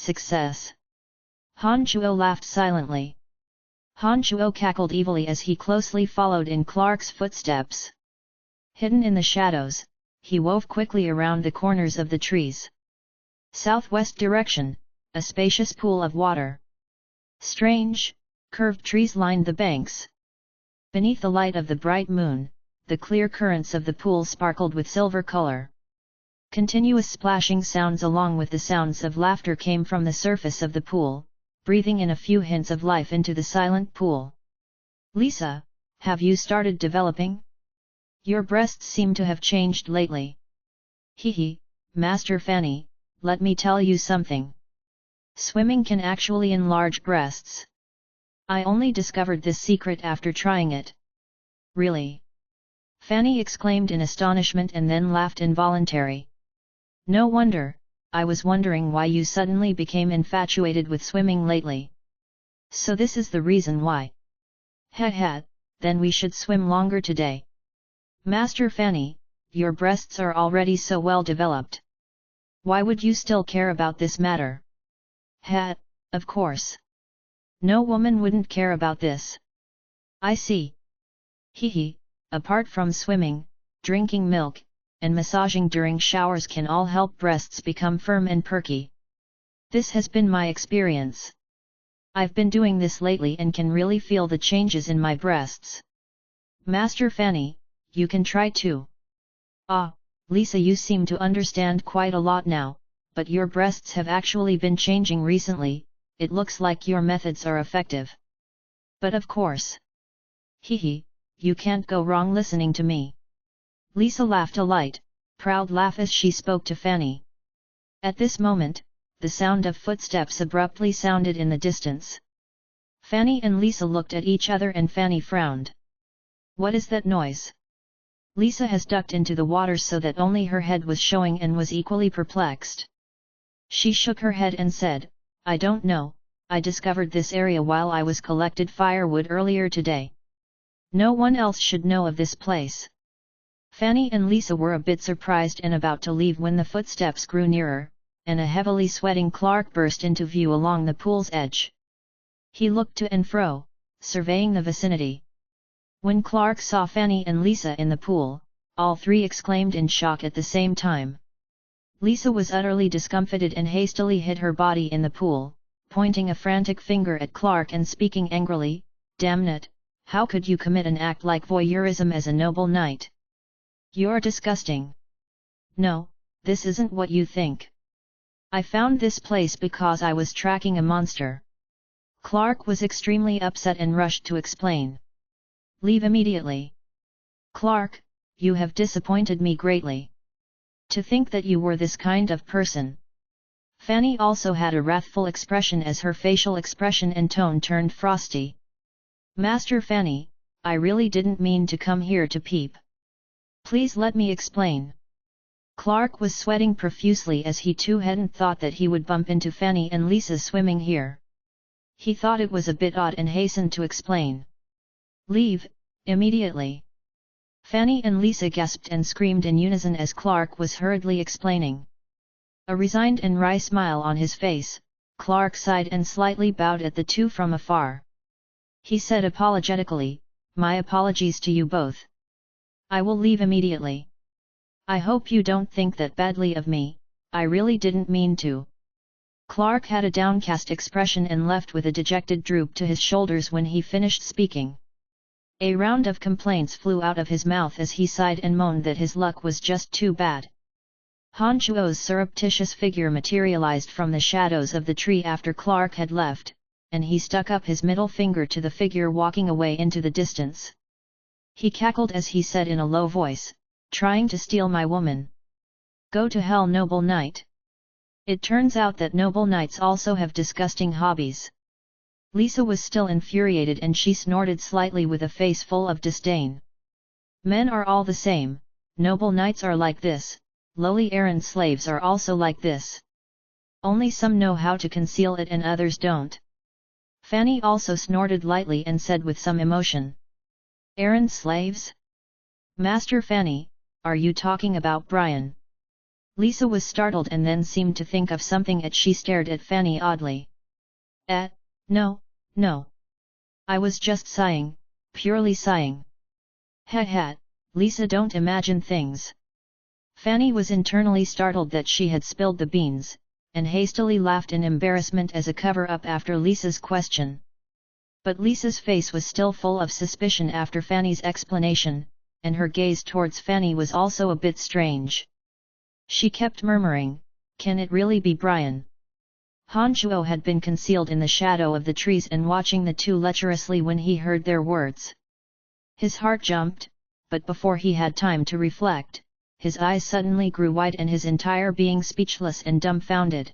success. Han Chuo laughed silently. Han Chuo cackled evilly as he closely followed in Clark's footsteps. Hidden in the shadows, he wove quickly around the corners of the trees. Southwest direction, a spacious pool of water. Strange, curved trees lined the banks. Beneath the light of the bright moon, the clear currents of the pool sparkled with silver color. Continuous splashing sounds along with the sounds of laughter came from the surface of the pool, breathing in a few hints of life into the silent pool. "Lisa, have you started developing? Your breasts seem to have changed lately." "Hehe, Master Fanny, let me tell you something. Swimming can actually enlarge breasts. I only discovered this secret after trying it." "Really?" Fanny exclaimed in astonishment and then laughed involuntarily. "No wonder, I was wondering why you suddenly became infatuated with swimming lately. So this is the reason why. Ha, then we should swim longer today. Master Fanny, your breasts are already so well developed. Why would you still care about this matter?" "Ha, of course. No woman wouldn't care about this." "I see. Hehe, apart from swimming, drinking milk, and massaging during showers can all help breasts become firm and perky. This has been my experience. I've been doing this lately and can really feel the changes in my breasts. Master Fanny, you can try too." "Ah, Lisa, you seem to understand quite a lot now, but your breasts have actually been changing recently. It looks like your methods are effective." "But of course. Hehe, you can't go wrong listening to me." Lisa laughed a light, proud laugh as she spoke to Fanny. At this moment, the sound of footsteps abruptly sounded in the distance. Fanny and Lisa looked at each other and Fanny frowned. "What is that noise?" Lisa has ducked into the water so that only her head was showing and was equally perplexed. She shook her head and said, "I don't know, I discovered this area while I was collected firewood earlier today. No one else should know of this place." Fanny and Lisa were a bit surprised and about to leave when the footsteps grew nearer, and a heavily sweating Clark burst into view along the pool's edge. He looked to and fro, surveying the vicinity. When Clark saw Fanny and Lisa in the pool, all three exclaimed in shock at the same time. Lisa was utterly discomfited and hastily hid her body in the pool, pointing a frantic finger at Clark and speaking angrily, "Damn it, how could you commit an act like voyeurism as a noble knight? You're disgusting. No, this isn't what you think. I found this place because I was tracking a monster." Clark was extremely upset and rushed to explain. "Leave immediately. Clark, you have disappointed me greatly. To think that you were this kind of person." Fanny also had a wrathful expression as her facial expression and tone turned frosty. "Master Fanny, I really didn't mean to come here to peep. Please let me explain." Clark was sweating profusely as he too hadn't thought that he would bump into Fanny and Lisa swimming here. He thought it was a bit odd and hastened to explain. "Leave, immediately." Fanny and Lisa gasped and screamed in unison as Clark was hurriedly explaining. A resigned and wry smile on his face, Clark sighed and slightly bowed at the two from afar. He said apologetically, "My apologies to you both. I will leave immediately. I hope you don't think that badly of me, I really didn't mean to." Clark had a downcast expression and left with a dejected droop to his shoulders when he finished speaking. A round of complaints flew out of his mouth as he sighed and moaned that his luck was just too bad. Han Chuo's surreptitious figure materialized from the shadows of the tree after Clark had left, and he stuck up his middle finger to the figure walking away into the distance. He cackled as he said in a low voice, "Trying to steal my woman? Go to hell, noble knight." It turns out that noble knights also have disgusting hobbies. Lisa was still infuriated and she snorted slightly with a face full of disdain. "Men are all the same, noble knights are like this, lowly errand slaves are also like this. Only some know how to conceal it and others don't." Fanny also snorted lightly and said with some emotion, "Errand slaves? Master Fanny, are you talking about Brian?" Lisa was startled and then seemed to think of something as she stared at Fanny oddly. No, no. I was just sighing, purely sighing. Heh, Lisa, don't imagine things. Fanny was internally startled that she had spilled the beans, and hastily laughed in embarrassment as a cover-up after Lisa's question. But Lisa's face was still full of suspicion after Fanny's explanation, and her gaze towards Fanny was also a bit strange. She kept murmuring, "Can it really be Brian?" Han Shuo had been concealed in the shadow of the trees and watching the two lecherously when he heard their words. His heart jumped, but before he had time to reflect, his eyes suddenly grew wide and his entire being speechless and dumbfounded.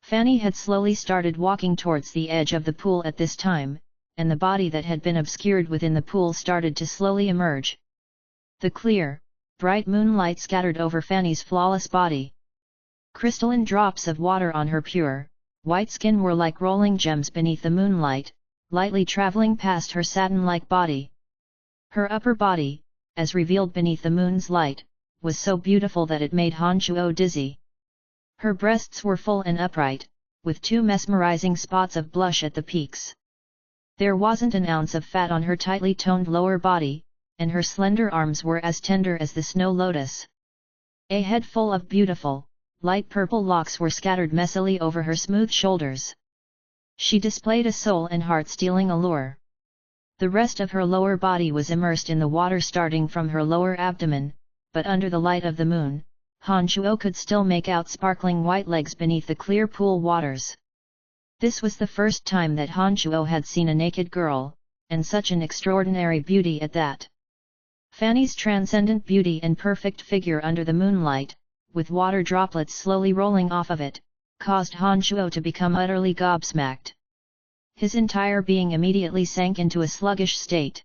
Fanny had slowly started walking towards the edge of the pool at this time, and the body that had been obscured within the pool started to slowly emerge. The clear, bright moonlight scattered over Fanny's flawless body. Crystalline drops of water on her pure, white skin were like rolling gems beneath the moonlight, lightly traveling past her satin-like body. Her upper body, as revealed beneath the moon's light, was so beautiful that it made Han Shuo dizzy. Her breasts were full and upright, with two mesmerizing spots of blush at the peaks. There wasn't an ounce of fat on her tightly toned lower body, and her slender arms were as tender as the snow lotus. A head full of beautiful, light purple locks were scattered messily over her smooth shoulders. She displayed a soul and heart-stealing allure. The rest of her lower body was immersed in the water starting from her lower abdomen, but under the light of the moon, Han Shuo could still make out sparkling white legs beneath the clear pool waters. This was the first time that Han Shuo had seen a naked girl, and such an extraordinary beauty at that. Fanny's transcendent beauty and perfect figure under the moonlight, with water droplets slowly rolling off of it, caused Han Shuo to become utterly gobsmacked. His entire being immediately sank into a sluggish state.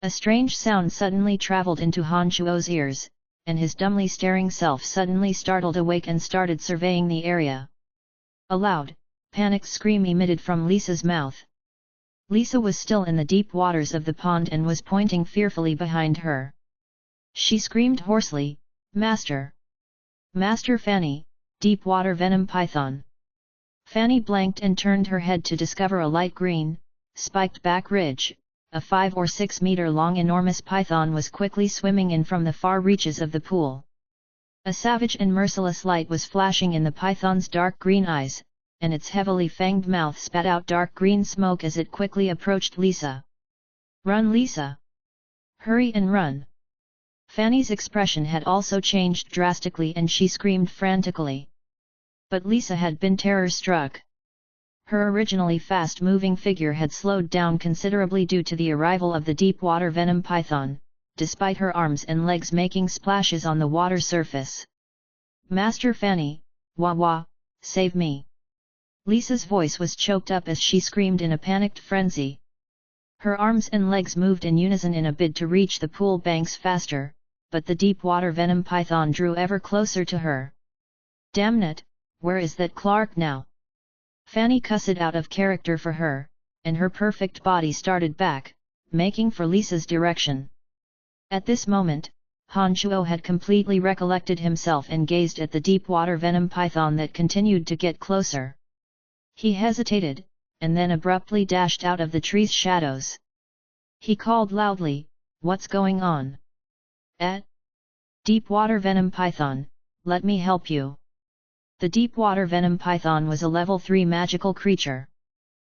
A strange sound suddenly traveled into Han Shuo's ears, and his dumbly staring self suddenly startled awake and started surveying the area. A loud, panicked scream emitted from Lisa's mouth. Lisa was still in the deep waters of the pond and was pointing fearfully behind her. She screamed hoarsely, "Master! Master Fanny, deep water venom python!" Fanny blanked and turned her head to discover a light green, spiked back ridge. A 5 or 6 meter long enormous python was quickly swimming in from the far reaches of the pool. A savage and merciless light was flashing in the python's dark green eyes, and its heavily fanged mouth spat out dark green smoke as it quickly approached Lisa. "Run, Lisa! Hurry and run!" Fanny's expression had also changed drastically and she screamed frantically. But Lisa had been terror-struck. Her originally fast-moving figure had slowed down considerably due to the arrival of the deep-water venom python, despite her arms and legs making splashes on the water surface. "Master Fanny, wah, save me!" Lisa's voice was choked up as she screamed in a panicked frenzy. Her arms and legs moved in unison in a bid to reach the pool banks faster, but the deep-water venom python drew ever closer to her. "Damn it, where is that Clark now?" Fanny cussed out of character for her, and her perfect body started back, making for Lisa's direction. At this moment, Han Shuo had completely recollected himself and gazed at the deep-water venom python that continued to get closer. He hesitated, and then abruptly dashed out of the tree's shadows. He called loudly, "What's going on?" Deep-water venom python, let me help you." The deep-water venom python was a level 3 magical creature.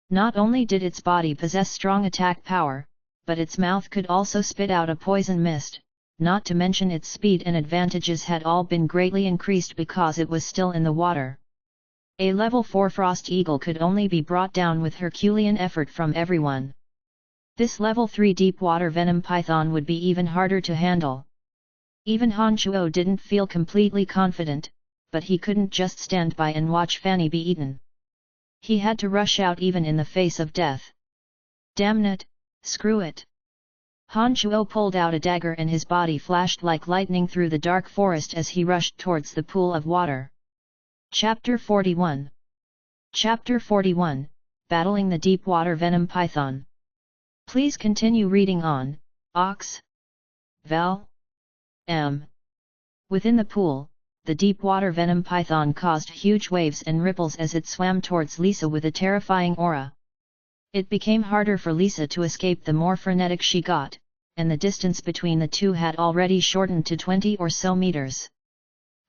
Not only did its body possess strong attack power, but its mouth could also spit out a poison mist, not to mention its speed and advantages had all been greatly increased because it was still in the water. A level 4 frost eagle could only be brought down with Herculean effort from everyone. This level 3 deep-water venom python would be even harder to handle. Even Han Shuo didn't feel completely confident, but he couldn't just stand by and watch Fanny be eaten. He had to rush out even in the face of death. "Damn it, screw it!" Han Shuo pulled out a dagger and his body flashed like lightning through the dark forest as he rushed towards the pool of water. Chapter 41 Chapter 41, Battling the Deep-Water Venom Python. Please continue reading on, Ox. Val. M. Within the pool, the deep-water venom python caused huge waves and ripples as it swam towards Lisa with a terrifying aura. It became harder for Lisa to escape the more frenetic she got, and the distance between the two had already shortened to 20 or so meters.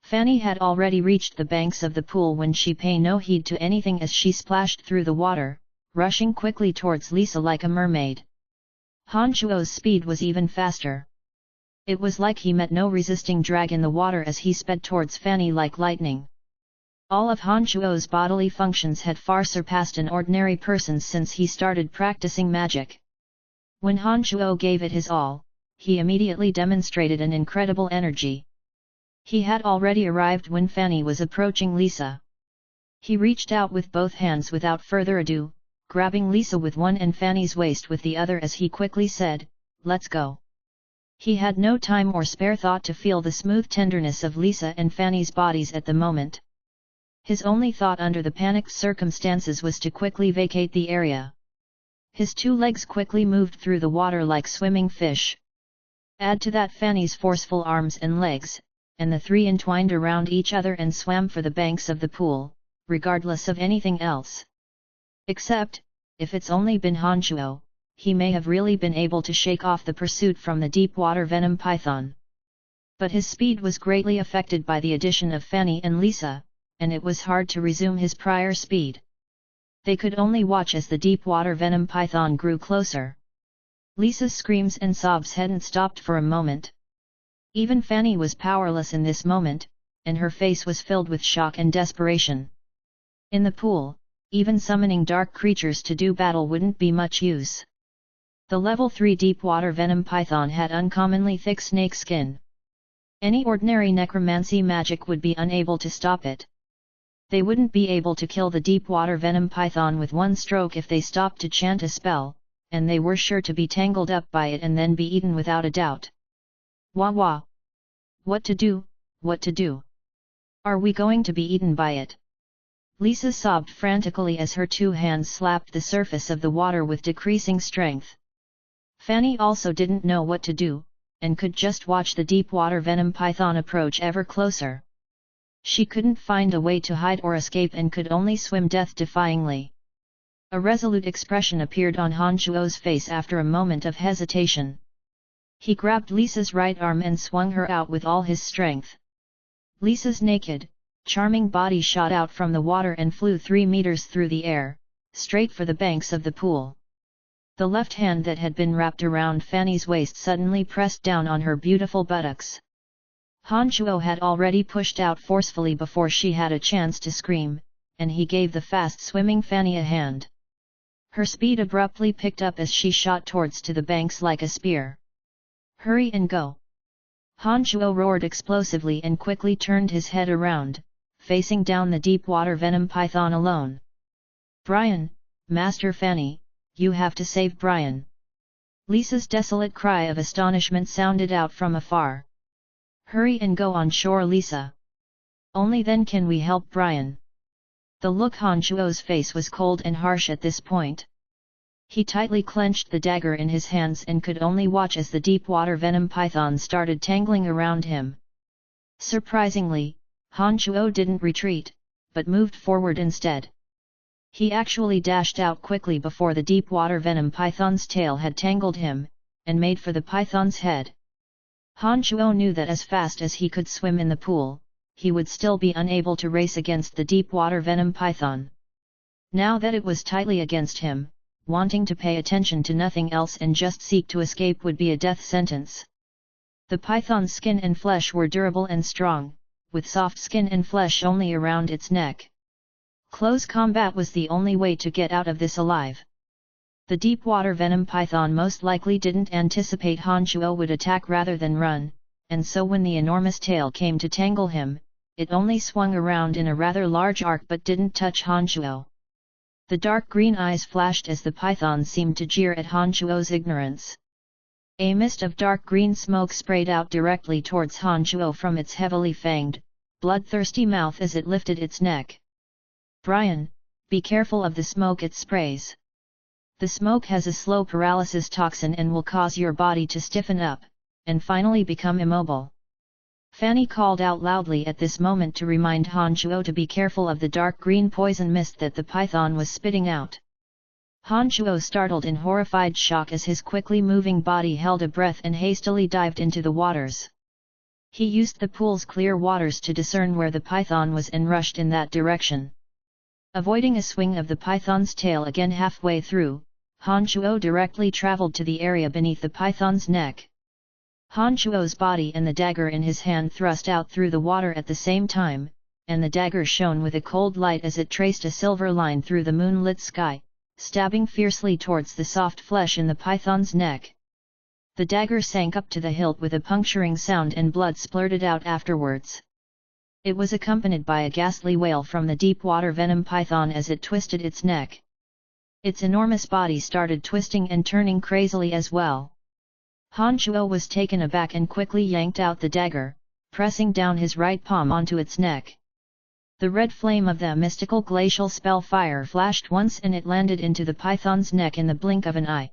Fanny had already reached the banks of the pool when she paid no heed to anything as she splashed through the water, rushing quickly towards Lisa like a mermaid. Han Chuo's speed was even faster. It was like he met no resisting drag in the water as he sped towards Fanny like lightning. All of Han Chuo's bodily functions had far surpassed an ordinary person's since he started practicing magic. When Han Chuo gave it his all, he immediately demonstrated an incredible energy. He had already arrived when Fanny was approaching Lisa. He reached out with both hands without further ado, grabbing Lisa with one and Fanny's waist with the other as he quickly said, "Let's go." He had no time or spare thought to feel the smooth tenderness of Lisa and Fanny's bodies at the moment. His only thought under the panicked circumstances was to quickly vacate the area. His two legs quickly moved through the water like swimming fish. Add to that Fanny's forceful arms and legs, and the three entwined around each other and swam for the banks of the pool, regardless of anything else. Except, if it's only been Han Chuo, he may have really been able to shake off the pursuit from the deep-water venom python. But his speed was greatly affected by the addition of Fanny and Lisa, and it was hard to resume his prior speed. They could only watch as the deep-water venom python grew closer. Lisa's screams and sobs hadn't stopped for a moment. Even Fanny was powerless in this moment, and her face was filled with shock and desperation. In the pool, even summoning dark creatures to do battle wouldn't be much use. The level 3 deep-water venom python had uncommonly thick snake skin. Any ordinary necromancy magic would be unable to stop it. They wouldn't be able to kill the deep-water venom python with one stroke if they stopped to chant a spell, and they were sure to be tangled up by it and then be eaten without a doubt. Wah wah! What to do, what to do? Are we going to be eaten by it? Lisa sobbed frantically as her two hands slapped the surface of the water with decreasing strength. Fanny also didn't know what to do, and could just watch the deep-water venom python approach ever closer. She couldn't find a way to hide or escape and could only swim death-defyingly. A resolute expression appeared on Han Chuo's face after a moment of hesitation. He grabbed Lisa's right arm and swung her out with all his strength. Lisa's naked, charming body shot out from the water and flew 3 meters through the air, straight for the banks of the pool. The left hand that had been wrapped around Fanny's waist suddenly pressed down on her beautiful buttocks. Han Chuo had already pushed out forcefully before she had a chance to scream, and he gave the fast-swimming Fanny a hand. Her speed abruptly picked up as she shot towards to the banks like a spear. "Hurry and go!" Han Chuo roared explosively and quickly turned his head around, facing down the deep-water venom python alone. "Brian, Master Fanny, you have to save Brian!" Lisa's desolate cry of astonishment sounded out from afar. "Hurry and go on shore, Lisa! Only then can we help Brian!" The look on Han Chuo's face was cold and harsh at this point. He tightly clenched the dagger in his hands and could only watch as the deep-water venom python started tangling around him. Surprisingly, Han Chuo didn't retreat, but moved forward instead. He actually dashed out quickly before the deep-water venom python's tail had tangled him, and made for the python's head. Han Chuo knew that as fast as he could swim in the pool, he would still be unable to race against the deep-water venom python. Now that it was tightly against him, wanting to pay attention to nothing else and just seek to escape would be a death sentence. The python's skin and flesh were durable and strong, with soft skin and flesh only around its neck. Close combat was the only way to get out of this alive. The deep-water venom python most likely didn't anticipate Han Chuo would attack rather than run, and so when the enormous tail came to tangle him, it only swung around in a rather large arc but didn't touch Han Chuo. The dark green eyes flashed as the python seemed to jeer at Han Chuo's ignorance. A mist of dark green smoke sprayed out directly towards Han Chuo from its heavily fanged, bloodthirsty mouth as it lifted its neck. "Brian, be careful of the smoke it sprays. The smoke has a slow paralysis toxin and will cause your body to stiffen up, and finally become immobile." Fanny called out loudly at this moment to remind Han Shuo to be careful of the dark green poison mist that the python was spitting out. Han Shuo startled in horrified shock as his quickly moving body held a breath and hastily dived into the waters. He used the pool's clear waters to discern where the python was and rushed in that direction. Avoiding a swing of the python's tail again halfway through, Han Shuo directly traveled to the area beneath the python's neck. Han Shuo's body and the dagger in his hand thrust out through the water at the same time, and the dagger shone with a cold light as it traced a silver line through the moonlit sky, stabbing fiercely towards the soft flesh in the python's neck. The dagger sank up to the hilt with a puncturing sound and blood splurted out afterwards. It was accompanied by a ghastly wail from the deep-water venom python as it twisted its neck. Its enormous body started twisting and turning crazily as well. Han Shuo was taken aback and quickly yanked out the dagger, pressing down his right palm onto its neck. The red flame of the mystical glacial spell fire flashed once and it landed into the python's neck in the blink of an eye.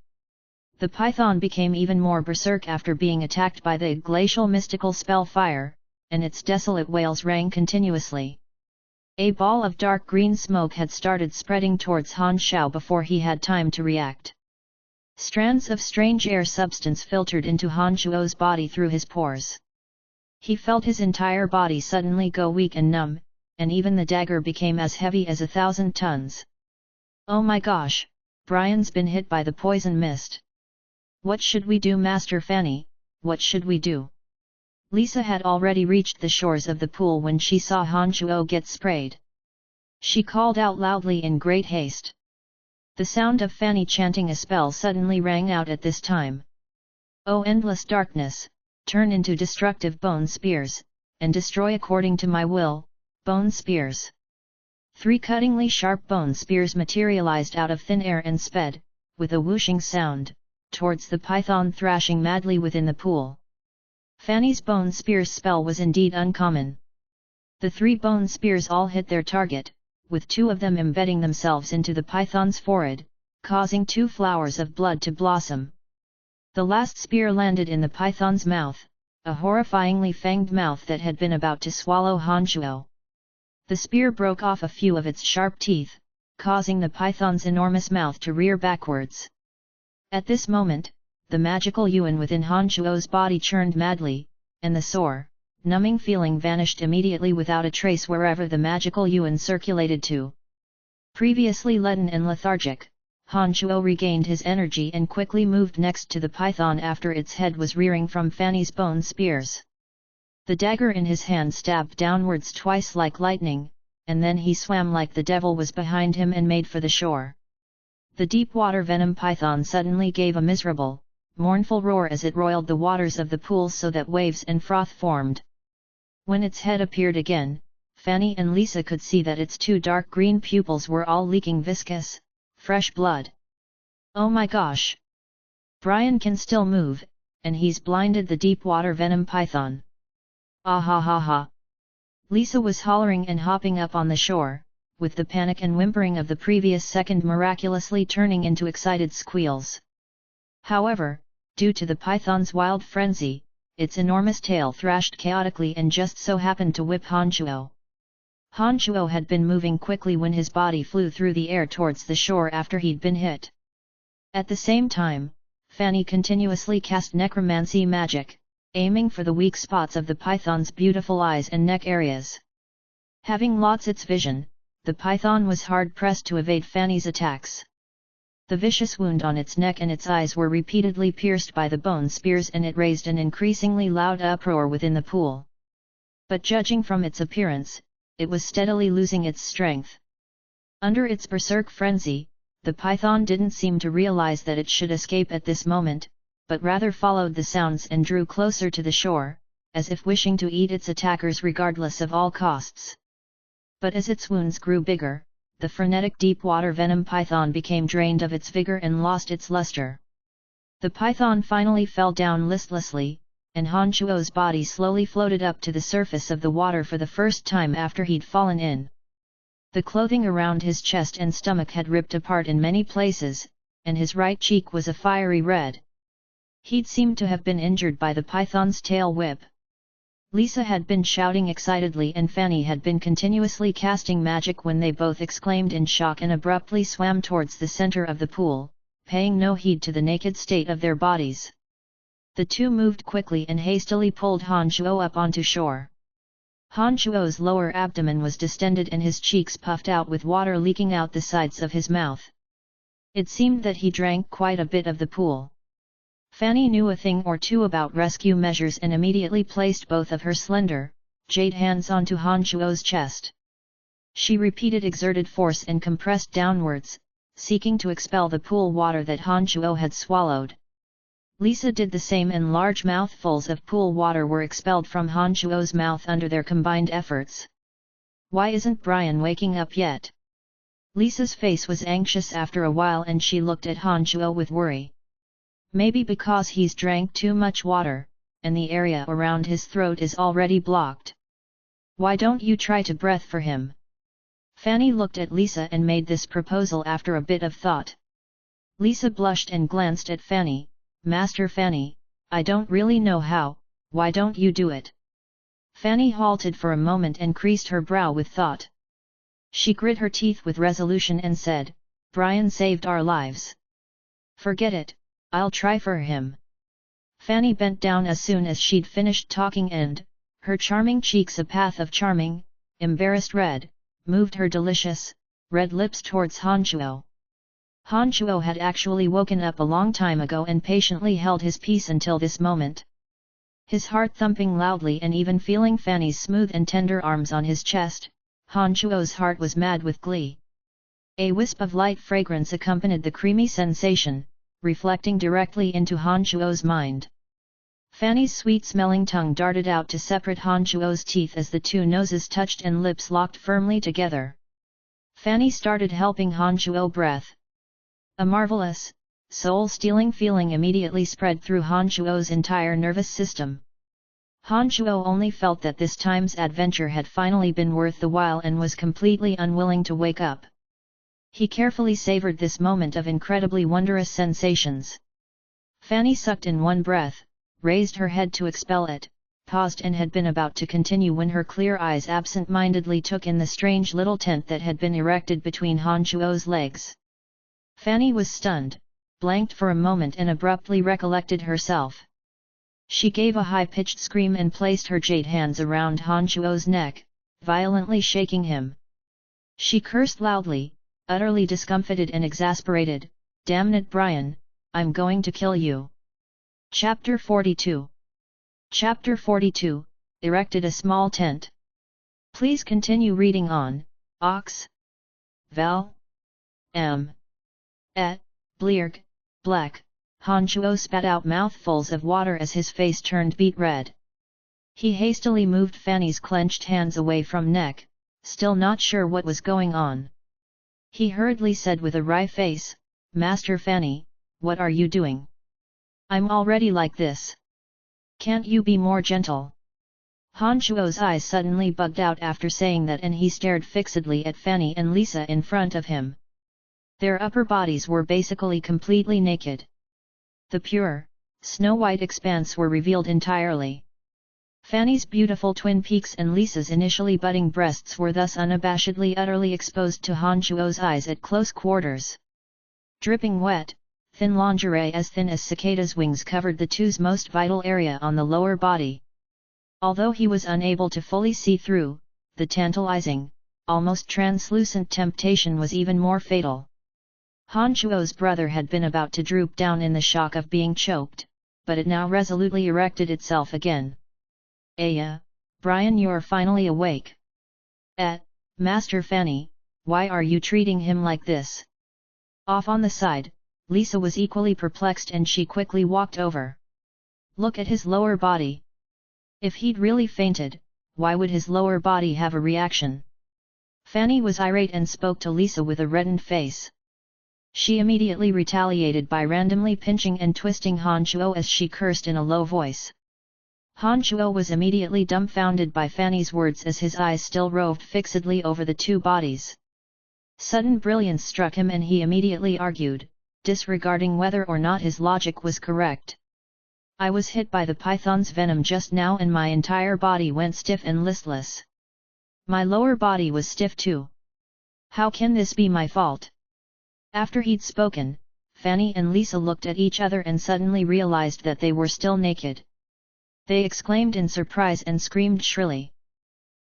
The python became even more berserk after being attacked by the glacial mystical spell fire, and its desolate wails rang continuously. A ball of dark green smoke had started spreading towards Han Shuo before he had time to react. Strands of strange air substance filtered into Han Shuo's body through his pores. He felt his entire body suddenly go weak and numb, and even the dagger became as heavy as 1,000 tons. Oh my gosh, Brian's been hit by the poison mist. What should we do, Master Fanny, what should we do? Lisa had already reached the shores of the pool when she saw Han Shuo get sprayed. She called out loudly in great haste. The sound of Fanny chanting a spell suddenly rang out at this time. O endless darkness, turn into destructive bone spears, and destroy according to my will, bone spears. 3 cuttingly sharp bone spears materialized out of thin air and sped, with a whooshing sound, towards the python thrashing madly within the pool. Fanny's bone spears spell was indeed uncommon. The 3 bone spears all hit their target, with 2 of them embedding themselves into the python's forehead, causing 2 flowers of blood to blossom. The last spear landed in the python's mouth, a horrifyingly fanged mouth that had been about to swallow Han Shuo. The spear broke off a few of its sharp teeth, causing the python's enormous mouth to rear backwards. At this moment, the magical yuan within Han Shuo's body churned madly, and the sore, numbing feeling vanished immediately without a trace wherever the magical yuan circulated to. Previously leaden and lethargic, Han Shuo regained his energy and quickly moved next to the python after its head was rearing from Fanny's bone spears. The dagger in his hand stabbed downwards twice like lightning, and then he swam like the devil was behind him and made for the shore. The deep-water venom python suddenly gave a miserable, mournful roar as it roiled the waters of the pool so that waves and froth formed. When its head appeared again, Fanny and Lisa could see that its 2 dark green pupils were all leaking viscous, fresh blood. Oh my gosh! Brian can still move, and he's blinded the deep-water venom python. Ah ha ha ha! Lisa was hollering and hopping up on the shore, with the panic and whimpering of the previous second miraculously turning into excited squeals. However, due to the python's wild frenzy, its enormous tail thrashed chaotically and just so happened to whip Han Shuo. Han Shuo had been moving quickly when his body flew through the air towards the shore after he'd been hit. At the same time, Fanny continuously cast necromancy magic, aiming for the weak spots of the python's beautiful eyes and neck areas. Having lost its vision, the python was hard-pressed to evade Fanny's attacks. The vicious wound on its neck and its eyes were repeatedly pierced by the bone spears and it raised an increasingly loud uproar within the pool. But judging from its appearance, it was steadily losing its strength. Under its berserk frenzy, the python didn't seem to realize that it should escape at this moment, but rather followed the sounds and drew closer to the shore, as if wishing to eat its attackers regardless of all costs. But as its wounds grew bigger, the frenetic deep-water venom python became drained of its vigor and lost its luster. The python finally fell down listlessly, and Han Shuo's body slowly floated up to the surface of the water for the first time after he'd fallen in. The clothing around his chest and stomach had ripped apart in many places, and his right cheek was a fiery red. He'd seemed to have been injured by the python's tail whip. Lisa had been shouting excitedly and Fanny had been continuously casting magic when they both exclaimed in shock and abruptly swam towards the center of the pool, paying no heed to the naked state of their bodies. The two moved quickly and hastily pulled Han Shuo up onto shore. Han Shuo's lower abdomen was distended and his cheeks puffed out with water leaking out the sides of his mouth. It seemed that he drank quite a bit of the pool. Fanny knew a thing or two about rescue measures and immediately placed both of her slender, jade hands onto Han Shuo's chest. She repeated exerted force and compressed downwards, seeking to expel the pool water that Han Shuo had swallowed. Lisa did the same and large mouthfuls of pool water were expelled from Han Shuo's mouth under their combined efforts. Why isn't Brian waking up yet? Lisa's face was anxious after a while and she looked at Han Shuo with worry. Maybe because he's drank too much water, and the area around his throat is already blocked. Why don't you try to breathe for him? Fanny looked at Lisa and made this proposal after a bit of thought. Lisa blushed and glanced at Fanny. Master Fanny, I don't really know how, why don't you do it? Fanny halted for a moment and creased her brow with thought. She grit her teeth with resolution and said, Brian saved our lives. Forget it, I'll try for him. Fanny bent down as soon as she'd finished talking and, her charming cheeks a path of charming, embarrassed red, moved her delicious, red lips towards Han Shuo. Han Shuo had actually woken up a long time ago and patiently held his peace until this moment. His heart thumping loudly and even feeling Fanny's smooth and tender arms on his chest, Han Shuo's heart was mad with glee. A wisp of light fragrance accompanied the creamy sensation, reflecting directly into Han Shuo's mind. Fanny's sweet-smelling tongue darted out to separate Han Shuo's teeth as the two noses touched and lips locked firmly together. Fanny started helping Han Shuo breathe. A marvelous, soul-stealing feeling immediately spread through Han Shuo's entire nervous system. Han Shuo only felt that this time's adventure had finally been worth the while and was completely unwilling to wake up. He carefully savored this moment of incredibly wondrous sensations. Fanny sucked in one breath, raised her head to expel it, paused and had been about to continue when her clear eyes absent-mindedly took in the strange little tent that had been erected between Han Shuo's legs. Fanny was stunned, blanked for a moment and abruptly recollected herself. She gave a high-pitched scream and placed her jade hands around Han Shuo's neck, violently shaking him. She cursed loudly, utterly discomfited and exasperated, "Damn it Brian, I'm going to kill you." Chapter 42. Chapter 42, Erected a small tent. Please continue reading on, Ox. Val. M. Et. Blearg, Black. Han Shuo spat out mouthfuls of water as his face turned beet red. He hastily moved Fanny's clenched hands away from neck, still not sure what was going on. He hurriedly said with a wry face, "Master Fanny, what are you doing? I'm already like this. Can't you be more gentle?" Han Shuo's eyes suddenly bugged out after saying that and he stared fixedly at Fanny and Lisa in front of him. Their upper bodies were basically completely naked. The pure, snow-white expanse were revealed entirely. Fanny's beautiful twin peaks and Lisa's initially budding breasts were thus unabashedly utterly exposed to Han Shuo's eyes at close quarters. Dripping wet, thin lingerie as thin as cicadas' wings covered the two's most vital area on the lower body. Although he was unable to fully see through, the tantalizing, almost translucent temptation was even more fatal. Han Shuo's brother had been about to droop down in the shock of being choked, but it now resolutely erected itself again. "Aya, Brian, you're finally awake. Master Fanny, why are you treating him like this?" Off on the side, Lisa was equally perplexed and she quickly walked over. "Look at his lower body. If he'd really fainted, why would his lower body have a reaction?" Fanny was irate and spoke to Lisa with a reddened face. She immediately retaliated by randomly pinching and twisting Han Shuo as she cursed in a low voice. Han Shuo was immediately dumbfounded by Fanny's words as his eyes still roved fixedly over the two bodies. Sudden brilliance struck him and he immediately argued, disregarding whether or not his logic was correct. I was hit by the python's venom just now and my entire body went stiff and listless. My lower body was stiff too. How can this be my fault? After he'd spoken, Fanny and Lisa looked at each other and suddenly realized that they were still naked. They exclaimed in surprise and screamed shrilly.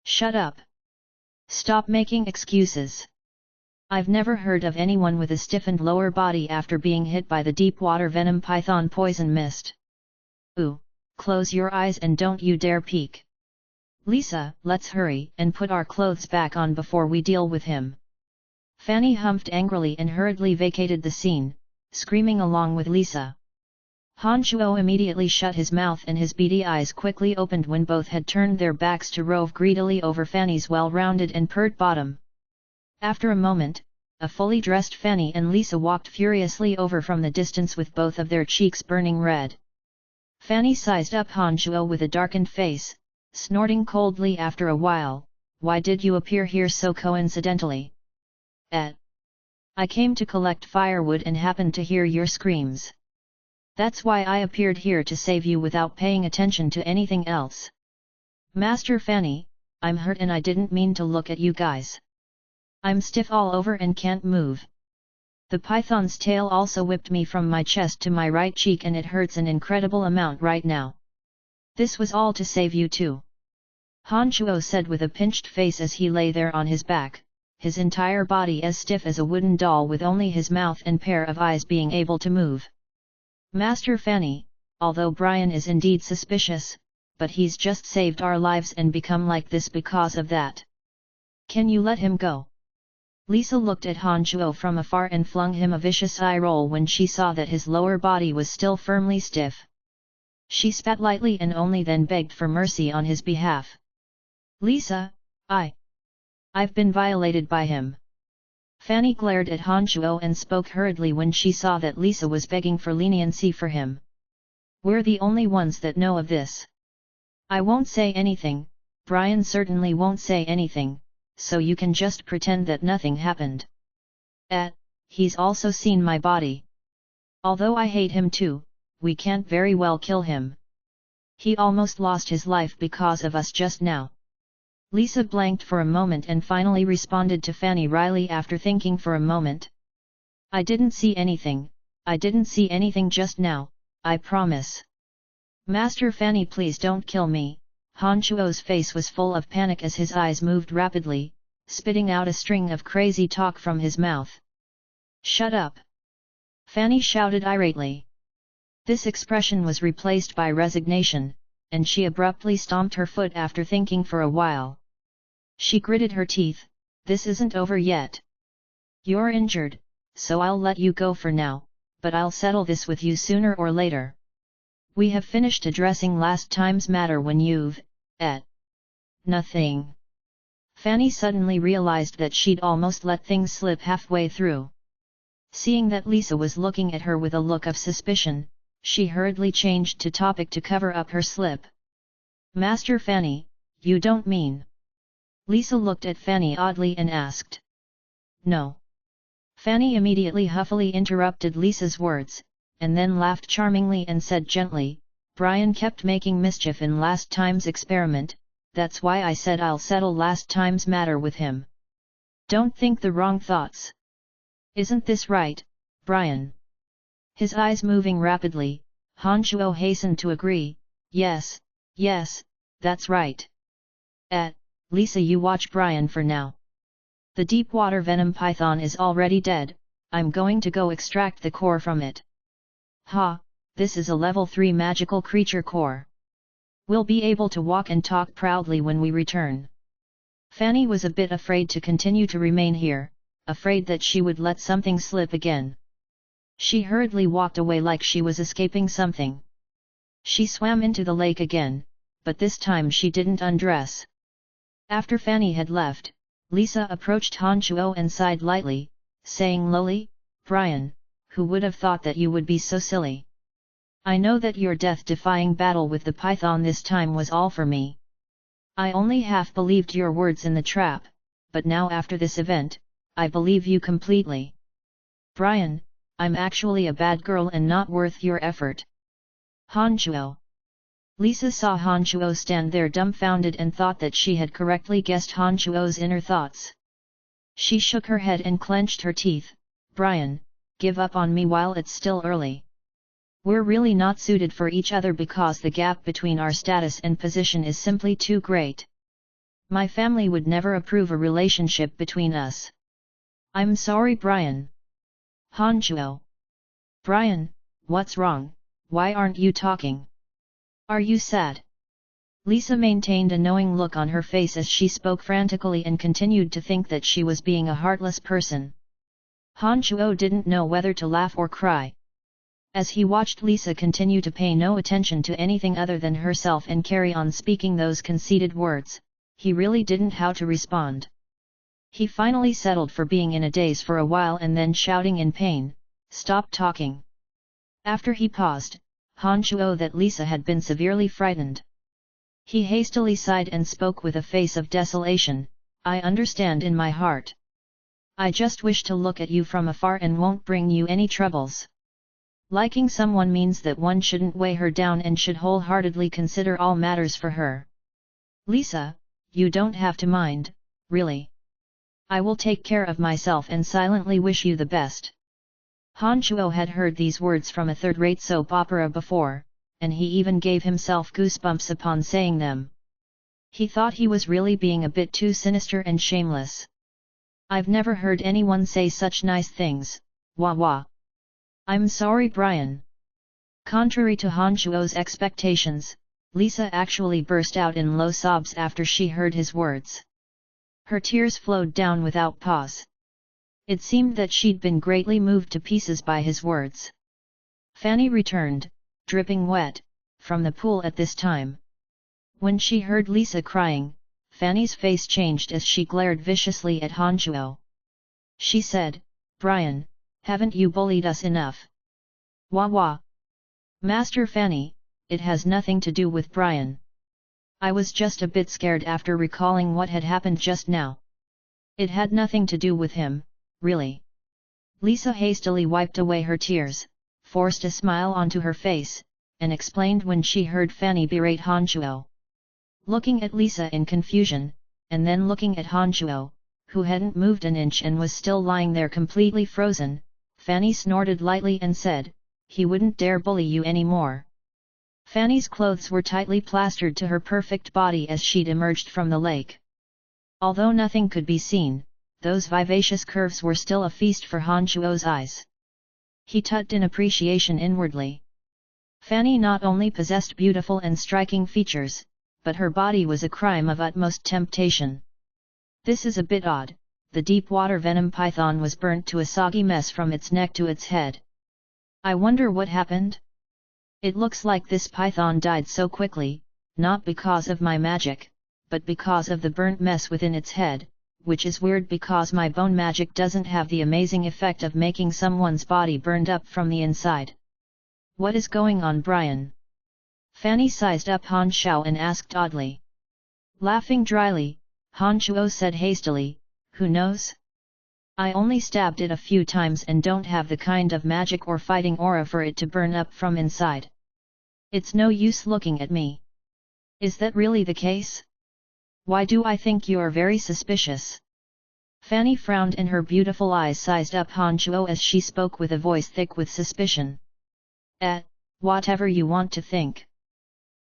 Shut up! Stop making excuses! I've never heard of anyone with a stiffened lower body after being hit by the deep water venom python poison mist. Ooh, close your eyes and don't you dare peek. Lisa, let's hurry and put our clothes back on before we deal with him. Fanny humphed angrily and hurriedly vacated the scene, screaming along with Lisa. Han Shuo immediately shut his mouth and his beady eyes quickly opened when both had turned their backs to rove greedily over Fanny's well-rounded and pert bottom. After a moment, a fully dressed Fanny and Lisa walked furiously over from the distance with both of their cheeks burning red. Fanny sized up Han Shuo with a darkened face, snorting coldly after a while, "Why did you appear here so coincidentally?" I came to collect firewood and happened to hear your screams. That's why I appeared here to save you without paying attention to anything else. Master Fanny, I'm hurt and I didn't mean to look at you guys. I'm stiff all over and can't move. The python's tail also whipped me from my chest to my right cheek and it hurts an incredible amount right now. This was all to save you too. Han Shuo said with a pinched face as he lay there on his back, his entire body as stiff as a wooden doll with only his mouth and pair of eyes being able to move. Master Fanny, although Brian is indeed suspicious, but he's just saved our lives and become like this because of that. Can you let him go? Lisa looked at Han Shuo from afar and flung him a vicious eye roll when she saw that his lower body was still firmly stiff. She spat lightly and only then begged for mercy on his behalf. Lisa, I've been violated by him. Fanny glared at Han Shuo and spoke hurriedly when she saw that Lisa was begging for leniency for him. We're the only ones that know of this. I won't say anything, Brian certainly won't say anything, so you can just pretend that nothing happened. He's also seen my body. Although I hate him too, we can't very well kill him. He almost lost his life because of us just now. Lisa blanked for a moment and finally responded to Fanny wryly after thinking for a moment. I didn't see anything just now, I promise. Master Fanny, please don't kill me. Han Shuo's face was full of panic as his eyes moved rapidly, spitting out a string of crazy talk from his mouth. Shut up! Fanny shouted irately. This expression was replaced by resignation, and she abruptly stomped her foot after thinking for a while. She gritted her teeth, this isn't over yet. You're injured, so I'll let you go for now, but I'll settle this with you sooner or later. We have finished addressing last time's matter when you've, nothing. Fanny suddenly realized that she'd almost let things slip halfway through. Seeing that Lisa was looking at her with a look of suspicion, she hurriedly changed to topic to cover up her slip. Master Fanny, you don't mean... Lisa looked at Fanny oddly and asked. No. Fanny immediately huffily interrupted Lisa's words, and then laughed charmingly and said gently, Brian kept making mischief in last time's experiment, that's why I said I'll settle last time's matter with him. Don't think the wrong thoughts. Isn't this right, Brian? His eyes moving rapidly, Han Shuo hastened to agree, yes, that's right. Lisa, you watch Brian for now. The deep water venom python is already dead, I'm going to go extract the core from it. Ha, this is a level 3 magical creature core. We'll be able to walk and talk proudly when we return. Fanny was a bit afraid to continue to remain here, afraid that she would let something slip again. She hurriedly walked away like she was escaping something. She swam into the lake again, but this time she didn't undress. After Fanny had left, Lisa approached Han Shuo and sighed lightly, saying lowly, Brian, who would have thought that you would be so silly? I know that your death-defying battle with the python this time was all for me. I only half believed your words in the trap, but now after this event, I believe you completely. Brian, I'm actually a bad girl and not worth your effort. Hanchuo. Lisa saw Hanchuo stand there dumbfounded and thought that she had correctly guessed Hanchuo's inner thoughts. She shook her head and clenched her teeth. Brian, give up on me while it's still early. We're really not suited for each other because the gap between our status and position is simply too great. My family would never approve a relationship between us. I'm sorry, Brian. Hanchuo. Brian, what's wrong? Why aren't you talking? Are you sad? Lisa maintained a knowing look on her face as she spoke frantically and continued to think that she was being a heartless person. Hanchuo didn't know whether to laugh or cry. As he watched Lisa continue to pay no attention to anything other than herself and carry on speaking those conceited words, he really didn't know how to respond. He finally settled for being in a daze for a while and then shouting in pain, "Stop talking!" After he paused, Hanchuo that Lisa had been severely frightened. He hastily sighed and spoke with a face of desolation, "I understand in my heart. I just wish to look at you from afar and won't bring you any troubles. Liking someone means that one shouldn't weigh her down and should wholeheartedly consider all matters for her. Lisa, you don't have to mind, really. I will take care of myself and silently wish you the best." Hanchuo had heard these words from a third-rate soap opera before, and he even gave himself goosebumps upon saying them. He thought he was really being a bit too sinister and shameless. "I've never heard anyone say such nice things, wah wah. I'm sorry, Brian." Contrary to Hanchuo's expectations, Lisa actually burst out in low sobs after she heard his words. Her tears flowed down without pause. It seemed that she'd been greatly moved to pieces by his words. Fanny returned, dripping wet, from the pool at this time. When she heard Lisa crying, Fanny's face changed as she glared viciously at Hanchuo. She said, "Brian, haven't you bullied us enough?" "Wah wah. Master Fanny, it has nothing to do with Brian. I was just a bit scared after recalling what had happened just now. It had nothing to do with him, really." Lisa hastily wiped away her tears, forced a smile onto her face, and explained when she heard Fanny berate Hanchuo. Looking at Lisa in confusion, and then looking at Hanchuo, who hadn't moved an inch and was still lying there completely frozen, Fanny snorted lightly and said, "He wouldn't dare bully you anymore." Fanny's clothes were tightly plastered to her perfect body as she'd emerged from the lake. Although nothing could be seen, those vivacious curves were still a feast for Hanchuo's eyes. He tugged in appreciation inwardly. Fanny not only possessed beautiful and striking features, but her body was a crime of utmost temptation. "This is a bit odd," the deep-water venom python was burnt to a soggy mess from its neck to its head. "I wonder what happened? It looks like this python died so quickly, not because of my magic, but because of the burnt mess within its head, which is weird because my bone magic doesn't have the amazing effect of making someone's body burned up from the inside. What is going on, Brian?" Fanny sized up Hanchuo and asked oddly. Laughing dryly, Hanchuo said hastily, "Who knows? I only stabbed it a few times and don't have the kind of magic or fighting aura for it to burn up from inside. It's no use looking at me." "Is that really the case? Why do I think you're very suspicious?" Fanny frowned and her beautiful eyes sized up Hanchuo as she spoke with a voice thick with suspicion. Whatever you want to think.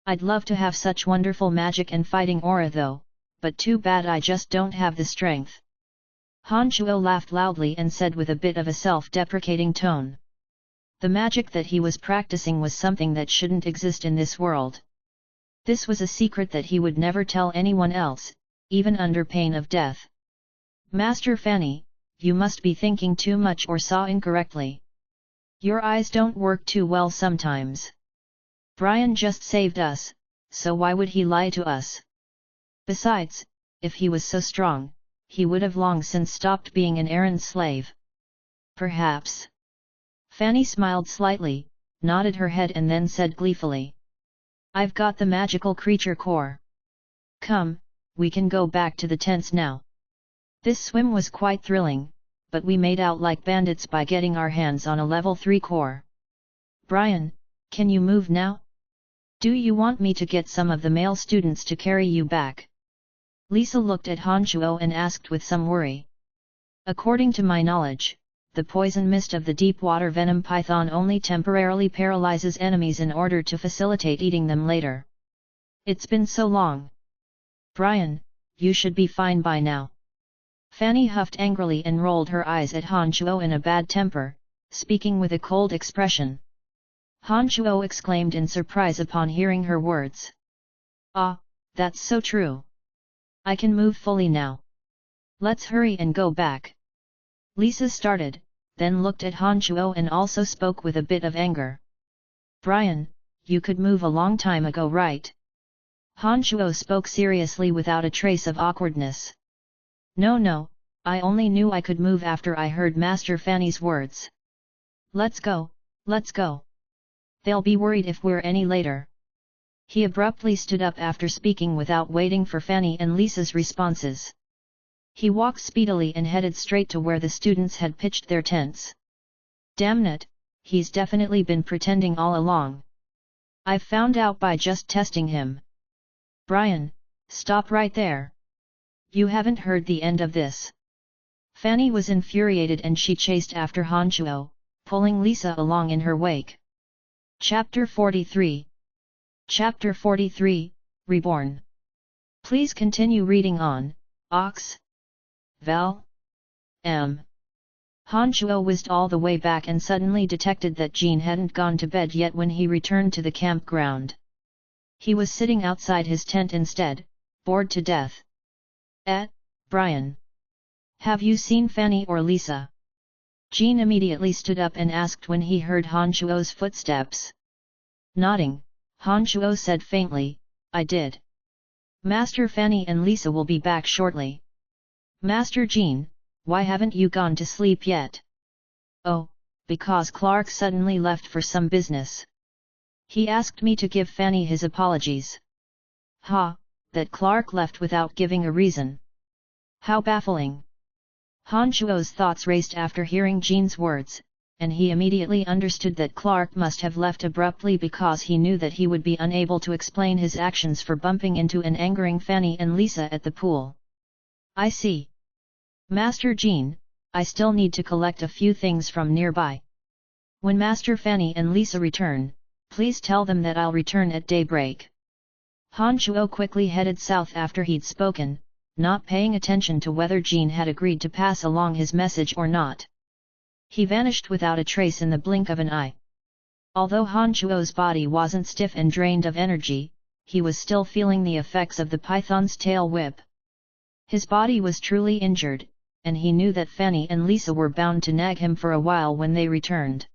I'd love to have such wonderful magic and fighting aura though, but too bad I just don't have the strength." Hanchuo laughed loudly and said with a bit of a self-deprecating tone. The magic that he was practicing was something that shouldn't exist in this world. This was a secret that he would never tell anyone else, even under pain of death. "Master Fanny, you must be thinking too much or saw incorrectly. Your eyes don't work too well sometimes. Brian just saved us, so why would he lie to us? Besides, if he was so strong, he would have long since stopped being an errand slave." "Perhaps." Fanny smiled slightly, nodded her head and then said gleefully, "I've got the magical creature core. Come, we can go back to the tents now. This swim was quite thrilling, but we made out like bandits by getting our hands on a level 3 core. Brian, can you move now?" Do you want me to get some of the male students to carry you back? Lisa looked at Han Shuo and asked with some worry. According to my knowledge, the poison mist of the deep water venom python only temporarily paralyzes enemies in order to facilitate eating them later. It's been so long. Brian, you should be fine by now. Fanny huffed angrily and rolled her eyes at Han Shuo in a bad temper, speaking with a cold expression. Han Shuo exclaimed in surprise upon hearing her words. Ah, that's so true. I can move fully now. Let's hurry and go back. Lisa started, then looked at Han Shuo and also spoke with a bit of anger. Brian, you could move a long time ago, right? Han Shuo spoke seriously without a trace of awkwardness. No, I only knew I could move after I heard Master Fanny's words. Let's go. They'll be worried if we're any later. He abruptly stood up after speaking without waiting for Fanny and Lisa's responses. He walked speedily and headed straight to where the students had pitched their tents. Damn it, he's definitely been pretending all along. I've found out by just testing him. Brian, stop right there. You haven't heard the end of this. Fanny was infuriated and she chased after Han Shuo, pulling Lisa along in her wake. Chapter 43. Chapter 43, Reborn. Please continue reading on, Ox. Val. M. Han Shuo whizzed all the way back and suddenly detected that Jean hadn't gone to bed yet when he returned to the campground. He was sitting outside his tent instead, bored to death. Brian. Have you seen Fanny or Lisa? Jean immediately stood up and asked when he heard Han Shuo's footsteps. Nodding, Han Shuo said faintly, I did. Master Fanny and Lisa will be back shortly. Master Jean, why haven't you gone to sleep yet? Oh, because Clark suddenly left for some business. He asked me to give Fanny his apologies. That Clark left without giving a reason. How baffling. Han Shuo's thoughts raced after hearing Jean's words, and he immediately understood that Clark must have left abruptly because he knew that he would be unable to explain his actions for bumping into and angering Fanny and Lisa at the pool. I see. Master Jean, I still need to collect a few things from nearby. When Master Fanny and Lisa return, please tell them that I'll return at daybreak. Han Shuo quickly headed south after he'd spoken, not paying attention to whether Jean had agreed to pass along his message or not. He vanished without a trace in the blink of an eye. Although Han Shuo's body wasn't stiff and drained of energy, he was still feeling the effects of the python's tail whip. His body was truly injured, and he knew that Fanny and Lisa were bound to nag him for a while when they returned.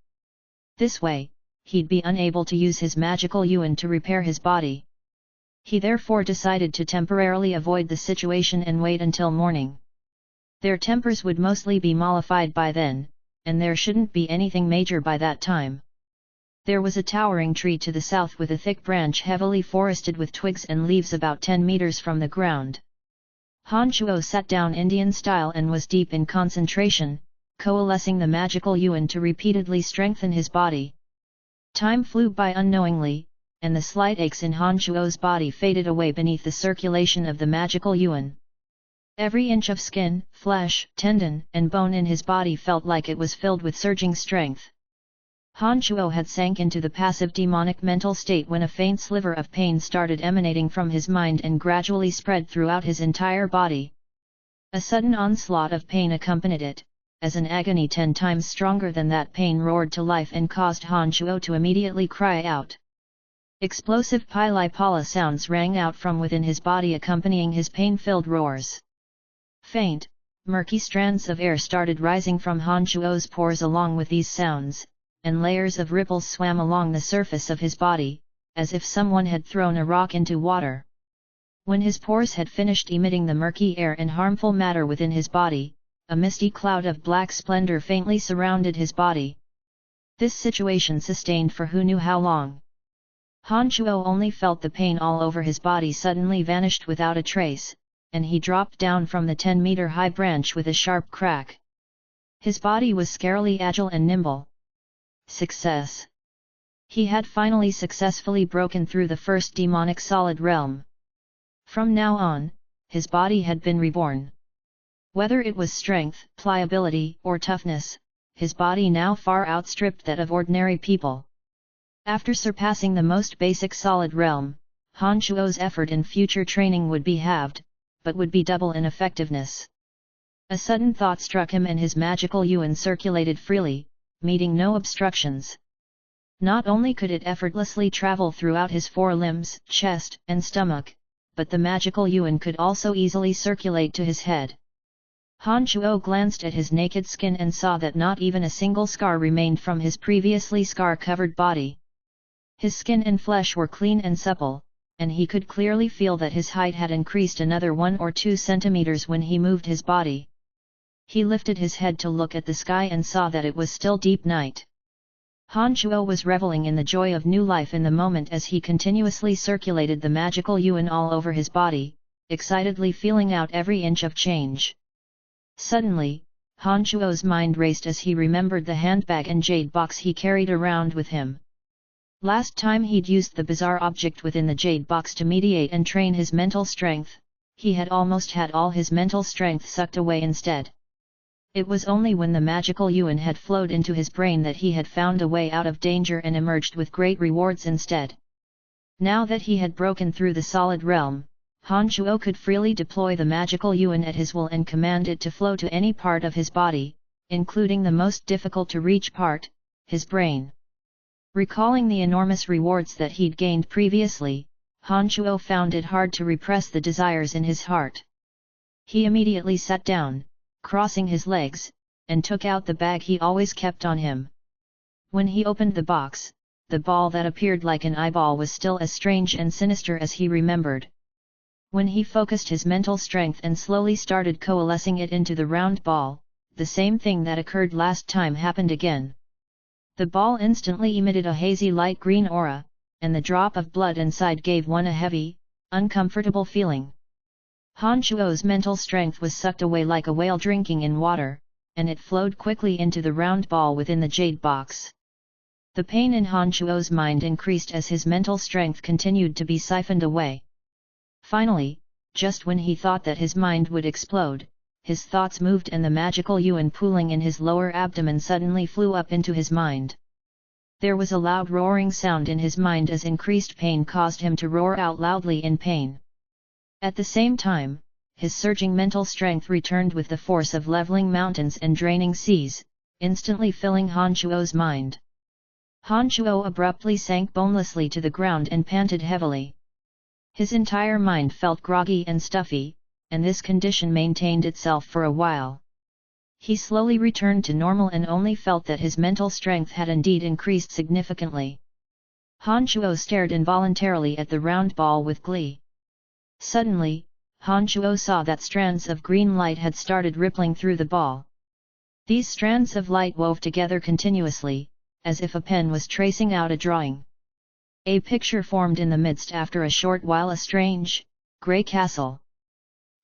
This way, he'd be unable to use his magical yuan to repair his body. He therefore decided to temporarily avoid the situation and wait until morning. Their tempers would mostly be mollified by then, and there shouldn't be anything major by that time. There was a towering tree to the south with a thick branch heavily forested with twigs and leaves about 10 meters from the ground. Han Shuo sat down Indian style and was deep in concentration, coalescing the magical yuan to repeatedly strengthen his body. Time flew by unknowingly, and the slight aches in Han Shuo's body faded away beneath the circulation of the magical yuan. Every inch of skin, flesh, tendon, and bone in his body felt like it was filled with surging strength. Han Shuo had sank into the passive demonic mental state when a faint sliver of pain started emanating from his mind and gradually spread throughout his entire body. A sudden onslaught of pain accompanied it, as an agony 10 times stronger than that pain roared to life and caused Han Shuo to immediately cry out. Explosive pili-pala sounds rang out from within his body accompanying his pain-filled roars. Faint, murky strands of air started rising from Han Shuo's pores along with these sounds, and layers of ripples swam along the surface of his body, as if someone had thrown a rock into water. When his pores had finished emitting the murky air and harmful matter within his body, a misty cloud of black splendor faintly surrounded his body. This situation sustained for who knew how long. Han Shuo only felt the pain all over his body suddenly vanished without a trace, and he dropped down from the 10-meter-high branch with a sharp crack. His body was scarily agile and nimble. Success! He had finally successfully broken through the first demonic solid realm. From now on, his body had been reborn. Whether it was strength, pliability, or toughness, his body now far outstripped that of ordinary people. After surpassing the most basic solid realm, Han Shuo's effort in future training would be halved, but would be double in effectiveness. A sudden thought struck him and his magical yuan circulated freely, meeting no obstructions. Not only could it effortlessly travel throughout his four limbs, chest, and stomach, but the magical yuan could also easily circulate to his head. Han Shuo glanced at his naked skin and saw that not even a single scar remained from his previously scar-covered body. His skin and flesh were clean and supple, and he could clearly feel that his height had increased another 1 or 2 centimeters when he moved his body. He lifted his head to look at the sky and saw that it was still deep night. Han Shuo was reveling in the joy of new life in the moment as he continuously circulated the magical yuan all over his body, excitedly feeling out every inch of change. Suddenly, Han Shuo's mind raced as he remembered the handbag and jade box he carried around with him. Last time he'd used the bizarre object within the jade box to mediate and train his mental strength, he had almost had all his mental strength sucked away instead. It was only when the magical yuan had flowed into his brain that he had found a way out of danger and emerged with great rewards instead. Now that he had broken through the solid realm, Han Shuo could freely deploy the magical yuan at his will and command it to flow to any part of his body, including the most difficult to reach part, his brain. Recalling the enormous rewards that he'd gained previously, Han Shuo found it hard to repress the desires in his heart. He immediately sat down, crossing his legs, and took out the bag he always kept on him. When he opened the box, the ball that appeared like an eyeball was still as strange and sinister as he remembered. When he focused his mental strength and slowly started coalescing it into the round ball, the same thing that occurred last time happened again. The ball instantly emitted a hazy light green aura, and the drop of blood inside gave one a heavy, uncomfortable feeling. Han Shuo's mental strength was sucked away like a whale drinking in water, and it flowed quickly into the round ball within the jade box. The pain in Han Shuo's mind increased as his mental strength continued to be siphoned away. Finally, just when he thought that his mind would explode, his thoughts moved and the magical yuan pooling in his lower abdomen suddenly flew up into his mind. There was a loud roaring sound in his mind as increased pain caused him to roar out loudly in pain. At the same time, his surging mental strength returned with the force of leveling mountains and draining seas, instantly filling Han Shuo's mind. Han Shuo abruptly sank bonelessly to the ground and panted heavily. His entire mind felt groggy and stuffy, and this condition maintained itself for a while. He slowly returned to normal and only felt that his mental strength had indeed increased significantly. Han Shuo stared involuntarily at the round ball with glee. Suddenly, Han Shuo saw that strands of green light had started rippling through the ball. These strands of light wove together continuously, as if a pen was tracing out a drawing. A picture formed in the midst after a short while, a strange, grey castle.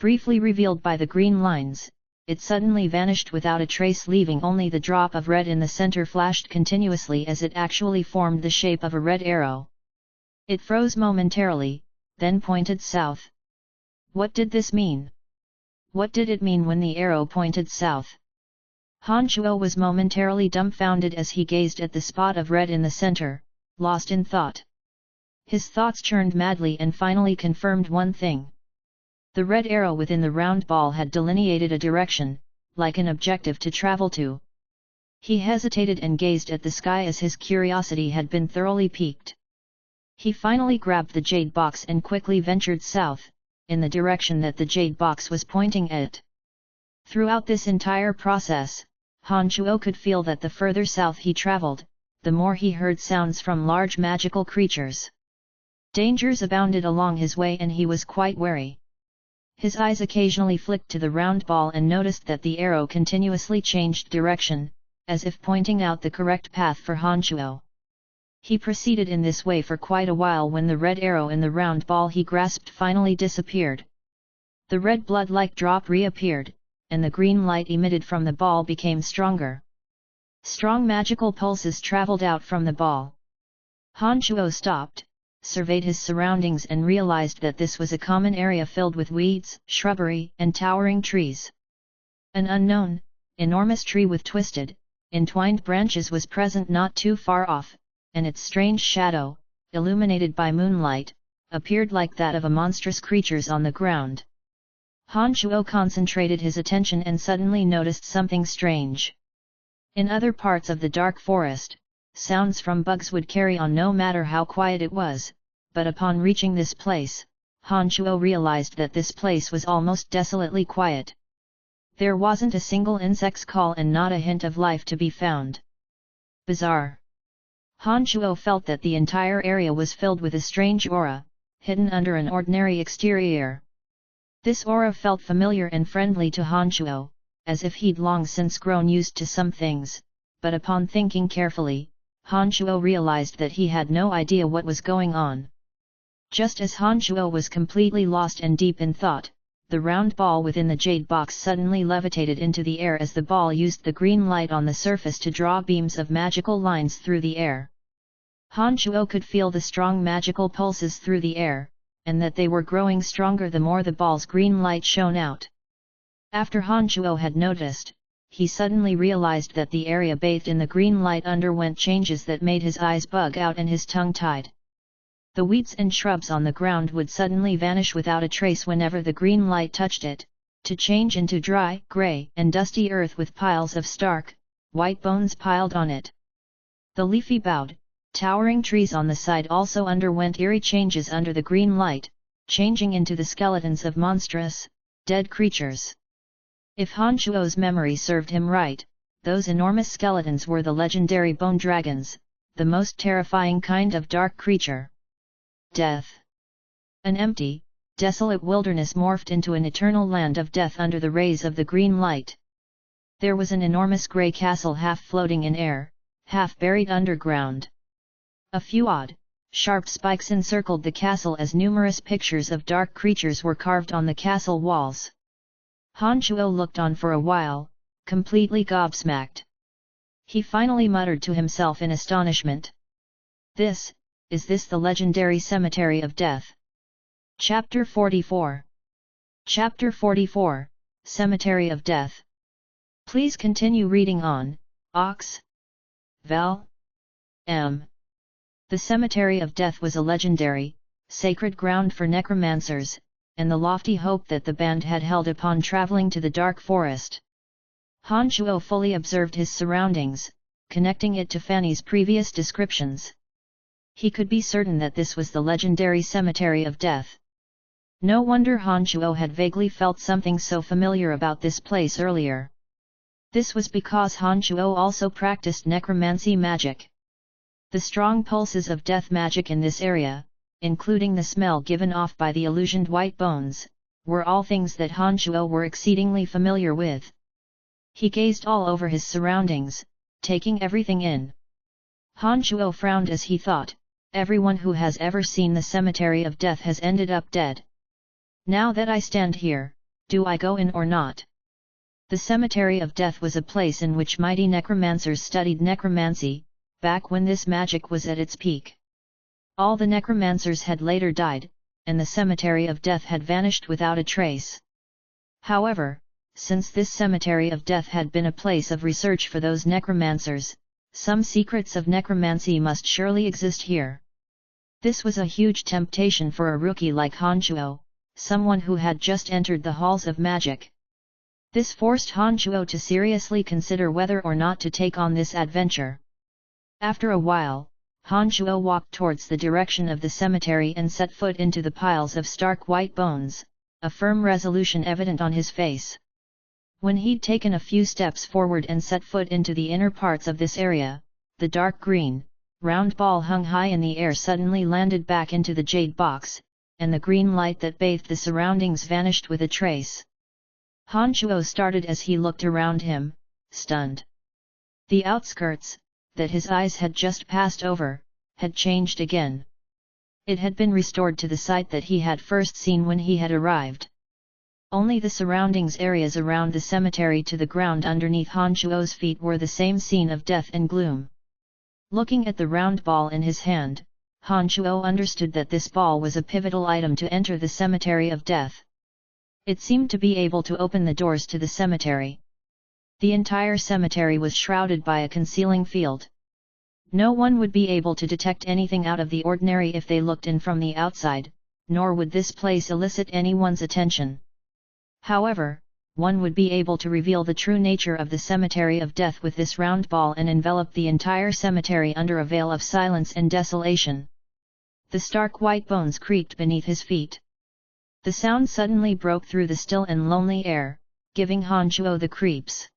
Briefly revealed by the green lines, it suddenly vanished without a trace, leaving only the drop of red in the center flashed continuously as it actually formed the shape of a red arrow. It froze momentarily, then pointed south. What did this mean? What did it mean when the arrow pointed south? Han Shuo was momentarily dumbfounded as he gazed at the spot of red in the center, lost in thought. His thoughts churned madly and finally confirmed one thing. The red arrow within the round ball had delineated a direction, like an objective to travel to. He hesitated and gazed at the sky as his curiosity had been thoroughly piqued. He finally grabbed the jade box and quickly ventured south, in the direction that the jade box was pointing at. Throughout this entire process, Han Shuo could feel that the further south he traveled, the more he heard sounds from large magical creatures. Dangers abounded along his way and he was quite wary. His eyes occasionally flicked to the round ball and noticed that the arrow continuously changed direction, as if pointing out the correct path for Han Shuo. He proceeded in this way for quite a while when the red arrow in the round ball he grasped finally disappeared. The red blood-like drop reappeared, and the green light emitted from the ball became stronger. Strong magical pulses traveled out from the ball. Han Shuo stopped, surveyed his surroundings and realized that this was a common area filled with weeds, shrubbery, and towering trees. An unknown, enormous tree with twisted, entwined branches was present not too far off, and its strange shadow, illuminated by moonlight, appeared like that of a monstrous creature on the ground. Han Shuo concentrated his attention and suddenly noticed something strange. In other parts of the dark forest, sounds from bugs would carry on no matter how quiet it was, but upon reaching this place, Han Shuo realized that this place was almost desolately quiet. There wasn't a single insect's call and not a hint of life to be found. Bizarre. Han Shuo felt that the entire area was filled with a strange aura, hidden under an ordinary exterior. This aura felt familiar and friendly to Han Shuo, as if he'd long since grown used to some things, but upon thinking carefully, Han Shuo realized that he had no idea what was going on. Just as Han Shuo was completely lost and deep in thought, the round ball within the jade box suddenly levitated into the air as the ball used the green light on the surface to draw beams of magical lines through the air. Han Shuo could feel the strong magical pulses through the air, and that they were growing stronger the more the ball's green light shone out. After Han Shuo had noticed, he suddenly realized that the area bathed in the green light underwent changes that made his eyes bug out and his tongue tied. The weeds and shrubs on the ground would suddenly vanish without a trace whenever the green light touched it, to change into dry, grey and dusty earth with piles of stark, white bones piled on it. The leafy bowed, towering trees on the side also underwent eerie changes under the green light, changing into the skeletons of monstrous, dead creatures. If Han Shuo's memory served him right, those enormous skeletons were the legendary bone dragons, the most terrifying kind of dark creature. Death. An empty, desolate wilderness morphed into an eternal land of death under the rays of the green light. There was an enormous grey castle half floating in air, half buried underground. A few odd, sharp spikes encircled the castle as numerous pictures of dark creatures were carved on the castle walls. Han Shuo looked on for a while, completely gobsmacked. He finally muttered to himself in astonishment. Is this the legendary Cemetery of Death? Chapter 44. Chapter 44, Cemetery of Death. Please continue reading on, Ox. Val. M. The Cemetery of Death was a legendary, sacred ground for necromancers, and the lofty hope that the band had held upon traveling to the dark forest. Han Shuo fully observed his surroundings, connecting it to Fanny's previous descriptions. He could be certain that this was the legendary Cemetery of Death. No wonder Han Shuo had vaguely felt something so familiar about this place earlier. This was because Han Shuo also practiced necromancy magic. The strong pulses of death magic in this area, including the smell given off by the illusioned white bones, were all things that Han Shuo were exceedingly familiar with. He gazed all over his surroundings, taking everything in. Han Shuo frowned as he thought, everyone who has ever seen the Cemetery of Death has ended up dead. Now that I stand here, do I go in or not? The Cemetery of Death was a place in which mighty necromancers studied necromancy, back when this magic was at its peak. All the necromancers had later died, and the Cemetery of Death had vanished without a trace. However, since this Cemetery of Death had been a place of research for those necromancers, some secrets of necromancy must surely exist here. This was a huge temptation for a rookie like Han Shuo, someone who had just entered the halls of magic. This forced Han Shuo to seriously consider whether or not to take on this adventure. After a while, Han Shuo walked towards the direction of the cemetery and set foot into the piles of stark white bones, a firm resolution evident on his face. When he'd taken a few steps forward and set foot into the inner parts of this area, the dark green, round ball hung high in the air suddenly landed back into the jade box, and the green light that bathed the surroundings vanished with a trace. Han Shuo started as he looked around him, stunned. The outskirts, that his eyes had just passed over, had changed again. It had been restored to the site that he had first seen when he had arrived. Only the surroundings areas around the cemetery to the ground underneath Han Shuo's feet were the same scene of death and gloom. Looking at the round ball in his hand, Han Shuo understood that this ball was a pivotal item to enter the cemetery of death. It seemed to be able to open the doors to the cemetery. The entire cemetery was shrouded by a concealing field. No one would be able to detect anything out of the ordinary if they looked in from the outside, nor would this place elicit anyone's attention. However, one would be able to reveal the true nature of the cemetery of death with this round ball and envelop the entire cemetery under a veil of silence and desolation. The stark white bones creaked beneath his feet. The sound suddenly broke through the still and lonely air, giving Han Shuo the creeps.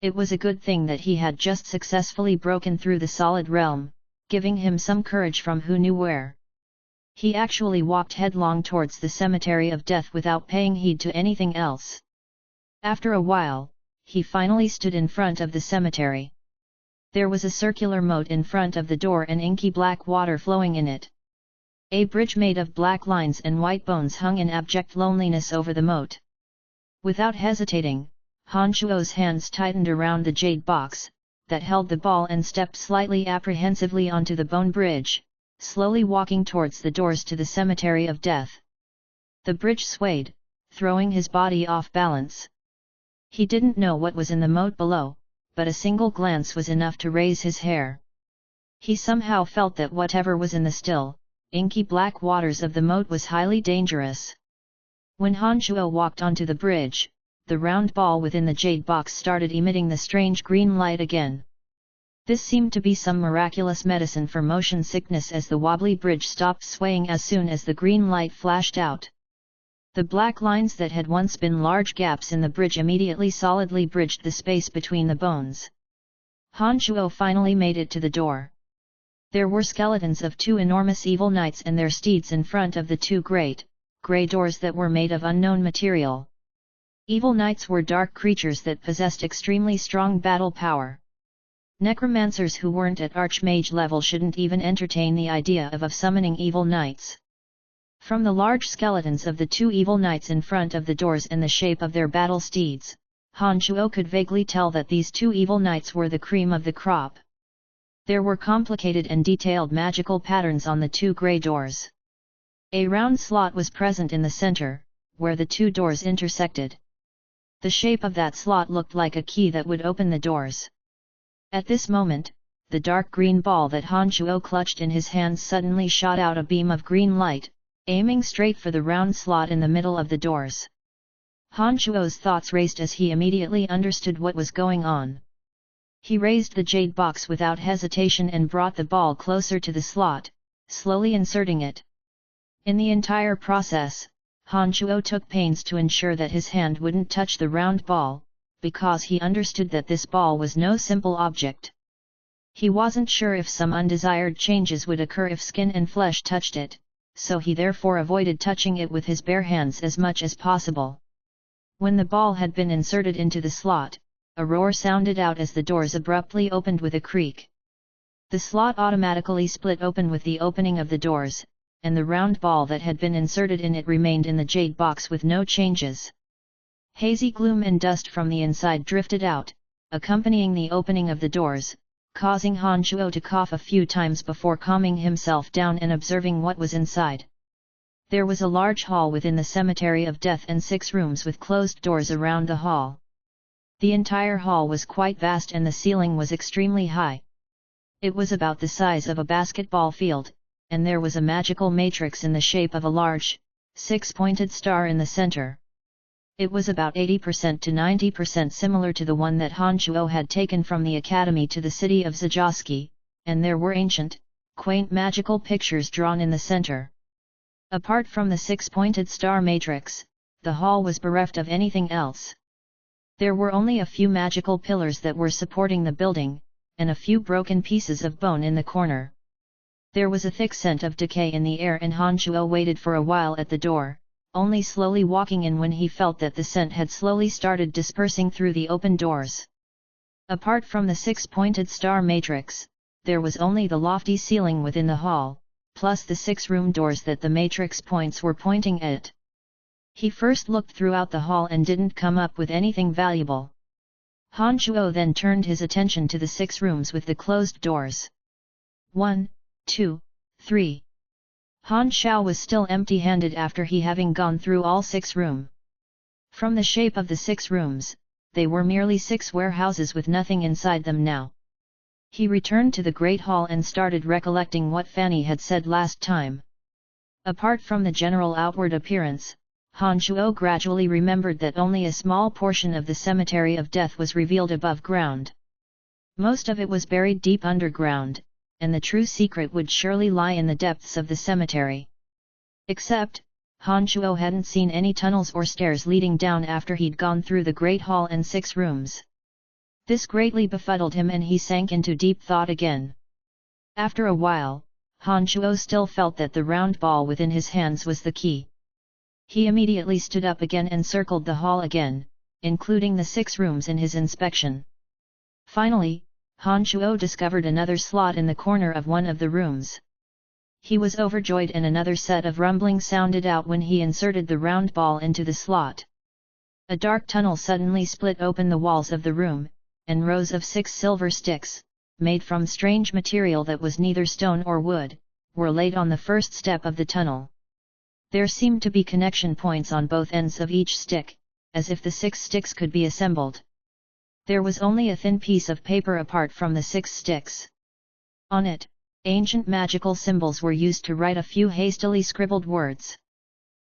It was a good thing that he had just successfully broken through the solid realm, giving him some courage from who knew where. He actually walked headlong towards the cemetery of death without paying heed to anything else. After a while, he finally stood in front of the cemetery. There was a circular moat in front of the door and inky black water flowing in it. A bridge made of black lines and white bones hung in abject loneliness over the moat. Without hesitating, Han Shuo's hands tightened around the jade box that held the ball and stepped slightly apprehensively onto the bone bridge, slowly walking towards the doors to the cemetery of death. The bridge swayed, throwing his body off balance. He didn't know what was in the moat below, but a single glance was enough to raise his hair. He somehow felt that whatever was in the still, inky black waters of the moat was highly dangerous. When Han Shuo walked onto the bridge, the round ball within the jade box started emitting the strange green light again. This seemed to be some miraculous medicine for motion sickness, as the wobbly bridge stopped swaying as soon as the green light flashed out. The black lines that had once been large gaps in the bridge immediately solidly bridged the space between the bones. Han Shuo finally made it to the door. There were skeletons of two enormous evil knights and their steeds in front of the two great, grey doors that were made of unknown material. Evil knights were dark creatures that possessed extremely strong battle power. Necromancers who weren't at archmage level shouldn't even entertain the idea of summoning evil knights. From the large skeletons of the two evil knights in front of the doors and the shape of their battle steeds, Han Shuo could vaguely tell that these two evil knights were the cream of the crop. There were complicated and detailed magical patterns on the two grey doors. A round slot was present in the center, where the two doors intersected. The shape of that slot looked like a key that would open the doors. At this moment, the dark green ball that Han Shuo clutched in his hands suddenly shot out a beam of green light, aiming straight for the round slot in the middle of the doors. Han Shuo's thoughts raced as he immediately understood what was going on. He raised the jade box without hesitation and brought the ball closer to the slot, slowly inserting it. In the entire process, Han Shuo took pains to ensure that his hand wouldn't touch the round ball, because he understood that this ball was no simple object. He wasn't sure if some undesired changes would occur if skin and flesh touched it, so he therefore avoided touching it with his bare hands as much as possible. When the ball had been inserted into the slot, a roar sounded out as the doors abruptly opened with a creak. The slot automatically split open with the opening of the doors, and the round ball that had been inserted in it remained in the jade box with no changes. Hazy gloom and dust from the inside drifted out, accompanying the opening of the doors, causing Han Shuo to cough a few times before calming himself down and observing what was inside. There was a large hall within the cemetery of death and 6 rooms with closed doors around the hall. The entire hall was quite vast and the ceiling was extremely high. It was about the size of a basketball field, and there was a magical matrix in the shape of a large, 6-pointed star in the center. It was about 80% to 90% similar to the one that Han Shuo had taken from the academy to the city of Zajowski, and there were ancient, quaint magical pictures drawn in the center. Apart from the 6-pointed star matrix, the hall was bereft of anything else. There were only a few magical pillars that were supporting the building, and a few broken pieces of bone in the corner. There was a thick scent of decay in the air and Han Shuo waited for a while at the door, only slowly walking in when he felt that the scent had slowly started dispersing through the open doors. Apart from the 6-pointed star matrix, there was only the lofty ceiling within the hall, plus the 6 room doors that the matrix points were pointing at. He first looked throughout the hall and didn't come up with anything valuable. Han Shuo then turned his attention to the 6 rooms with the closed doors. 1, 2, 3. Han Xiao was still empty-handed after he having gone through all 6 rooms. From the shape of the 6 rooms, they were merely 6 warehouses with nothing inside them now. He returned to the Great Hall and started recollecting what Fanny had said last time. Apart from the general outward appearance, Han Shuo gradually remembered that only a small portion of the cemetery of death was revealed above ground. Most of it was buried deep underground, and the true secret would surely lie in the depths of the cemetery. Except, Han Shuo hadn't seen any tunnels or stairs leading down after he'd gone through the Great Hall and 6 rooms. This greatly befuddled him and he sank into deep thought again. After a while, Han Shuo still felt that the round ball within his hands was the key. He immediately stood up again and circled the hall again, including the 6 rooms in his inspection. Finally, Han Shuo discovered another slot in the corner of one of the rooms. He was overjoyed and another set of rumbling sounded out when he inserted the round ball into the slot. A dark tunnel suddenly split open the walls of the room, and rows of 6 silver sticks, made from strange material that was neither stone or wood, were laid on the first step of the tunnel. There seemed to be connection points on both ends of each stick, as if the 6 sticks could be assembled. There was only a thin piece of paper apart from the 6 sticks. On it, ancient magical symbols were used to write a few hastily scribbled words.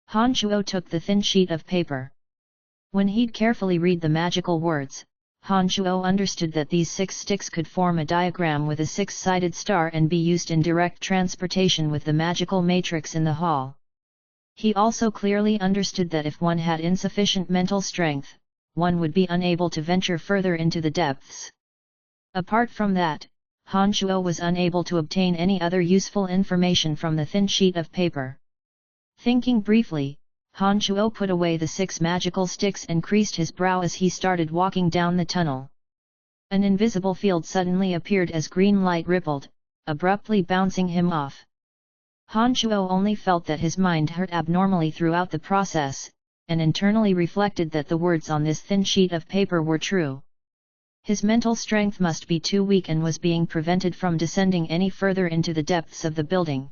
Han Shuo took the thin sheet of paper. When he'd carefully read the magical words, Han Shuo understood that these 6 sticks could form a diagram with a 6-sided star and be used in direct transportation with the magical matrix in the hall. He also clearly understood that if one had insufficient mental strength, one would be unable to venture further into the depths. Apart from that, Han Shuo was unable to obtain any other useful information from the thin sheet of paper. Thinking briefly, Han Shuo put away the 6 magical sticks and creased his brow as he started walking down the tunnel. An invisible field suddenly appeared as green light rippled, abruptly bouncing him off. Han Shuo only felt that his mind hurt abnormally throughout the process, and internally reflected that the words on this thin sheet of paper were true. His mental strength must be too weak and was being prevented from descending any further into the depths of the building.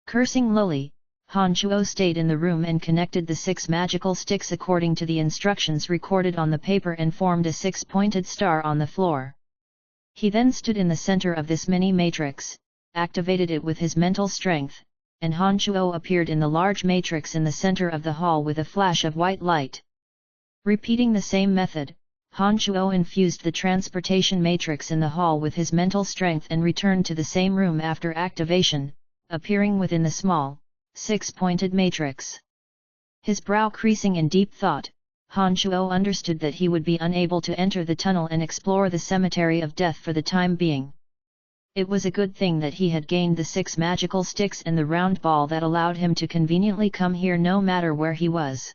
Cursing lowly, Han Shuo stayed in the room and connected the 6 magical sticks according to the instructions recorded on the paper and formed a 6-pointed star on the floor. He then stood in the center of this mini matrix, activated it with his mental strength, and Han Shuo appeared in the large matrix in the center of the hall with a flash of white light. Repeating the same method, Han Shuo infused the transportation matrix in the hall with his mental strength and returned to the same room after activation, appearing within the small, 6-pointed matrix. His brow creasing in deep thought, Han Shuo understood that he would be unable to enter the tunnel and explore the cemetery of death for the time being. It was a good thing that he had gained the 6 magical sticks and the round ball that allowed him to conveniently come here no matter where he was.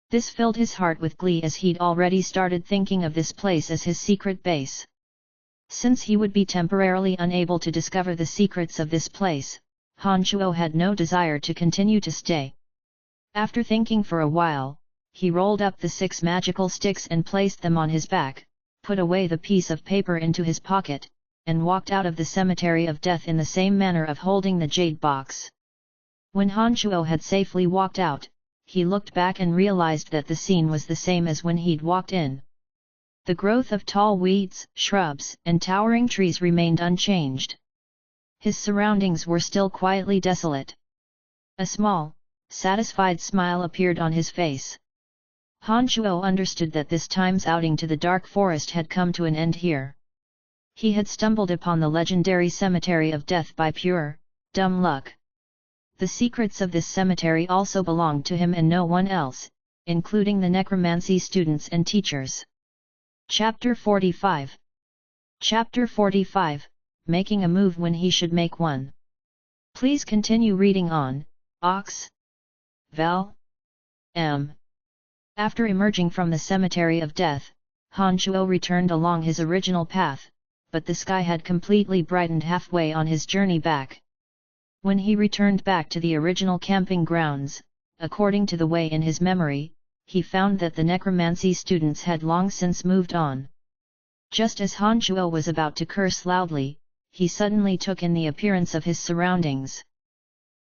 This filled his heart with glee as he'd already started thinking of this place as his secret base. Since he would be temporarily unable to discover the secrets of this place, Han Shuo had no desire to continue to stay. After thinking for a while, he rolled up the 6 magical sticks and placed them on his back, put away the piece of paper into his pocket, and walked out of the cemetery of death in the same manner of holding the jade box. When Han Shuo had safely walked out, he looked back and realized that the scene was the same as when he'd walked in. The growth of tall weeds, shrubs, and towering trees remained unchanged. His surroundings were still quietly desolate. A small, satisfied smile appeared on his face. Han Shuo understood that this time's outing to the dark forest had come to an end here. He had stumbled upon the legendary cemetery of death by pure, dumb luck. The secrets of this cemetery also belonged to him and no one else, including the necromancy students and teachers. Chapter 45. Chapter 45, Making a Move When He Should Make One. Please continue reading on, Ox. Val. M. After emerging from the cemetery of death, Han Shuo returned along his original path, but the sky had completely brightened halfway on his journey back. When he returned back to the original camping grounds, according to the way in his memory, he found that the necromancy students had long since moved on. Just as Han Shuo was about to curse loudly, he suddenly took in the appearance of his surroundings.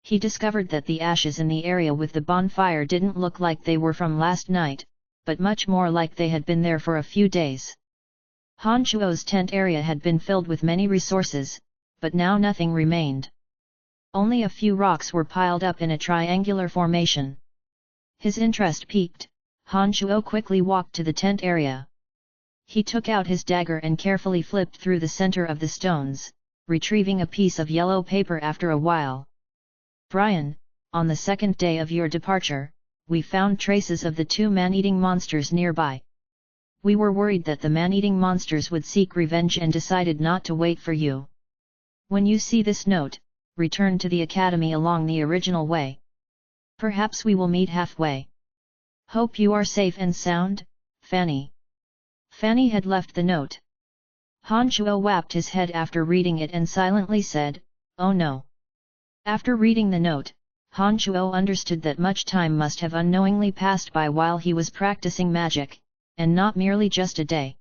He discovered that the ashes in the area with the bonfire didn't look like they were from last night, but much more like they had been there for a few days. Han Chuo's tent area had been filled with many resources, but now nothing remained. Only a few rocks were piled up in a triangular formation. His interest piqued, Han Chuo quickly walked to the tent area. He took out his dagger and carefully flipped through the center of the stones, retrieving a piece of yellow paper after a while. Brian, on the second day of your departure, we found traces of the two man-eating monsters nearby. We were worried that the man-eating monsters would seek revenge and decided not to wait for you. When you see this note, return to the academy along the original way. Perhaps we will meet halfway. Hope you are safe and sound, Fanny. Fanny had left the note. Han Chuo wapped his head after reading it and silently said, "Oh no." After reading the note, Han Chuo understood that much time must have unknowingly passed by while he was practicing magic, and not merely just a day.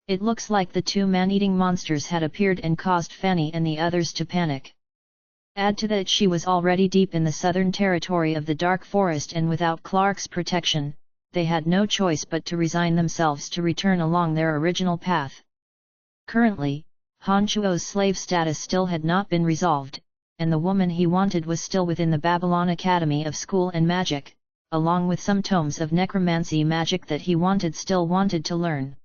It looks like the two man-eating monsters had appeared and caused Fanny and the others to panic. Add to that she was already deep in the southern territory of the Dark Forest and without Clark's protection, they had no choice but to resign themselves to return along their original path. Currently, Han Chuo's slave status still had not been resolved, and the woman he wanted was still within the Babylon Academy of School and Magic, along with some tomes of necromancy magic that he still wanted to learn.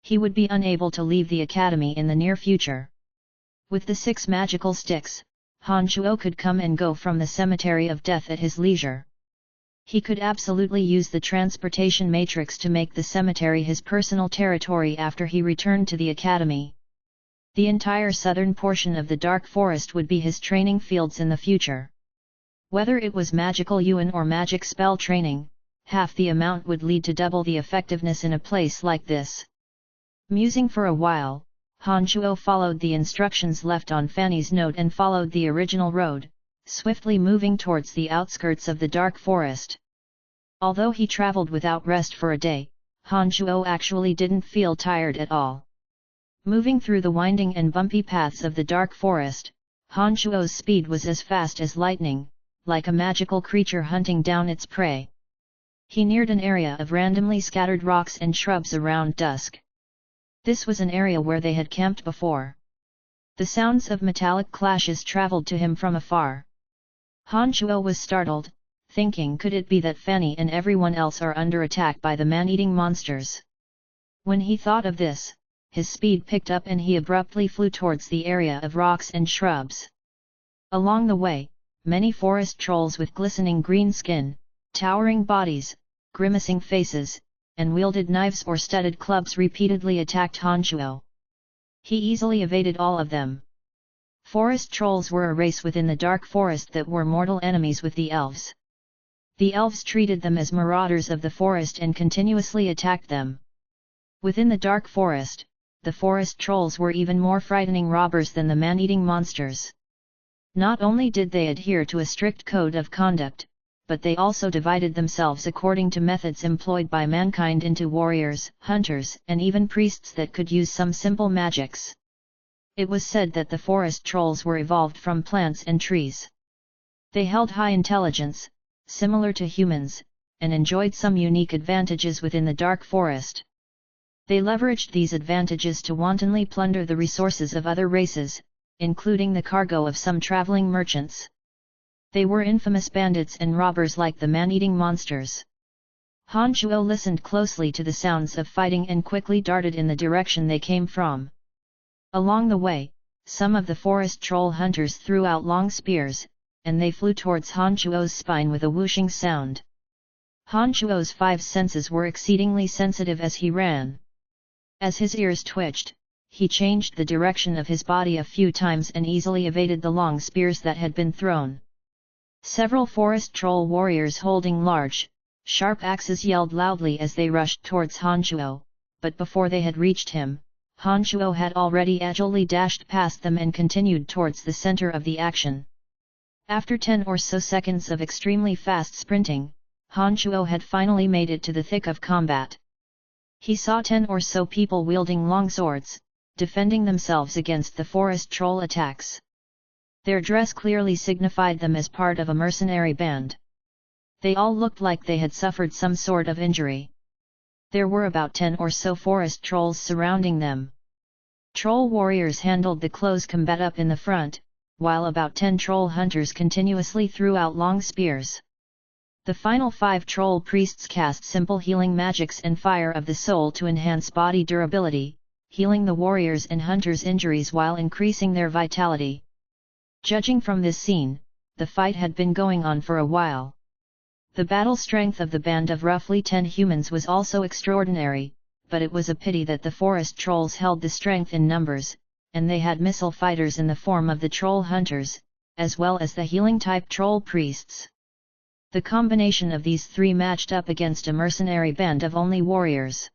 He would be unable to leave the academy in the near future. With the 6 magical sticks, Han Chuo could come and go from the cemetery of death at his leisure. He could absolutely use the transportation matrix to make the cemetery his personal territory after he returned to the academy. The entire southern portion of the Dark Forest would be his training fields in the future. Whether it was magical yuan or magic spell training, half the amount would lead to double the effectiveness in a place like this. Musing for a while, Han Chuo followed the instructions left on Fanny's note and followed the original road, swiftly moving towards the outskirts of the Dark Forest. Although he traveled without rest for a day, Han Chuo actually didn't feel tired at all. Moving through the winding and bumpy paths of the Dark Forest, Han Chuo's speed was as fast as lightning, like a magical creature hunting down its prey. He neared an area of randomly scattered rocks and shrubs around dusk. This was an area where they had camped before. The sounds of metallic clashes traveled to him from afar. Han Chuo was startled, thinking, could it be that Fanny and everyone else are under attack by the man-eating monsters? When he thought of this, his speed picked up and he abruptly flew towards the area of rocks and shrubs. Along the way, many forest trolls with glistening green skin, towering bodies, grimacing faces, and wielded knives or studded clubs repeatedly attacked Han Chuo. He easily evaded all of them. Forest trolls were a race within the Dark Forest that were mortal enemies with the elves. The elves treated them as marauders of the forest and continuously attacked them. Within the Dark Forest, the forest trolls were even more frightening robbers than the man-eating monsters. Not only did they adhere to a strict code of conduct, but they also divided themselves according to methods employed by mankind into warriors, hunters, and even priests that could use some simple magics. It was said that the forest trolls were evolved from plants and trees. They held high intelligence, similar to humans, and enjoyed some unique advantages within the Dark Forest. They leveraged these advantages to wantonly plunder the resources of other races, including the cargo of some traveling merchants. They were infamous bandits and robbers like the man-eating monsters. Han Chuo listened closely to the sounds of fighting and quickly darted in the direction they came from. Along the way, some of the forest troll hunters threw out long spears, and they flew towards Han Chuo's spine with a whooshing sound. Han Chuo's 5 senses were exceedingly sensitive as he ran. As his ears twitched, he changed the direction of his body a few times and easily evaded the long spears that had been thrown. Several forest troll warriors holding large, sharp axes yelled loudly as they rushed towards Han Chuo, but before they had reached him, Han Chuo had already agilely dashed past them and continued towards the center of the action. After 10 or so seconds of extremely fast sprinting, Han Chuo had finally made it to the thick of combat. He saw 10 or so people wielding long swords, defending themselves against the forest troll attacks. Their dress clearly signified them as part of a mercenary band. They all looked like they had suffered some sort of injury. There were about 10 or so forest trolls surrounding them. Troll warriors handled the close combat up in the front, while about 10 troll hunters continuously threw out long spears. The final 5 troll priests cast simple healing magics and fire of the soul to enhance body durability, healing the warriors and hunters' injuries while increasing their vitality. Judging from this scene, the fight had been going on for a while. The battle strength of the band of roughly 10 humans was also extraordinary, but it was a pity that the forest trolls held the strength in numbers, and they had missile fighters in the form of the troll hunters, as well as the healing-type troll priests. The combination of these 3 matched up against a mercenary band of only warriors.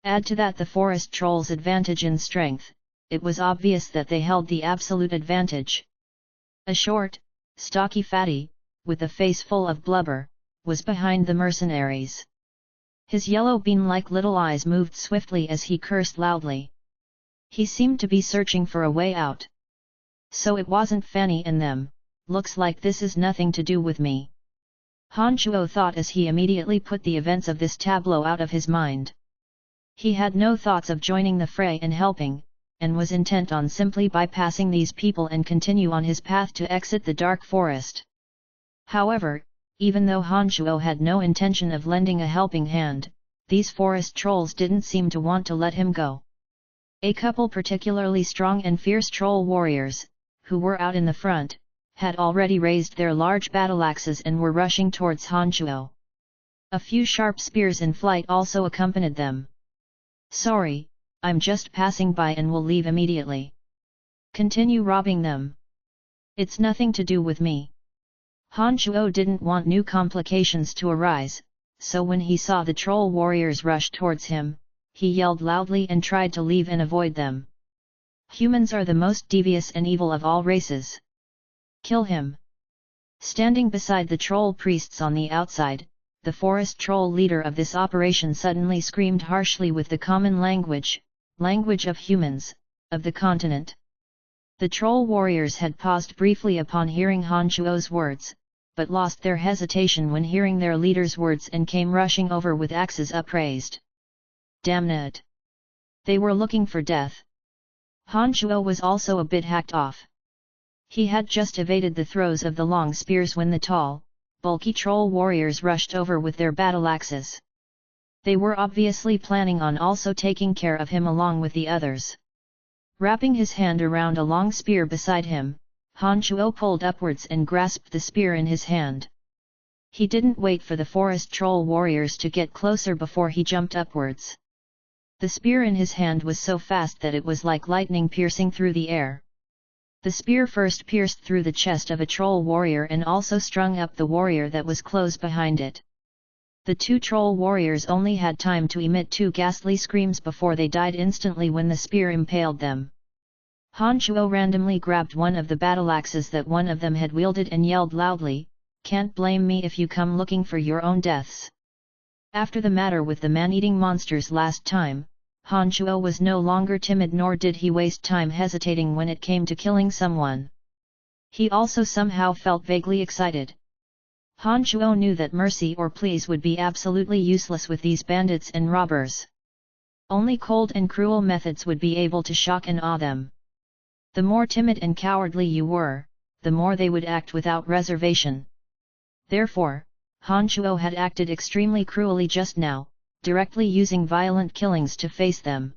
Add to that the forest trolls' advantage in strength, it was obvious that they held the absolute advantage. A short, stocky fatty, with a face full of blubber, was behind the mercenaries. His yellow bean-like little eyes moved swiftly as he cursed loudly. He seemed to be searching for a way out. So it wasn't Fanny and them, looks like this is nothing to do with me. Han Chuo thought as he immediately put the events of this tableau out of his mind. He had no thoughts of joining the fray and helping, and was intent on simply bypassing these people and continue on his path to exit the dark forest. However, even though Han Chuo had no intention of lending a helping hand, these forest trolls didn't seem to want to let him go. A couple particularly strong and fierce troll warriors, who were out in the front, had already raised their large battle axes and were rushing towards Han Chuo. A few sharp spears in flight also accompanied them. "Sorry, I'm just passing by and will leave immediately. Continue robbing them. It's nothing to do with me." Han Chuo didn't want new complications to arise, so when he saw the troll warriors rush towards him, he yelled loudly and tried to leave and avoid them. Humans are the most devious and evil of all races. Kill him. Standing beside the troll priests on the outside, the forest troll leader of this operation suddenly screamed harshly with the common language of humans, of the continent. The troll warriors had paused briefly upon hearing Han Chuo's words, but lost their hesitation when hearing their leader's words and came rushing over with axes upraised. Damn it! They were looking for death. Han Chuo was also a bit hacked off. He had just evaded the throws of the long spears when the tall, bulky troll warriors rushed over with their battle axes. They were obviously planning on also taking care of him along with the others. Wrapping his hand around a long spear beside him, Han Chuo pulled upwards and grasped the spear in his hand. He didn't wait for the forest troll warriors to get closer before he jumped upwards. The spear in his hand was so fast that it was like lightning piercing through the air. The spear first pierced through the chest of a troll warrior and also strung up the warrior that was close behind it. The 2 troll warriors only had time to emit 2 ghastly screams before they died instantly when the spear impaled them. Han Chuo randomly grabbed one of the battle axes that one of them had wielded and yelled loudly, "Can't blame me if you come looking for your own deaths." After the matter with the man-eating monsters last time, Han Chuo was no longer timid nor did he waste time hesitating when it came to killing someone. He also somehow felt vaguely excited. Han Chuo knew that mercy or pleas would be absolutely useless with these bandits and robbers. Only cold and cruel methods would be able to shock and awe them. The more timid and cowardly you were, the more they would act without reservation. Therefore, Han Chuo had acted extremely cruelly just now, directly using violent killings to face them.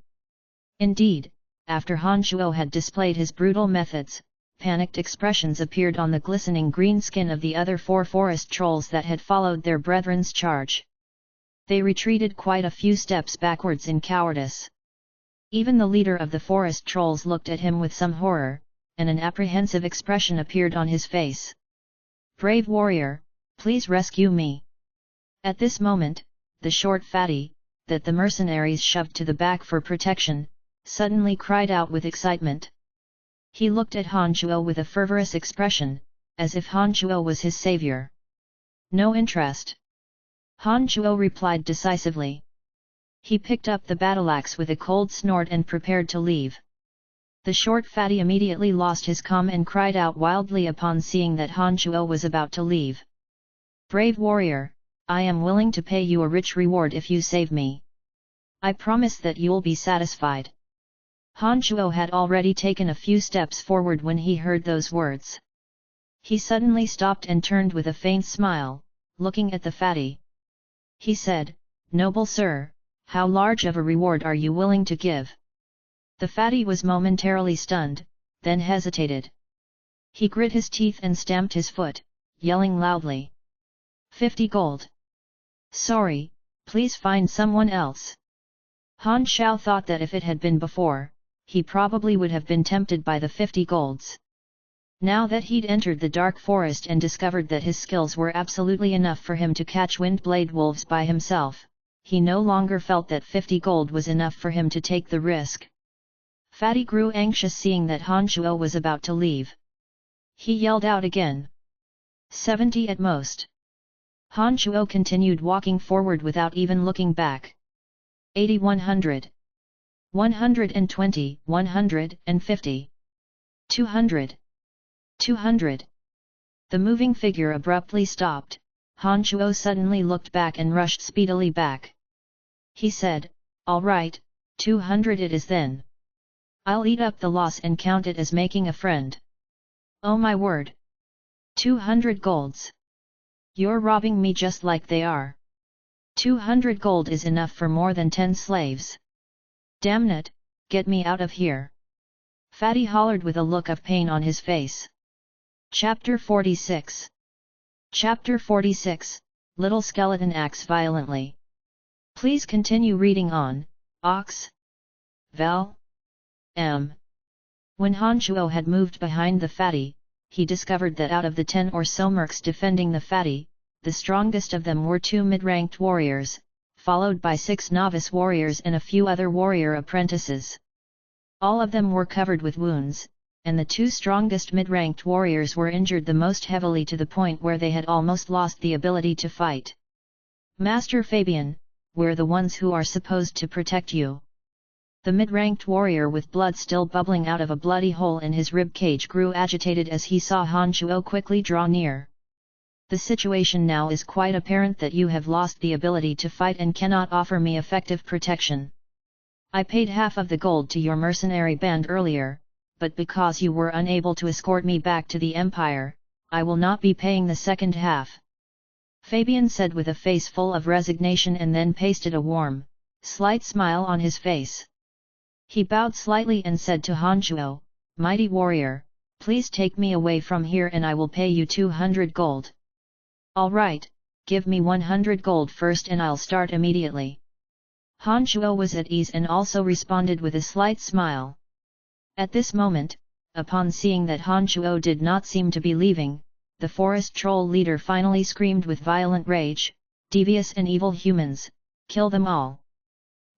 Indeed, after Han Chuo had displayed his brutal methods, panicked expressions appeared on the glistening green skin of the other 4 forest trolls that had followed their brethren's charge. They retreated quite a few steps backwards in cowardice. Even the leader of the forest trolls looked at him with some horror, and an apprehensive expression appeared on his face. "Brave warrior, please rescue me." At this moment, the short fatty, that the mercenaries shoved to the back for protection, suddenly cried out with excitement. He looked at Han Chuo with a fervorous expression, as if Han Chuo was his savior. "No interest." Han Chuo replied decisively. He picked up the battle axe with a cold snort and prepared to leave. The short fatty immediately lost his calm and cried out wildly upon seeing that Han Chuo was about to leave. "Brave warrior, I am willing to pay you a rich reward if you save me. I promise that you'll be satisfied." Han Chuo had already taken a few steps forward when he heard those words. He suddenly stopped and turned with a faint smile, looking at the fatty. He said, "Noble sir, how large of a reward are you willing to give?" The fatty was momentarily stunned, then hesitated. He grit his teeth and stamped his foot, yelling loudly. 50 gold. Sorry, please find someone else. Han Shao thought that if it had been before, he probably would have been tempted by the 50 golds. Now that he'd entered the dark forest and discovered that his skills were absolutely enough for him to catch windblade wolves by himself, he no longer felt that 50 gold was enough for him to take the risk. Fatty grew anxious seeing that Han Chuo was about to leave. He yelled out again. 70 at most. Han Chuo continued walking forward without even looking back. 80 100. 120, 150. 200. 200. The moving figure abruptly stopped. Han Chuo suddenly looked back and rushed speedily back. He said, "All right, 200 it is then. I'll eat up the loss and count it as making a friend." "Oh my word! 200 golds! You're robbing me just like they are. 200 gold is enough for more than 10 slaves. Damn it, get me out of here!" Fatty hollered with a look of pain on his face. Chapter 46. Chapter 46, Little Skeleton acts violently. Please continue reading on, Ox. Val. M. When Han Chuo had moved behind the fatty, he discovered that out of the 10 or so mercs defending the fatty, the strongest of them were 2 mid-ranked warriors, followed by 6 novice warriors and a few other warrior apprentices. All of them were covered with wounds, and the 2 strongest mid-ranked warriors were injured the most heavily to the point where they had almost lost the ability to fight. "Master Fabian, we're the ones who are supposed to protect you." The mid-ranked warrior with blood still bubbling out of a bloody hole in his rib cage grew agitated as he saw Han Chuo quickly draw near. "The situation now is quite apparent that you have lost the ability to fight and cannot offer me effective protection. I paid half of the gold to your mercenary band earlier, but because you were unable to escort me back to the Empire, I will not be paying the second half." Fabian said with a face full of resignation and then pasted a warm, slight smile on his face. He bowed slightly and said to Han Chuo, "Mighty warrior, please take me away from here and I will pay you 200 gold. "All right, give me 100 gold first and I'll start immediately." Han Chuo was at ease and also responded with a slight smile. At this moment, upon seeing that Han Chuo did not seem to be leaving, the forest troll leader finally screamed with violent rage, "Devious and evil humans, kill them all."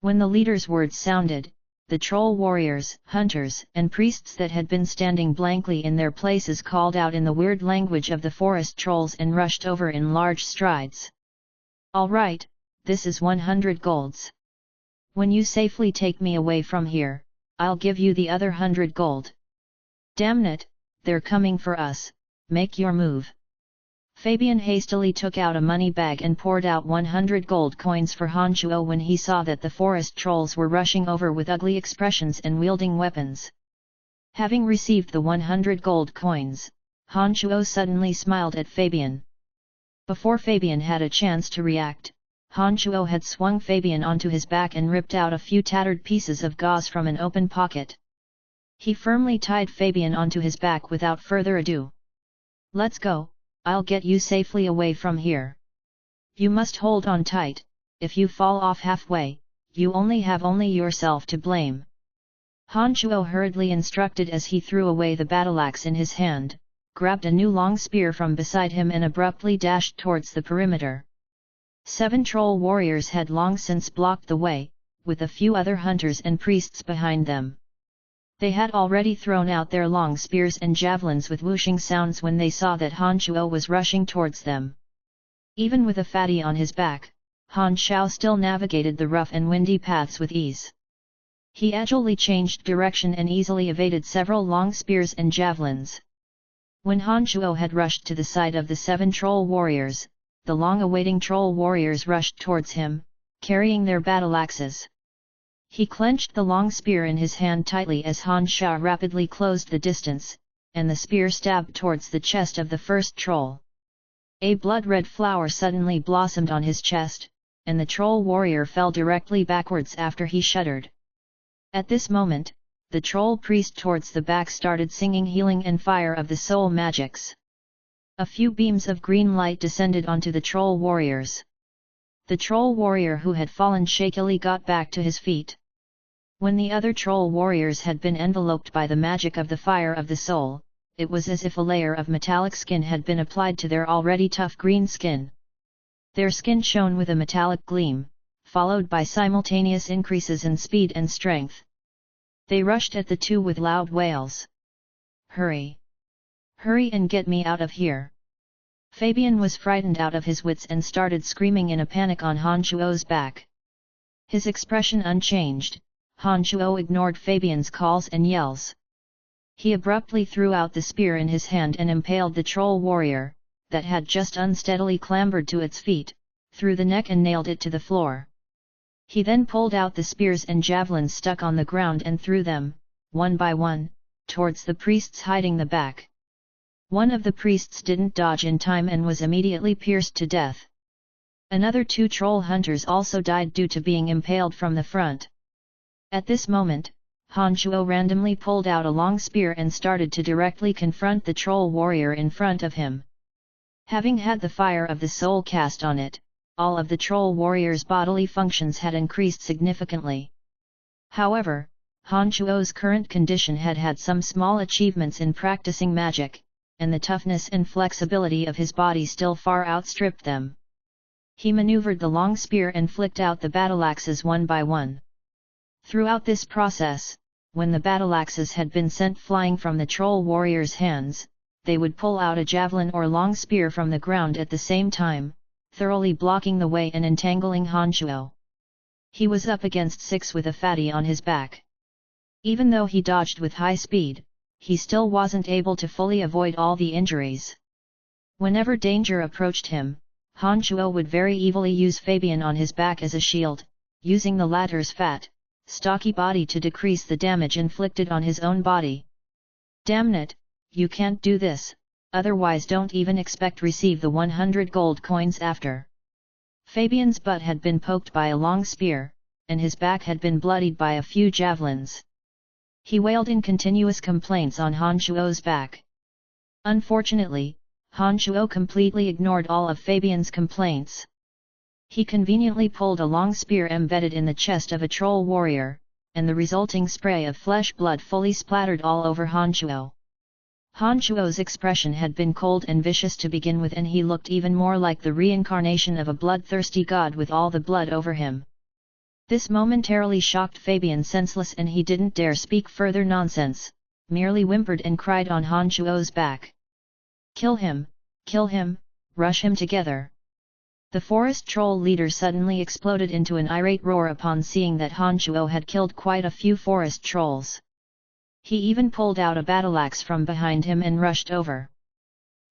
When the leader's words sounded, the troll warriors, hunters, and priests that had been standing blankly in their places called out in the weird language of the forest trolls and rushed over in large strides. "All right, this is 100 golds. When you safely take me away from here, I'll give you the other 100 gold. Damn it, they're coming for us, make your move." Fabian hastily took out a money bag and poured out 100 gold coins for Han Chuo when he saw that the forest trolls were rushing over with ugly expressions and wielding weapons. Having received the 100 gold coins, Han Chuo suddenly smiled at Fabian. Before Fabian had a chance to react, Han Chuo had swung Fabian onto his back and ripped out a few tattered pieces of gauze from an open pocket. He firmly tied Fabian onto his back without further ado. "Let's go, I'll get you safely away from here. You must hold on tight, if you fall off halfway, you have only yourself to blame." Han Chuo hurriedly instructed as he threw away the battle-axe in his hand, grabbed a new long spear from beside him and abruptly dashed towards the perimeter. 7 troll warriors had long since blocked the way, with a few other hunters and priests behind them. They had already thrown out their long spears and javelins with whooshing sounds when they saw that Han Chuo was rushing towards them. Even with a fatty on his back, Han Shao still navigated the rough and windy paths with ease. He agilely changed direction and easily evaded several long spears and javelins. When Han Shuo had rushed to the side of the 7 troll warriors, the long-awaiting troll warriors rushed towards him, carrying their battle axes. He clenched the long spear in his hand tightly as Han Sha rapidly closed the distance, and the spear stabbed towards the chest of the first troll. A blood-red flower suddenly blossomed on his chest, and the troll warrior fell directly backwards after he shuddered. At this moment, the troll priest towards the back started singing Healing and Fire of the Soul magics. A few beams of green light descended onto the troll warriors. The troll warrior who had fallen shakily got back to his feet. When the other troll warriors had been enveloped by the magic of the Fire of the Soul, it was as if a layer of metallic skin had been applied to their already tough green skin. Their skin shone with a metallic gleam, followed by simultaneous increases in speed and strength. They rushed at the two with loud wails. "Hurry! Hurry and get me out of here!" Fabian was frightened out of his wits and started screaming in a panic on Han Shuo's back. His expression unchanged, Han Shuo ignored Fabian's calls and yells. He abruptly threw out the spear in his hand and impaled the troll warrior, that had just unsteadily clambered to its feet, through the neck and nailed it to the floor. He then pulled out the spears and javelins stuck on the ground and threw them, one by one, towards the priests hiding the back. One of the priests didn't dodge in time and was immediately pierced to death. Another 2 troll hunters also died due to being impaled from the front. At this moment, Han Shuo randomly pulled out a long spear and started to directly confront the troll warrior in front of him. Having had the Fire of the Soul cast on it, all of the troll warrior's bodily functions had increased significantly. However, Han Shuo's current condition had had some small achievements in practicing magic, and the toughness and flexibility of his body still far outstripped them. He maneuvered the long spear and flicked out the battle axes one by one. Throughout this process, when the battle axes had been sent flying from the troll warrior's hands, they would pull out a javelin or long spear from the ground at the same time, thoroughly blocking the way and entangling Han Shuo. He was up against 6 with a fatty on his back. Even though he dodged with high speed, he still wasn't able to fully avoid all the injuries. Whenever danger approached him, Han Shuo would very evilly use Fabian on his back as a shield, using the latter's fat, stocky body to decrease the damage inflicted on his own body. "Damn it, you can't do this, otherwise don't even expect receive the 100 gold coins after." Fabian's butt had been poked by a long spear, and his back had been bloodied by a few javelins. He wailed in continuous complaints on Han Shuo's back. Unfortunately, Han Shuo completely ignored all of Fabian's complaints. He conveniently pulled a long spear embedded in the chest of a troll warrior, and the resulting spray of flesh blood fully splattered all over Han Shuo. Han Shuo's expression had been cold and vicious to begin with, and he looked even more like the reincarnation of a bloodthirsty god with all the blood over him. This momentarily shocked Fabian senseless, and he didn't dare speak further nonsense, merely whimpered and cried on Han Shuo's back. Kill him, rush him together." The forest troll leader suddenly exploded into an irate roar upon seeing that Han Shuo had killed quite a few forest trolls. He even pulled out a battle axe from behind him and rushed over.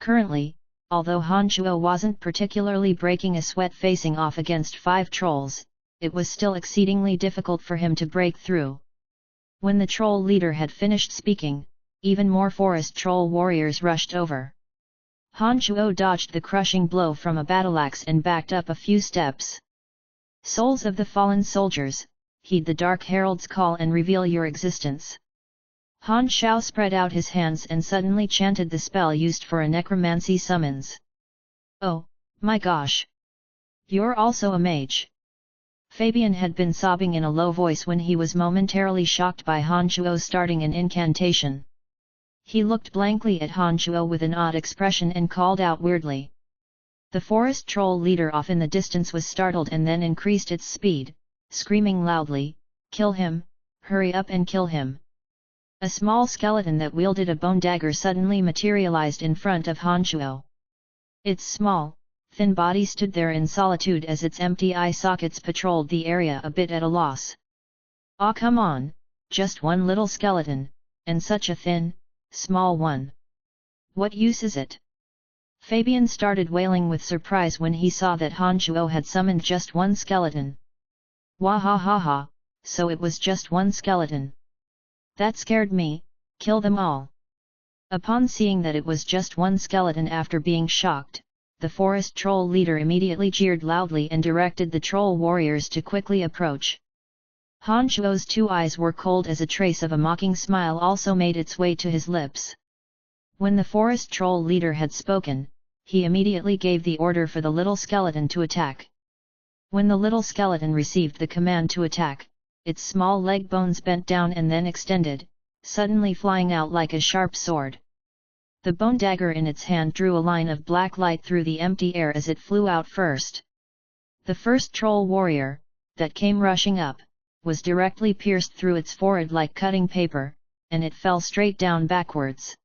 Currently, although Han Shuo wasn't particularly breaking a sweat facing off against 5 trolls, it was still exceedingly difficult for him to break through. When the troll leader had finished speaking, even more forest troll warriors rushed over. Han Shuo dodged the crushing blow from a battle axe and backed up a few steps. "Souls of the fallen soldiers, heed the Dark Herald's call and reveal your existence." Han Shao spread out his hands and suddenly chanted the spell used for a necromancy summons. "Oh, my gosh! You're also a mage!" Fabian had been sobbing in a low voice when he was momentarily shocked by Han Shuo starting an incantation. He looked blankly at Han Shuo with an odd expression and called out weirdly. The forest troll leader off in the distance was startled and then increased its speed, screaming loudly, "Kill him, hurry up and kill him." A small skeleton that wielded a bone dagger suddenly materialized in front of Han Shuo. Its small, thin body stood there in solitude as its empty eye sockets patrolled the area a bit at a loss. "Ah, come on, just one little skeleton, and such a thin, small one. What use is it?" Fabian started wailing with surprise when he saw that Han Shuo had summoned just one skeleton. "Wah ha ha ha, so it was just one skeleton. That scared me, kill them all." Upon seeing that it was just one skeleton after being shocked, the forest troll leader immediately jeered loudly and directed the troll warriors to quickly approach. Han Shuo's 2 eyes were cold as a trace of a mocking smile also made its way to his lips. When the forest troll leader had spoken, he immediately gave the order for the little skeleton to attack. When the little skeleton received the command to attack, its small leg bones bent down and then extended, suddenly flying out like a sharp sword. The bone dagger in its hand drew a line of black light through the empty air as it flew out first. The first troll warrior, that came rushing up, was directly pierced through its forehead like cutting paper, and it fell straight down backwards.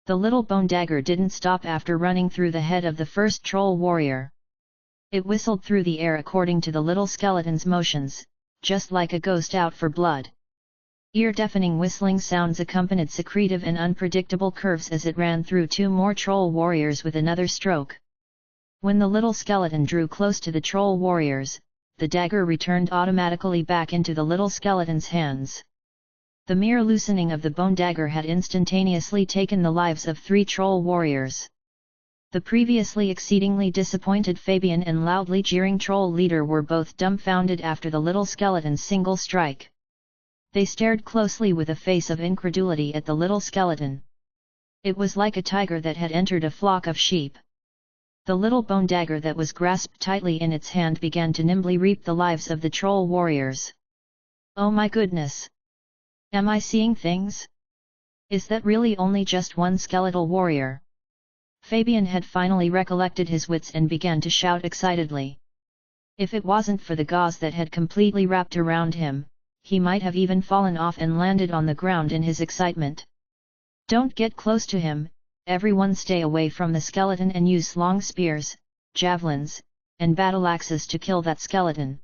The little bone dagger didn't stop after running through the head of the first troll warrior. It whistled through the air according to the little skeleton's motions, just like a ghost out for blood. Ear-deafening whistling sounds accompanied secretive and unpredictable curves as it ran through 2 more troll warriors with another stroke. When the little skeleton drew close to the troll warriors, the dagger returned automatically back into the little skeleton's hands. The mere loosening of the bone dagger had instantaneously taken the lives of 3 troll warriors. The previously exceedingly disappointed Fabian and loudly jeering troll leader were both dumbfounded after the little skeleton's single strike. They stared closely with a face of incredulity at the little skeleton. It was like a tiger that had entered a flock of sheep. The little bone dagger that was grasped tightly in its hand began to nimbly reap the lives of the troll warriors. "Oh my goodness! Am I seeing things? Is that really only just one skeletal warrior?" Fabian had finally recollected his wits and began to shout excitedly. If it wasn't for the gauze that had completely wrapped around him, he might have even fallen off and landed on the ground in his excitement. "Don't get close to him, everyone stay away from the skeleton and use long spears, javelins, and battle axes to kill that skeleton."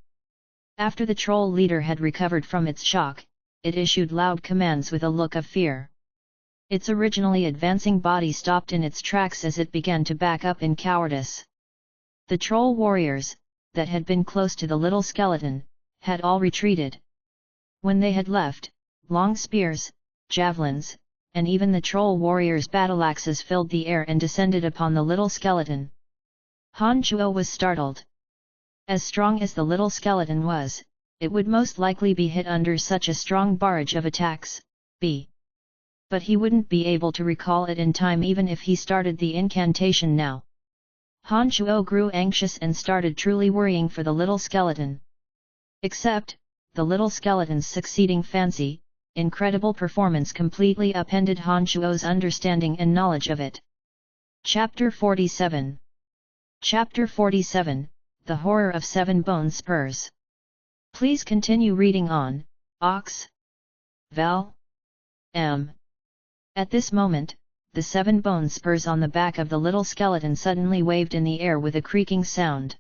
After the troll leader had recovered from its shock, it issued loud commands with a look of fear. Its originally advancing body stopped in its tracks as it began to back up in cowardice. The troll warriors, that had been close to the little skeleton, had all retreated. When they had left, long spears, javelins, and even the troll warriors' battle axes filled the air and descended upon the little skeleton. Han Shuo was startled. As strong as the little skeleton was, it would most likely be hit under such a strong barrage of attacks, but he wouldn't be able to recall it in time even if he started the incantation now. Han Shuo grew anxious and started truly worrying for the little skeleton. Except, the little skeleton's succeeding fancy, incredible performance completely upended Han Shuo's understanding and knowledge of it. Chapter 47. Chapter 47, The Horror of 7 Bone Spurs. Please continue reading on, Ox. Val. M. At this moment, the 7 bone spurs on the back of the little skeleton suddenly waved in the air with a creaking sound.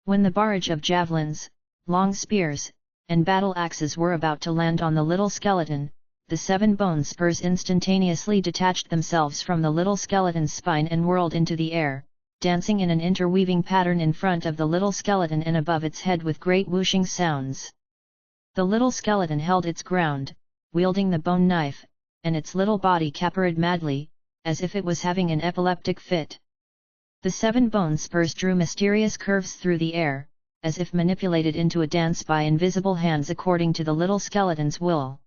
When the barrage of javelins, long spears, and battle axes were about to land on the little skeleton, the 7 bone spurs instantaneously detached themselves from the little skeleton's spine and whirled into the air, dancing in an interweaving pattern in front of the little skeleton and above its head with great whooshing sounds. The little skeleton held its ground, wielding the bone knife, and its little body capered madly, as if it was having an epileptic fit. The 7 bone spurs drew mysterious curves through the air, as if manipulated into a dance by invisible hands according to the little skeleton's will.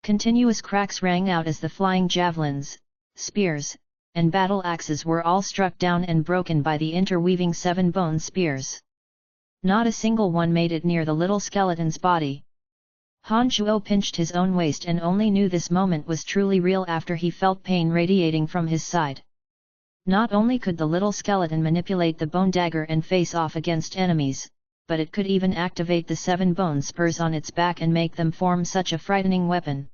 Continuous cracks rang out as the flying javelins, spears, and battle axes were all struck down and broken by the interweaving 7 bone spears. Not a single one made it near the little skeleton's body. Han Shuo pinched his own waist and only knew this moment was truly real after he felt pain radiating from his side. Not only could the little skeleton manipulate the bone dagger and face off against enemies, but it could even activate the 7 bone spurs on its back and make them form such a frightening weapon.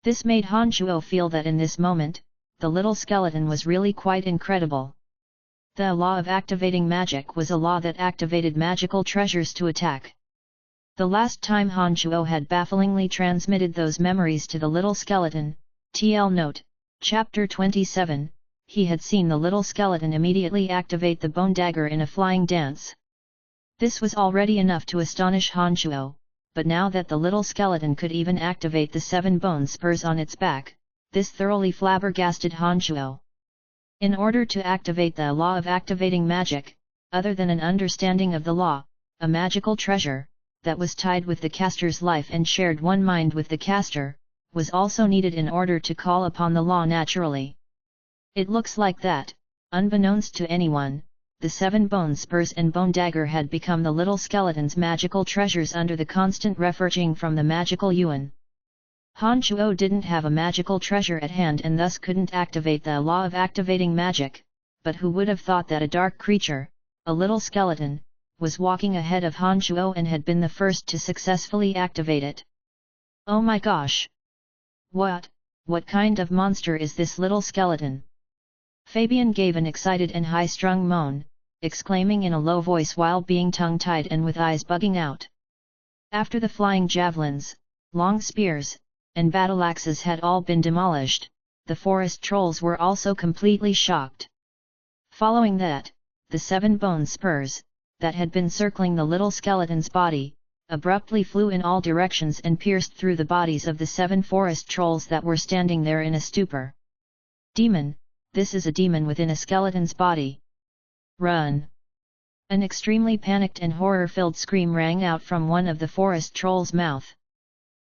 This made Han Shuo feel that in this moment, the little skeleton was really quite incredible. The law of activating magic was a law that activated magical treasures to attack. The last time Han Chuo had bafflingly transmitted those memories to the little skeleton, TL note, Chapter 27, he had seen the little skeleton immediately activate the bone dagger in a flying dance. This was already enough to astonish Han Chuo, but now that the little skeleton could even activate the 7 bone spurs on its back, this thoroughly flabbergasted Han Chuo. In order to activate the law of activating magic, other than an understanding of the law, a magical treasure, that was tied with the caster's life and shared one mind with the caster, was also needed in order to call upon the law naturally. It looks like that, unbeknownst to anyone, the 7 bone spurs and bone dagger had become the little skeleton's magical treasures under the constant refurbishing from the magical yuan. Han Chuo didn't have a magical treasure at hand and thus couldn't activate the law of activating magic, but who would have thought that a dark creature, a little skeleton, was walking ahead of Han Chuo and had been the first to successfully activate it. Oh my gosh! What kind of monster is this little skeleton? Fabian gave an excited and high-strung moan, exclaiming in a low voice while being tongue-tied and with eyes bugging out. After the flying javelins, long spears, and battle axes had all been demolished, the forest trolls were also completely shocked. Following that, the 7 bone spurs, that had been circling the little skeleton's body, abruptly flew in all directions and pierced through the bodies of the 7 forest trolls that were standing there in a stupor. Demon, this is a demon within a skeleton's body. Run! An extremely panicked and horror-filled scream rang out from one of the forest trolls' mouth.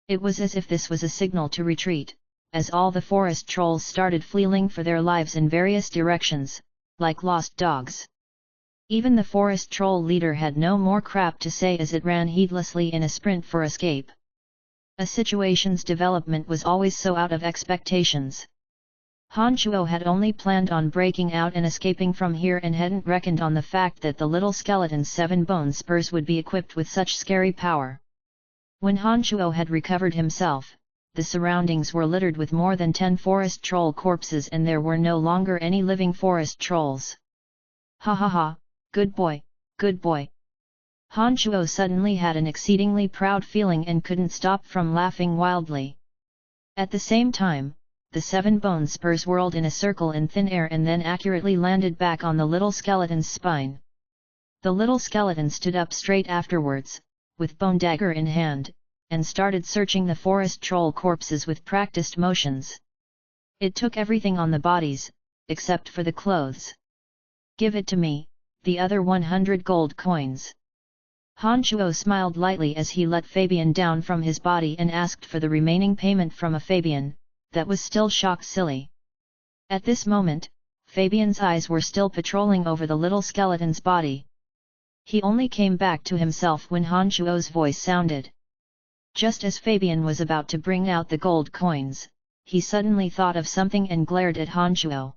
It was as if this was a signal to retreat, as all the forest trolls started fleeing for their lives in various directions, like lost dogs. Even the forest troll leader had no more crap to say as it ran heedlessly in a sprint for escape. A situation's development was always so out of expectations. Han Chuo had only planned on breaking out and escaping from here and hadn't reckoned on the fact that the little skeleton's 7 bone spurs would be equipped with such scary power. When Han Chuo had recovered himself, the surroundings were littered with more than 10 forest troll corpses and there were no longer any living forest trolls. Ha ha ha, good boy, good boy. Han Chuo suddenly had an exceedingly proud feeling and couldn't stop from laughing wildly. At the same time, the 7 bone spurs whirled in a circle in thin air and then accurately landed back on the little skeleton's spine. The little skeleton stood up straight afterwards, with bone dagger in hand, and started searching the forest troll corpses with practiced motions. It took everything on the bodies, except for the clothes. Give it to me, the other 100 gold coins. Han Chuo smiled lightly as he let Fabian down from his body and asked for the remaining payment from a Fabian, that was still shock silly. At this moment, Fabian's eyes were still patrolling over the little skeleton's body. He only came back to himself when Han Chuo's voice sounded. Just as Fabian was about to bring out the gold coins, he suddenly thought of something and glared at Han Chuo.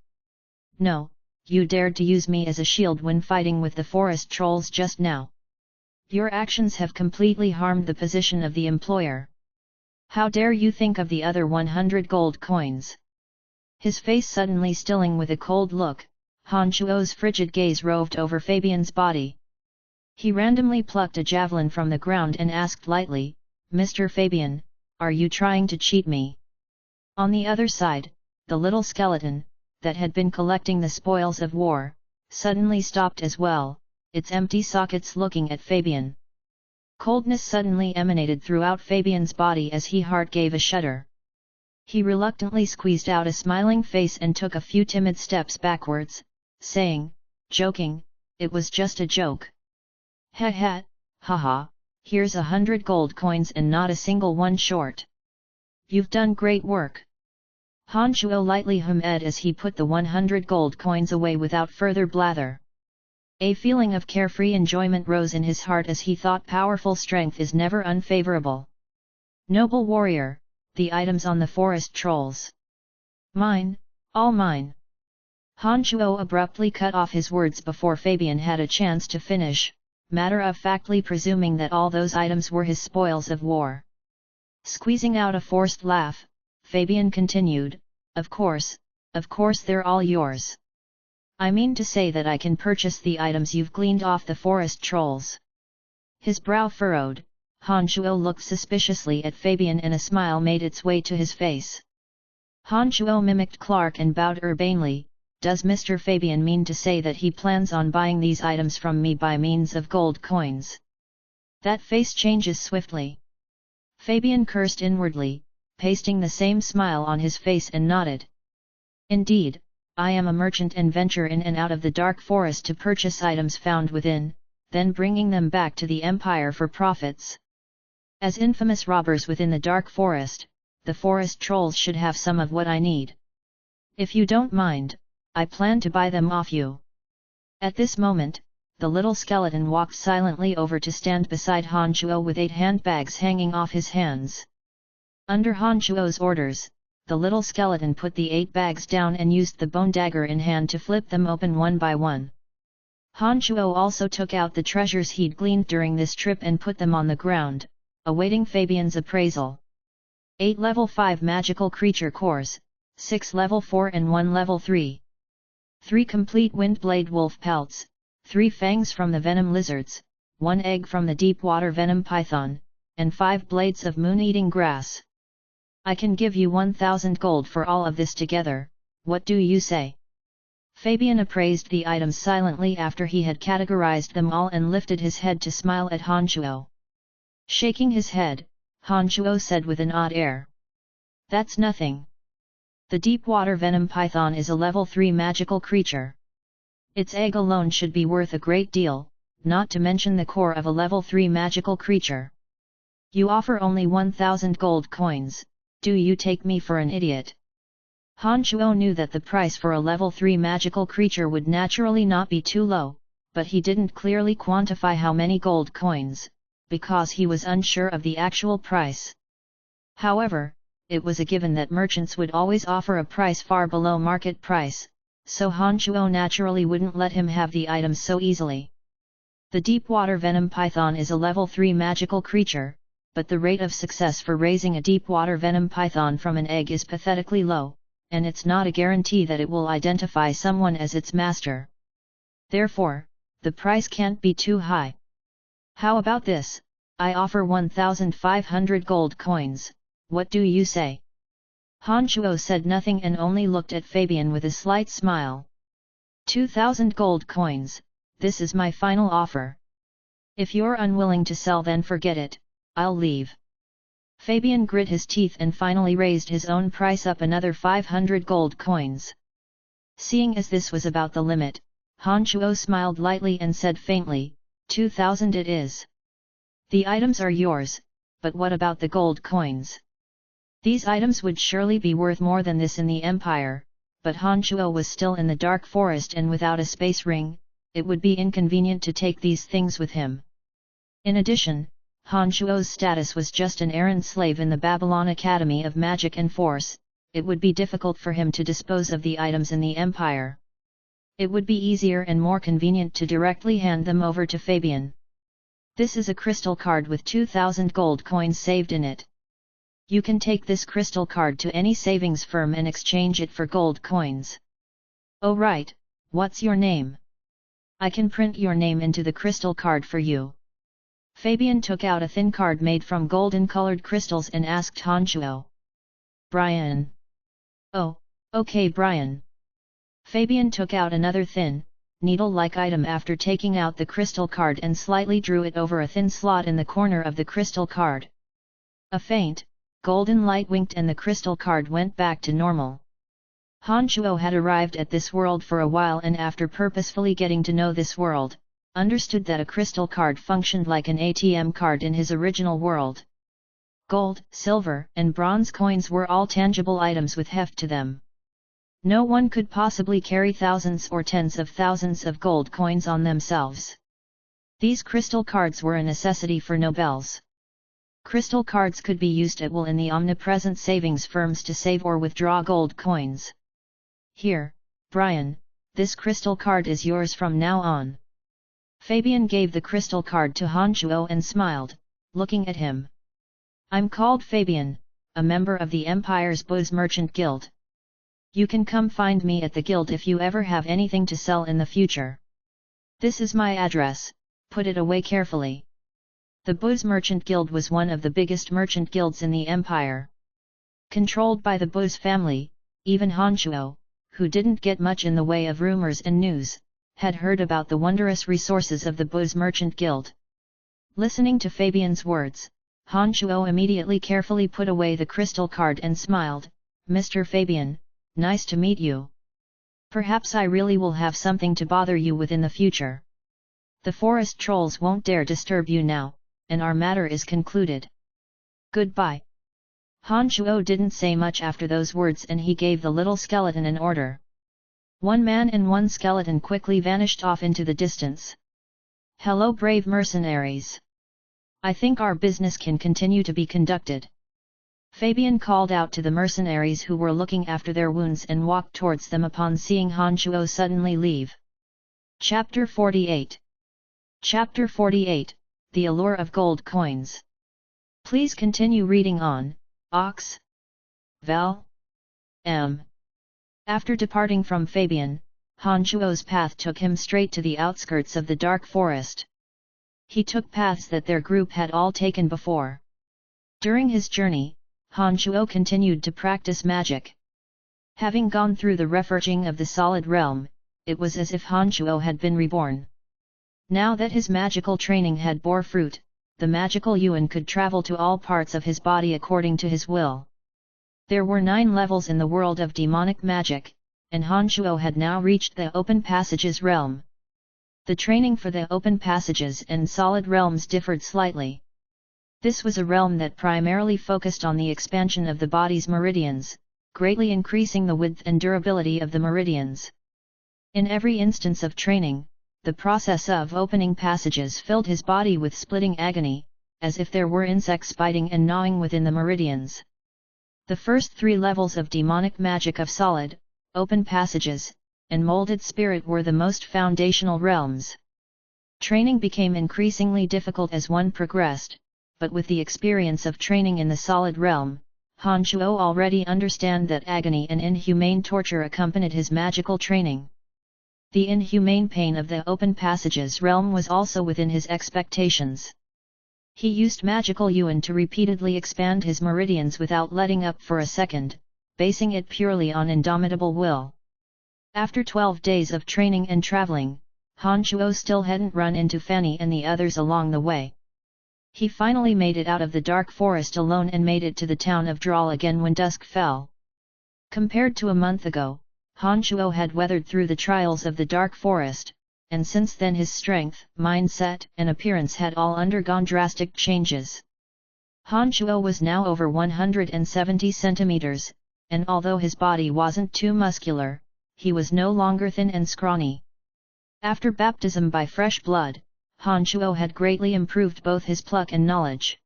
No, you dared to use me as a shield when fighting with the forest trolls just now. Your actions have completely harmed the position of the employer. How dare you think of the other 100 gold coins? His face suddenly stilling with a cold look, Han Chuo's frigid gaze roved over Fabian's body. He randomly plucked a javelin from the ground and asked lightly, Mr. Fabian, are you trying to cheat me? On the other side, the little skeleton, that had been collecting the spoils of war, suddenly stopped as well, its empty sockets looking at Fabian. Coldness suddenly emanated throughout Fabian's body as he heart gave a shudder. He reluctantly squeezed out a smiling face and took a few timid steps backwards, saying, joking, it was just a joke. Ha ha, ha ha, here's 100 gold coins and not a single one short. You've done great work. Han Chuo lightly hummed as he put the 100 gold coins away without further blather. A feeling of carefree enjoyment rose in his heart as he thought powerful strength is never unfavorable. Noble warrior, the items on the forest trolls. Mine, all mine. Han Chuo abruptly cut off his words before Fabian had a chance to finish, matter-of-factly presuming that all those items were his spoils of war. Squeezing out a forced laugh, Fabian continued, of course they're all yours. I mean to say that I can purchase the items you've gleaned off the forest trolls. His brow furrowed, Han Shuo looked suspiciously at Fabian and a smile made its way to his face. Han Shuo mimicked Clark and bowed urbanely. Does Mr. Fabian mean to say that he plans on buying these items from me by means of gold coins? That face changes swiftly. Fabian cursed inwardly, pasting the same smile on his face and nodded. Indeed, I am a merchant and venture in and out of the dark forest to purchase items found within, then bringing them back to the Empire for profits. As infamous robbers within the dark forest, the forest trolls should have some of what I need. If you don't mind, I plan to buy them off you. At this moment, the little skeleton walked silently over to stand beside Han Shuo with 8 handbags hanging off his hands. Under Han Shuo's orders, the little skeleton put the 8 bags down and used the bone dagger in hand to flip them open one by one. Han Shuo also took out the treasures he'd gleaned during this trip and put them on the ground, awaiting Fabian's appraisal. 8 level 5 magical creature cores, 6 level 4 and 1 level 3. 3 complete windblade wolf pelts, 3 fangs from the venom lizards, 1 egg from the deep water venom python, and 5 blades of moon-eating grass. I can give you 1,000 gold for all of this together, what do you say? Fabian appraised the items silently after he had categorized them all and lifted his head to smile at Han Shuo. Shaking his head, Han Shuo said with an odd air. That's nothing. The deep water venom python is a level 3 magical creature. Its egg alone should be worth a great deal, not to mention the core of a level 3 magical creature. You offer only 1,000 gold coins, do you take me for an idiot? Han Shuo knew that the price for a level 3 magical creature would naturally not be too low, but he didn't clearly quantify how many gold coins, because he was unsure of the actual price. However, it was a given that merchants would always offer a price far below market price, so Han Shuo naturally wouldn't let him have the items so easily. The deep water venom python is a level 3 magical creature, but the rate of success for raising a deep water venom python from an egg is pathetically low, and it's not a guarantee that it will identify someone as its master. Therefore, the price can't be too high. How about this? I offer 1,500 gold coins, what do you say? Han Shuo said nothing and only looked at Fabian with a slight smile. 2,000 gold coins, this is my final offer. If you're unwilling to sell then forget it, I'll leave. Fabian grit his teeth and finally raised his own price up another 500 gold coins. Seeing as this was about the limit, Han Shuo smiled lightly and said faintly, 2,000 it is. The items are yours, but what about the gold coins? These items would surely be worth more than this in the Empire, but Han Shuo was still in the dark forest and without a space ring, it would be inconvenient to take these things with him. In addition, Han Shuo's status was just an errand slave in the Babylon Academy of Magic and Force, it would be difficult for him to dispose of the items in the Empire. It would be easier and more convenient to directly hand them over to Fabian. This is a crystal card with 2,000 gold coins saved in it. You can take this crystal card to any savings firm and exchange it for gold coins. Oh right, what's your name? I can print your name into the crystal card for you. Fabian took out a thin card made from golden-colored crystals and asked Han Shuo. Brian. Oh, okay Brian. Fabian took out another thin, needle-like item after taking out the crystal card and slightly drew it over a thin slot in the corner of the crystal card. A faint, golden light winked and the crystal card went back to normal. Han Shuo had arrived at this world for a while and after purposefully getting to know this world, understood that a crystal card functioned like an ATM card in his original world. Gold, silver, and bronze coins were all tangible items with heft to them. No one could possibly carry thousands or tens of thousands of gold coins on themselves. These crystal cards were a necessity for nobles. Crystal cards could be used at will in the omnipresent savings firms to save or withdraw gold coins. Here, Brian, this crystal card is yours from now on. Fabian gave the crystal card to Han Shuo and smiled, looking at him. I'm called Fabian, a member of the Empire's Booze Merchant Guild. You can come find me at the guild if you ever have anything to sell in the future. This is my address, put it away carefully. The Buz Merchant Guild was one of the biggest merchant guilds in the empire. Controlled by the Buz family, even Han Shuo, who didn't get much in the way of rumors and news, had heard about the wondrous resources of the Buz Merchant Guild. Listening to Fabian's words, Han Shuo immediately carefully put away the crystal card and smiled, "Mr. Fabian, nice to meet you. Perhaps I really will have something to bother you with in the future. The forest trolls won't dare disturb you now, and our matter is concluded. Goodbye." Han Shuo didn't say much after those words, and he gave the little skeleton an order. One man and one skeleton quickly vanished off into the distance. "Hello, brave mercenaries. I think our business can continue to be conducted." Fabian called out to the mercenaries who were looking after their wounds and walked towards them upon seeing Han Shuo suddenly leave. Chapter 48. Chapter 48, The Allure of Gold Coins. Please continue reading on, Ox. Val. M. After departing from Fabian, Han Shuo's path took him straight to the outskirts of the dark forest. He took paths that their group had all taken before. During his journey, Han Shuo continued to practice magic. Having gone through the reforging of the solid realm, it was as if Han Shuo had been reborn. Now that his magical training had bore fruit, the magical Yuan could travel to all parts of his body according to his will. There were 9 levels in the world of demonic magic, and Han Shuo had now reached the Open Passages realm. The training for the Open Passages and Solid realms differed slightly. This was a realm that primarily focused on the expansion of the body's meridians, greatly increasing the width and durability of the meridians. In every instance of training, the process of opening passages filled his body with splitting agony, as if there were insects biting and gnawing within the meridians. The first 3 levels of demonic magic of solid, open passages, and molded spirit were the most foundational realms. Training became increasingly difficult as one progressed, but with the experience of training in the solid realm, Han Shuo already understood that agony and inhumane torture accompanied his magical training. The inhumane pain of the open passages realm was also within his expectations. He used magical Yuan to repeatedly expand his meridians without letting up for a second, basing it purely on indomitable will. After 12 days of training and traveling, Han Shuo still hadn't run into Fanny and the others along the way. He finally made it out of the dark forest alone and made it to the town of Dral again when dusk fell. Compared to a month ago, Han Shuo had weathered through the trials of the dark forest, and since then his strength, mindset, and appearance had all undergone drastic changes. Han Shuo was now over 170 centimeters, and although his body wasn't too muscular, he was no longer thin and scrawny. After baptism by fresh blood, Han Shuo had greatly improved both his pluck and knowledge.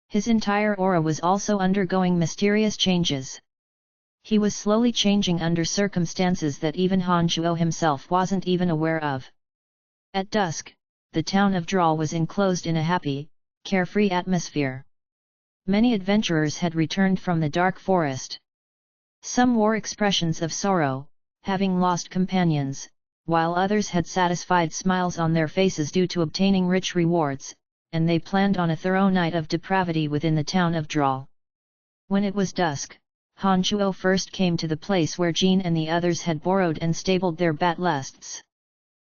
His entire aura was also undergoing mysterious changes. He was slowly changing under circumstances that even Han Shuo himself wasn't even aware of. At dusk, the town of Dral was enclosed in a happy, carefree atmosphere. Many adventurers had returned from the dark forest. Some wore expressions of sorrow, having lost companions, while others had satisfied smiles on their faces due to obtaining rich rewards, and they planned on a thorough night of depravity within the town of Dral. When it was dusk, Han Shuo first came to the place where Jean and the others had borrowed and stabled their batlests.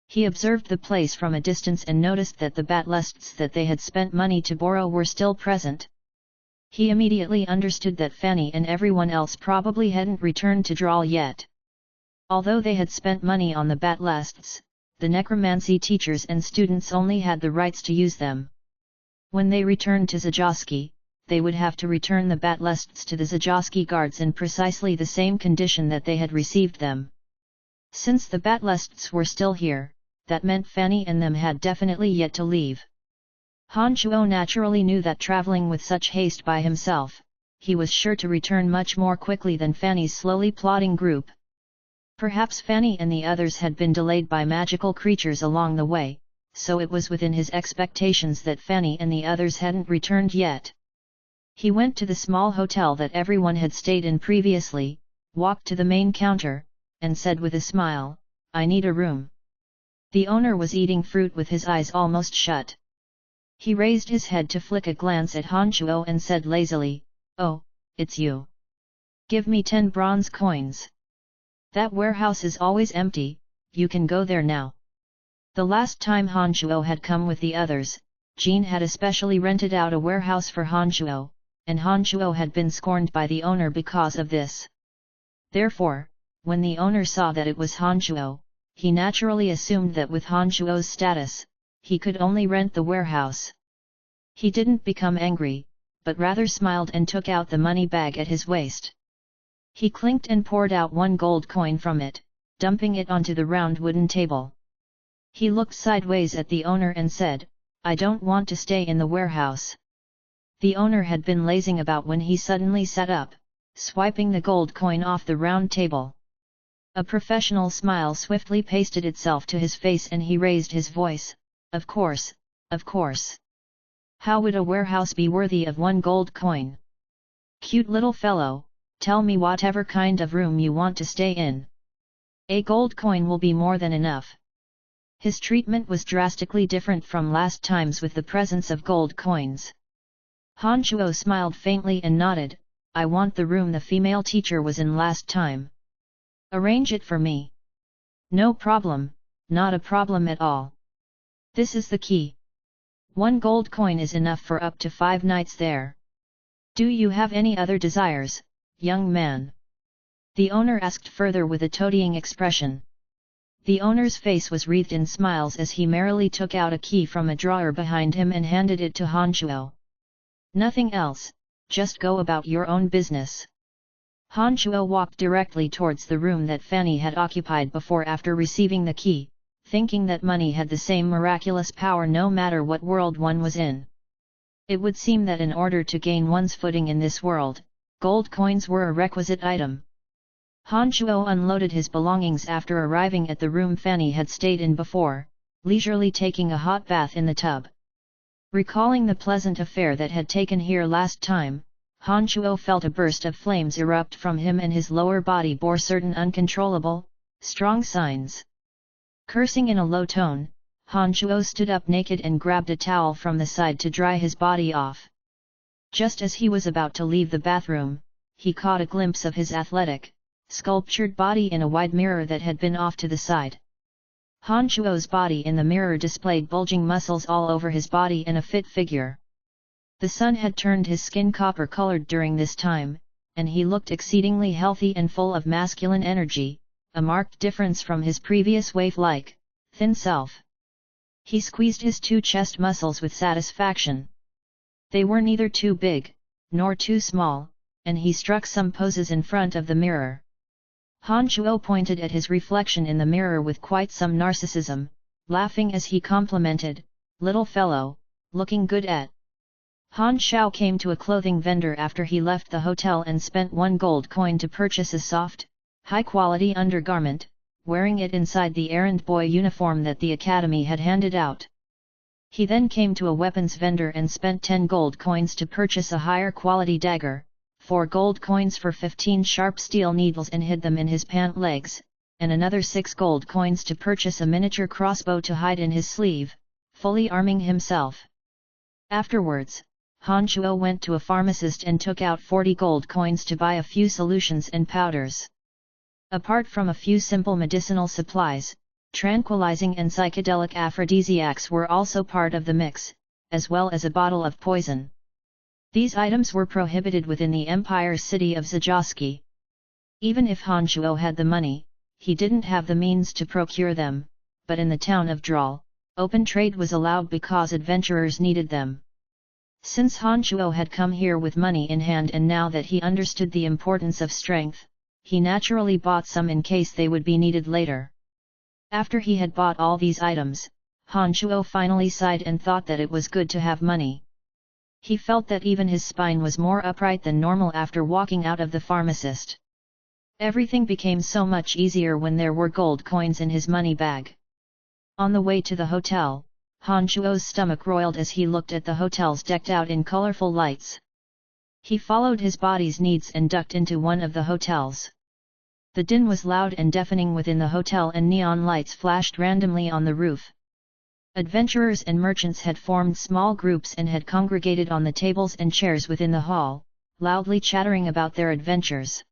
He observed the place from a distance and noticed that the batlests that they had spent money to borrow were still present. He immediately understood that Fanny and everyone else probably hadn't returned to Dral yet. Although they had spent money on the batlests, the necromancy teachers and students only had the rights to use them. When they returned to Zajoski, they would have to return the batlests to the Zajoski guards in precisely the same condition that they had received them. Since the batlests were still here, that meant Fanny and them had definitely yet to leave. Han Shuo naturally knew that traveling with such haste by himself, he was sure to return much more quickly than Fanny's slowly plodding group. Perhaps Fanny and the others had been delayed by magical creatures along the way, so it was within his expectations that Fanny and the others hadn't returned yet. He went to the small hotel that everyone had stayed in previously, walked to the main counter, and said with a smile, "I need a room." The owner was eating fruit with his eyes almost shut. He raised his head to flick a glance at Han Shuo and said lazily, "Oh, it's you. Give me 10 bronze coins. That warehouse is always empty, you can go there now." The last time Han Shuo had come with the others, Jean had especially rented out a warehouse for Han Shuo, and Han Shuo had been scorned by the owner because of this. Therefore, when the owner saw that it was Han Shuo, he naturally assumed that with Han Shuo's status, he could only rent the warehouse. He didn't become angry, but rather smiled and took out the money bag at his waist. He clinked and poured out 1 gold coin from it, dumping it onto the round wooden table. He looked sideways at the owner and said, "I don't want to stay in the warehouse." The owner had been lazing about when he suddenly sat up, swiping the gold coin off the round table. A professional smile swiftly pasted itself to his face and he raised his voice, "Of course, of course. How would a warehouse be worthy of 1 gold coin? Cute little fellow, tell me whatever kind of room you want to stay in. A gold coin will be more than enough." His treatment was drastically different from last times with the presence of gold coins. Han Shuo smiled faintly and nodded, "I want the room the female teacher was in last time. Arrange it for me." "No problem, not a problem at all. This is the key. 1 gold coin is enough for up to 5 nights there. Do you have any other desires, young man?" The owner asked further with a toadying expression. The owner's face was wreathed in smiles as he merrily took out a key from a drawer behind him and handed it to Han Shuo. "Nothing else, just go about your own business." Han Shuo walked directly towards the room that Fanny had occupied before after receiving the key, thinking that money had the same miraculous power no matter what world one was in. It would seem that in order to gain one's footing in this world, gold coins were a requisite item. Han Shuo unloaded his belongings after arriving at the room Fanny had stayed in before, leisurely taking a hot bath in the tub. Recalling the pleasant affair that had taken here last time, Han Shuo felt a burst of flames erupt from him and his lower body bore certain uncontrollable, strong signs. Cursing in a low tone, Han Shuo stood up naked and grabbed a towel from the side to dry his body off. Just as he was about to leave the bathroom, he caught a glimpse of his athletic, sculptured body in a wide mirror that had been off to the side. Han Shuo's body in the mirror displayed bulging muscles all over his body and a fit figure. The sun had turned his skin copper-colored during this time, and he looked exceedingly healthy and full of masculine energy, a marked difference from his previous waif-like, thin self. He squeezed his 2 chest muscles with satisfaction. They were neither too big, nor too small, and he struck some poses in front of the mirror. Han Shuo pointed at his reflection in the mirror with quite some narcissism, laughing as he complimented, "Little fellow, looking good at." Han Shao came to a clothing vendor after he left the hotel and spent 1 gold coin to purchase a soft, high-quality undergarment, wearing it inside the errand boy uniform that the academy had handed out. He then came to a weapons vendor and spent 10 gold coins to purchase a higher quality dagger, 4 gold coins for 15 sharp steel needles and hid them in his pant legs, and another 6 gold coins to purchase a miniature crossbow to hide in his sleeve, fully arming himself. Afterwards, Han Shuo went to a pharmacist and took out 40 gold coins to buy a few solutions and powders. Apart from a few simple medicinal supplies, tranquilizing and psychedelic aphrodisiacs were also part of the mix, as well as a bottle of poison. These items were prohibited within the empire city of Zhajoski. Even if Han Shuo had the money, he didn't have the means to procure them, but in the town of Dral, open trade was allowed because adventurers needed them. Since Han Shuo had come here with money in hand and now that he understood the importance of strength, he naturally bought some in case they would be needed later. After he had bought all these items, Han Shuo finally sighed and thought that it was good to have money. He felt that even his spine was more upright than normal after walking out of the pharmacist. Everything became so much easier when there were gold coins in his money bag. On the way to the hotel, Han Shuo's stomach roiled as he looked at the hotels decked out in colorful lights. He followed his body's needs and ducked into one of the hotels. The din was loud and deafening within the hotel and neon lights flashed randomly on the roof. Adventurers and merchants had formed small groups and had congregated on the tables and chairs within the hall, loudly chattering about their adventures.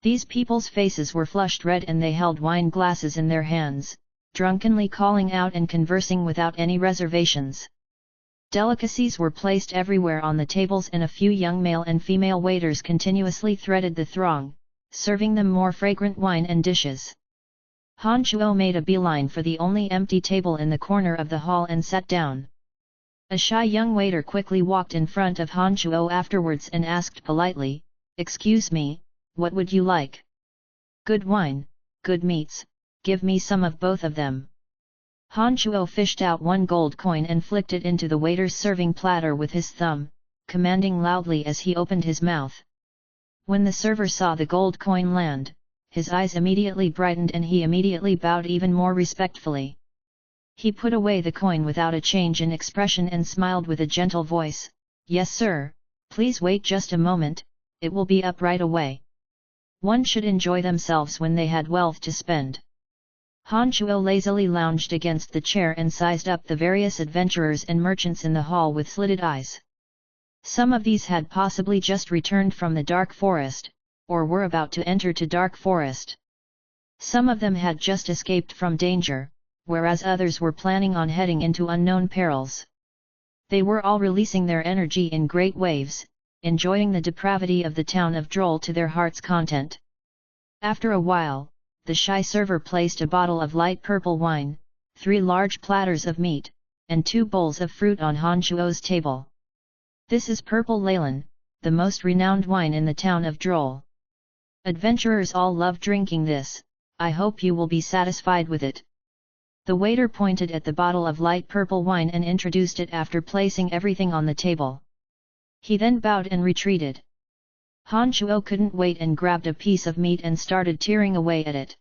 These people's faces were flushed red and they held wine glasses in their hands, drunkenly calling out and conversing without any reservations. Delicacies were placed everywhere on the tables and a few young male and female waiters continuously threaded the throng, serving them more fragrant wine and dishes. Han Chuo made a beeline for the only empty table in the corner of the hall and sat down. A shy young waiter quickly walked in front of Han Chuo afterwards and asked politely, "Excuse me, what would you like?" "Good wine, good meats, give me some of both of them." Han Chuo fished out one gold coin and flicked it into the waiter's serving platter with his thumb, commanding loudly as he opened his mouth. When the server saw the gold coin land, his eyes immediately brightened and he immediately bowed even more respectfully. He put away the coin without a change in expression and smiled with a gentle voice, "Yes sir, please wait just a moment, it will be up right away." One should enjoy themselves when they had wealth to spend. Han Chuo lazily lounged against the chair and sized up the various adventurers and merchants in the hall with slitted eyes. Some of these had possibly just returned from the dark forest, or were about to enter to dark forest. Some of them had just escaped from danger, whereas others were planning on heading into unknown perils. They were all releasing their energy in great waves, enjoying the depravity of the town of Droll to their heart's content. After a while, the shy server placed a bottle of light purple wine, 3 large platters of meat, and 2 bowls of fruit on Han Chuo's table. "This is purple Leyland, the most renowned wine in the town of Droll. Adventurers all love drinking this, I hope you will be satisfied with it." The waiter pointed at the bottle of light purple wine and introduced it after placing everything on the table. He then bowed and retreated. Han Chuo couldn't wait and grabbed a piece of meat and started tearing away at it.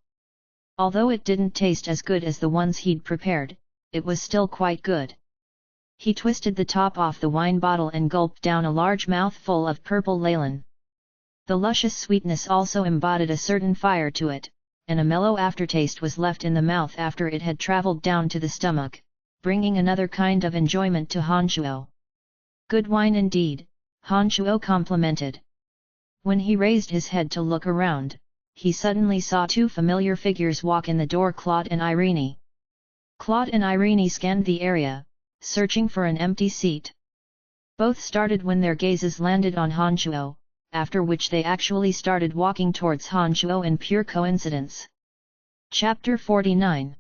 Although it didn't taste as good as the ones he'd prepared, it was still quite good. He twisted the top off the wine bottle and gulped down a large mouthful of purple Leyland. The luscious sweetness also embodied a certain fire to it, and a mellow aftertaste was left in the mouth after it had traveled down to the stomach, bringing another kind of enjoyment to Han Chuo. "Good wine indeed," Han Chuo complimented. When he raised his head to look around, he suddenly saw 2 familiar figures walk in the door, Claude and Irene. Claude and Irene scanned the area, searching for an empty seat. Both started when their gazes landed on Han Chuo, after which they actually started walking towards Han Chuo in pure coincidence. Chapter 49.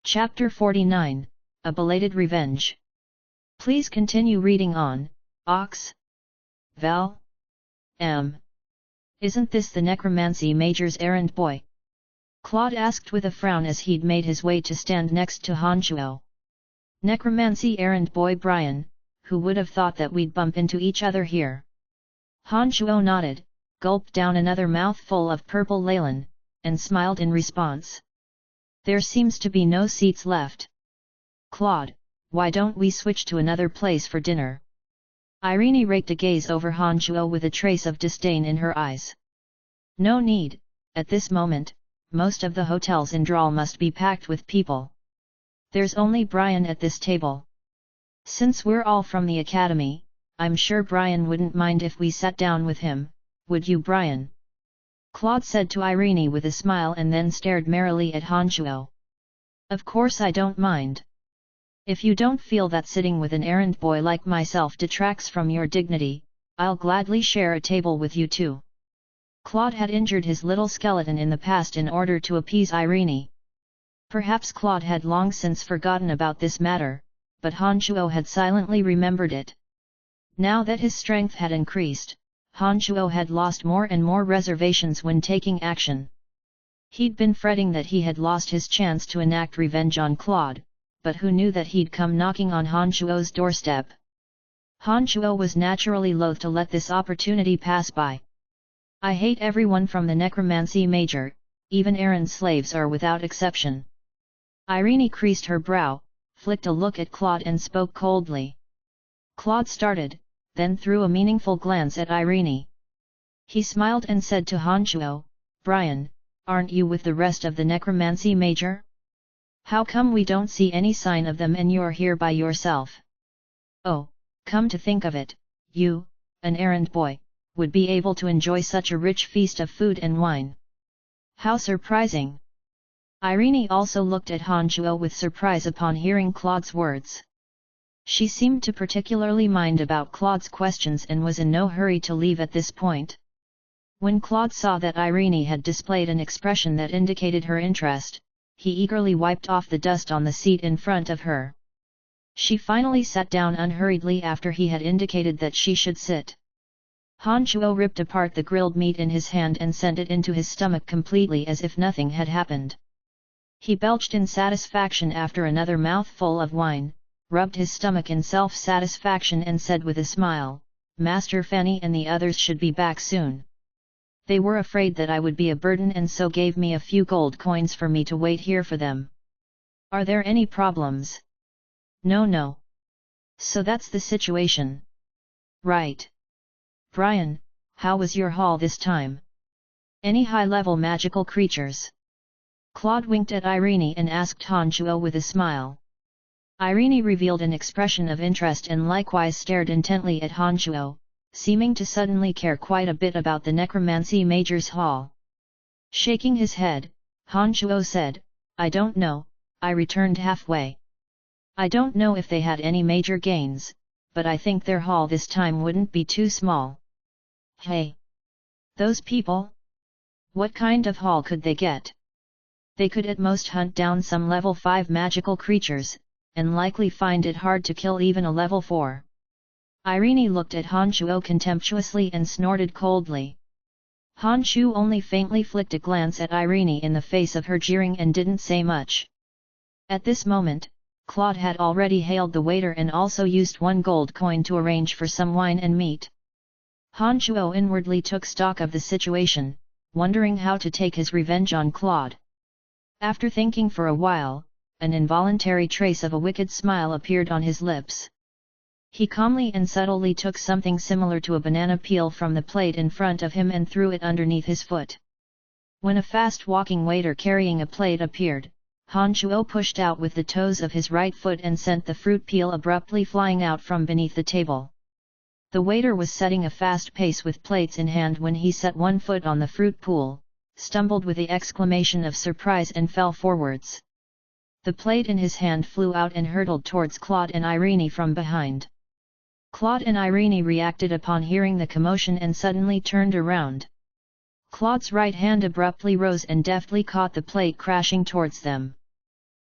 Chapter 49, A Belated Revenge. Please continue reading on, Ox. Val. Isn't this the necromancy major's errand boy? Claude asked with a frown as he'd made his way to stand next to Han Chuo. Necromancy errand boy Brian, who would have thought that we'd bump into each other here? Han Chuo nodded, gulped down another mouthful of purple Leyland, and smiled in response. There seems to be no seats left. Claude, why don't we switch to another place for dinner? Irene raked a gaze over Han Chuo with a trace of disdain in her eyes. No need, at this moment, most of the hotels in Droll must be packed with people. There's only Brian at this table. Since we're all from the academy, I'm sure Brian wouldn't mind if we sat down with him, would you Brian? Claude said to Irene with a smile and then stared merrily at Han Chuo. Of course I don't mind. If you don't feel that sitting with an errand boy like myself detracts from your dignity, I'll gladly share a table with you too. Claude had injured his little skeleton in the past in order to appease Irene. Perhaps Claude had long since forgotten about this matter, but Han Chuo had silently remembered it. Now that his strength had increased, Han Chuo had lost more and more reservations when taking action. He'd been fretting that he had lost his chance to enact revenge on Claude, but who knew that he'd come knocking on Han Chuo's doorstep? Han Chuo was naturally loath to let this opportunity pass by. I hate everyone from the necromancy major, even errand slaves are without exception. Irene creased her brow, flicked a look at Claude and spoke coldly. Claude started, then threw a meaningful glance at Irene. He smiled and said to Han Chuo, Brian, aren't you with the rest of the necromancy major? How come we don't see any sign of them and you're here by yourself? Oh, come to think of it, you, an errand boy, would be able to enjoy such a rich feast of food and wine. How surprising! Irene also looked at Han Chuo with surprise upon hearing Claude's words. She seemed to particularly mind about Claude's questions and was in no hurry to leave at this point. When Claude saw that Irene had displayed an expression that indicated her interest, he eagerly wiped off the dust on the seat in front of her. She finally sat down unhurriedly after he had indicated that she should sit. Han Chuo ripped apart the grilled meat in his hand and sent it into his stomach completely as if nothing had happened. He belched in satisfaction after another mouthful of wine, rubbed his stomach in self-satisfaction and said with a smile, "Master Fanny and the others should be back soon. They were afraid that I would be a burden and so gave me a few gold coins for me to wait here for them. Are there any problems?" No. So that's the situation. Right. Brian, how was your haul this time? Any high-level magical creatures? Claude winked at Irene and asked Han Chuo with a smile. Irene revealed an expression of interest and likewise stared intently at Han Chuo, seeming to suddenly care quite a bit about the necromancy major's haul. Shaking his head, Han Chuo said, "I don't know, I returned halfway. I don't know if they had any major gains, but I think their haul this time wouldn't be too small." Hey! Those people? What kind of haul could they get? They could at most hunt down some level 5 magical creatures, and likely find it hard to kill even a level 4. Irene looked at Han Chuo contemptuously and snorted coldly. Han Chu only faintly flicked a glance at Irene in the face of her jeering and didn't say much. At this moment, Claude had already hailed the waiter and also used 1 gold coin to arrange for some wine and meat. Han Chuo inwardly took stock of the situation, wondering how to take his revenge on Claude. After thinking for a while, an involuntary trace of a wicked smile appeared on his lips. He calmly and subtly took something similar to a banana peel from the plate in front of him and threw it underneath his foot. When a fast-walking waiter carrying a plate appeared, Han Chuo pushed out with the toes of his right foot and sent the fruit peel abruptly flying out from beneath the table. The waiter was setting a fast pace with plates in hand when he set one foot on the fruit pool, stumbled with the exclamation of surprise and fell forwards. The plate in his hand flew out and hurtled towards Claude and Irene from behind. Claude and Irene reacted upon hearing the commotion and suddenly turned around. Claude's right hand abruptly rose and deftly caught the plate crashing towards them.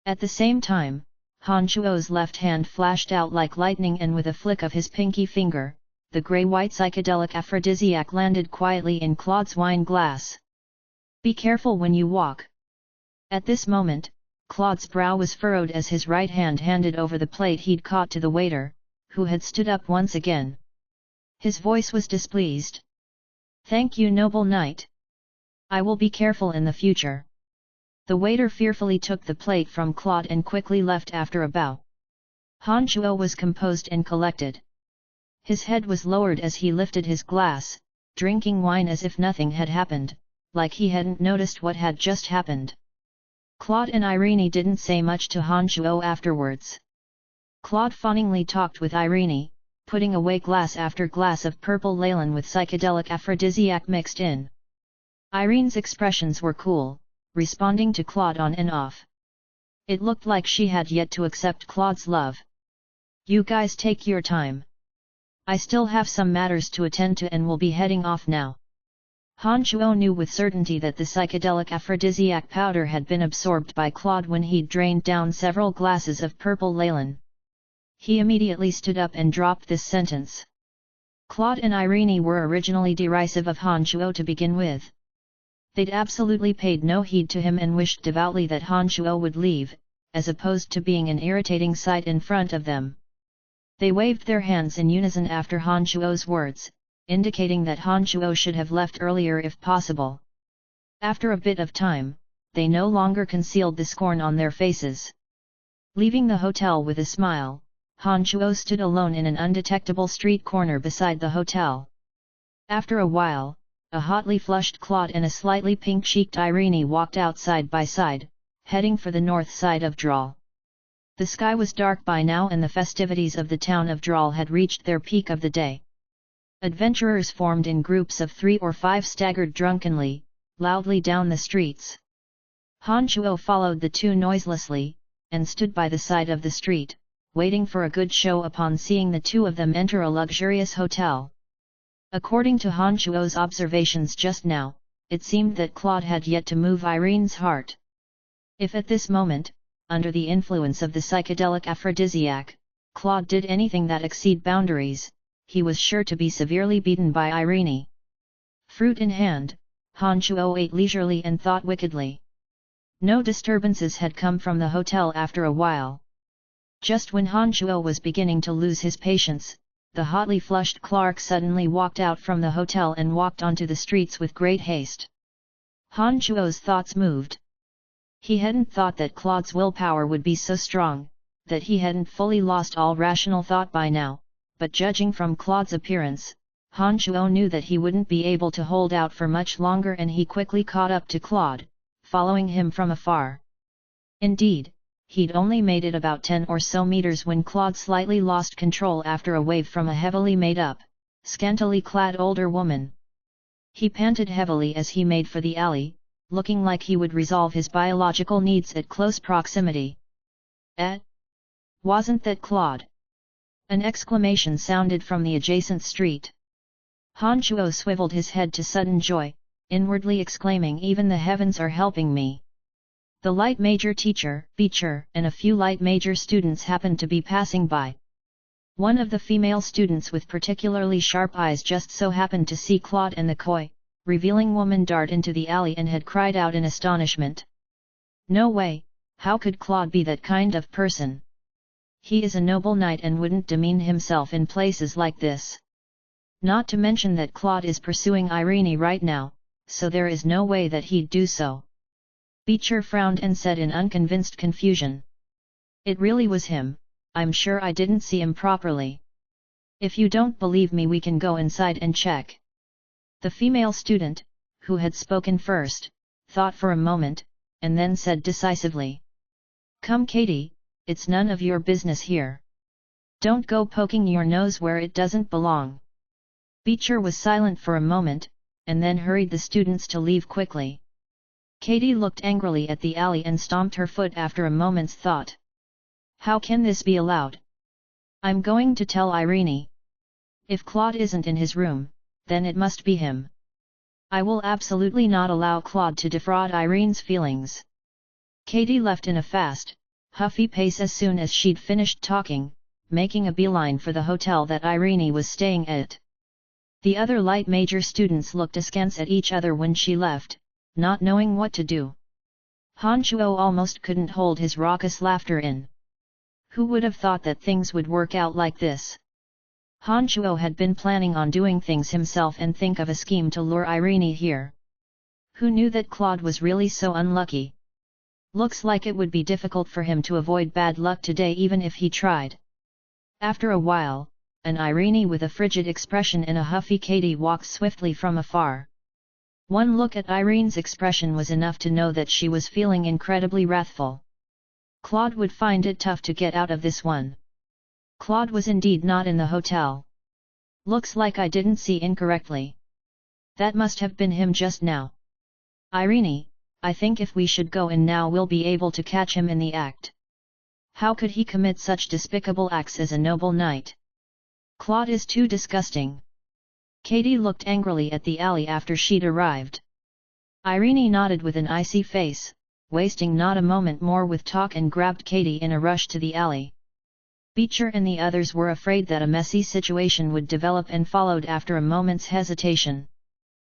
At the same time, Han Chuo's left hand flashed out like lightning and with a flick of his pinky finger, the grey-white psychedelic aphrodisiac landed quietly in Claude's wine glass. "Be careful when you walk." At this moment, Claude's brow was furrowed as his right hand handed over the plate he'd caught to the waiter, who had stood up once again. His voice was displeased. "Thank you, noble knight. I will be careful in the future." The waiter fearfully took the plate from Claude and quickly left after a bow. Han Chuo was composed and collected. His head was lowered as he lifted his glass, drinking wine as if nothing had happened, like he hadn't noticed what had just happened. Claude and Irene didn't say much to Han Chuo afterwards. Claude fawningly talked with Irene, putting away glass after glass of purple Leyland with psychedelic aphrodisiac mixed in. Irene's expressions were cool, responding to Claude on and off. It looked like she had yet to accept Claude's love. "You guys take your time. I still have some matters to attend to and will be heading off now." Han Chuo knew with certainty that the psychedelic aphrodisiac powder had been absorbed by Claude when he'd drained down several glasses of purple Leyland. He immediately stood up and dropped this sentence. Claude and Irene were originally derisive of Han Chuo to begin with. They'd absolutely paid no heed to him and wished devoutly that Han Chuo would leave, as opposed to being an irritating sight in front of them. They waved their hands in unison after Han Chuo's words, indicating that Han Chuo should have left earlier if possible. After a bit of time, they no longer concealed the scorn on their faces. Leaving the hotel with a smile, Han Chuo stood alone in an undetectable street corner beside the hotel. After a while, a hotly flushed Claude and a slightly pink-cheeked Irene walked out side by side, heading for the north side of Dral. The sky was dark by now and the festivities of the town of Dral had reached their peak of the day. Adventurers formed in groups of 3 or 5 staggered drunkenly, loudly down the streets. Han Chuo followed the two noiselessly, and stood by the side of the street, waiting for a good show upon seeing the two of them enter a luxurious hotel. According to Han Chuo's observations just now, it seemed that Claude had yet to move Irene's heart. If at this moment, under the influence of the psychedelic aphrodisiac, Claude did anything that exceed boundaries, he was sure to be severely beaten by Irene. Fruit in hand, Han Chuo ate leisurely and thought wickedly. No disturbances had come from the hotel after a while. Just when Han Chuo was beginning to lose his patience, the hotly flushed Clark suddenly walked out from the hotel and walked onto the streets with great haste. Han Chuo's thoughts moved. He hadn't thought that Claude's willpower would be so strong, that he hadn't fully lost all rational thought by now, but judging from Claude's appearance, Han Chuo knew that he wouldn't be able to hold out for much longer and he quickly caught up to Claude, following him from afar. Indeed, he'd only made it about 10 or so meters when Claude slightly lost control after a wave from a heavily made-up, scantily clad older woman. He panted heavily as he made for the alley, looking like he would resolve his biological needs at close proximity. Wasn't that Claude? An exclamation sounded from the adjacent street. Han Chuo swiveled his head to sudden joy, inwardly exclaiming, "Even the heavens are helping me." The light major teacher, Beecher, and a few light major students happened to be passing by. One of the female students with particularly sharp eyes just so happened to see Claude and the coy, revealing woman dart into the alley and had cried out in astonishment. "No way, how could Claude be that kind of person? He is a noble knight and wouldn't demean himself in places like this. Not to mention that Claude is pursuing Irene right now, so there is no way that he'd do so." Beecher frowned and said in unconvinced confusion. "It really was him, I'm sure I didn't see him properly. If you don't believe me we can go inside and check." The female student, who had spoken first, thought for a moment, and then said decisively. "Come Katie, it's none of your business here. Don't go poking your nose where it doesn't belong." Beecher was silent for a moment, and then hurried the students to leave quickly. Katie looked angrily at the alley and stomped her foot after a moment's thought. "How can this be allowed? I'm going to tell Irene. If Claude isn't in his room, then it must be him. I will absolutely not allow Claude to defraud Irene's feelings." Katie left in a fast, huffy pace as soon as she'd finished talking, making a beeline for the hotel that Irene was staying at. The other light major students looked askance at each other when she left, not knowing what to do. Han Chuo almost couldn't hold his raucous laughter in. Who would have thought that things would work out like this? Han Chuo had been planning on doing things himself and think of a scheme to lure Irene here. Who knew that Claude was really so unlucky? Looks like it would be difficult for him to avoid bad luck today even if he tried. After a while, an Irene with a frigid expression and a huffy Katie walked swiftly from afar. One look at Irene's expression was enough to know that she was feeling incredibly wrathful. Claude would find it tough to get out of this one. Claude was indeed not in the hotel. Looks like I didn't see incorrectly. That must have been him just now. Irene, I think if we should go in now we'll be able to catch him in the act. How could he commit such despicable acts as a noble knight? Claude is too disgusting. Katie looked angrily at the alley after she'd arrived. Irene nodded with an icy face, wasting not a moment more with talk, and grabbed Katie in a rush to the alley. Beecher and the others were afraid that a messy situation would develop and followed after a moment's hesitation.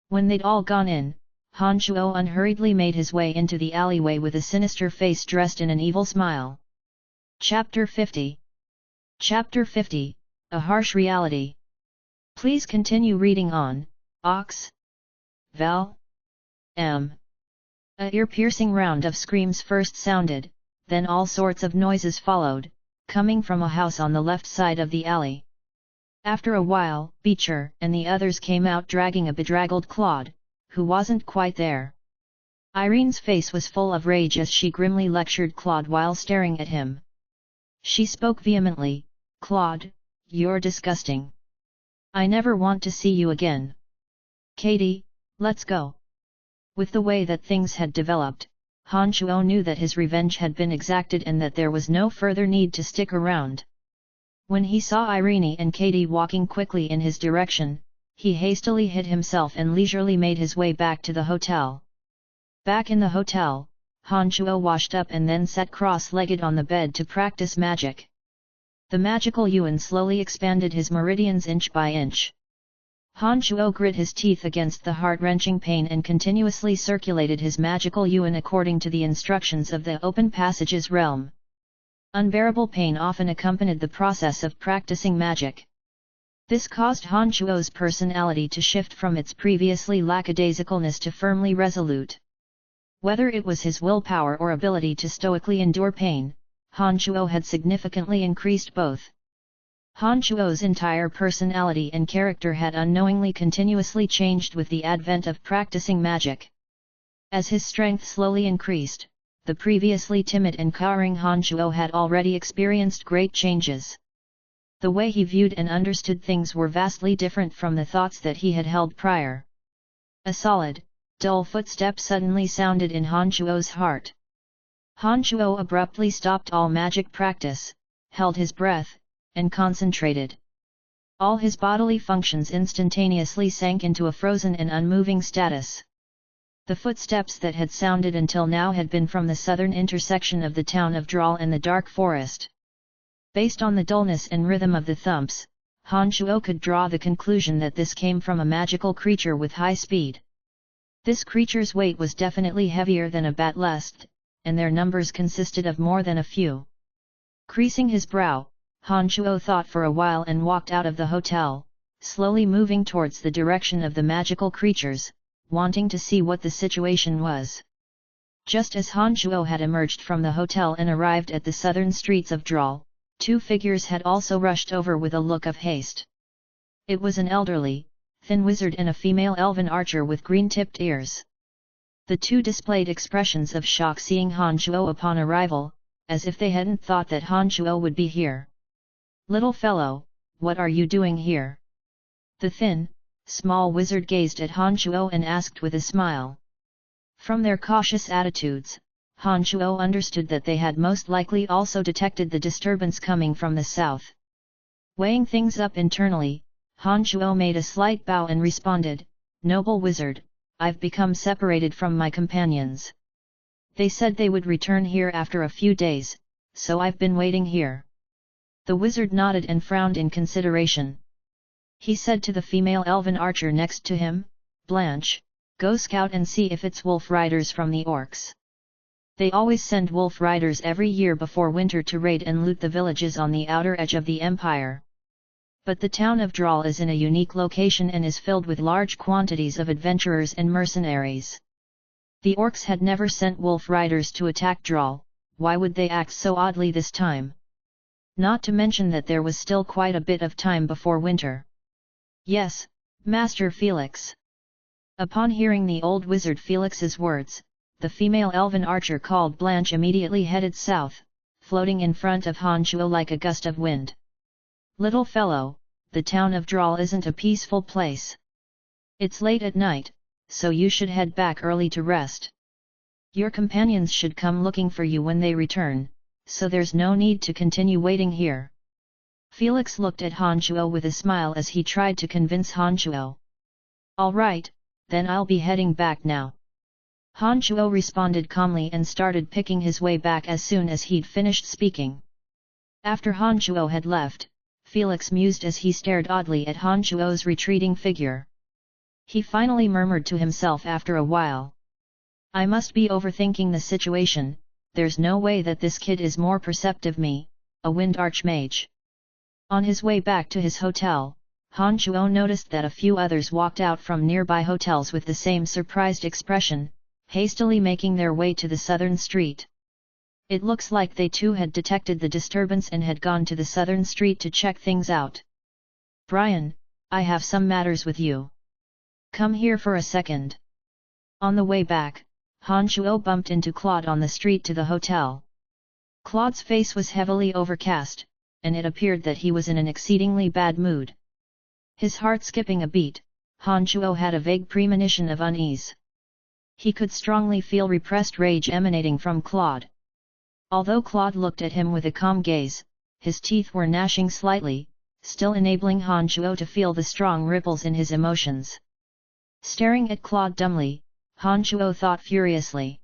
When they'd all gone in, Han Chuo unhurriedly made his way into the alleyway with a sinister face dressed in an evil smile. Chapter 50. Chapter 50, A Harsh Reality. Please continue reading on, Ox. Val. M. A ear-piercing round of screams first sounded, then all sorts of noises followed, coming from a house on the left side of the alley. After a while, Beecher and the others came out dragging a bedraggled Claude, who wasn't quite there. Irene's face was full of rage as she grimly lectured Claude while staring at him. She spoke vehemently, "Claude, you're disgusting. I never want to see you again. Katie, let's go." With the way that things had developed, Han Shuo knew that his revenge had been exacted and that there was no further need to stick around. When he saw Irene and Katie walking quickly in his direction, he hastily hid himself and leisurely made his way back to the hotel. Back in the hotel, Han Shuo washed up and then sat cross-legged on the bed to practice magic. The magical yuan slowly expanded his meridians inch by inch. Han Shuo grit his teeth against the heart-wrenching pain and continuously circulated his magical yuan according to the instructions of the open passages realm. Unbearable pain often accompanied the process of practicing magic. This caused Han Shuo's personality to shift from its previously lackadaisicalness to firmly resolute. Whether it was his willpower or ability to stoically endure pain, Han Shuo had significantly increased both. Han Shuo's entire personality and character had unknowingly continuously changed with the advent of practicing magic. As his strength slowly increased, the previously timid and cowering Han Shuo had already experienced great changes. The way he viewed and understood things were vastly different from the thoughts that he had held prior. A solid, dull footstep suddenly sounded in Han Shuo's heart. Han Shuo abruptly stopped all magic practice, held his breath, and concentrated. All his bodily functions instantaneously sank into a frozen and unmoving status. The footsteps that had sounded until now had been from the southern intersection of the town of Dral and the dark forest. Based on the dullness and rhythm of the thumps, Han Shuo could draw the conclusion that this came from a magical creature with high speed. This creature's weight was definitely heavier than a batlest, and their numbers consisted of more than a few. Creasing his brow, Han Shuo thought for a while and walked out of the hotel, slowly moving towards the direction of the magical creatures, wanting to see what the situation was. Just as Han Shuo had emerged from the hotel and arrived at the southern streets of Dral, two figures had also rushed over with a look of haste. It was an elderly, thin wizard and a female elven archer with green-tipped ears. The two displayed expressions of shock seeing Han Shuo upon arrival, as if they hadn't thought that Han Shuo would be here. "Little fellow, what are you doing here?" The thin, small wizard gazed at Han Shuo and asked with a smile. From their cautious attitudes, Han Shuo understood that they had most likely also detected the disturbance coming from the south. Weighing things up internally, Han Shuo made a slight bow and responded, "Noble wizard, I've become separated from my companions. They said they would return here after a few days, so I've been waiting here." The wizard nodded and frowned in consideration. He said to the female elven archer next to him, "Blanche, go scout and see if it's wolf riders from the orcs. They always send wolf riders every year before winter to raid and loot the villages on the outer edge of the empire. But the town of Dral is in a unique location and is filled with large quantities of adventurers and mercenaries. The orcs had never sent wolf riders to attack Dral, why would they act so oddly this time? Not to mention that there was still quite a bit of time before winter." "Yes, Master Felix." Upon hearing the old wizard Felix's words, the female elven archer called Blanche immediately headed south, floating in front of Han Shuo like a gust of wind. "Little fellow, the town of Dral isn't a peaceful place. It's late at night, so you should head back early to rest. Your companions should come looking for you when they return, so there's no need to continue waiting here." Felix looked at Han Shuo with a smile as he tried to convince Han Shuo. "All right, then I'll be heading back now." Han Shuo responded calmly and started picking his way back as soon as he'd finished speaking. After Han Shuo had left, Felix mused as he stared oddly at Han Shuo's retreating figure. He finally murmured to himself after a while. "I must be overthinking the situation, there's no way that this kid is more perceptive me, a wind archmage." On his way back to his hotel, Han Shuo noticed that a few others walked out from nearby hotels with the same surprised expression, hastily making their way to the southern street. It looks like they too had detected the disturbance and had gone to the southern street to check things out. "Brian, I have some matters with you. Come here for a second." On the way back, Han Shuo bumped into Claude on the street to the hotel. Claude's face was heavily overcast, and it appeared that he was in an exceedingly bad mood. His heart skipping a beat, Han Shuo had a vague premonition of unease. He could strongly feel repressed rage emanating from Claude. Although Claude looked at him with a calm gaze, his teeth were gnashing slightly, still enabling Han Shuo to feel the strong ripples in his emotions. Staring at Claude dumbly, Han Shuo thought furiously.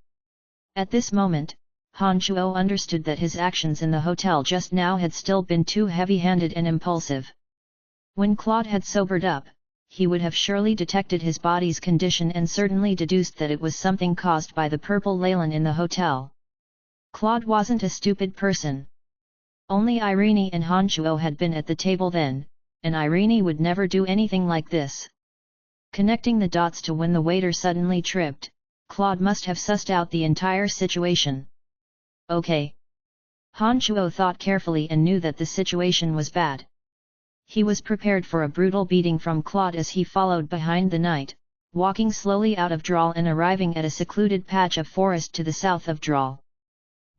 At this moment, Han Shuo understood that his actions in the hotel just now had still been too heavy-handed and impulsive. When Claude had sobered up, he would have surely detected his body's condition and certainly deduced that it was something caused by the purple Leyland in the hotel. Claude wasn't a stupid person. Only Irene and Han Shuo had been at the table then, and Irene would never do anything like this. Connecting the dots to when the waiter suddenly tripped, Claude must have sussed out the entire situation. Okay. Han Shuo thought carefully and knew that the situation was bad. He was prepared for a brutal beating from Claude as he followed behind the knight, walking slowly out of Dral and arriving at a secluded patch of forest to the south of Dral.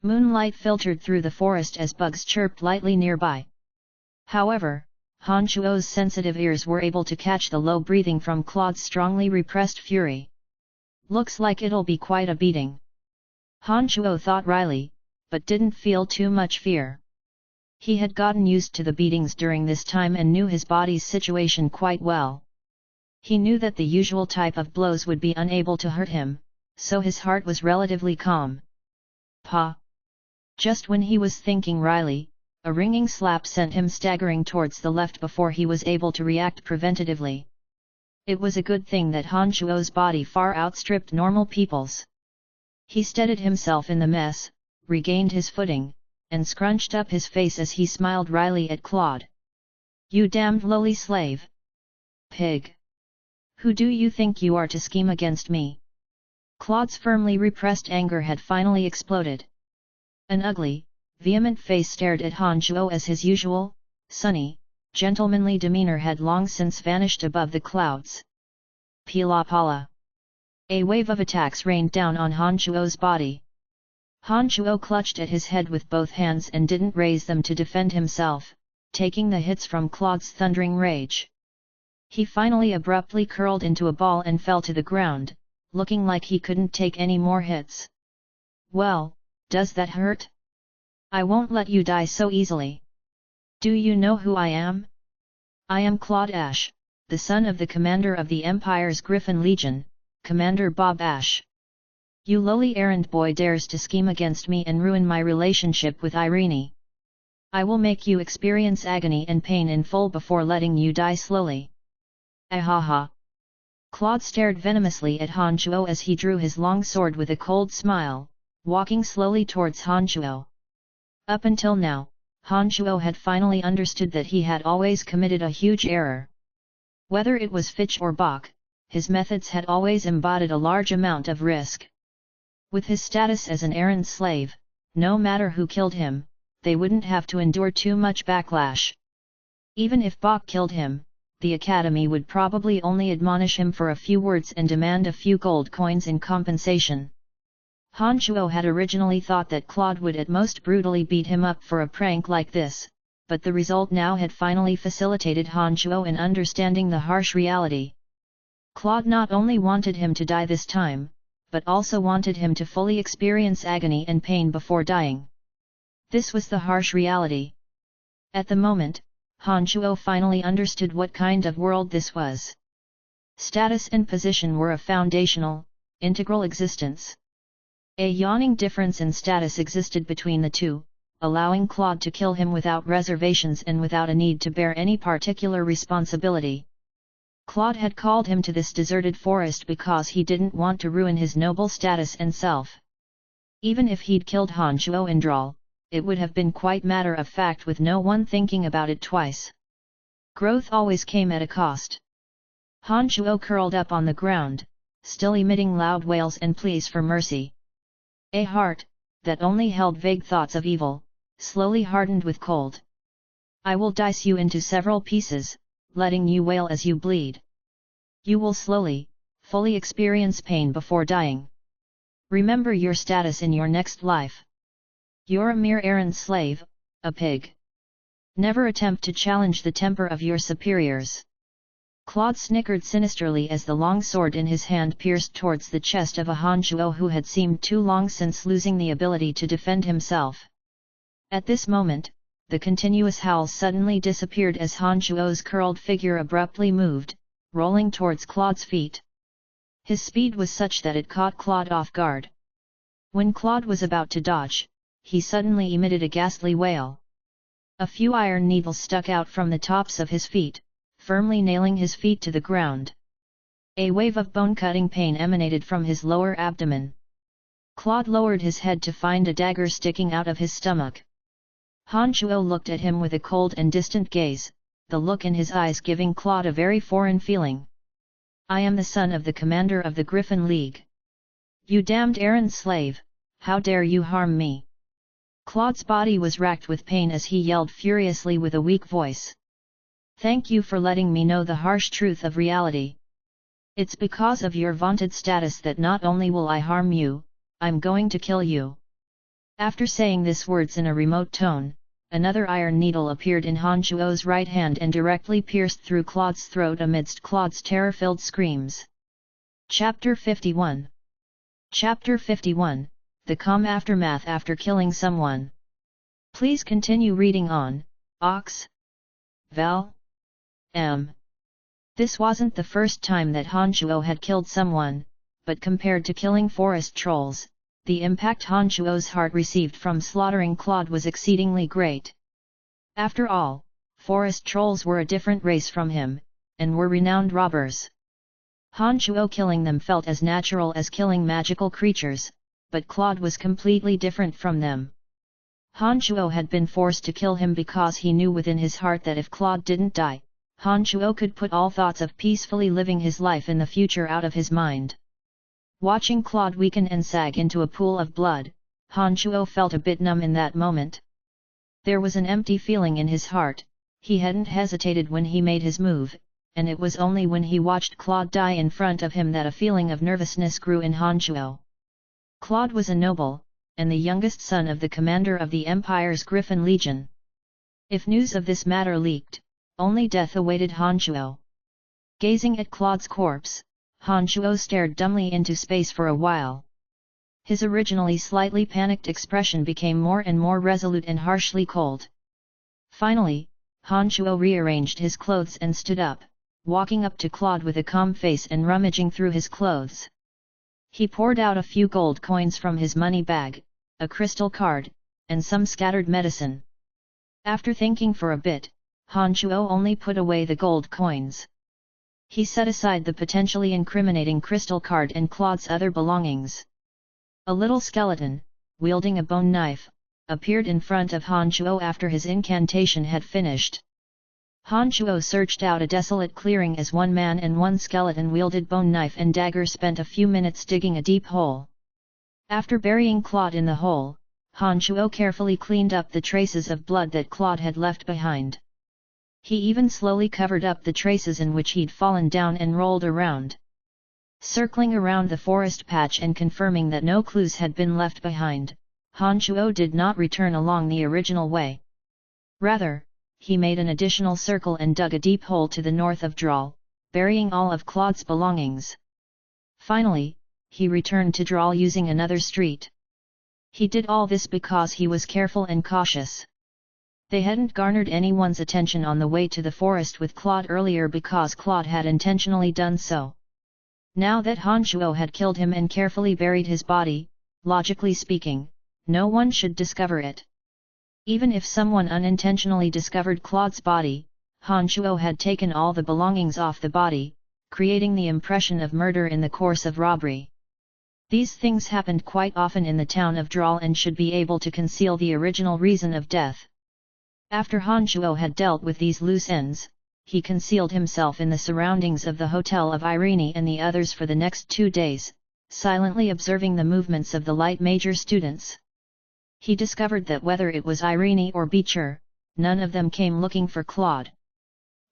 Moonlight filtered through the forest as bugs chirped lightly nearby. However, Han Shuo's sensitive ears were able to catch the low breathing from Claude's strongly repressed fury. Looks like it'll be quite a beating. Han Shuo thought wryly, but didn't feel too much fear. He had gotten used to the beatings during this time and knew his body's situation quite well. He knew that the usual type of blows would be unable to hurt him, so his heart was relatively calm. Pa! Just when he was thinking wryly, a ringing slap sent him staggering towards the left before he was able to react preventatively. It was a good thing that Han Shuo's body far outstripped normal people's. He steadied himself in the mess, regained his footing, and scrunched up his face as he smiled wryly at Claude. You damned lowly slave! Pig! Who do you think you are to scheme against me? Claude's firmly repressed anger had finally exploded. An ugly, vehement face stared at Han Shuo as his usual, sunny, gentlemanly demeanor had long since vanished above the clouds. Pila pala! A wave of attacks rained down on Han Shuo's body. Han Shuo clutched at his head with both hands and didn't raise them to defend himself, taking the hits from Claude's thundering rage. He finally abruptly curled into a ball and fell to the ground, looking like he couldn't take any more hits. Well, does that hurt? I won't let you die so easily. Do you know who I am? I am Claude Ash, the son of the commander of the Empire's Griffin Legion, Commander Bob Ash. You lowly errand boy dares to scheme against me and ruin my relationship with Irene. I will make you experience agony and pain in full before letting you die slowly. Ahaha! Claude stared venomously at Han Shuo as he drew his long sword with a cold smile, walking slowly towards Han Shuo. Up until now, Han Shuo had finally understood that he had always committed a huge error. Whether it was Fitch or Bok, his methods had always embodied a large amount of risk. With his status as an errand slave, no matter who killed him, they wouldn't have to endure too much backlash. Even if Bok killed him, the Academy would probably only admonish him for a few words and demand a few gold coins in compensation. Han Shuo had originally thought that Claude would at most brutally beat him up for a prank like this, but the result now had finally facilitated Han Shuo in understanding the harsh reality. Claude not only wanted him to die this time, but also wanted him to fully experience agony and pain before dying. This was the harsh reality. At the moment, Han Shuo finally understood what kind of world this was. Status and position were a foundational, integral existence. A yawning difference in status existed between the two, allowing Claude to kill him without reservations and without a need to bear any particular responsibility. Claude had called him to this deserted forest because he didn't want to ruin his noble status and self. Even if he'd killed Han Shuo in Dral, it would have been quite matter of fact with no one thinking about it twice. Growth always came at a cost. Han Shuo curled up on the ground, still emitting loud wails and pleas for mercy. A heart, that only held vague thoughts of evil, slowly hardened with cold. I will dice you into several pieces, letting you wail as you bleed. You will slowly, fully experience pain before dying. Remember your status in your next life. You're a mere errand slave, a pig. Never attempt to challenge the temper of your superiors. Claude snickered sinisterly as the long sword in his hand pierced towards the chest of a Han Shuo who had seemed too long since losing the ability to defend himself. At this moment, the continuous howl suddenly disappeared as Han Shuo's curled figure abruptly moved, rolling towards Claude's feet. His speed was such that it caught Claude off guard. When Claude was about to dodge, he suddenly emitted a ghastly wail. A few iron needles stuck out from the tops of his feet, firmly nailing his feet to the ground. A wave of bone-cutting pain emanated from his lower abdomen. Claude lowered his head to find a dagger sticking out of his stomach. Han Shuo looked at him with a cold and distant gaze, the look in his eyes giving Claude a very foreign feeling. "I am the son of the commander of the Griffin League. You damned errand slave, how dare you harm me?" Claude's body was racked with pain as he yelled furiously with a weak voice. "Thank you for letting me know the harsh truth of reality. It's because of your vaunted status that not only will I harm you, I'm going to kill you." After saying these words in a remote tone, another iron needle appeared in Han Shuo's right hand and directly pierced through Claude's throat amidst Claude's terror-filled screams. Chapter 51. Chapter 51, The Calm Aftermath After Killing Someone. Please continue reading on, Ox. Val. M. This wasn't the first time that Han Shuo had killed someone, but compared to killing forest trolls, the impact Han Shuo's heart received from slaughtering Claude was exceedingly great. After all, forest trolls were a different race from him, and were renowned robbers. Han Shuo killing them felt as natural as killing magical creatures, but Claude was completely different from them. Han Shuo had been forced to kill him because he knew within his heart that if Claude didn't die, Han Shuo could put all thoughts of peacefully living his life in the future out of his mind. Watching Claude weaken and sag into a pool of blood, Han Shuo felt a bit numb in that moment. There was an empty feeling in his heart. He hadn't hesitated when he made his move, and it was only when he watched Claude die in front of him that a feeling of nervousness grew in Han Shuo. Claude was a noble, and the youngest son of the commander of the Empire's Griffin Legion. If news of this matter leaked, only death awaited Han Shuo. Gazing at Claude's corpse, Han Shuo stared dumbly into space for a while. His originally slightly panicked expression became more and more resolute and harshly cold. Finally, Han Shuo rearranged his clothes and stood up, walking up to Claude with a calm face and rummaging through his clothes. He poured out a few gold coins from his money bag, a crystal card, and some scattered medicine. After thinking for a bit, Han Shuo only put away the gold coins. He set aside the potentially incriminating crystal card and Claude's other belongings. A little skeleton, wielding a bone knife, appeared in front of Han Shuo after his incantation had finished. Han Shuo searched out a desolate clearing as one man and one skeleton-wielded bone knife and dagger spent a few minutes digging a deep hole. After burying Claude in the hole, Han Shuo carefully cleaned up the traces of blood that Claude had left behind. He even slowly covered up the traces in which he'd fallen down and rolled around. Circling around the forest patch and confirming that no clues had been left behind, Han Shuo did not return along the original way. Rather, he made an additional circle and dug a deep hole to the north of Dral, burying all of Claude's belongings. Finally, he returned to Dral using another street. He did all this because he was careful and cautious. They hadn't garnered anyone's attention on the way to the forest with Claude earlier because Claude had intentionally done so. Now that Han Shuo had killed him and carefully buried his body, logically speaking, no one should discover it. Even if someone unintentionally discovered Claude's body, Han Shuo had taken all the belongings off the body, creating the impression of murder in the course of robbery. These things happened quite often in the town of Dral and should be able to conceal the original reason of death. After Han Shuo had dealt with these loose ends, he concealed himself in the surroundings of the Hotel of Irene and the others for the next 2 days, silently observing the movements of the light major students. He discovered that whether it was Irene or Beecher, none of them came looking for Claude.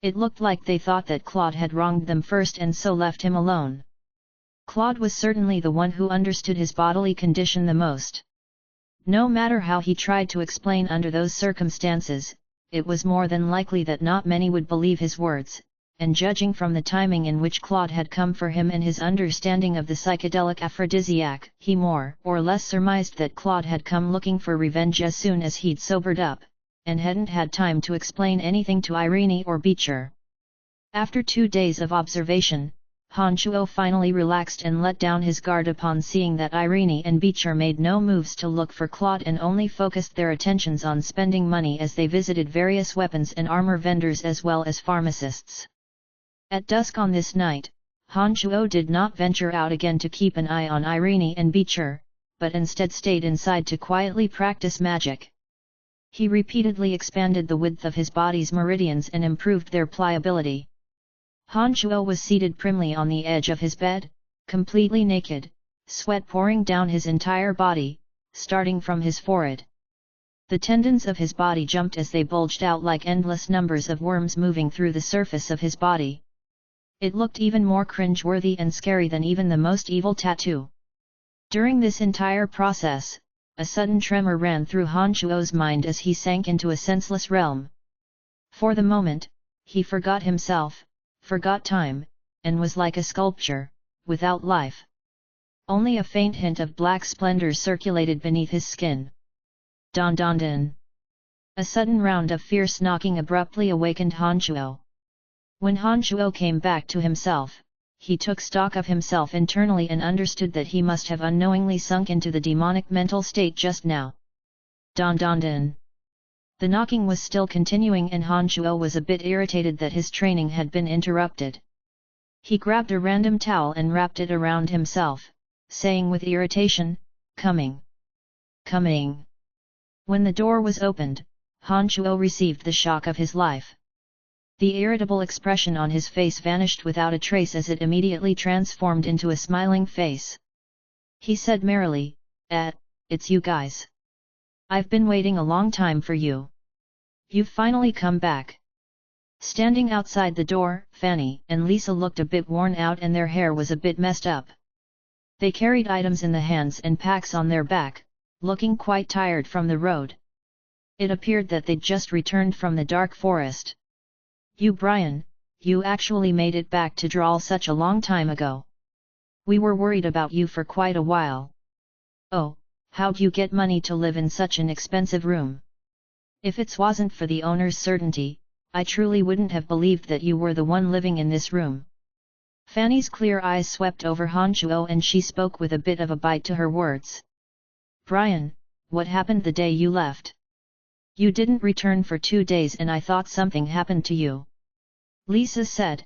It looked like they thought that Claude had wronged them first and so left him alone. Claude was certainly the one who understood his bodily condition the most. No matter how he tried to explain under those circumstances, it was more than likely that not many would believe his words, and judging from the timing in which Claude had come for him and his understanding of the psychedelic aphrodisiac, he more or less surmised that Claude had come looking for revenge as soon as he'd sobered up, and hadn't had time to explain anything to Irene or Beecher. After 2 days of observation, Han Chuo finally relaxed and let down his guard upon seeing that Irene and Beecher made no moves to look for Claude and only focused their attentions on spending money as they visited various weapons and armor vendors as well as pharmacists. At dusk on this night, Han Chuo did not venture out again to keep an eye on Irene and Beecher, but instead stayed inside to quietly practice magic. He repeatedly expanded the width of his body's meridians and improved their pliability. Han Chuo was seated primly on the edge of his bed, completely naked, sweat pouring down his entire body, starting from his forehead. The tendons of his body jumped as they bulged out like endless numbers of worms moving through the surface of his body. It looked even more cringe-worthy and scary than even the most evil tattoo. During this entire process, a sudden tremor ran through Han Chuo's mind as he sank into a senseless realm. For the moment, he forgot himself, forgot time, and was like a sculpture, without life. Only a faint hint of black splendor circulated beneath his skin. Don don din. A sudden round of fierce knocking abruptly awakened Han Chuo. When Han Chuo came back to himself, he took stock of himself internally and understood that he must have unknowingly sunk into the demonic mental state just now. Don don din. The knocking was still continuing and Han Chuo was a bit irritated that his training had been interrupted. He grabbed a random towel and wrapped it around himself, saying with irritation, "Coming. Coming." When the door was opened, Han Chuo received the shock of his life. The irritable expression on his face vanished without a trace as it immediately transformed into a smiling face. He said merrily, "It's you guys. I've been waiting a long time for you. You've finally come back." Standing outside the door, Fanny and Lisa looked a bit worn out and their hair was a bit messed up. They carried items in the hands and packs on their back, looking quite tired from the road. It appeared that they'd just returned from the dark forest. "You Brian, you actually made it back to Dral such a long time ago. We were worried about you for quite a while. Oh, how'd you get money to live in such an expensive room? If it wasn't for the owner's certainty, I truly wouldn't have believed that you were the one living in this room." Fanny's clear eyes swept over Han Chuo and she spoke with a bit of a bite to her words. "Brian, what happened the day you left? You didn't return for 2 days and I thought something happened to you." Lisa said.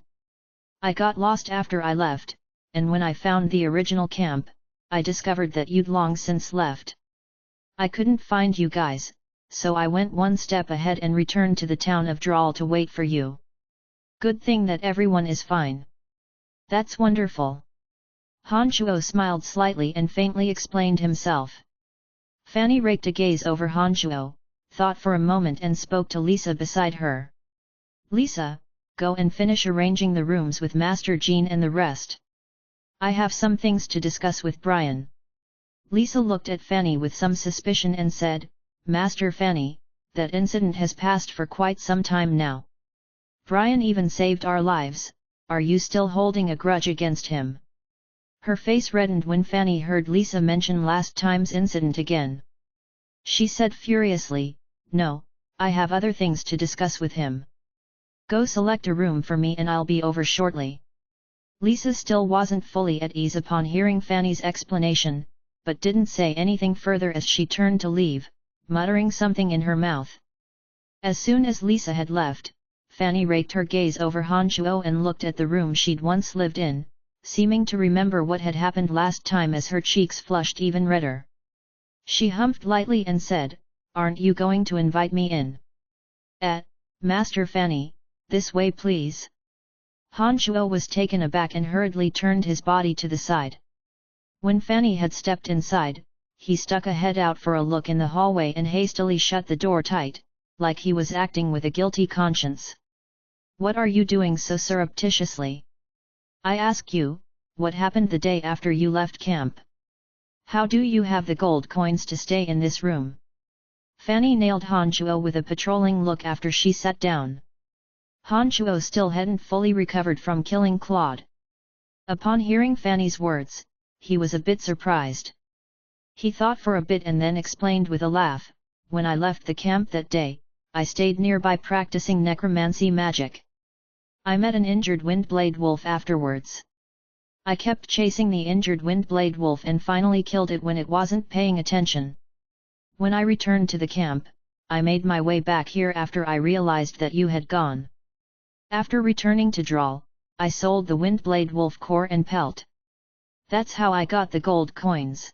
"I got lost after I left, and when I found the original camp, I discovered that you'd long since left. I couldn't find you guys, so I went one step ahead and returned to the town of Dral to wait for you. Good thing that everyone is fine." "That's wonderful." Han Chuo smiled slightly and faintly explained himself. Fanny raked a gaze over Han Chuo, thought for a moment and spoke to Lisa beside her. "Lisa, go and finish arranging the rooms with Master Jean and the rest. I have some things to discuss with Brian." Lisa looked at Fanny with some suspicion and said, "Master Fanny, that incident has passed for quite some time now. Brian even saved our lives, are you still holding a grudge against him?" Her face reddened when Fanny heard Lisa mention last time's incident again. She said furiously, "No, I have other things to discuss with him. Go select a room for me and I'll be over shortly." Lisa still wasn't fully at ease upon hearing Fanny's explanation, but didn't say anything further as she turned to leave, muttering something in her mouth. As soon as Lisa had left, Fanny raked her gaze over Han Chuo and looked at the room she'd once lived in, seeming to remember what had happened last time as her cheeks flushed even redder. She humphed lightly and said, "Aren't you going to invite me in?" Master Fanny, this way please." Han Chuo was taken aback and hurriedly turned his body to the side. When Fanny had stepped inside, he stuck a head out for a look in the hallway and hastily shut the door tight, like he was acting with a guilty conscience. "What are you doing so surreptitiously? I ask you, what happened the day after you left camp? How do you have the gold coins to stay in this room? Fanny nailed Han Chuo with a patrolling look after she sat down. Han Chuo still hadn't fully recovered from killing Claude. Upon hearing Fanny's words, he was a bit surprised. He thought for a bit and then explained with a laugh, when I left the camp that day, I stayed nearby practicing necromancy magic. I met an injured windblade wolf afterwards. I kept chasing the injured windblade wolf and finally killed it when it wasn't paying attention. When I returned to the camp, I made my way back here after I realized that you had gone. After returning to Dral, I sold the windblade wolf core and pelt. That's how I got the gold coins.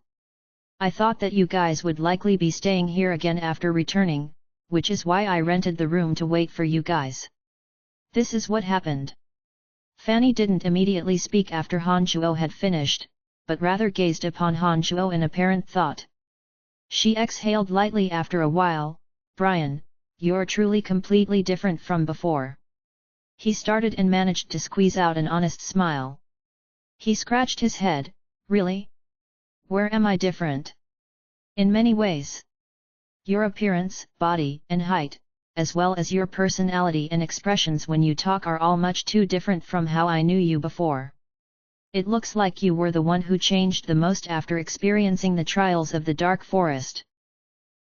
I thought that you guys would likely be staying here again after returning, which is why I rented the room to wait for you guys. This is what happened. Fanny didn't immediately speak after Han Chuo had finished, but rather gazed upon Han Chuo in apparent thought. She exhaled lightly after a while. Brian, you're truly completely different from before. He started and managed to squeeze out an honest smile. He scratched his head. Really? Where am I different? In many ways. Your appearance, body, and height, as well as your personality and expressions when you talk are all much too different from how I knew you before. It looks like you were the one who changed the most after experiencing the trials of the Dark Forest.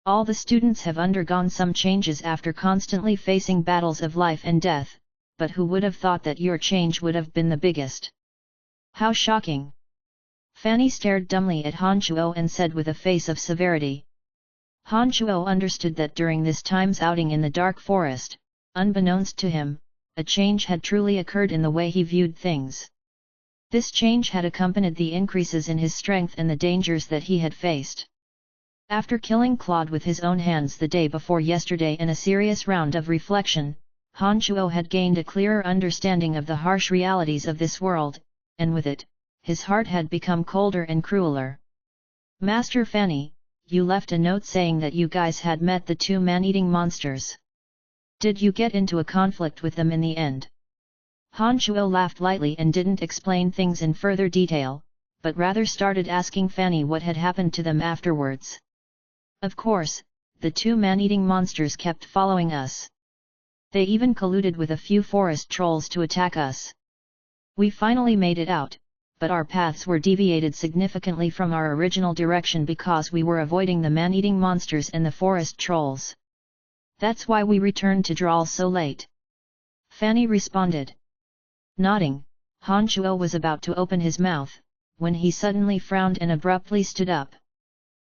All the students have undergone some changes after constantly facing battles of life and death, but who would have thought that your change would have been the biggest? How shocking! Fanny stared dumbly at Han Chuo and said with a face of severity. Han Chuo understood that during this time's outing in the Dark Forest, unbeknownst to him, a change had truly occurred in the way he viewed things. This change had accompanied the increases in his strength and the dangers that he had faced. After killing Claude with his own hands the day before yesterday in a serious round of reflection, Han Chuo had gained a clearer understanding of the harsh realities of this world, and with it, his heart had become colder and crueler. Master Fanny, you left a note saying that you guys had met the two man-eating monsters. Did you get into a conflict with them in the end? Han Chuo laughed lightly and didn't explain things in further detail, but rather started asking Fanny what had happened to them afterwards. Of course, the two man-eating monsters kept following us. They even colluded with a few forest trolls to attack us. We finally made it out, but our paths were deviated significantly from our original direction because we were avoiding the man-eating monsters and the forest trolls. That's why we returned to Dral so late. Fanny responded. Nodding, Han Chuo was about to open his mouth, when he suddenly frowned and abruptly stood up.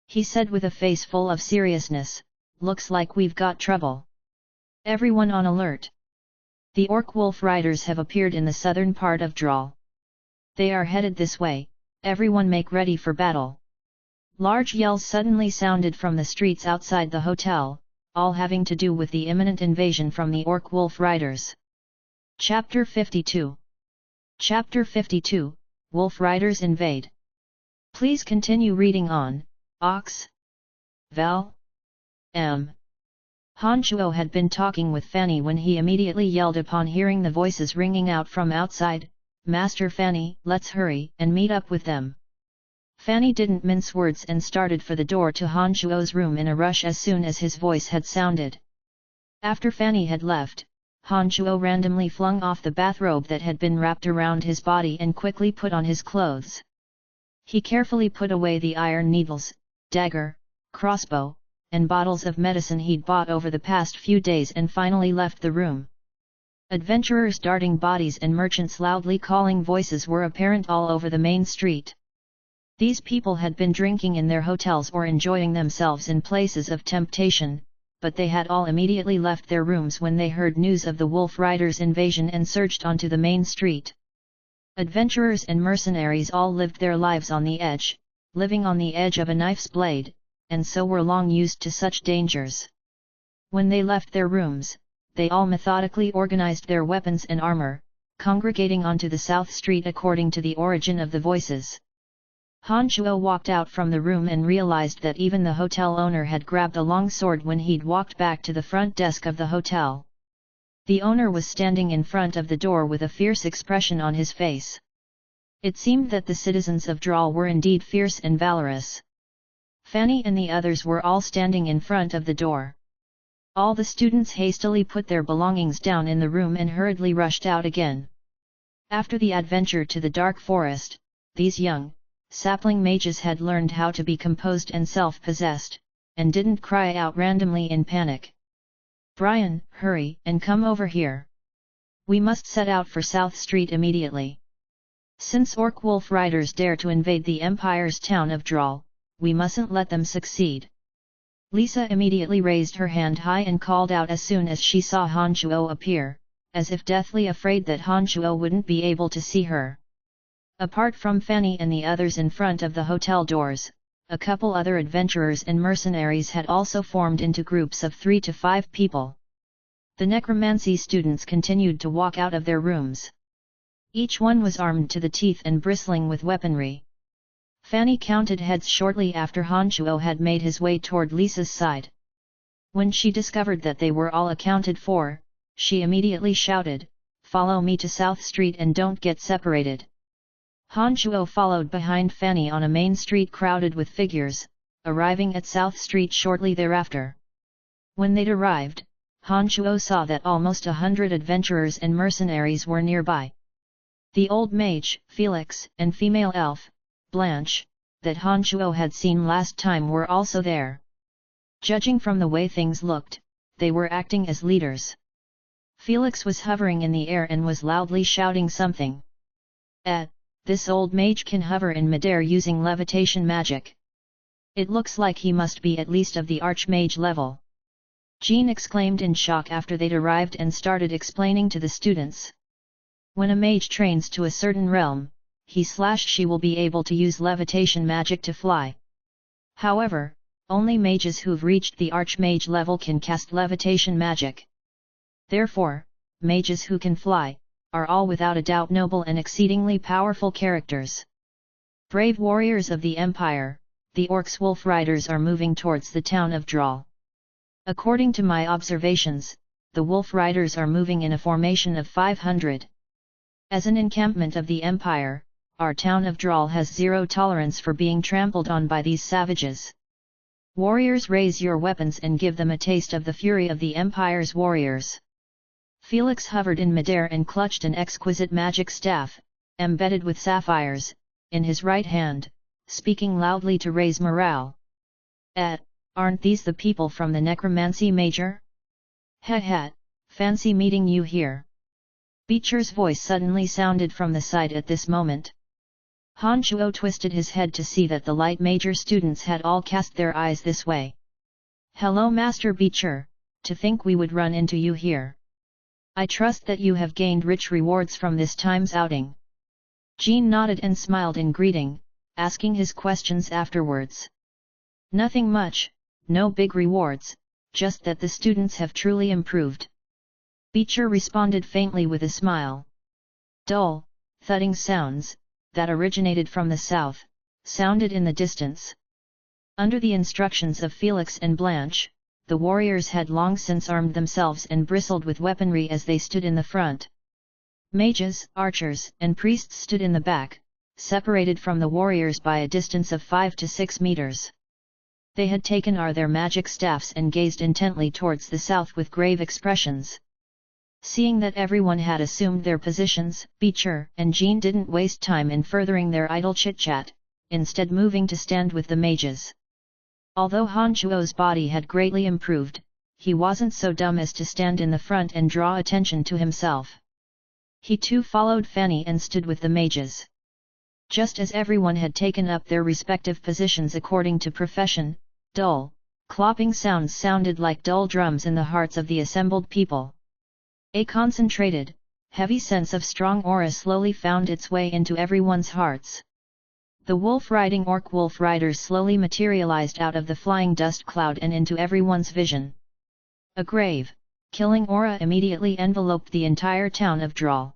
He said with a face full of seriousness, "Looks like we've got trouble. Everyone on alert. The Orc Wolf Riders have appeared in the southern part of Dral. They are headed this way, everyone make ready for battle." Large yells suddenly sounded from the streets outside the hotel, all having to do with the imminent invasion from the Orc Wolf Riders. Chapter 52. Chapter 52, Wolf Riders Invade. Please continue reading on, Ox. Val. M. Han Chuo had been talking with Fanny when he immediately yelled upon hearing the voices ringing out from outside, "Master Fanny, let's hurry and meet up with them." Fanny didn't mince words and started for the door to Han Chuo's room in a rush as soon as his voice had sounded. After Fanny had left, Han Chuo randomly flung off the bathrobe that had been wrapped around his body and quickly put on his clothes. He carefully put away the iron needles, dagger, crossbow, and bottles of medicine he'd bought over the past few days and finally left the room. Adventurers darting bodies and merchants loudly calling voices were apparent all over the main street. These people had been drinking in their hotels or enjoying themselves in places of temptation, but they had all immediately left their rooms when they heard news of the Wolf Riders' invasion and surged onto the main street. Adventurers and mercenaries all lived their lives on the edge, living on the edge of a knife's blade, and so were long used to such dangers. When they left their rooms, they all methodically organized their weapons and armor, congregating onto the south street according to the origin of the voices. Han Chuo walked out from the room and realized that even the hotel owner had grabbed a long sword when he'd walked back to the front desk of the hotel. The owner was standing in front of the door with a fierce expression on his face. It seemed that the citizens of Dral were indeed fierce and valorous. Fanny and the others were all standing in front of the door. All the students hastily put their belongings down in the room and hurriedly rushed out again. After the adventure to the dark forest, these young, sapling mages had learned how to be composed and self-possessed, and didn't cry out randomly in panic. "Brian, hurry and come over here. We must set out for South Street immediately. Since Orc Wolf Riders dare to invade the Empire's town of Dral, we mustn't let them succeed." Lisa immediately raised her hand high and called out as soon as she saw Han Chuo appear, as if deathly afraid that Han Chuo wouldn't be able to see her. Apart from Fanny and the others in front of the hotel doors, a couple other adventurers and mercenaries had also formed into groups of 3 to 5 people. The necromancy students continued to walk out of their rooms. Each one was armed to the teeth and bristling with weaponry. Fanny counted heads shortly after Han Chuo had made his way toward Lisa's side. When she discovered that they were all accounted for, she immediately shouted, "Follow me to South Street and don't get separated." Han Chuo followed behind Fanny on a main street crowded with figures, arriving at South Street shortly thereafter. When they'd arrived, Han Chuo saw that almost 100 adventurers and mercenaries were nearby. The old mage, Felix, and female elf, Blanche, that Han Chuo had seen last time were also there. Judging from the way things looked, they were acting as leaders. Felix was hovering in the air and was loudly shouting something. This old mage can hover in midair using levitation magic. It looks like he must be at least of the archmage level." Jean exclaimed in shock after they'd arrived and started explaining to the students. When a mage trains to a certain realm, she will be able to use levitation magic to fly. However, only mages who've reached the archmage level can cast levitation magic. Therefore, mages who can fly are all without a doubt noble and exceedingly powerful characters. Brave warriors of the Empire, the Orcs Wolf Riders are moving towards the town of Dral. According to my observations, the Wolf Riders are moving in a formation of 500. As an encampment of the Empire, our town of Dral has zero tolerance for being trampled on by these savages. Warriors, raise your weapons and give them a taste of the fury of the Empire's warriors. Felix hovered in midair and clutched an exquisite magic staff, embedded with sapphires, in his right hand, speaking loudly to raise morale. Aren't these the people from the necromancy major? Fancy meeting you here." Beecher's voice suddenly sounded from the side at this moment. Han Chuo twisted his head to see that the light major students had all cast their eyes this way. "Hello Master Beecher, to think we would run into you here. I trust that you have gained rich rewards from this time's outing." Jean nodded and smiled in greeting, asking his questions afterwards. "Nothing much, no big rewards, just that the students have truly improved." Beecher responded faintly with a smile. Dull, thudding sounds, that originated from the south, sounded in the distance. Under the instructions of Felix and Blanche, the warriors had long since armed themselves and bristled with weaponry as they stood in the front. Mages, archers, and priests stood in the back, separated from the warriors by a distance of 5 to 6 meters. They had taken their magic staffs and gazed intently towards the south with grave expressions. Seeing that everyone had assumed their positions, Beecher and Jean didn't waste time in furthering their idle chit-chat, instead moving to stand with the mages. Although Han Chuo's body had greatly improved, he wasn't so dumb as to stand in the front and draw attention to himself. He too followed Fanny and stood with the mages. Just as everyone had taken up their respective positions according to profession, dull, clopping sounds sounded like dull drums in the hearts of the assembled people. A concentrated, heavy sense of strong aura slowly found its way into everyone's hearts. The wolf-riding Orc Wolf Riders slowly materialized out of the flying dust cloud and into everyone's vision. A grave, killing aura immediately enveloped the entire town of Dral.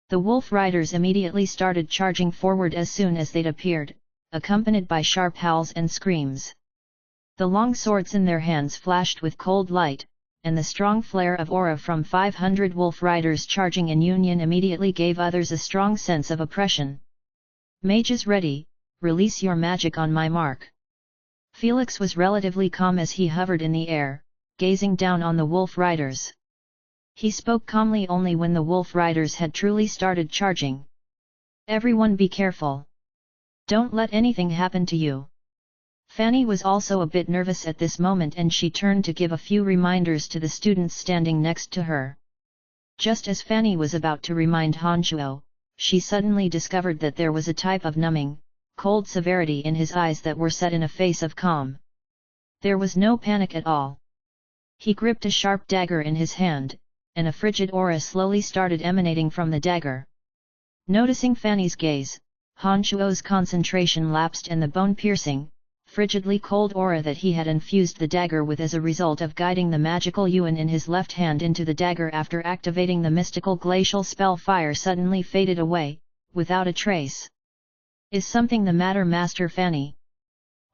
The Wolf Riders immediately started charging forward as soon as they'd appeared, accompanied by sharp howls and screams. The long swords in their hands flashed with cold light, and the strong flare of aura from 500 Wolf Riders charging in union immediately gave others a strong sense of oppression, Mages ready, release your magic on my mark. Felix was relatively calm as he hovered in the air, gazing down on the wolf riders. He spoke calmly only when the wolf riders had truly started charging. Everyone be careful. Don't let anything happen to you. Fanny was also a bit nervous at this moment and she turned to give a few reminders to the students standing next to her. Just as Fanny was about to remind Hanchuo, she suddenly discovered that there was a type of numbing, cold severity in his eyes that were set in a face of calm. There was no panic at all. He gripped a sharp dagger in his hand, and a frigid aura slowly started emanating from the dagger. Noticing Fanny's gaze, Hanchuo's concentration lapsed and the bone-piercing, frigidly cold aura that he had infused the dagger with as a result of guiding the magical yuan in his left hand into the dagger after activating the mystical glacial spell fire suddenly faded away, without a trace. Is something the matter, Master Fanny?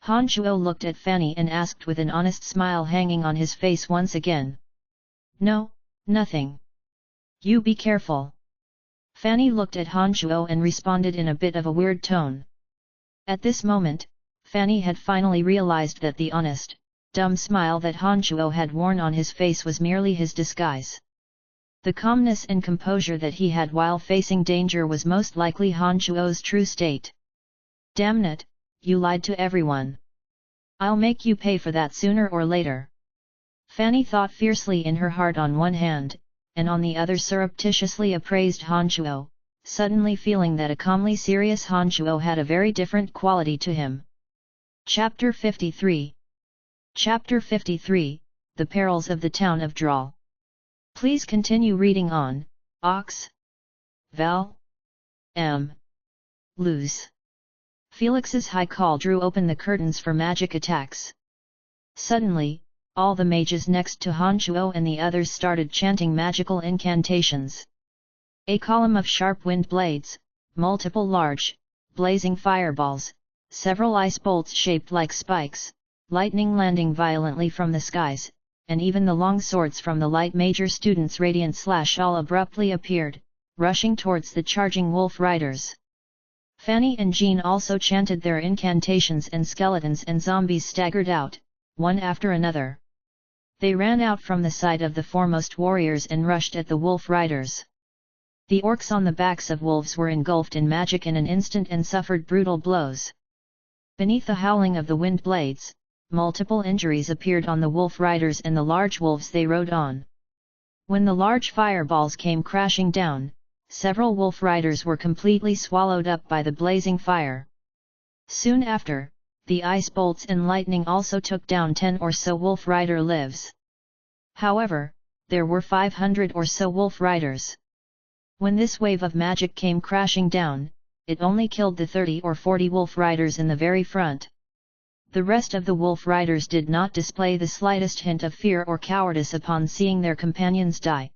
Hanchuo looked at Fanny and asked with an honest smile hanging on his face once again. No, nothing. You be careful. Fanny looked at Hanchuo and responded in a bit of a weird tone. At this moment, Fanny had finally realized that the honest, dumb smile that Hanchuo had worn on his face was merely his disguise. The calmness and composure that he had while facing danger was most likely Hanchuo's true state. Damn it, you lied to everyone. I'll make you pay for that sooner or later. Fanny thought fiercely in her heart on one hand, and on the other surreptitiously appraised Hanchuo, suddenly feeling that a calmly serious Hanchuo had a very different quality to him. Chapter 53. Chapter 53, The Perils of the Town of Drawl. Please continue reading on, Ox. Val. M. Lose. Felix's high call drew open the curtains for magic attacks. Suddenly, all the mages next to Hanchuo and the others started chanting magical incantations. A column of sharp wind blades, multiple large, blazing fireballs, several ice bolts shaped like spikes, lightning landing violently from the skies, and even the long swords from the light major students' radiant slash all abruptly appeared, rushing towards the charging wolf riders. Fanny and Jean also chanted their incantations and skeletons and zombies staggered out, one after another. They ran out from the side of the foremost warriors and rushed at the wolf riders. The orcs on the backs of wolves were engulfed in magic in an instant and suffered brutal blows. Beneath the howling of the wind blades, multiple injuries appeared on the wolf riders and the large wolves they rode on. When the large fireballs came crashing down, several wolf riders were completely swallowed up by the blazing fire. Soon after, the ice bolts and lightning also took down 10 or so wolf rider lives. However, there were 500 or so wolf riders. When this wave of magic came crashing down, it only killed the 30 or 40 wolf riders in the very front. The rest of the wolf riders did not display the slightest hint of fear or cowardice upon seeing their companions die.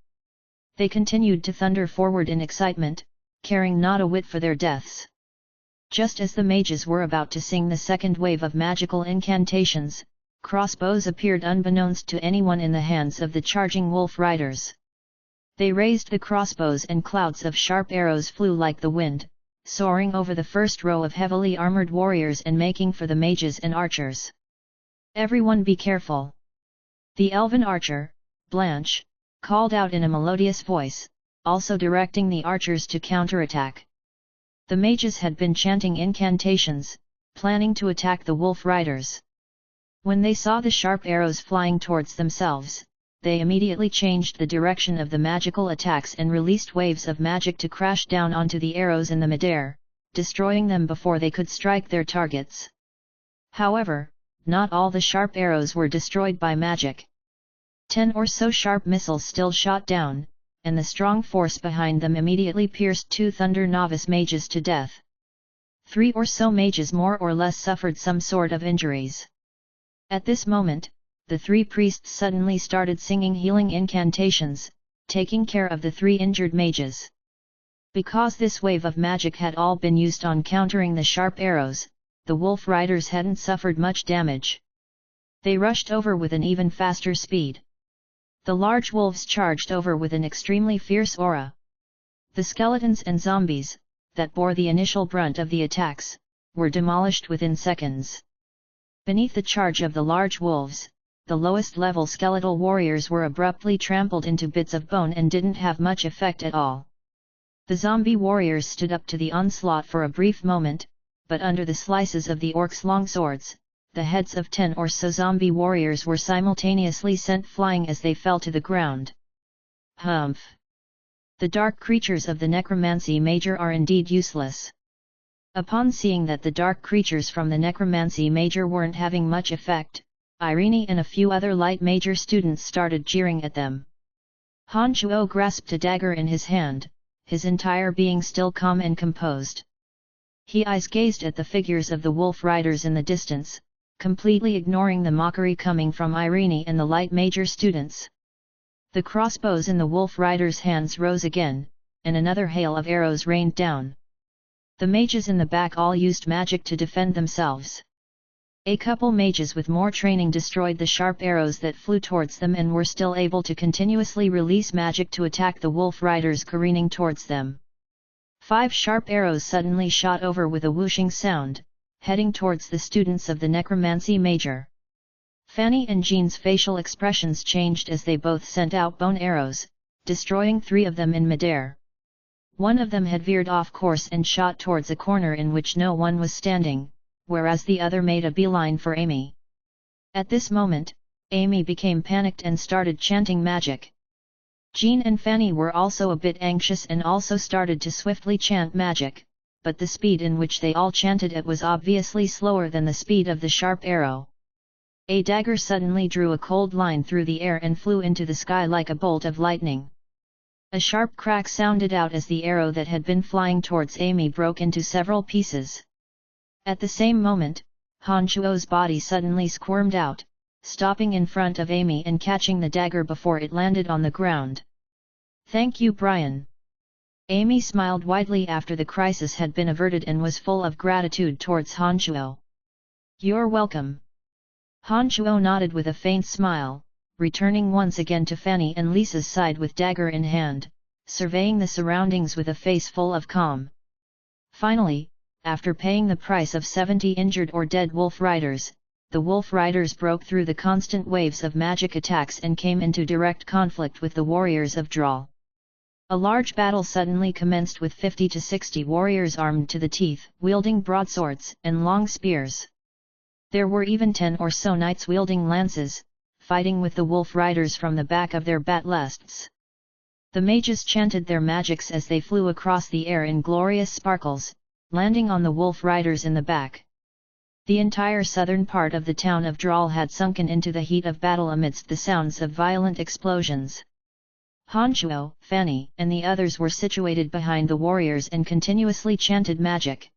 They continued to thunder forward in excitement, caring not a whit for their deaths. Just as the mages were about to sing the second wave of magical incantations, crossbows appeared unbeknownst to anyone in the hands of the charging wolf riders. They raised the crossbows and clouds of sharp arrows flew like the wind, soaring over the first row of heavily armored warriors and making for the mages and archers. Everyone be careful! The elven archer, Blanche, called out in a melodious voice, also directing the archers to counterattack. The mages had been chanting incantations, planning to attack the wolf riders. When they saw the sharp arrows flying towards themselves, they immediately changed the direction of the magical attacks and released waves of magic to crash down onto the arrows in the midair, destroying them before they could strike their targets. However, not all the sharp arrows were destroyed by magic. 10 or so sharp missiles still shot down, and the strong force behind them immediately pierced 2 Thunder novice mages to death. 3 or so mages more or less suffered some sort of injuries. At this moment, the 3 priests suddenly started singing healing incantations, taking care of the 3 injured mages. Because this wave of magic had all been used on countering the sharp arrows, the wolf riders hadn't suffered much damage. They rushed over with an even faster speed. The large wolves charged over with an extremely fierce aura. The skeletons and zombies, that bore the initial brunt of the attacks, were demolished within seconds. Beneath the charge of the large wolves, the lowest-level skeletal warriors were abruptly trampled into bits of bone and didn't have much effect at all. The zombie warriors stood up to the onslaught for a brief moment, but under the slices of the orcs' longswords, the heads of 10 or so zombie warriors were simultaneously sent flying as they fell to the ground. Humph! The dark creatures of the necromancy major are indeed useless. Upon seeing that the dark creatures from the necromancy major weren't having much effect, Irene and a few other light major students started jeering at them. Han Chuo grasped a dagger in his hand, his entire being still calm and composed. He eyes gazed at the figures of the wolf riders in the distance, completely ignoring the mockery coming from Irene and the light major students. The crossbows in the wolf riders' hands rose again, and another hail of arrows rained down. The mages in the back all used magic to defend themselves. A couple mages with more training destroyed the sharp arrows that flew towards them and were still able to continuously release magic to attack the wolf riders careening towards them. 5 sharp arrows suddenly shot over with a whooshing sound, heading towards the students of the necromancy major. Fanny and Jean's facial expressions changed as they both sent out bone arrows, destroying 3 of them in midair. One of them had veered off course and shot towards a corner in which no one was standing, whereas the other made a beeline for Amy. At this moment, Amy became panicked and started chanting magic. Jean and Fanny were also a bit anxious and also started to swiftly chant magic, but the speed in which they all chanted it was obviously slower than the speed of the sharp arrow. A dagger suddenly drew a cold line through the air and flew into the sky like a bolt of lightning. A sharp crack sounded out as the arrow that had been flying towards Amy broke into several pieces. At the same moment, Han Chuo's body suddenly squirmed out, stopping in front of Amy and catching the dagger before it landed on the ground. "Thank you, Brian." Amy smiled widely after the crisis had been averted and was full of gratitude towards Han Chuo. "You're welcome." Han Chuo nodded with a faint smile, returning once again to Fanny and Lisa's side with dagger in hand, surveying the surroundings with a face full of calm. Finally, after paying the price of 70 injured or dead wolf riders, the wolf riders broke through the constant waves of magic attacks and came into direct conflict with the warriors of Drawl. A large battle suddenly commenced with 50 to 60 warriors armed to the teeth, wielding broadswords and long spears. There were even 10 or so knights wielding lances, fighting with the wolf riders from the back of their bat'lests. The mages chanted their magics as they flew across the air in glorious sparkles, landing on the wolf riders in the back. The entire southern part of the town of Drawl had sunken into the heat of battle amidst the sounds of violent explosions. Han Chuo, Fanny, and the others were situated behind the warriors and continuously chanted magic.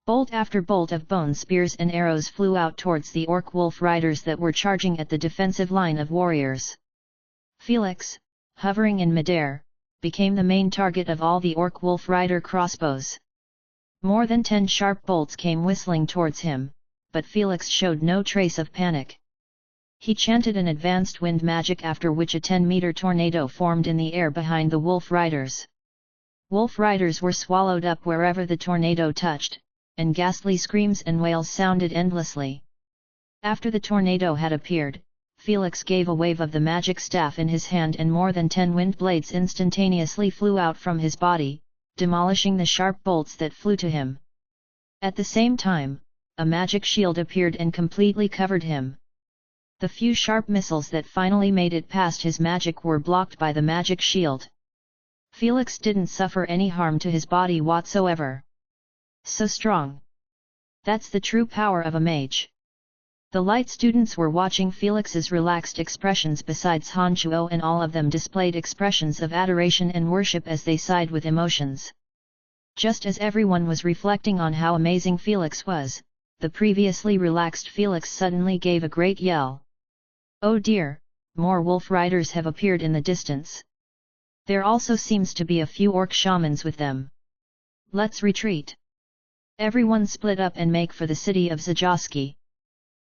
Bolt after bolt of bone spears and arrows flew out towards the orc wolf riders that were charging at the defensive line of warriors. Felix, hovering in midair, became the main target of all the orc wolf rider crossbows. More than 10 sharp bolts came whistling towards him, but Felix showed no trace of panic. He chanted an advanced wind magic after which a 10-meter tornado formed in the air behind the wolf riders. Wolf riders were swallowed up wherever the tornado touched, and ghastly screams and wails sounded endlessly. After the tornado had appeared, Felix gave a wave of the magic staff in his hand and more than 10 wind blades instantaneously flew out from his body, demolishing the sharp bolts that flew to him. At the same time, a magic shield appeared and completely covered him. The few sharp missiles that finally made it past his magic were blocked by the magic shield. Felix didn't suffer any harm to his body whatsoever. So strong. That's the true power of a mage. The light students were watching Felix's relaxed expressions besides Han Chuo, and all of them displayed expressions of adoration and worship as they sighed with emotions. Just as everyone was reflecting on how amazing Felix was, the previously relaxed Felix suddenly gave a great yell. "Oh dear, more wolf riders have appeared in the distance. There also seems to be a few orc shamans with them. Let's retreat. Everyone split up and make for the city of Zajoski."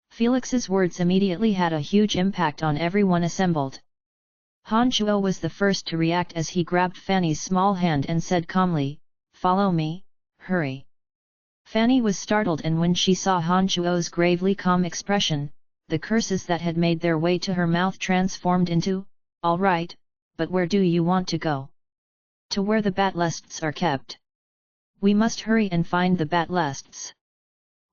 Felix's words immediately had a huge impact on everyone assembled. Han Chuo was the first to react as he grabbed Fanny's small hand and said calmly, "Follow me, hurry. Fanny was startled, and when she saw Han Chuo's gravely calm expression, the curses that had made their way to her mouth transformed into, "All right, but where do you want to go?" "To where the batlests are kept. We must hurry and find the batlests.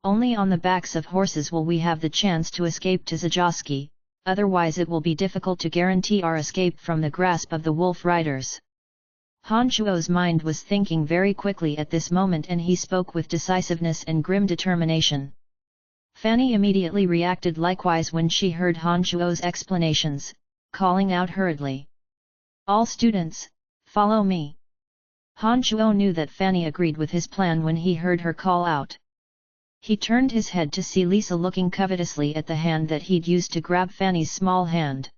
Only on the backs of horses will we have the chance to escape to Zajoski, otherwise it will be difficult to guarantee our escape from the grasp of the wolf riders." Han Chuo's mind was thinking very quickly at this moment, and he spoke with decisiveness and grim determination. Fanny immediately reacted likewise when she heard Han Chuo's explanations, calling out hurriedly, "All students, follow me." Han Chuo knew that Fanny agreed with his plan when he heard her call out. He turned his head to see Lisa looking covetously at the hand that he'd used to grab Fanny's small hand.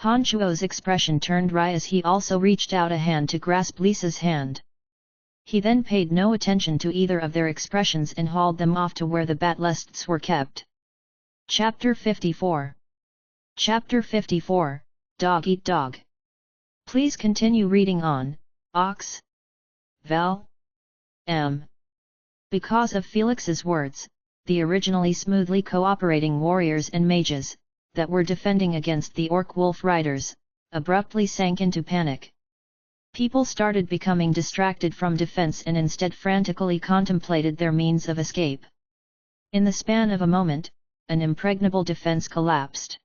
Han Chuo's expression turned wry as he also reached out a hand to grasp Lisa's hand. He then paid no attention to either of their expressions and hauled them off to where the batlests were kept. Chapter 54. Chapter 54, Dog Eat Dog. Please continue reading on, Ox. Val. M. Because of Felix's words, the originally smoothly cooperating warriors and mages, that were defending against the orc wolf riders, abruptly sank into panic. People started becoming distracted from defense and instead frantically contemplated their means of escape. In the span of a moment, an impregnable defense collapsed.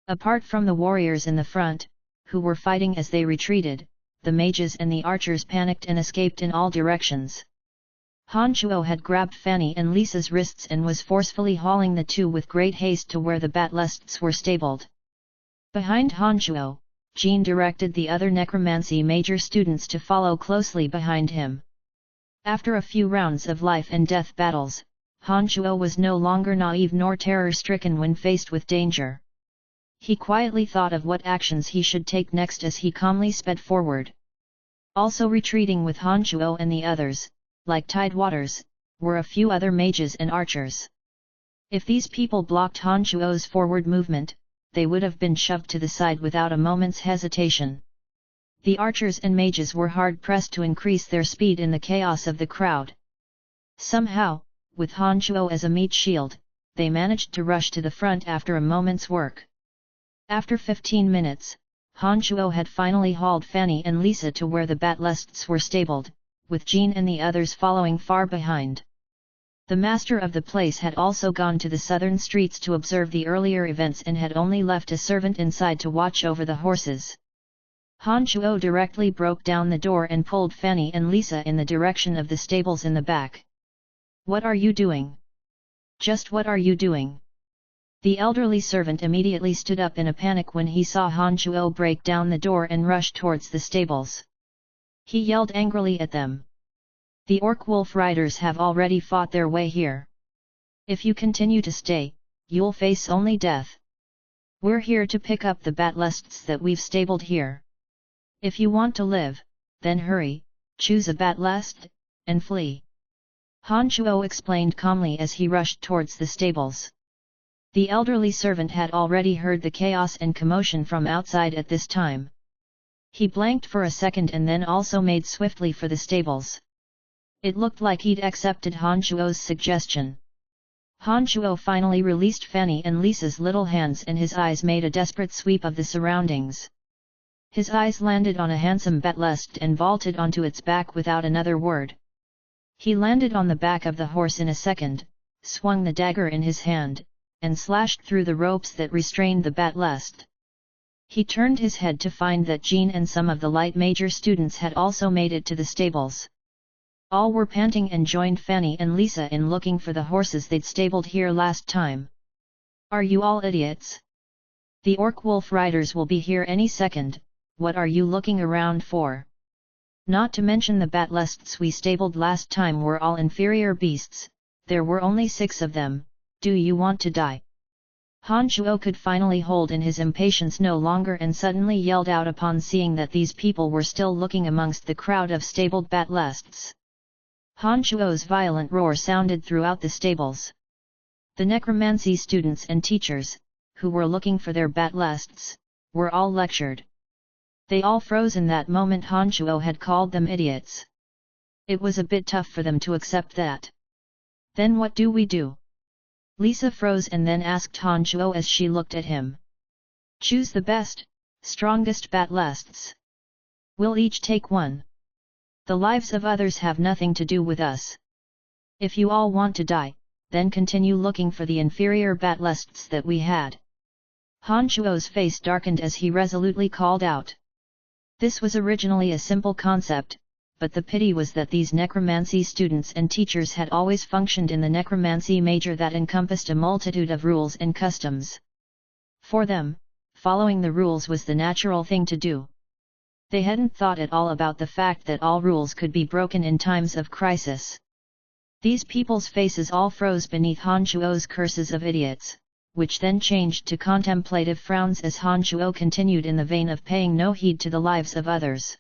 Apart from the warriors in the front, who were fighting as they retreated, the mages and the archers panicked and escaped in all directions. Han Chuo had grabbed Fanny and Lisa's wrists and was forcefully hauling the two with great haste to where the batlests were stabled. Behind Han Chuo, Jean directed the other necromancy major students to follow closely behind him. After a few rounds of life and death battles, Han Chuo was no longer naive nor terror-stricken when faced with danger. He quietly thought of what actions he should take next as he calmly sped forward. Also retreating with Han Chuo and the others, like tidewaters, were a few other mages and archers. If these people blocked Han Chuo's forward movement, they would have been shoved to the side without a moment's hesitation. The archers and mages were hard-pressed to increase their speed in the chaos of the crowd. Somehow, with Han Chuo as a meat shield, they managed to rush to the front after a moment's work. After 15 minutes, Han Chuo had finally hauled Fanny and Lisa to where the batlests were stabled, with Jean and the others following far behind. The master of the place had also gone to the southern streets to observe the earlier events and had only left a servant inside to watch over the horses. Han Chuo directly broke down the door and pulled Fanny and Lisa in the direction of the stables in the back. "What are you doing? Just what are you doing?" The elderly servant immediately stood up in a panic when he saw Han Chuo break down the door and rush towards the stables. He yelled angrily at them. "The orc wolf riders have already fought their way here. If you continue to stay, you'll face only death. We're here to pick up the batlests that we've stabled here. If you want to live, then hurry, choose a batlest, and flee." Han Chuo explained calmly as he rushed towards the stables. The elderly servant had already heard the chaos and commotion from outside at this time. He blanked for a second and then also made swiftly for the stables. It looked like he'd accepted Han Chuo's suggestion. Han Chuo finally released Fanny and Lisa's little hands and his eyes made a desperate sweep of the surroundings. His eyes landed on a handsome batlest and vaulted onto its back without another word. He landed on the back of the horse in a second, swung the dagger in his hand, and slashed through the ropes that restrained the batlest. He turned his head to find that Jean and some of the light major students had also made it to the stables. All were panting and joined Fanny and Lisa in looking for the horses they'd stabled here last time. "Are you all idiots? The orc wolf riders will be here any second, what are you looking around for? Not to mention the batlests we stabled last time were all inferior beasts, there were only 6 of them, do you want to die?" Han Chuo could finally hold in his impatience no longer and suddenly yelled out upon seeing that these people were still looking amongst the crowd of stabled batlests. Han Chuo's violent roar sounded throughout the stables. The necromancy students and teachers, who were looking for their batlests, were all lectured. They all froze in that moment. Han Chuo had called them idiots. It was a bit tough for them to accept that. Then what do we do? Lisa froze and then asked Han Chuo as she looked at him. Choose the best, strongest batlests. We'll each take one. The lives of others have nothing to do with us. If you all want to die, then continue looking for the inferior batlests that we had. Han Chuo's face darkened as he resolutely called out. This was originally a simple concept, but the pity was that these necromancy students and teachers had always functioned in the necromancy major that encompassed a multitude of rules and customs. For them, following the rules was the natural thing to do. They hadn't thought at all about the fact that all rules could be broken in times of crisis. These people's faces all froze beneath Han Chuo's curses of idiots, which then changed to contemplative frowns as Han Chuo continued in the vein of paying no heed to the lives of others.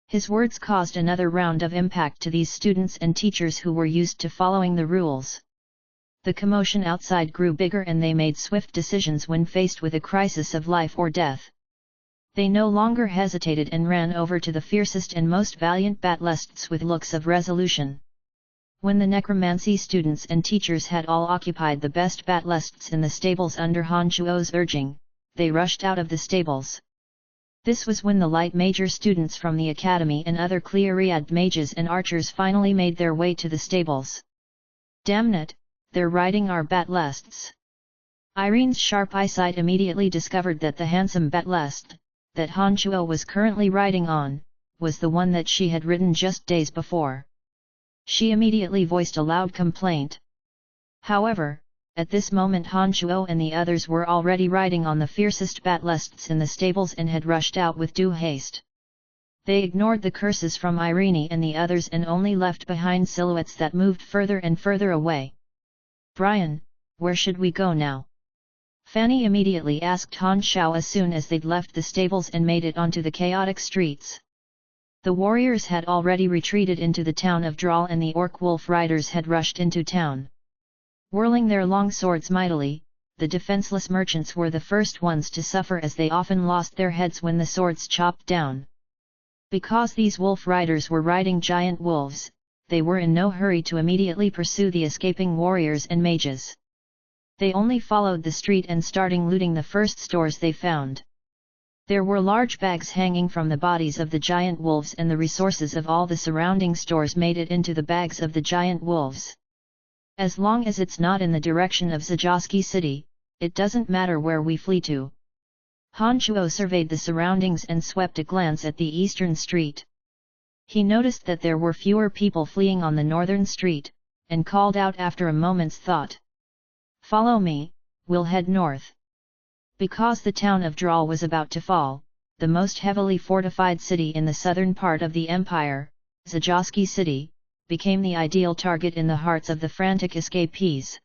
His words caused another round of impact to these students and teachers who were used to following the rules. The commotion outside grew bigger and they made swift decisions when faced with a crisis of life or death. They no longer hesitated and ran over to the fiercest and most valiant batlests with looks of resolution. When the necromancy students and teachers had all occupied the best batlests in the stables under Han Chuo's urging, they rushed out of the stables. This was when the light major students from the academy and other clear-eyed mages and archers finally made their way to the stables. Damn it, they're riding our batlests. Irene's sharp eyesight immediately discovered that the handsome batlest that Han Chuo was currently riding on, was the one that she had ridden just days before. She immediately voiced a loud complaint. However, at this moment Han Chuo and the others were already riding on the fiercest batlests in the stables and had rushed out with due haste. They ignored the curses from Irene and the others and only left behind silhouettes that moved further and further away. Brian, where should we go now? Fanny immediately asked Han Xiao as soon as they'd left the stables and made it onto the chaotic streets. The warriors had already retreated into the town of Dral and the orc wolf riders had rushed into town. Whirling their long swords mightily, the defenseless merchants were the first ones to suffer as they often lost their heads when the swords chopped down. Because these wolf riders were riding giant wolves, they were in no hurry to immediately pursue the escaping warriors and mages. They only followed the street and starting looting the first stores they found. There were large bags hanging from the bodies of the giant wolves and the resources of all the surrounding stores made it into the bags of the giant wolves. As long as it's not in the direction of Zajowski City, it doesn't matter where we flee to. Han Chuo surveyed the surroundings and swept a glance at the eastern street. He noticed that there were fewer people fleeing on the northern street, and called out after a moment's thought. Follow me, we'll head north. Because the town of Dral was about to fall, the most heavily fortified city in the southern part of the empire, Zajowski City, became the ideal target in the hearts of the frantic escapees.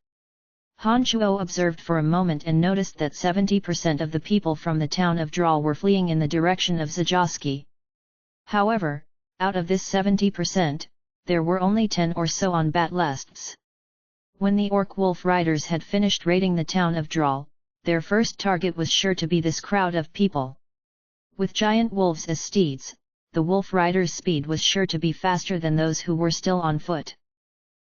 Han Chuo observed for a moment and noticed that 70% of the people from the town of Dral were fleeing in the direction of Zajowski. However, out of this 70%, there were only 10 or so on batlests. When the orc wolf riders had finished raiding the town of Dral, their first target was sure to be this crowd of people. With giant wolves as steeds, the wolf riders' speed was sure to be faster than those who were still on foot.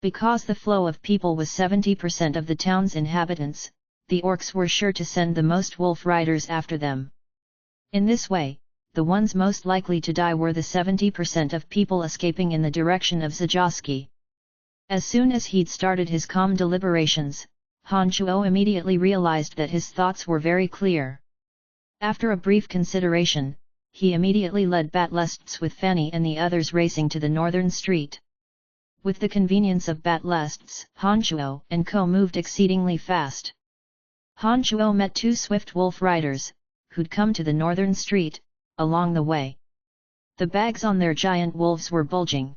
Because the flow of people was 70% of the town's inhabitants, the orcs were sure to send the most wolf riders after them. In this way, the ones most likely to die were the 70% of people escaping in the direction of Zajowski. As soon as he'd started his calm deliberations, Han Chuo immediately realized that his thoughts were very clear. After a brief consideration, he immediately led batlests with Fanny and the others racing to the northern street. With the convenience of batlests, Han Chuo and Co moved exceedingly fast. Han Chuo met two swift wolf riders, who'd come to the northern street, along the way. The bags on their giant wolves were bulging.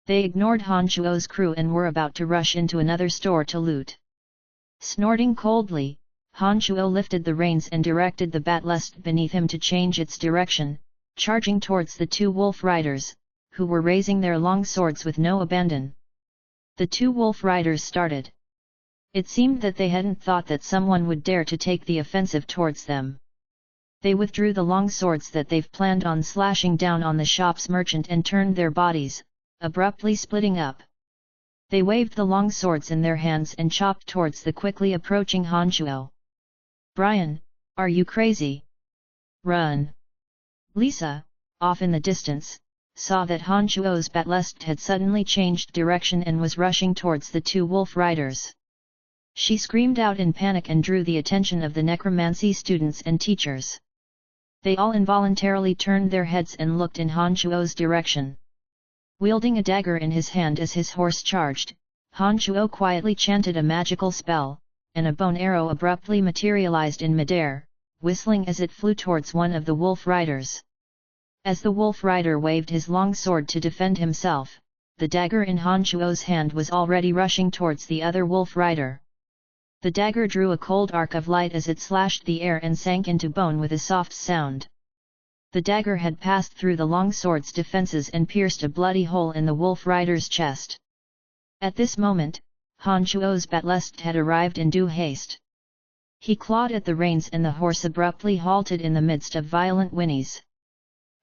They ignored Han Chuo's crew and were about to rush into another store to loot. Snorting coldly, Han Chuo lifted the reins and directed the batlest beneath him to change its direction, charging towards the two wolf riders, who were raising their long swords with no abandon. The two wolf riders started. It seemed that they hadn't thought that someone would dare to take the offensive towards them. They withdrew the long swords that they've planned on slashing down on the shop's merchant and turned their bodies, abruptly splitting up. They waved the long swords in their hands and chopped towards the quickly approaching Han Shuo. "Brian, are you crazy? Run!" Lisa, off in the distance, saw that Han Shuo's battlest had suddenly changed direction and was rushing towards the two wolf riders. She screamed out in panic and drew the attention of the necromancy students and teachers. They all involuntarily turned their heads and looked in Han Shuo's direction. Wielding a dagger in his hand as his horse charged, Han Shuo quietly chanted a magical spell, and a bone arrow abruptly materialized in midair, whistling as it flew towards one of the wolf riders. As the wolf rider waved his long sword to defend himself, the dagger in Han Shuo's hand was already rushing towards the other wolf rider. The dagger drew a cold arc of light as it slashed the air and sank into bone with a soft sound. The dagger had passed through the long sword's defenses and pierced a bloody hole in the wolf rider's chest. At this moment, Han Shuo's battlest had arrived in due haste. He clawed at the reins and the horse abruptly halted in the midst of violent whinnies.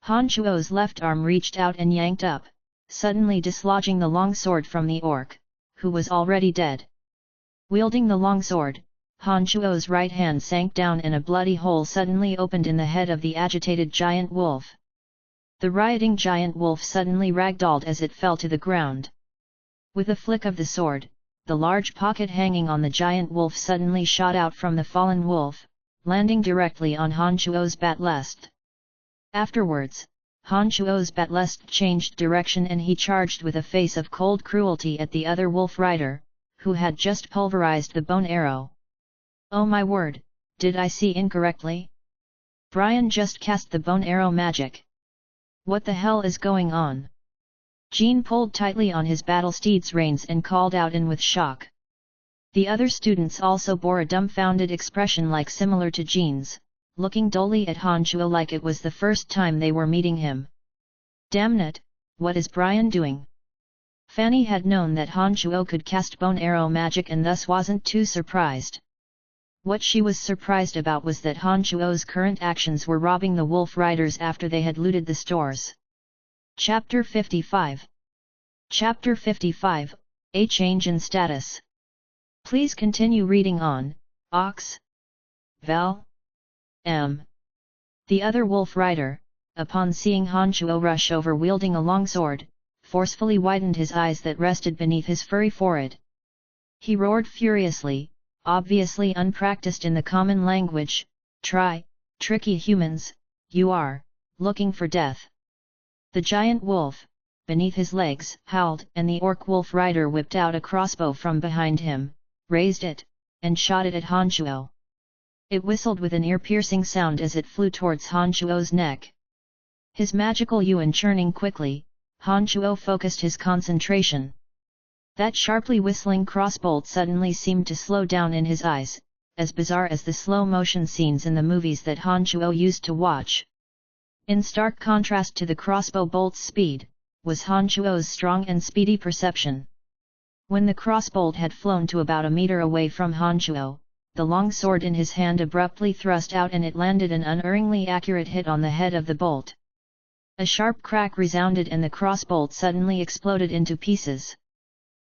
Han Shuo's left arm reached out and yanked up, suddenly dislodging the long sword from the orc, who was already dead. Wielding the long sword, Han Shuo's right hand sank down and a bloody hole suddenly opened in the head of the agitated giant wolf. The rioting giant wolf suddenly ragdolled as it fell to the ground. With a flick of the sword, the large pocket hanging on the giant wolf suddenly shot out from the fallen wolf, landing directly on Han Shuo's battlest. Afterwards, Han Shuo's battlest changed direction and he charged with a face of cold cruelty at the other wolf rider, who had just pulverized the bone arrow. "Oh my word, did I see incorrectly? Brian just cast the bone arrow magic. What the hell is going on?" Jean pulled tightly on his battle steed's reins and called out in with shock. The other students also bore a dumbfounded expression similar to Jean's, looking dully at Han Shuo like it was the first time they were meeting him. "Damn it, what is Brian doing?" Fanny had known that Han Shuo could cast bone arrow magic and thus wasn't too surprised. What she was surprised about was that Han Shuo's current actions were robbing the wolf riders after they had looted the stores. Chapter 55. Chapter 55, A Change in Status. Please continue reading on, Ox. Val. M. The other wolf rider, upon seeing Han Shuo rush over wielding a long sword, forcefully widened his eyes that rested beneath his furry forehead. He roared furiously, obviously unpracticed in the common language, "Tricky humans, you are, looking for death." The giant wolf, beneath his legs, howled and the orc wolf rider whipped out a crossbow from behind him, raised it, and shot it at Han Shuo. It whistled with an ear-piercing sound as it flew towards Han Shuo's neck. His magical yuan churning quickly, Han Shuo focused his concentration. That sharply whistling crossbolt suddenly seemed to slow down in his eyes, as bizarre as the slow-motion scenes in the movies that Han Shuo used to watch. In stark contrast to the crossbow bolt's speed, was Han Shuo's strong and speedy perception. When the crossbolt had flown to about a meter away from Han Shuo, the long sword in his hand abruptly thrust out and it landed an unerringly accurate hit on the head of the bolt. A sharp crack resounded and the crossbolt suddenly exploded into pieces.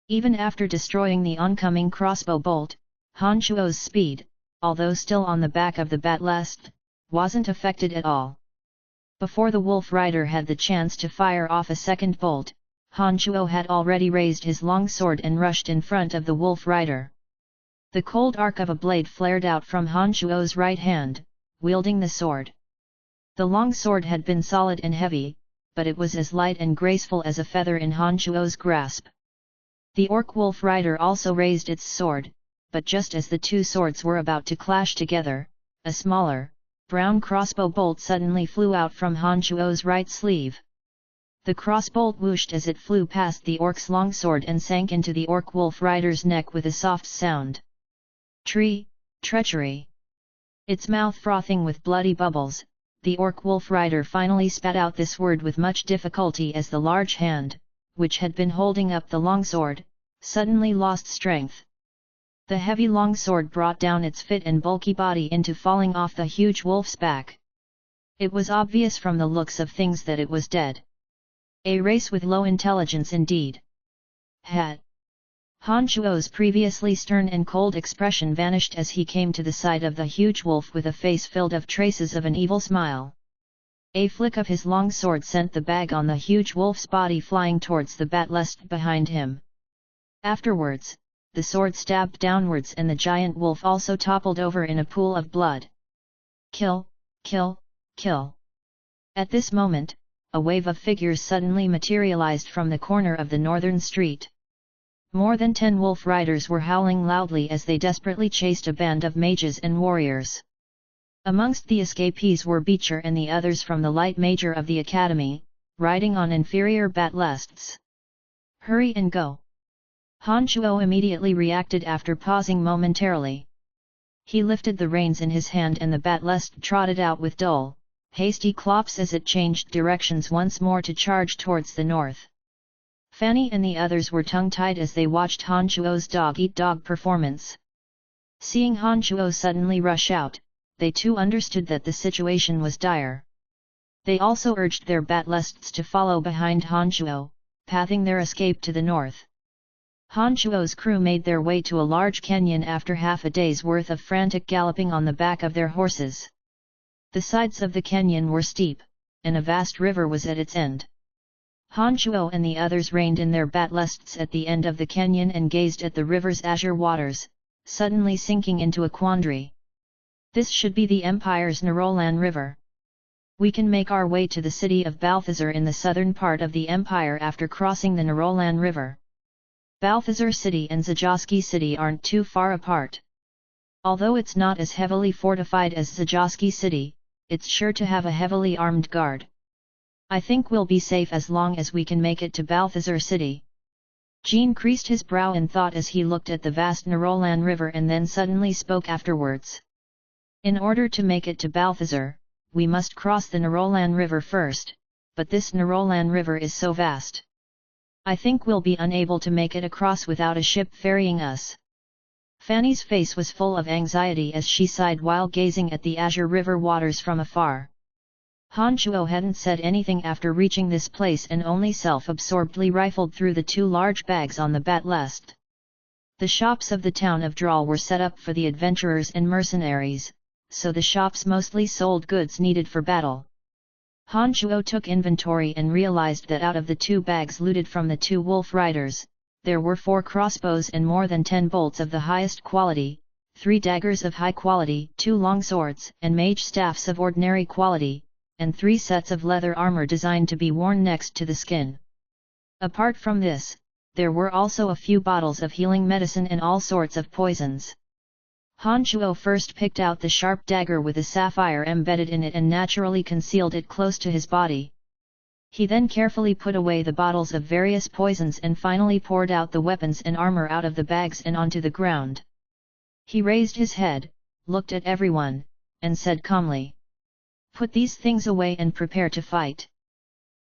Even after destroying the oncoming crossbow bolt, Han Shuo's speed, although still on the back of the battlest, wasn't affected at all. Before the wolf rider had the chance to fire off a second bolt, Han Shuo had already raised his long sword and rushed in front of the wolf rider. The cold arc of a blade flared out from Han Shuo's right hand, wielding the sword. The long sword had been solid and heavy, but it was as light and graceful as a feather in Han Shuo's grasp. The orc wolf rider also raised its sword, but just as the two swords were about to clash together, a smaller, brown crossbow bolt suddenly flew out from Han Shuo's right sleeve. The crossbolt whooshed as it flew past the orc's longsword and sank into the orc wolf rider's neck with a soft sound. Treachery. Its mouth frothing with bloody bubbles, the orc wolf rider finally spat out this word with much difficulty as the large hand, which had been holding up the longsword, suddenly lost strength. The heavy longsword brought down its fit and bulky body into falling off the huge wolf's back. It was obvious from the looks of things that it was dead. A race with low intelligence indeed. Hat. Han Shuo's previously stern and cold expression vanished as he came to the side of the huge wolf with a face filled of traces of an evil smile. A flick of his long sword sent the bag on the huge wolf's body flying towards the batlest behind him. Afterwards, the sword stabbed downwards and the giant wolf also toppled over in a pool of blood. Kill, kill, kill. At this moment, a wave of figures suddenly materialized from the corner of the northern street. More than 10 wolf riders were howling loudly as they desperately chased a band of mages and warriors. Amongst the escapees were Beecher and the others from the light major of the academy, riding on inferior batlests. Hurry and go! Han Shuo immediately reacted after pausing momentarily. He lifted the reins in his hand and the batlest trotted out with dull, hasty clops as it changed directions once more to charge towards the north. Fanny and the others were tongue-tied as they watched Han Shuo's dog-eat-dog performance. Seeing Han Shuo suddenly rush out, they too understood that the situation was dire. They also urged their batlests to follow behind Han Shuo, pathing their escape to the north. Han Shuo's crew made their way to a large canyon after half a day's worth of frantic galloping on the back of their horses. The sides of the canyon were steep, and a vast river was at its end. Han Shuo and the others reined in their batlests at the end of the canyon and gazed at the river's azure waters, suddenly sinking into a quandary. This should be the Empire's Nerolan River. We can make our way to the city of Balthazar in the southern part of the Empire after crossing the Nerolan River. Balthazar City and Zajoski City aren't too far apart. Although it's not as heavily fortified as Zajoski City, it's sure to have a heavily armed guard. I think we'll be safe as long as we can make it to Balthazar City. Jean creased his brow in thought as he looked at the vast Nerolan River and then suddenly spoke afterwards. In order to make it to Balthazar, we must cross the Nerolan River first, but this Nerolan River is so vast. I think we'll be unable to make it across without a ship ferrying us. Fanny's face was full of anxiety as she sighed while gazing at the azure river waters from afar. Han Shuo hadn't said anything after reaching this place and only self-absorbedly rifled through the 2 large bags on the batlest. The shops of the town of Dral were set up for the adventurers and mercenaries, so the shops mostly sold goods needed for battle. Han Shuo took inventory and realized that out of the 2 bags looted from the 2 wolf riders, there were 4 crossbows and more than 10 bolts of the highest quality, 3 daggers of high quality, 2 long swords and mage staffs of ordinary quality, and 3 sets of leather armor designed to be worn next to the skin. Apart from this, there were also a few bottles of healing medicine and all sorts of poisons. Han Shuo first picked out the sharp dagger with a sapphire embedded in it and naturally concealed it close to his body. He then carefully put away the bottles of various poisons and finally poured out the weapons and armor out of the bags and onto the ground. He raised his head, looked at everyone, and said calmly, "Put these things away and prepare to fight."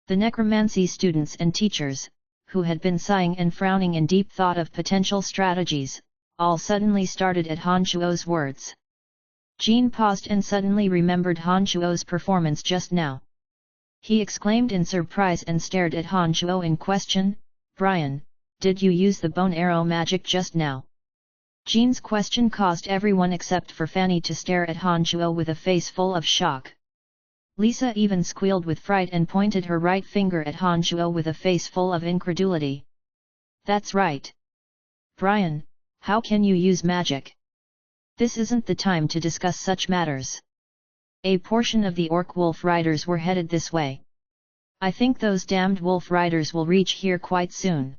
The necromancy students and teachers, who had been sighing and frowning in deep thought of potential strategies, all suddenly started at Han Shuo's words. Jean paused and suddenly remembered Han Shuo's performance just now. He exclaimed in surprise and stared at Han Shuo in question, "Brian, did you use the bone arrow magic just now?" Jean's question caused everyone except for Fanny to stare at Han Shuo with a face full of shock. Lisa even squealed with fright and pointed her right finger at Han Shuo with a face full of incredulity. "That's right. Brian, how can you use magic? This isn't the time to discuss such matters." A portion of the orc wolf riders were headed this way. "I think those damned wolf riders will reach here quite soon.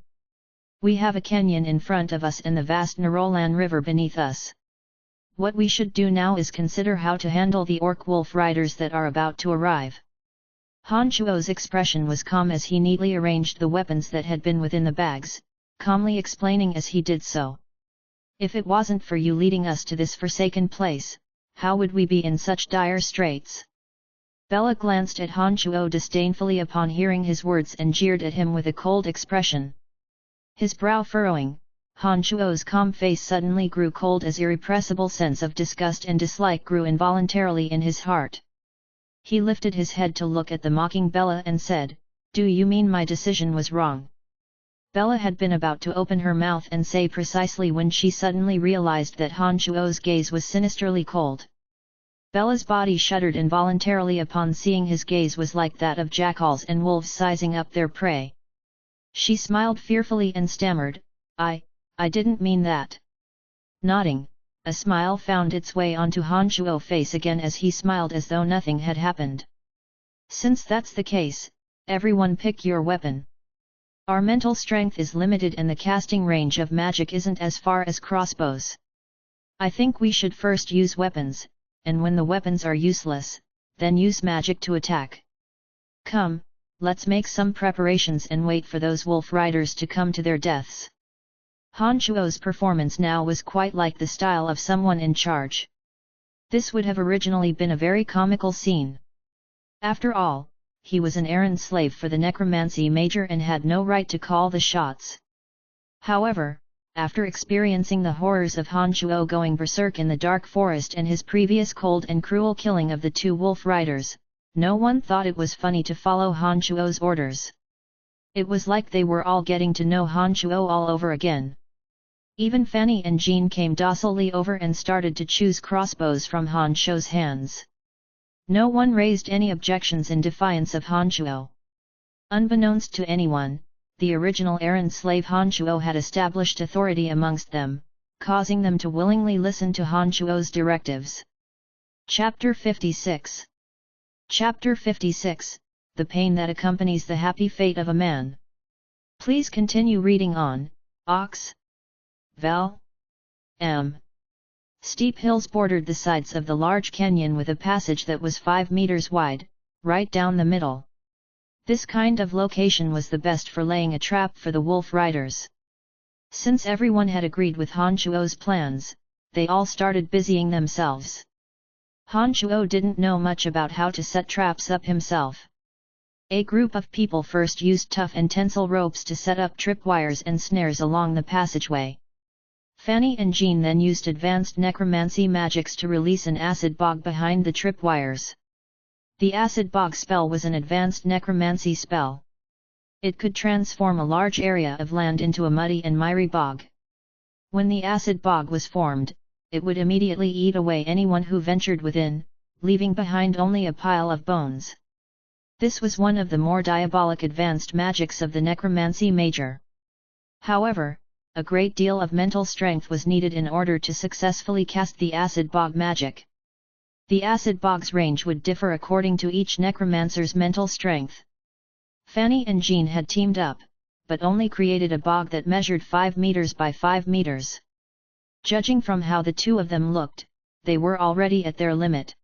We have a canyon in front of us and the vast Nerolan River beneath us. What we should do now is consider how to handle the orc wolf riders that are about to arrive." Han Shuo's expression was calm as he neatly arranged the weapons that had been within the bags, calmly explaining as he did so. "If it wasn't for you leading us to this forsaken place, how would we be in such dire straits?" Bella glanced at Han Shuo disdainfully upon hearing his words and jeered at him with a cold expression. His brow furrowing, Han Shuo's calm face suddenly grew cold as irrepressible sense of disgust and dislike grew involuntarily in his heart. He lifted his head to look at the mocking Bella and said, Do you mean my decision was wrong? Bella had been about to open her mouth and say precisely when she suddenly realized that Han Chuo's gaze was sinisterly cold. Bella's body shuddered involuntarily upon seeing his gaze was like that of jackals and wolves sizing up their prey. She smiled fearfully and stammered, I didn't mean that. Nodding, a smile found its way onto Han Chuo's face again as he smiled as though nothing had happened. Since that's the case, everyone pick your weapon. Our mental strength is limited and the casting range of magic isn't as far as crossbows. I think we should first use weapons, and when the weapons are useless, then use magic to attack. Come, let's make some preparations and wait for those wolf riders to come to their deaths. Han Chuo's performance now was quite like the style of someone in charge. This would have originally been a very comical scene. After all, he was an errand slave for the necromancy major and had no right to call the shots. However, after experiencing the horrors of Han Chuo going berserk in the dark forest and his previous cold and cruel killing of the two wolf riders, no one thought it was funny to follow Han Chuo's orders. It was like they were all getting to know Han Chuo all over again. Even Fanny and Jean came docilely over and started to choose crossbows from Han Chuo's hands. No one raised any objections in defiance of Han Chuo. Unbeknownst to anyone, the original errand slave Han Chuo had established authority amongst them, causing them to willingly listen to Han Chuo's directives. Chapter 56. Chapter 56, The Pain That Accompanies the Happy Fate of a Man. Please continue reading on, Ox. Val. M. Steep hills bordered the sides of the large canyon with a passage that was 5 meters wide, right down the middle. This kind of location was the best for laying a trap for the wolf riders. Since everyone had agreed with Han Chuo's plans, they all started busying themselves. Han Chuo didn't know much about how to set traps up himself. A group of people first used tough and tensile ropes to set up tripwires and snares along the passageway. Fanny and Jean then used advanced necromancy magics to release an acid bog behind the tripwires. The acid bog spell was an advanced necromancy spell. It could transform a large area of land into a muddy and miry bog. When the acid bog was formed, it would immediately eat away anyone who ventured within, leaving behind only a pile of bones. This was one of the more diabolic advanced magics of the necromancy major. However, a great deal of mental strength was needed in order to successfully cast the acid bog magic. The acid bog's range would differ according to each necromancer's mental strength. Fanny and Jean had teamed up, but only created a bog that measured 5 meters by 5 meters. Judging from how the two of them looked, they were already at their limit.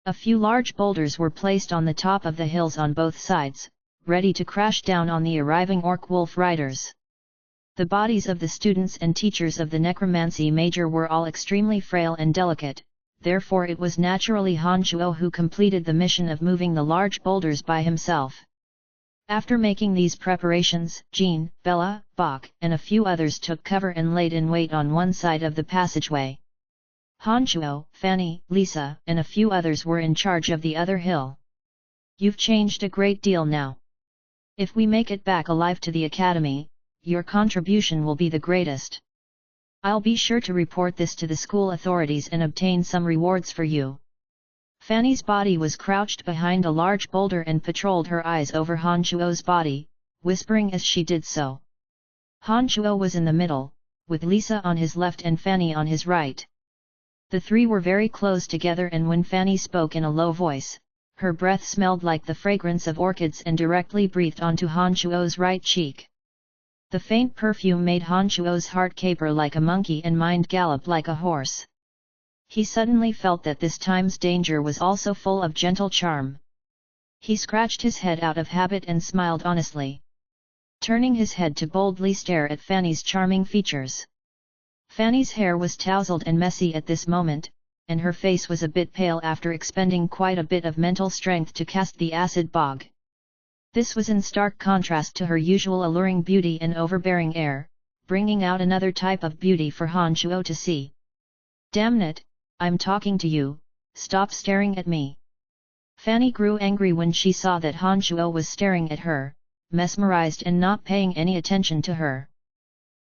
A few large boulders were placed on the top of the hills on both sides, ready to crash down on the arriving orc wolf riders. The bodies of the students and teachers of the necromancy major were all extremely frail and delicate, therefore it was naturally Han Chuo who completed the mission of moving the large boulders by himself. After making these preparations, Jean, Bella, Bach, and a few others took cover and laid in wait on one side of the passageway. Han Chuo, Fanny, Lisa, and a few others were in charge of the other hill. You've changed a great deal now. If we make it back alive to the academy, your contribution will be the greatest. I'll be sure to report this to the school authorities and obtain some rewards for you. Fanny's body was crouched behind a large boulder and patrolled her eyes over Han Chuo's body, whispering as she did so. Han Chuo was in the middle, with Lisa on his left and Fanny on his right. The three were very close together, and when Fanny spoke in a low voice, her breath smelled like the fragrance of orchids and directly breathed onto Han Chuo's right cheek. The faint perfume made Han Chuo's heart caper like a monkey and mind gallop like a horse. He suddenly felt that this time's danger was also full of gentle charm. He scratched his head out of habit and smiled honestly, turning his head to boldly stare at Fanny's charming features. Fanny's hair was tousled and messy at this moment, and her face was a bit pale after expending quite a bit of mental strength to cast the acid bog. This was in stark contrast to her usual alluring beauty and overbearing air, bringing out another type of beauty for Han Chuo to see. Damn it, I'm talking to you, stop staring at me. Fanny grew angry when she saw that Han Shuo was staring at her, mesmerized and not paying any attention to her.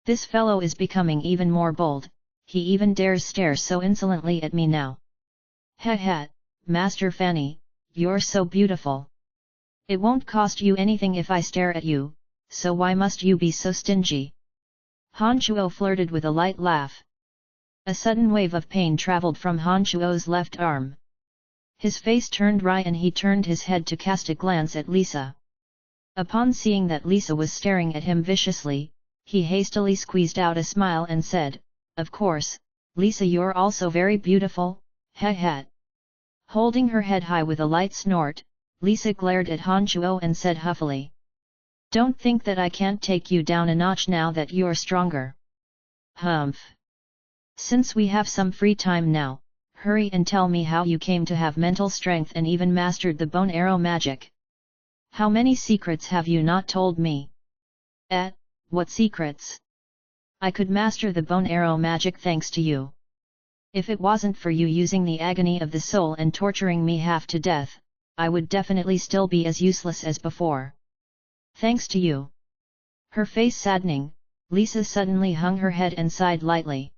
This fellow is becoming even more bold, he even dares stare so insolently at me now. Ha ha, Master Fanny, you're so beautiful. It won't cost you anything if I stare at you, so why must you be so stingy? Han Shuo flirted with a light laugh. A sudden wave of pain traveled from Han Shuo's left arm. His face turned wry and he turned his head to cast a glance at Lisa. Upon seeing that Lisa was staring at him viciously, he hastily squeezed out a smile and said, "Of course, Lisa, you're also very beautiful, ha ha." Holding her head high with a light snort, Lisa glared at Han Shuo and said huffily, "Don't think that I can't take you down a notch now that you're stronger. Humph. Since we have some free time now, hurry and tell me how you came to have mental strength and even mastered the bone arrow magic. How many secrets have you not told me?" What secrets? I could master the bone arrow magic thanks to you. If it wasn't for you using the agony of the soul and torturing me half to death, I would definitely still be as useless as before. Thanks to you. Her face saddening, Lisa suddenly hung her head and sighed lightly.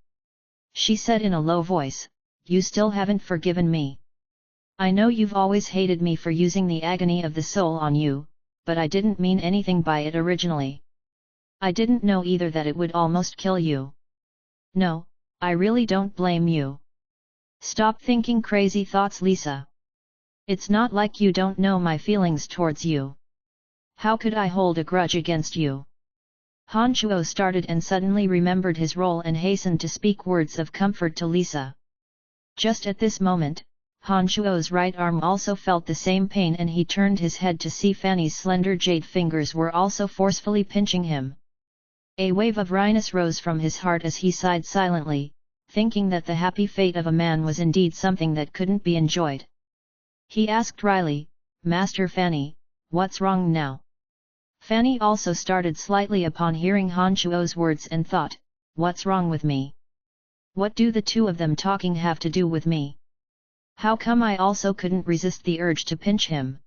She said in a low voice, "You still haven't forgiven me. I know you've always hated me for using the agony of the soul on you, but I didn't mean anything by it originally. I didn't know either that it would almost kill you. No, I really don't blame you. Stop thinking crazy thoughts, Lisa. It's not like you don't know my feelings towards you. How could I hold a grudge against you?" Han Shuo started and suddenly remembered his role and hastened to speak words of comfort to Lisa. Just at this moment, Han Shuo's right arm also felt the same pain and he turned his head to see Fanny's slender jade fingers were also forcefully pinching him. A wave of wryness rose from his heart as he sighed silently, thinking that the happy fate of a man was indeed something that couldn't be enjoyed. He asked wryly, "Master Fanny, what's wrong now?" Fanny also started slightly upon hearing Han Shuo's words and thought, "What's wrong with me? What do the two of them talking have to do with me? How come I also couldn't resist the urge to pinch him?"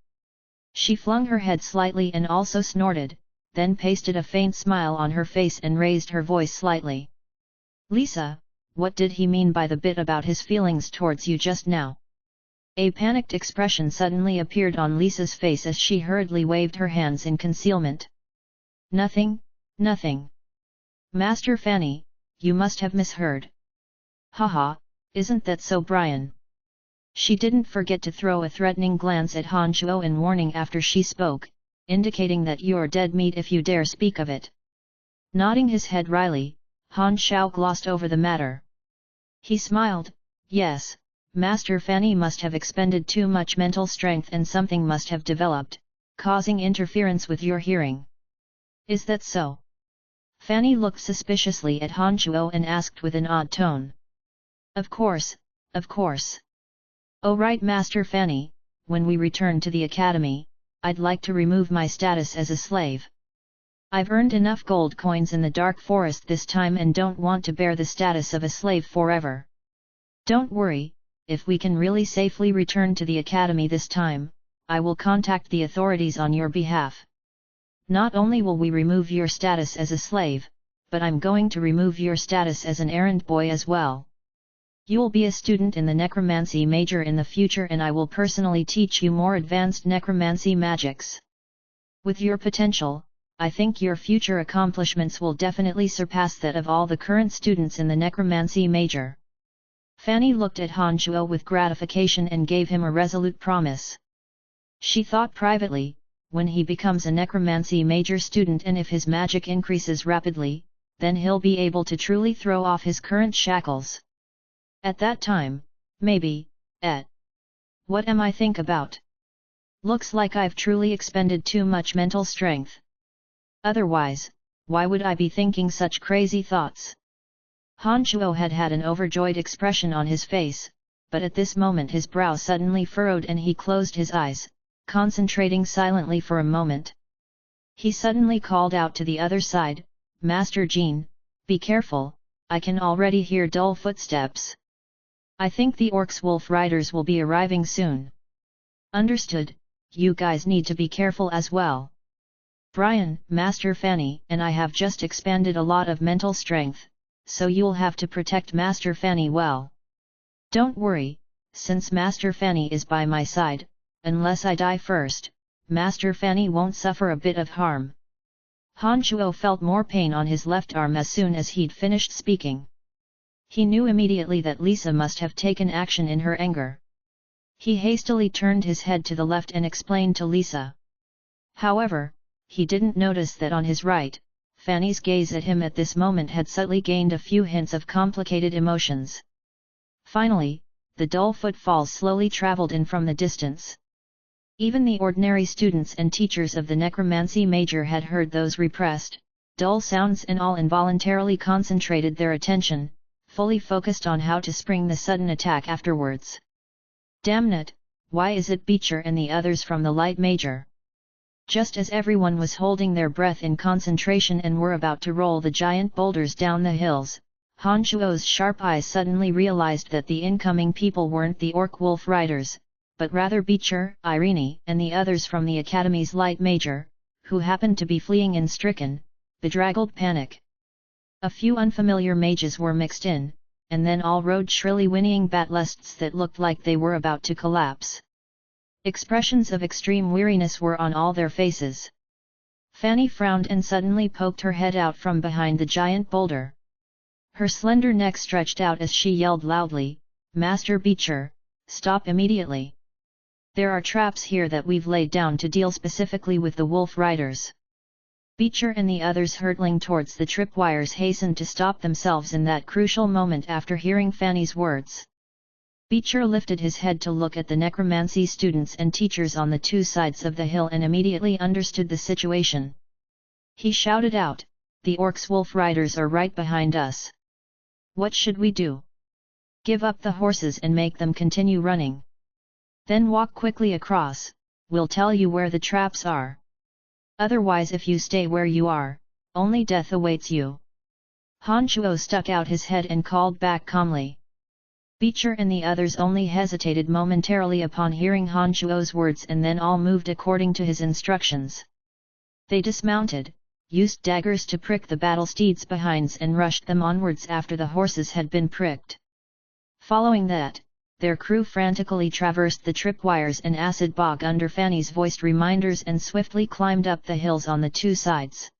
She flung her head slightly and also snorted, then pasted a faint smile on her face and raised her voice slightly. "Lisa, what did he mean by the bit about his feelings towards you just now?" A panicked expression suddenly appeared on Lisa's face as she hurriedly waved her hands in concealment. "Nothing, nothing. Master Fanny, you must have misheard. Haha, isn't that so, Brian?" She didn't forget to throw a threatening glance at Han Shuo in warning after she spoke, indicating that you're dead meat if you dare speak of it. Nodding his head wryly, Han Shuo glossed over the matter. He smiled, "Yes, Master Fanny must have expended too much mental strength and something must have developed, causing interference with your hearing. Is that so?" Fanny looked suspiciously at Han Shuo and asked with an odd tone. Of course, of course. Oh right, Master Fanny, when we return to the academy, I'd like to remove my status as a slave. I've earned enough gold coins in the dark forest this time and don't want to bear the status of a slave forever. Don't worry, if we can really safely return to the academy this time, I will contact the authorities on your behalf. Not only will we remove your status as a slave, but I'm going to remove your status as an errand boy as well. You'll be a student in the necromancy major in the future and I will personally teach you more advanced necromancy magics. With your potential, I think your future accomplishments will definitely surpass that of all the current students in the necromancy major." Fanny looked at Han Shuo with gratification and gave him a resolute promise. She thought privately, when he becomes a necromancy major student and if his magic increases rapidly, then he'll be able to truly throw off his current shackles. At that time, maybe, what am I think about? Looks like I've truly expended too much mental strength. Otherwise, why would I be thinking such crazy thoughts? Han Shuo had had an overjoyed expression on his face, but at this moment his brow suddenly furrowed and he closed his eyes, concentrating silently for a moment. He suddenly called out to the other side, "Master Jean, be careful, I can already hear dull footsteps. I think the Orcs Wolf Riders will be arriving soon." Understood, you guys need to be careful as well. Brian, Master Fanny, and I have just expanded a lot of mental strength, so you'll have to protect Master Fanny well. Don't worry, since Master Fanny is by my side, unless I die first, Master Fanny won't suffer a bit of harm. Han Chuo felt more pain on his left arm as soon as he'd finished speaking. He knew immediately that Lisa must have taken action in her anger. He hastily turned his head to the left and explained to Lisa. However, he didn't notice that on his right, Fanny's gaze at him at this moment had subtly gained a few hints of complicated emotions. Finally, the dull footfalls slowly traveled in from the distance. Even the ordinary students and teachers of the necromancy major had heard those repressed, dull sounds and all involuntarily concentrated their attention, fully focused on how to spring the sudden attack afterwards. Damn it, why is it Beecher and the others from the light major? Just as everyone was holding their breath in concentration and were about to roll the giant boulders down the hills, Han Chuo's sharp eyes suddenly realized that the incoming people weren't the Orc Wolf Riders, but rather Beecher, Irene, and the others from the Academy's light major, who happened to be fleeing in stricken, bedraggled panic. A few unfamiliar mages were mixed in, and then all rode shrilly whinnying batlusts that looked like they were about to collapse. Expressions of extreme weariness were on all their faces. Fanny frowned and suddenly poked her head out from behind the giant boulder. Her slender neck stretched out as she yelled loudly, "Master Beecher, stop immediately! There are traps here that we've laid down to deal specifically with the wolf riders." Beecher and the others hurtling towards the tripwires hastened to stop themselves in that crucial moment after hearing Fanny's words. Beecher lifted his head to look at the necromancy students and teachers on the two sides of the hill and immediately understood the situation. He shouted out, "The Orcs wolf riders are right behind us. What should we do? Give up the horses and make them continue running. Then walk quickly across, we'll tell you where the traps are. Otherwise if you stay where you are, only death awaits you." Han Chuo stuck out his head and called back calmly. Beecher and the others only hesitated momentarily upon hearing Han Chuo's words and then all moved according to his instructions. They dismounted, used daggers to prick the battle steeds' behinds and rushed them onwards after the horses had been pricked. Following that, their crew frantically traversed the tripwires and acid bog under Fanny's voiced reminders and swiftly climbed up the hills on the two sides.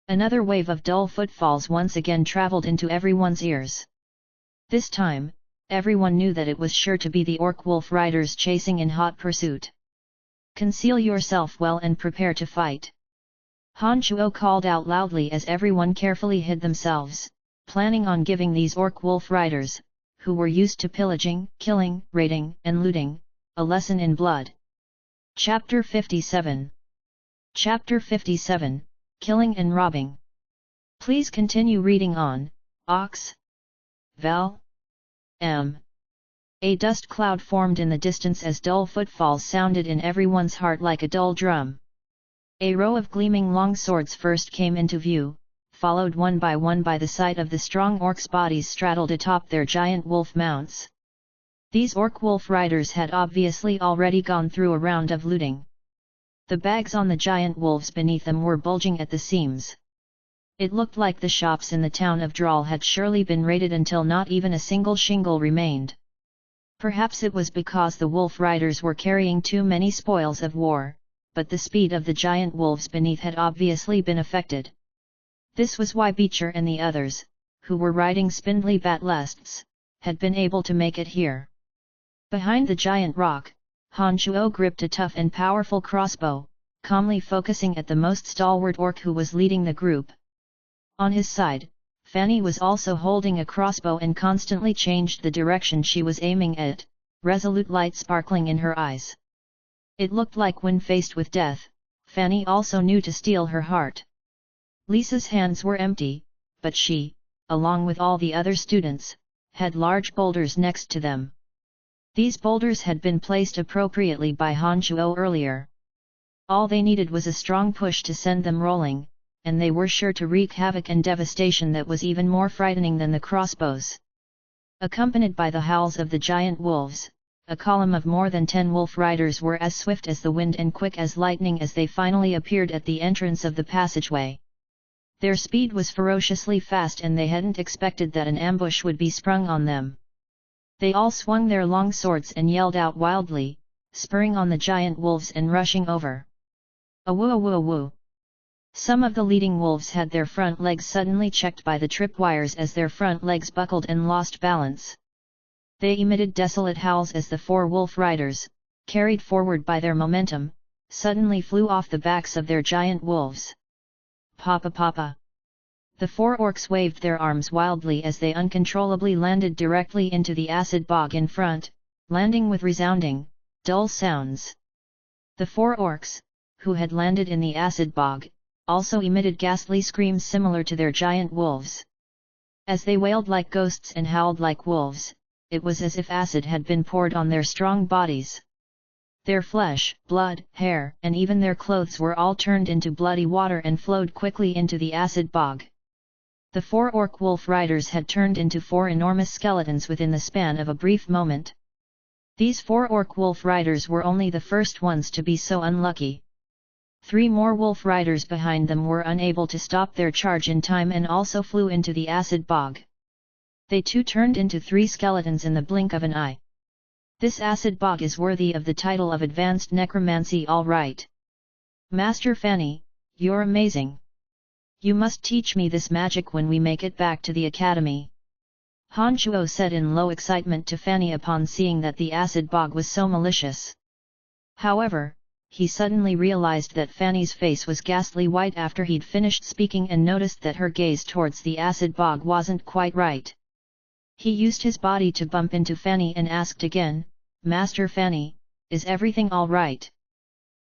Another wave of dull footfalls once again traveled into everyone's ears. This time, everyone knew that it was sure to be the Orc Wolf Riders chasing in hot pursuit. "Conceal yourself well and prepare to fight," Han Chuo called out loudly as everyone carefully hid themselves, planning on giving these Orc Wolf Riders, who were used to pillaging, killing, raiding, and looting, a lesson in blood. Chapter 57. Chapter 57, Killing and Robbing. Please continue reading on, Ox. Val. M. A dust cloud formed in the distance as dull footfalls sounded in everyone's heart like a dull drum. A row of gleaming long swords first came into view, followed one by the sight of the strong orcs' bodies straddled atop their giant wolf mounts. These orc wolf riders had obviously already gone through a round of looting. The bags on the giant wolves beneath them were bulging at the seams. It looked like the shops in the town of Drawl had surely been raided until not even a single shingle remained. Perhaps it was because the wolf riders were carrying too many spoils of war, but the speed of the giant wolves beneath had obviously been affected. This was why Beecher and the others, who were riding spindly batlusts, had been able to make it here. Behind the giant rock, Han Chuo gripped a tough and powerful crossbow, calmly focusing at the most stalwart orc who was leading the group. On his side, Fanny was also holding a crossbow and constantly changed the direction she was aiming at, resolute light sparkling in her eyes. It looked like when faced with death, Fanny also knew to steel her heart. Lisa's hands were empty, but she, along with all the other students, had large boulders next to them. These boulders had been placed appropriately by Han Chuo earlier. All they needed was a strong push to send them rolling, and they were sure to wreak havoc and devastation that was even more frightening than the crossbows. Accompanied by the howls of the giant wolves, a column of more than 10 wolf riders were as swift as the wind and quick as lightning as they finally appeared at the entrance of the passageway. Their speed was ferociously fast and they hadn't expected that an ambush would be sprung on them. They all swung their long swords and yelled out wildly, spurring on the giant wolves and rushing over. Awoo awoo awoo! Some of the leading wolves had their front legs suddenly checked by the tripwires as their front legs buckled and lost balance. They emitted desolate howls as the 4 wolf riders, carried forward by their momentum, suddenly flew off the backs of their giant wolves. Papa papa! The 4 orcs waved their arms wildly as they uncontrollably landed directly into the acid bog in front, landing with resounding, dull sounds. The 4 orcs, who had landed in the acid bog, also emitted ghastly screams similar to their giant wolves. As they wailed like ghosts and howled like wolves, it was as if acid had been poured on their strong bodies. Their flesh, blood, hair, and even their clothes were all turned into bloody water and flowed quickly into the acid bog. The 4 orc wolf riders had turned into 4 enormous skeletons within the span of a brief moment. These 4 orc wolf riders were only the first ones to be so unlucky. 3 more wolf riders behind them were unable to stop their charge in time and also flew into the acid bog. They too turned into 3 skeletons in the blink of an eye. This acid bog is worthy of the title of advanced necromancy, all right. Master Fanny, you're amazing. You must teach me this magic when we make it back to the academy. Han Chuo said in low excitement to Fanny upon seeing that the acid bog was so malicious. However, he suddenly realized that Fanny's face was ghastly white after he'd finished speaking and noticed that her gaze towards the acid bog wasn't quite right. He used his body to bump into Fanny and asked again, Master Fanny, is everything all right?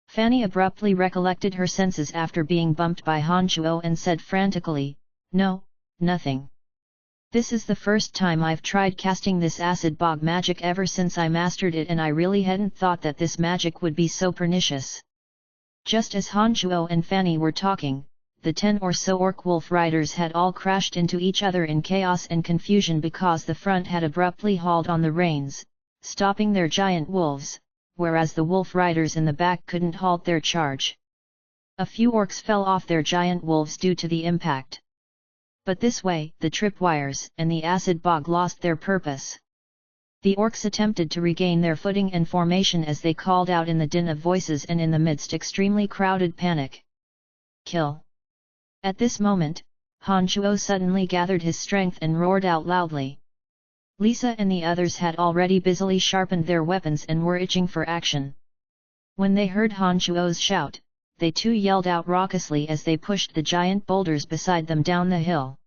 Fanny abruptly recollected her senses after being bumped by Han Chuo and said frantically, No, nothing. This is the first time I've tried casting this acid bog magic ever since I mastered it, and I really hadn't thought that this magic would be so pernicious. Just as Han Chuo and Fanny were talking, the 10 or so orc wolf riders had all crashed into each other in chaos and confusion because the front had abruptly hauled on the reins, stopping their giant wolves, whereas the wolf riders in the back couldn't halt their charge. A few orcs fell off their giant wolves due to the impact. But this way, the tripwires and the acid bog lost their purpose. The orcs attempted to regain their footing and formation as they called out in the din of voices and in the midst extremely crowded panic. Kill! At this moment, Han Chuo suddenly gathered his strength and roared out loudly. Lisa and the others had already busily sharpened their weapons and were itching for action. When they heard Han Chuo's shout, they too yelled out raucously as they pushed the giant boulders beside them down the hill.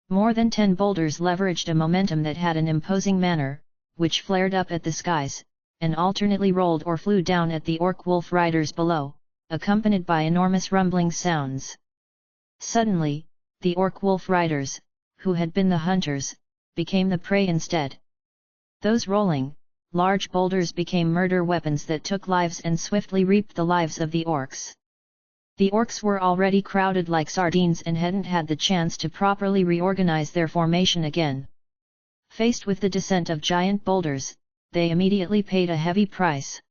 More than 10 boulders leveraged a momentum that had an imposing manner, which flared up at the skies, and alternately rolled or flew down at the orc wolf riders below, accompanied by enormous rumbling sounds. Suddenly, the orc wolf riders, who had been the hunters, became the prey instead. Those rolling, large boulders became murder weapons that took lives and swiftly reaped the lives of the orcs. The orcs were already crowded like sardines and hadn't had the chance to properly reorganize their formation again. Faced with the descent of giant boulders, they immediately paid a heavy price.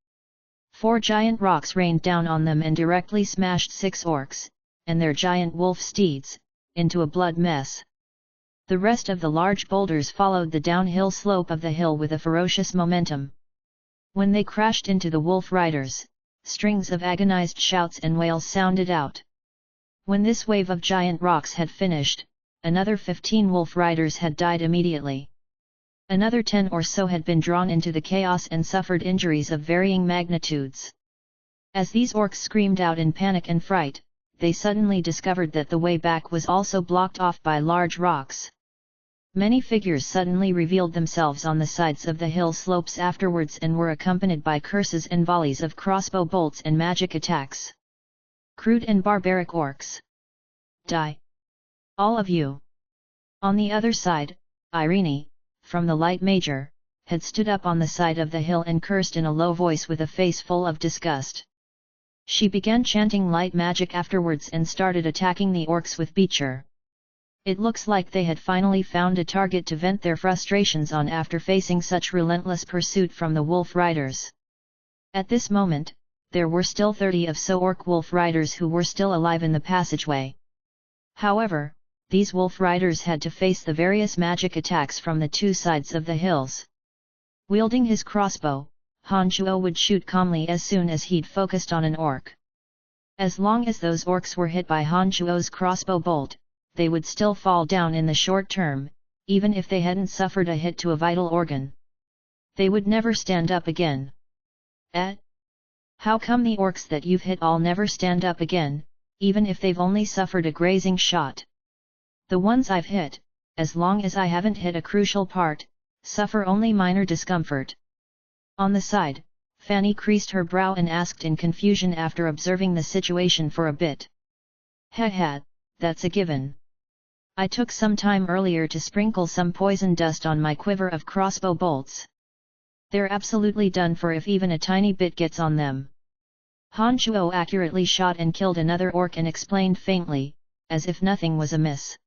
4 giant rocks rained down on them and directly smashed 6 orcs, and their giant wolf steeds, into a blood mess. The rest of the large boulders followed the downhill slope of the hill with a ferocious momentum. When they crashed into the wolf riders, strings of agonized shouts and wails sounded out. When this wave of giant rocks had finished, another 15 wolf riders had died immediately. Another 10 or so had been drawn into the chaos and suffered injuries of varying magnitudes. As these orcs screamed out in panic and fright, they suddenly discovered that the way back was also blocked off by large rocks. Many figures suddenly revealed themselves on the sides of the hill slopes afterwards and were accompanied by curses and volleys of crossbow bolts and magic attacks. Crude and barbaric orcs! Die! All of you! On the other side, Irene, from the light major, had stood up on the side of the hill and cursed in a low voice with a face full of disgust. She began chanting light magic afterwards and started attacking the orcs with Beecher. It looks like they had finally found a target to vent their frustrations on after facing such relentless pursuit from the wolf riders. At this moment, there were still 30 of so orc wolf riders who were still alive in the passageway. However, these wolf riders had to face the various magic attacks from the two sides of the hills. Wielding his crossbow, Han Chuo would shoot calmly as soon as he'd focused on an orc. As long as those orcs were hit by Han Chuo's crossbow bolt, they would still fall down in the short term, even if they hadn't suffered a hit to a vital organ. They would never stand up again. How come the orcs that you've hit all never stand up again, even if they've only suffered a grazing shot? The ones I've hit, as long as I haven't hit a crucial part, suffer only minor discomfort. On the side, Fanny creased her brow and asked in confusion after observing the situation for a bit. Haha, that's a given. I took some time earlier to sprinkle some poison dust on my quiver of crossbow bolts. They're absolutely done for if even a tiny bit gets on them. Han Chuo accurately shot and killed another orc and explained faintly, as if nothing was amiss.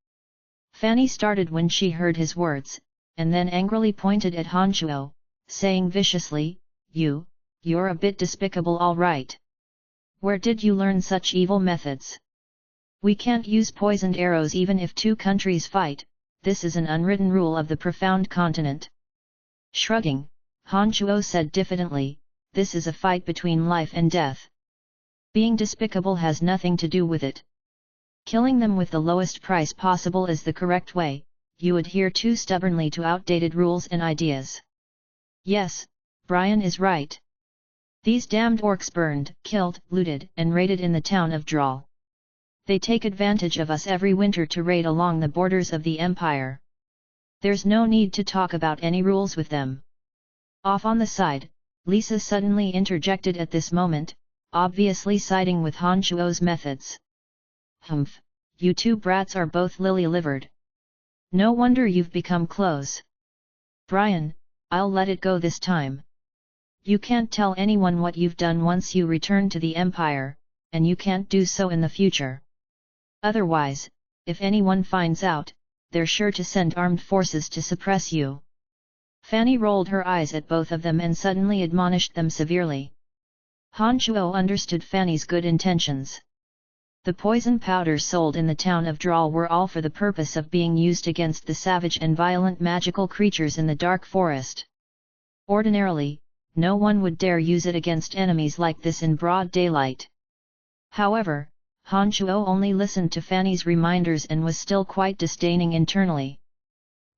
Fanny started when she heard his words, and then angrily pointed at Han Chuo, saying viciously, You're a bit despicable all right. Where did you learn such evil methods? We can't use poisoned arrows even if two countries fight, this is an unwritten rule of the profound continent. Shrugging, Han Chuo said diffidently, this is a fight between life and death. Being despicable has nothing to do with it. Killing them with the lowest price possible is the correct way, you adhere too stubbornly to outdated rules and ideas. Yes, Brian is right. These damned orcs burned, killed, looted, and raided in the town of Drawl. They take advantage of us every winter to raid along the borders of the Empire. There's no need to talk about any rules with them. Off on the side, Lisa suddenly interjected at this moment, obviously siding with Han Chuo's methods. Humph, you two brats are both lily-livered. No wonder you've become close. Brian, I'll let it go this time. You can't tell anyone what you've done once you return to the Empire, and you can't do so in the future. Otherwise, if anyone finds out, they're sure to send armed forces to suppress you. Fanny rolled her eyes at both of them and suddenly admonished them severely. Han Chuo understood Fanny's good intentions. The poison powders sold in the town of Drawl were all for the purpose of being used against the savage and violent magical creatures in the dark forest. Ordinarily, no one would dare use it against enemies like this in broad daylight. However, Han Chuo only listened to Fanny's reminders and was still quite disdaining internally.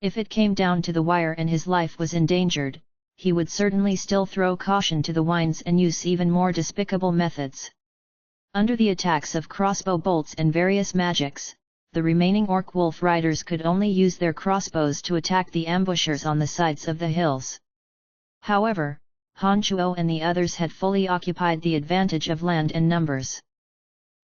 If it came down to the wire and his life was endangered, he would certainly still throw caution to the winds and use even more despicable methods. Under the attacks of crossbow bolts and various magics, the remaining orc wolf riders could only use their crossbows to attack the ambushers on the sides of the hills. However, Han Chuo and the others had fully occupied the advantage of land and numbers.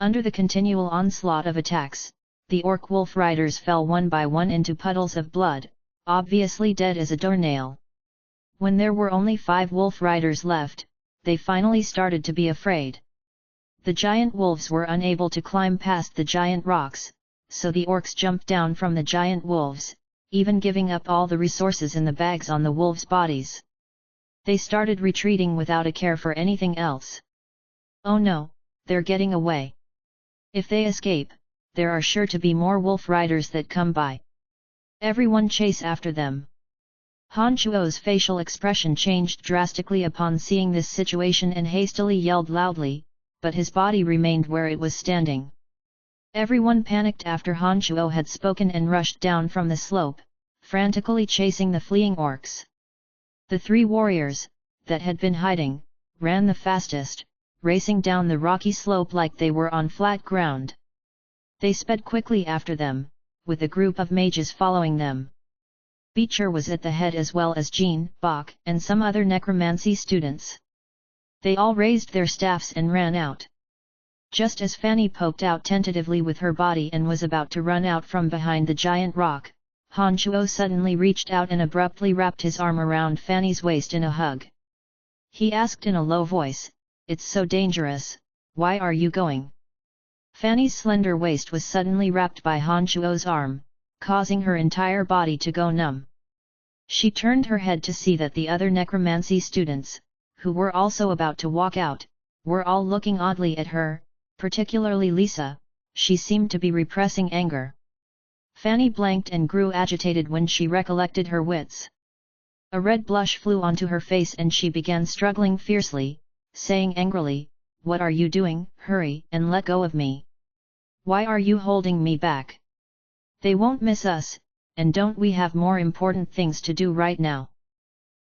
Under the continual onslaught of attacks, the orc wolf riders fell one by one into puddles of blood, obviously dead as a doornail. When there were only 5 wolf riders left, they finally started to be afraid. The giant wolves were unable to climb past the giant rocks, so the orcs jumped down from the giant wolves, even giving up all the resources in the bags on the wolves' bodies. They started retreating without a care for anything else. Oh no, they're getting away. If they escape, there are sure to be more wolf riders that come by. Everyone chase after them. Han Chuo's facial expression changed drastically upon seeing this situation and hastily yelled loudly, but his body remained where it was standing. Everyone panicked after Han Chuo had spoken and rushed down from the slope, frantically chasing the fleeing orcs. The 3 warriors, that had been hiding, ran the fastest, racing down the rocky slope like they were on flat ground. They sped quickly after them, with a group of mages following them. Beecher was at the head as well as Jean, Bach, and some other necromancy students. They all raised their staffs and ran out. Just as Fanny poked out tentatively with her body and was about to run out from behind the giant rock, Han Chuo suddenly reached out and abruptly wrapped his arm around Fanny's waist in a hug. He asked in a low voice, "It's so dangerous, why are you going?" Fanny's slender waist was suddenly wrapped by Han Chuo's arm, causing her entire body to go numb. She turned her head to see that the other necromancy students, who were also about to walk out, were all looking oddly at her, particularly Lisa. She seemed to be repressing anger. Fanny blanked and grew agitated when she recollected her wits. A red blush flew onto her face and she began struggling fiercely, saying angrily, "What are you doing? Hurry and let go of me. Why are you holding me back? They won't miss us, and don't we have more important things to do right now?"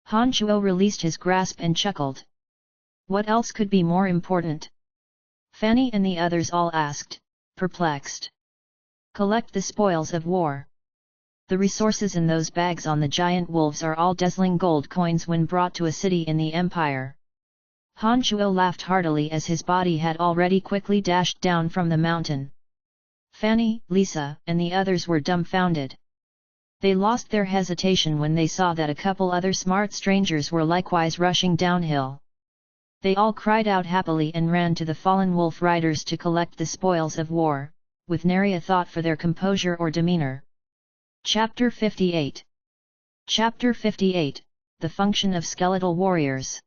Han Shuo released his grasp and chuckled. What else could be more important? Fanny and the others all asked, perplexed. Collect the spoils of war. The resources in those bags on the giant wolves are all dazzling gold coins when brought to a city in the empire. Han Shuo laughed heartily as his body had already quickly dashed down from the mountain. Fanny, Lisa, and the others were dumbfounded. They lost their hesitation when they saw that a couple other smart strangers were likewise rushing downhill. They all cried out happily and ran to the fallen wolf riders to collect the spoils of war, with nary a thought for their composure or demeanor. Chapter 58. Chapter 58, The Function of Skeletal Warriors.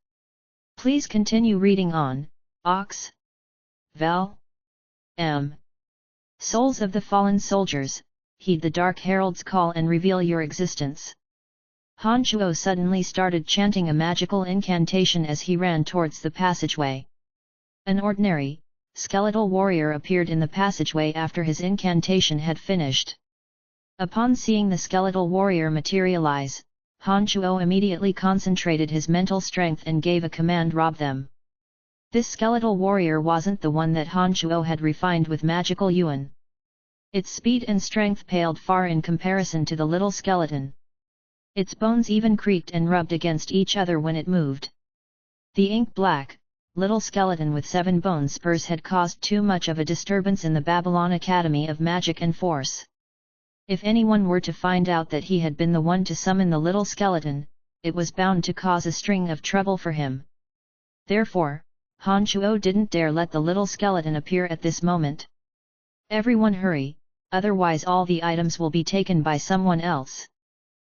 Please continue reading on. Ox. Val. M. Souls of the fallen soldiers, heed the Dark Herald's call and reveal your existence. Han Shuo suddenly started chanting a magical incantation as he ran towards the passageway. An ordinary, skeletal warrior appeared in the passageway after his incantation had finished. Upon seeing the skeletal warrior materialize, Han Shuo immediately concentrated his mental strength and gave a command: rob them. This skeletal warrior wasn't the one that Han Shuo had refined with magical yuan. Its speed and strength paled far in comparison to the little skeleton. Its bones even creaked and rubbed against each other when it moved. The ink-black, little skeleton with 7 bone spurs had caused too much of a disturbance in the Babylon Academy of Magic and Force. If anyone were to find out that he had been the one to summon the little skeleton, it was bound to cause a string of trouble for him. Therefore, Han Shuo didn't dare let the little skeleton appear at this moment. Everyone hurry, otherwise all the items will be taken by someone else.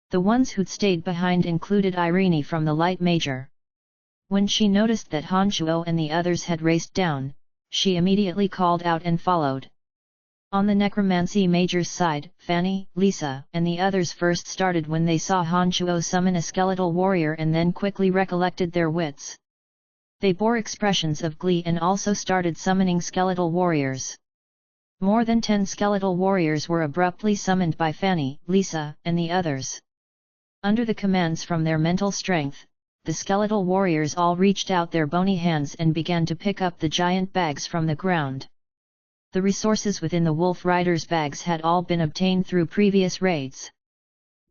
The ones who'd stayed behind included Irene from the Light Major. When she noticed that Han Shuo and the others had raced down, she immediately called out and followed. On the Necromancy Major's side, Fanny, Lisa, and the others first started when they saw Han Shuo summon a skeletal warrior and then quickly recollected their wits. They bore expressions of glee and also started summoning skeletal warriors. More than 10 skeletal warriors were abruptly summoned by Fanny, Lisa, and the others. Under the commands from their mental strength, the skeletal warriors all reached out their bony hands and began to pick up the giant bags from the ground. The resources within the wolf riders' bags had all been obtained through previous raids.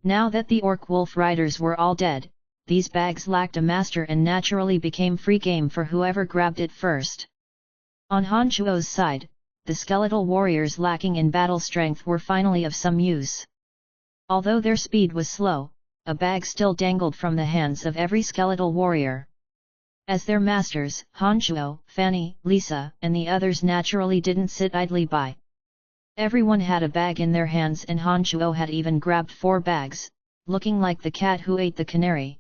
Now that the orc wolf riders were all dead, these bags lacked a master and naturally became free game for whoever grabbed it first. On Han Shuo's side, the skeletal warriors lacking in battle strength were finally of some use. Although their speed was slow, a bag still dangled from the hands of every skeletal warrior. As their masters, Han Shuo, Fanny, Lisa, and the others naturally didn't sit idly by. Everyone had a bag in their hands and Han Shuo had even grabbed 4 bags, looking like the cat who ate the canary.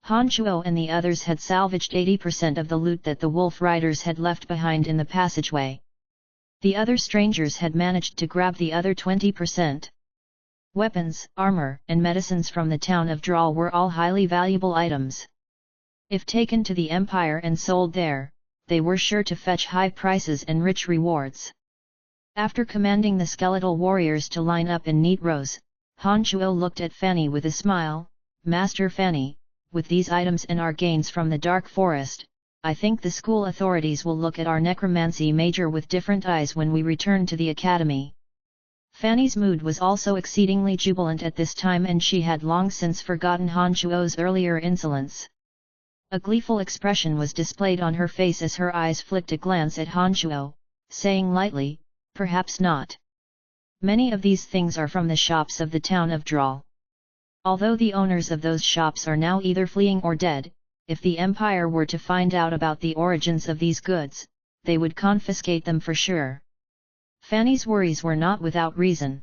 Han Shuo and the others had salvaged 80% of the loot that the wolf riders had left behind in the passageway. The other strangers had managed to grab the other 20%. Weapons, armor, and medicines from the town of Dral were all highly valuable items. If taken to the Empire and sold there, they were sure to fetch high prices and rich rewards. After commanding the skeletal warriors to line up in neat rows, Han Shuo looked at Fanny with a smile. Master Fanny, with these items and our gains from the Dark Forest, I think the school authorities will look at our necromancy major with different eyes when we return to the academy. Fanny's mood was also exceedingly jubilant at this time and she had long since forgotten Han Shuo's earlier insolence. A gleeful expression was displayed on her face as her eyes flicked a glance at Han Shuo, saying lightly, perhaps not. Many of these things are from the shops of the town of Dral. Although the owners of those shops are now either fleeing or dead, if the Empire were to find out about the origins of these goods, they would confiscate them for sure. Fanny's worries were not without reason.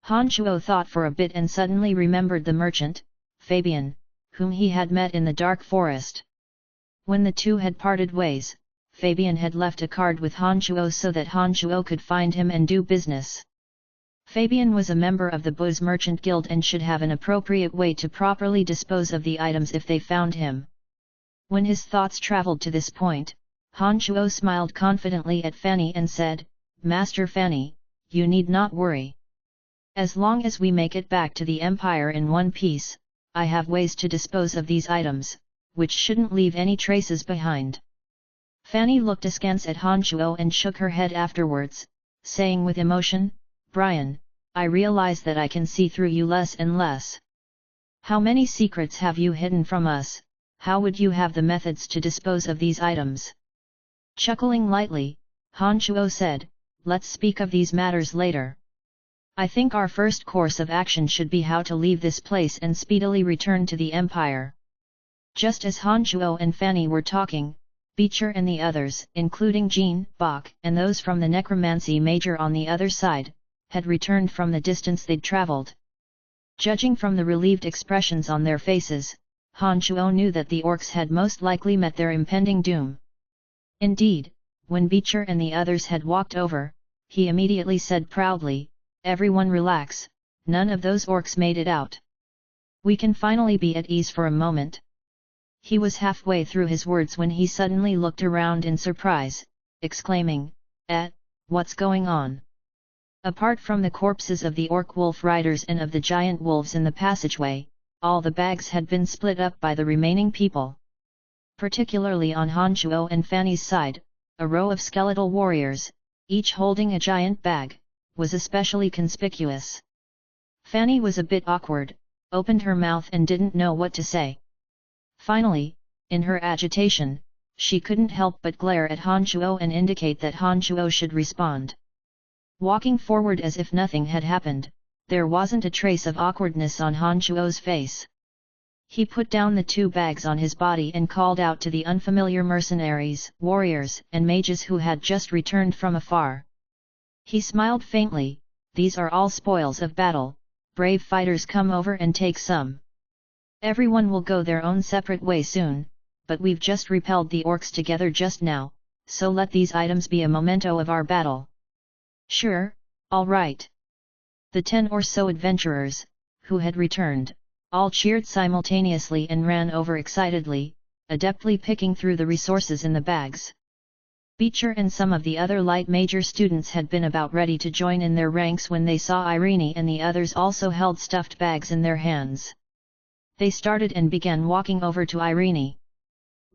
Han Shuo thought for a bit and suddenly remembered the merchant, Fabian, whom he had met in the dark forest. When the two had parted ways, Fabian had left a card with Han Shuo so that Han Shuo could find him and do business. Fabian was a member of the Buzz Merchant Guild and should have an appropriate way to properly dispose of the items if they found him. When his thoughts traveled to this point, Han Shuo smiled confidently at Fanny and said, "Master Fanny, you need not worry. As long as we make it back to the Empire in one piece, I have ways to dispose of these items, which shouldn't leave any traces behind." Fanny looked askance at Han Shuo and shook her head afterwards, saying with emotion, "Brian, I realize that I can see through you less and less. How many secrets have you hidden from us? How would you have the methods to dispose of these items?" Chuckling lightly, Han Shuo said, "Let's speak of these matters later. I think our first course of action should be how to leave this place and speedily return to the Empire." Just as Han Shuo and Fanny were talking, Beecher and the others, including Jean, Bach, and those from the necromancy major on the other side, had returned from the distance they'd traveled. Judging from the relieved expressions on their faces, Han Shuo knew that the orcs had most likely met their impending doom. Indeed, when Beecher and the others had walked over, he immediately said proudly, "Everyone relax, none of those orcs made it out. We can finally be at ease for a moment." He was halfway through his words when he suddenly looked around in surprise, exclaiming, What's going on?" Apart from the corpses of the orc wolf riders and of the giant wolves in the passageway, all the bags had been split up by the remaining people. Particularly on Han Shuo and Fanny's side, a row of skeletal warriors, each holding a giant bag, was especially conspicuous. Fanny was a bit awkward, opened her mouth and didn't know what to say. Finally, in her agitation, she couldn't help but glare at Han Shuo and indicate that Han Shuo should respond. Walking forward as if nothing had happened, there wasn't a trace of awkwardness on Han Shuo's face. He put down the two bags on his body and called out to the unfamiliar mercenaries, warriors, and mages who had just returned from afar. He smiled faintly, "These are all spoils of battle, brave fighters, come over and take some. Everyone will go their own separate way soon, but we've just repelled the orcs together just now, so let these items be a memento of our battle." "Sure, all right." The 10 or so adventurers, who had returned, all cheered simultaneously and ran over excitedly, adeptly picking through the resources in the bags. Beecher and some of the other light major students had been about ready to join in their ranks when they saw Irene and the others also held stuffed bags in their hands. They started and began walking over to Irene.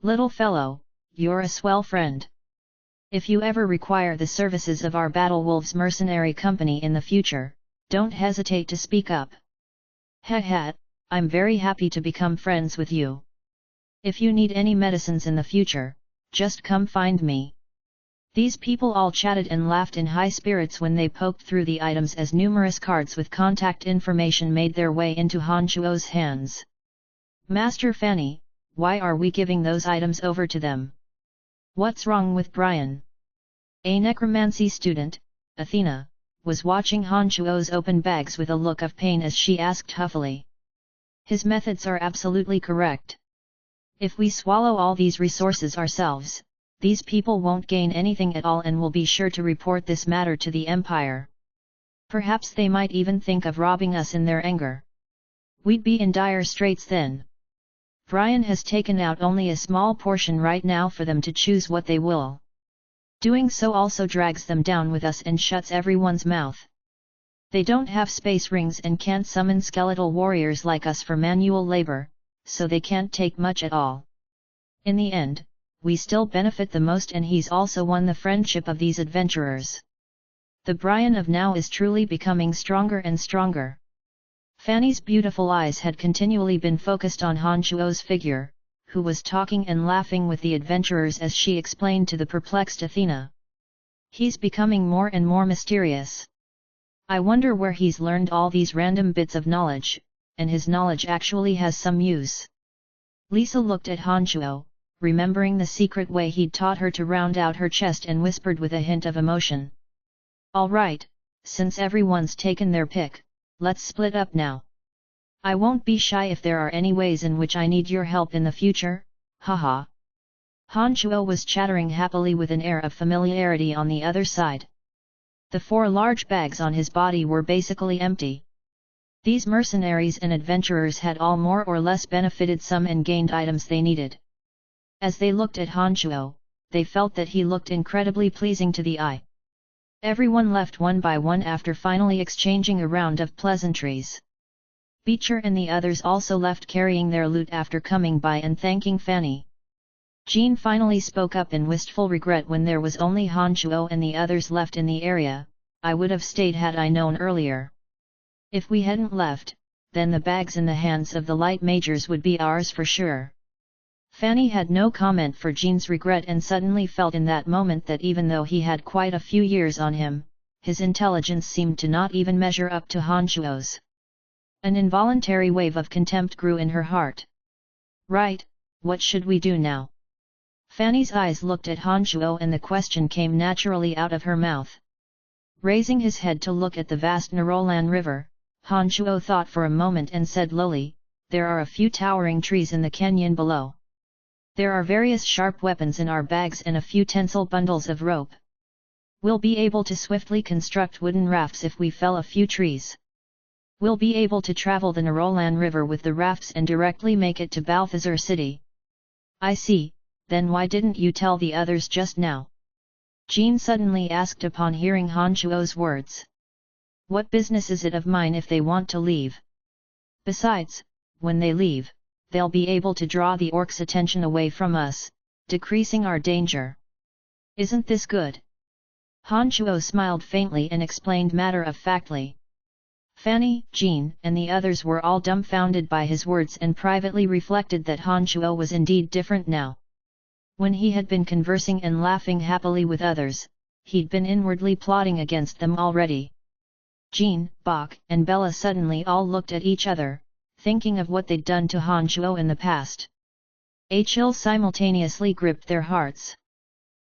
"Little fellow, you're a swell friend. If you ever require the services of our Battle Wolves mercenary company in the future, don't hesitate to speak up." I'm very happy to become friends with you. If you need any medicines in the future, just come find me." These people all chatted and laughed in high spirits when they poked through the items as numerous cards with contact information made their way into Han Shuo's hands. "Master Fanny, why are we giving those items over to them? What's wrong with Brian?" A necromancy student, Athena, was watching Han Shuo's open bags with a look of pain as she asked huffily. "His methods are absolutely correct. If we swallow all these resources ourselves, these people won't gain anything at all and will be sure to report this matter to the Empire. Perhaps they might even think of robbing us in their anger. We'd be in dire straits then. Brian has taken out only a small portion right now for them to choose what they will. Doing so also drags them down with us and shuts everyone's mouth. They don't have space rings and can't summon skeletal warriors like us for manual labor, so they can't take much at all. In the end, we still benefit the most, and he's also won the friendship of these adventurers. The Brian of now is truly becoming stronger and stronger." Fanny's beautiful eyes had continually been focused on Han Shuo's figure, who was talking and laughing with the adventurers as she explained to the perplexed Athena. "He's becoming more and more mysterious. I wonder where he's learned all these random bits of knowledge, and his knowledge actually has some use." Lisa looked at Han Shuo, remembering the secret way he'd taught her to round out her chest, and whispered with a hint of emotion. "All right, since everyone's taken their pick, let's split up now. I won't be shy if there are any ways in which I need your help in the future, haha. Han Chuo was chattering happily with an air of familiarity on the other side. The 4 large bags on his body were basically empty. These mercenaries and adventurers had all more or less benefited some and gained items they needed. As they looked at Han Chuo, they felt that he looked incredibly pleasing to the eye. Everyone left one by one after finally exchanging a round of pleasantries. Beecher and the others also left carrying their loot after coming by and thanking Fanny. Jean finally spoke up in wistful regret when there was only Han Chuo and the others left in the area. I would have stayed had I known earlier. If we hadn't left, then the bags in the hands of the light majors would be ours for sure. Fanny had no comment for Jean's regret and suddenly felt in that moment that even though he had quite a few years on him, his intelligence seemed to not even measure up to Han Chuo's. An involuntary wave of contempt grew in her heart. Right, what should we do now? Fanny's eyes looked at Han Chuo and the question came naturally out of her mouth. Raising his head to look at the vast Narolan River, Han Chuo thought for a moment and said lowly, there are a few towering trees in the canyon below. There are various sharp weapons in our bags and a few tensile bundles of rope. We'll be able to swiftly construct wooden rafts if we fell a few trees. We'll be able to travel the Narolan River with the rafts and directly make it to Balthazar City. I see, then why didn't you tell the others just now? Jean suddenly asked upon hearing Han Chuo's words. What business is it of mine if they want to leave? Besides, when they leave, they'll be able to draw the orcs' attention away from us, decreasing our danger. Isn't this good? Han Chuo smiled faintly and explained matter-of-factly. Fanny, Jean, and the others were all dumbfounded by his words and privately reflected that Han Chuo was indeed different now. When he had been conversing and laughing happily with others, he'd been inwardly plotting against them already. Jean, Bok, and Bella suddenly all looked at each other, thinking of what they'd done to Han Chuo in the past. A chill simultaneously gripped their hearts.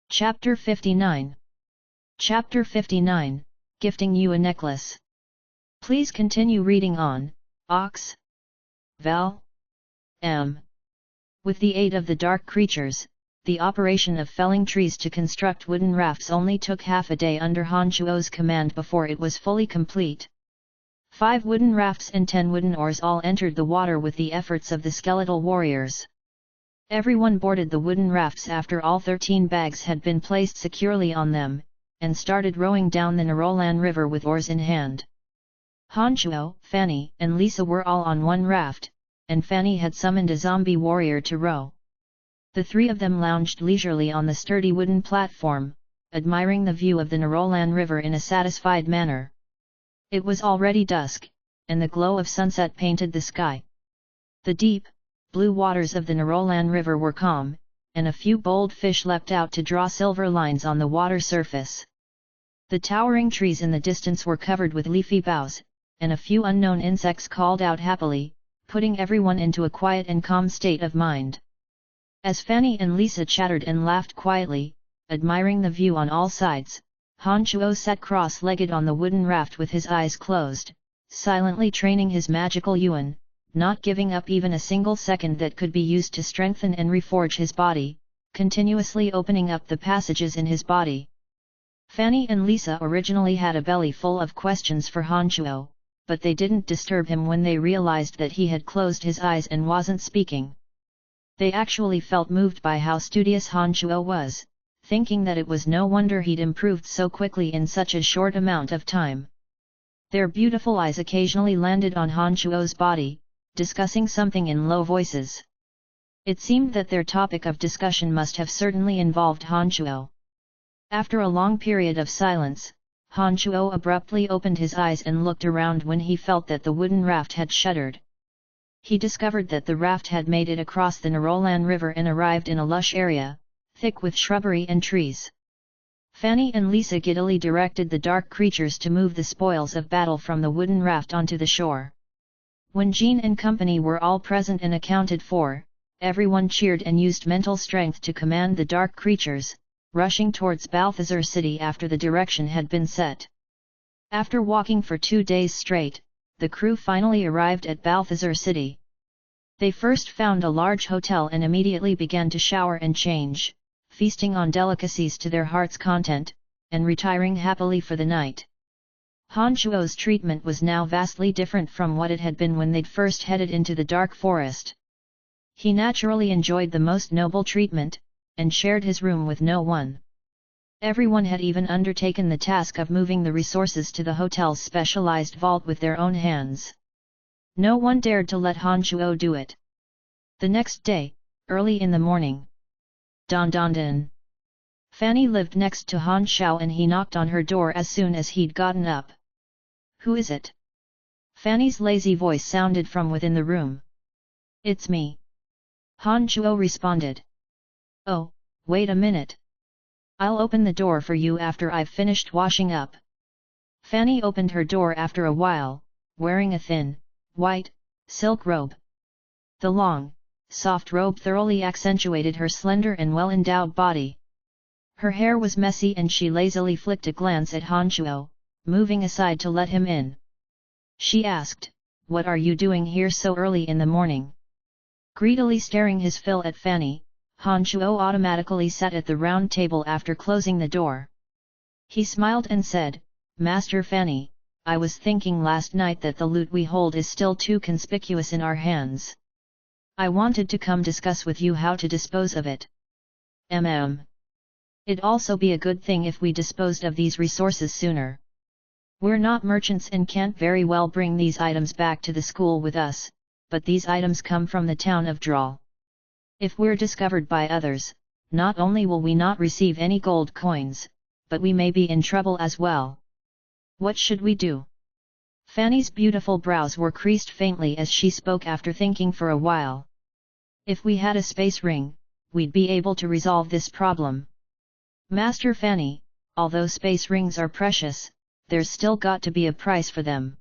Chapter 59. Chapter 59, Gifting You a Necklace. Please continue reading on, Ox. Val. M. With the aid of the dark creatures, the operation of felling trees to construct wooden rafts only took half a day under Han Chuo's command before it was fully complete. 5 wooden rafts and 10 wooden oars all entered the water with the efforts of the skeletal warriors. Everyone boarded the wooden rafts after all 13 bags had been placed securely on them, and started rowing down the Narolan River with oars in hand. Han Chuo, Fanny, and Lisa were all on one raft, and Fanny had summoned a zombie warrior to row. The 3 of them lounged leisurely on the sturdy wooden platform, admiring the view of the Narolan River in a satisfied manner. It was already dusk, and the glow of sunset painted the sky. The deep, blue waters of the Narolan River were calm, and a few bold fish leapt out to draw silver lines on the water surface. The towering trees in the distance were covered with leafy boughs, and a few unknown insects called out happily, putting everyone into a quiet and calm state of mind. As Fanny and Lisa chattered and laughed quietly, admiring the view on all sides, Han Chuo sat cross-legged on the wooden raft with his eyes closed, silently training his magical yuan, not giving up even a single second that could be used to strengthen and reforge his body, continuously opening up the passages in his body. Fanny and Lisa originally had a belly full of questions for Han Chuo, but they didn't disturb him when they realized that he had closed his eyes and wasn't speaking. They actually felt moved by how studious Han Chuo was, thinking that it was no wonder he'd improved so quickly in such a short amount of time. Their beautiful eyes occasionally landed on Han Chuo's body, discussing something in low voices. It seemed that their topic of discussion must have certainly involved Han Chuo. After a long period of silence, Han Chuo abruptly opened his eyes and looked around when he felt that the wooden raft had shuddered. He discovered that the raft had made it across the Narolan River and arrived in a lush area, thick with shrubbery and trees. Fanny and Lisa giddily directed the dark creatures to move the spoils of battle from the wooden raft onto the shore. When Jean and company were all present and accounted for, everyone cheered and used mental strength to command the dark creatures, rushing towards Balthazar City after the direction had been set. After walking for 2 days straight, the crew finally arrived at Balthazar City. They first found a large hotel and immediately began to shower and change, feasting on delicacies to their heart's content, and retiring happily for the night. Han Shuo's treatment was now vastly different from what it had been when they'd first headed into the dark forest. He naturally enjoyed the most noble treatment, and shared his room with no one. Everyone had even undertaken the task of moving the resources to the hotel's specialized vault with their own hands. No one dared to let Han Shuo do it. The next day, early in the morning. Don Don Din. Fanny lived next to Han Xiao and he knocked on her door as soon as he'd gotten up. "Who is it?" Fanny's lazy voice sounded from within the room. "It's me." Han Shuo responded. "Oh, wait a minute. I'll open the door for you after I've finished washing up." Fanny opened her door after a while, wearing a thin, white, silk robe. The long, soft robe thoroughly accentuated her slender and well-endowed body. Her hair was messy and she lazily flicked a glance at Han Shuo, moving aside to let him in. She asked, "What are you doing here so early in the morning?" Greedily staring his fill at Fanny, Han Shuo automatically sat at the round table after closing the door. He smiled and said, "Master Fanny, I was thinking last night that the loot we hold is still too conspicuous in our hands. I wanted to come discuss with you how to dispose of it. It'd also be a good thing if we disposed of these resources sooner. We're not merchants and can't very well bring these items back to the school with us, but these items come from the town of Dral. If we're discovered by others, not only will we not receive any gold coins, but we may be in trouble as well. What should we do?" Fanny's beautiful brows were creased faintly as she spoke after thinking for a while. "If we had a space ring, we'd be able to resolve this problem. Master Fanny, although space rings are precious, there's still got to be a price for them.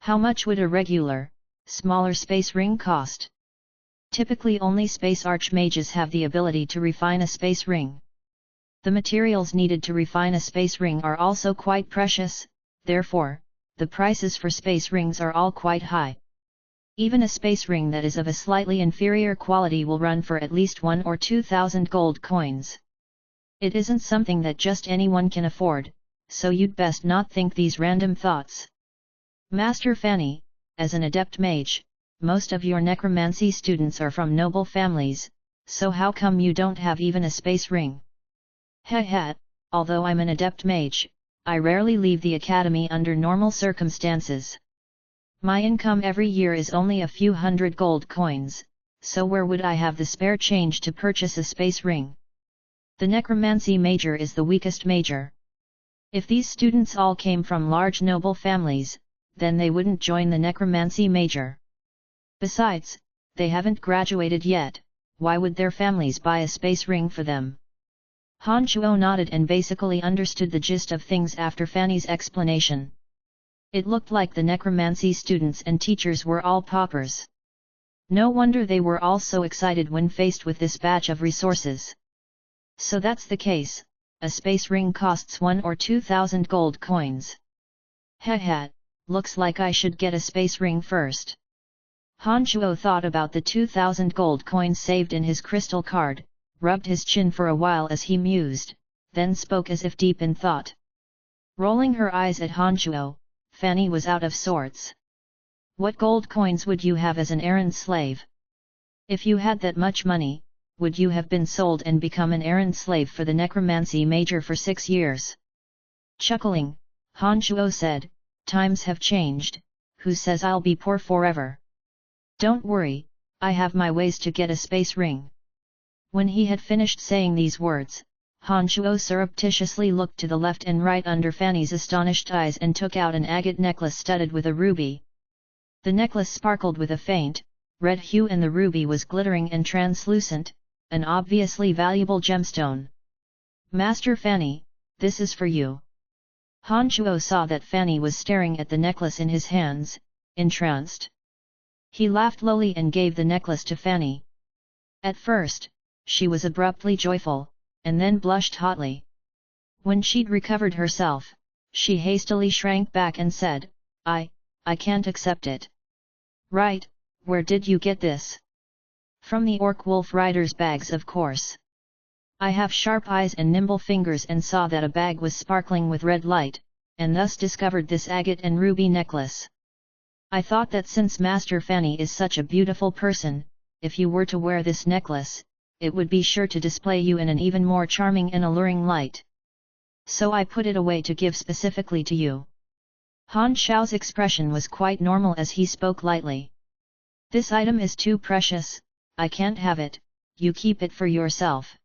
How much would a regular, smaller space ring cost?" Typically only space archmages have the ability to refine a space ring. The materials needed to refine a space ring are also quite precious, therefore, the prices for space rings are all quite high. Even a space ring that is of a slightly inferior quality will run for at least 1,000 or 2,000 gold coins. It isn't something that just anyone can afford, so you'd best not think these random thoughts. Master Fanny, as an adept mage, most of your necromancy students are from noble families, so how come you don't have even a space ring? Although I'm an adept mage, I rarely leave the academy under normal circumstances. My income every year is only a few hundred gold coins, so where would I have the spare change to purchase a space ring? The necromancy major is the weakest major. If these students all came from large noble families, then they wouldn't join the necromancy major. Besides, they haven't graduated yet, why would their families buy a space ring for them? Han Shuo nodded and basically understood the gist of things after Fanny's explanation. It looked like the necromancy students and teachers were all paupers. No wonder they were all so excited when faced with this batch of resources. So that's the case, a space ring costs 1,000 or 2,000 gold coins. Looks like I should get a space ring first. Han Shuo thought about the 2,000 gold coins saved in his crystal card, rubbed his chin for a while as he mused, then spoke as if deep in thought. Rolling her eyes at Han Shuo, Fanny was out of sorts. "What gold coins would you have as an errand slave? If you had that much money, would you have been sold and become an errand slave for the necromancy major for 6 years?" Chuckling, Han Shuo said, "Times have changed, who says I'll be poor forever? Don't worry, I have my ways to get a space ring." When he had finished saying these words, Han Shuo surreptitiously looked to the left and right under Fanny's astonished eyes and took out an agate necklace studded with a ruby. The necklace sparkled with a faint, red hue and the ruby was glittering and translucent, an obviously valuable gemstone. "Master Fanny, this is for you." Han Shuo saw that Fanny was staring at the necklace in his hands, entranced. He laughed lowly and gave the necklace to Fanny. At first, she was abruptly joyful, and then blushed hotly. When she'd recovered herself, she hastily shrank back and said, I can't accept it. Right, where did you get this? From the orc wolf rider's bags, of course. I have sharp eyes and nimble fingers and saw that a bag was sparkling with red light, and thus discovered this agate and ruby necklace. I thought that since Master Fanny is such a beautiful person, if you were to wear this necklace, it would be sure to display you in an even more charming and alluring light. So I put it away to give specifically to you. Han Xiao's expression was quite normal as he spoke lightly. This item is too precious, I can't have it, you keep it for yourself.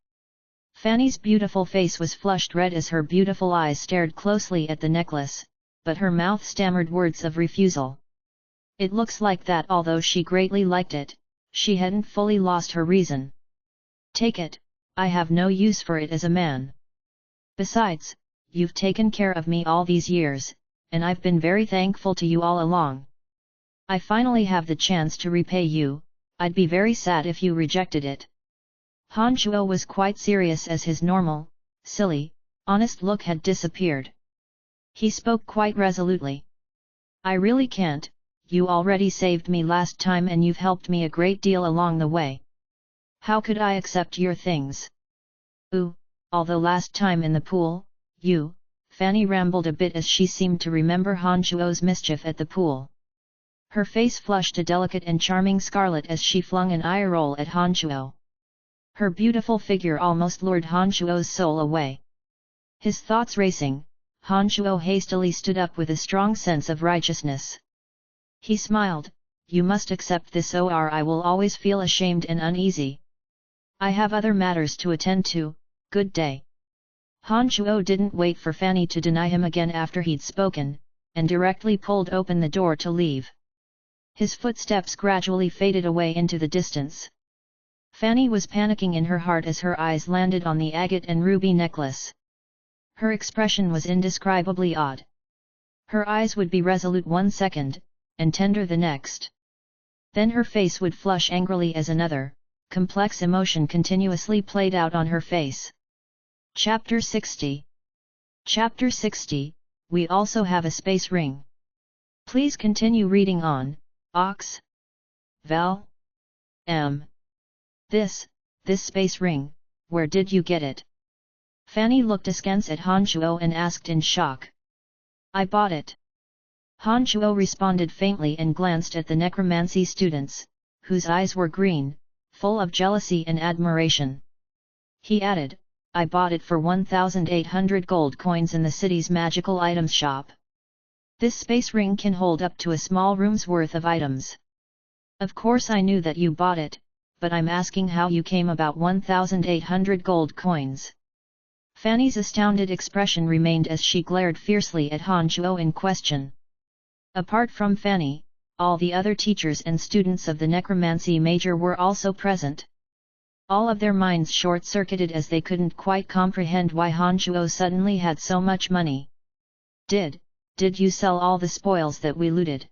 Fanny's beautiful face was flushed red as her beautiful eyes stared closely at the necklace, but her mouth stammered words of refusal. It looks like that although she greatly liked it, she hadn't fully lost her reason. Take it, I have no use for it as a man. Besides, you've taken care of me all these years, and I've been very thankful to you all along. I finally have the chance to repay you, I'd be very sad if you rejected it. Han Shuo was quite serious as his normal, silly, honest look had disappeared. He spoke quite resolutely. I really can't, you already saved me last time and you've helped me a great deal along the way. How could I accept your things? Although last time in the pool, Fanny rambled a bit as she seemed to remember Han Shuo's mischief at the pool. Her face flushed a delicate and charming scarlet as she flung an eye roll at Han Shuo. Her beautiful figure almost lured Han Shuo's soul away. His thoughts racing, Han Shuo hastily stood up with a strong sense of righteousness. He smiled, you must accept this or I will always feel ashamed and uneasy. I have other matters to attend to, good day. Han Shuo didn't wait for Fanny to deny him again after he'd spoken, and directly pulled open the door to leave. His footsteps gradually faded away into the distance. Fanny was panicking in her heart as her eyes landed on the agate and ruby necklace. Her expression was indescribably odd. Her eyes would be resolute one second, and tender the next. Then her face would flush angrily as another, complex emotion continuously played out on her face. Chapter 60. Chapter 60, we also have a space ring. Please continue reading on, Ox. Val. M. This space ring, where did you get it? Fanny looked askance at Han Shuo and asked in shock. I bought it. Han Shuo responded faintly and glanced at the necromancy students, whose eyes were green, full of jealousy and admiration. He added, I bought it for 1,800 gold coins in the city's magical items shop. This space ring can hold up to a small room's worth of items. Of course I knew that you bought it, but I'm asking how you came about 1,800 gold coins. Fanny's astounded expression remained as she glared fiercely at Han Shuo in question. Apart from Fanny, all the other teachers and students of the necromancy major were also present. All of their minds short-circuited as they couldn't quite comprehend why Han Shuo suddenly had so much money. Did you sell all the spoils that we looted?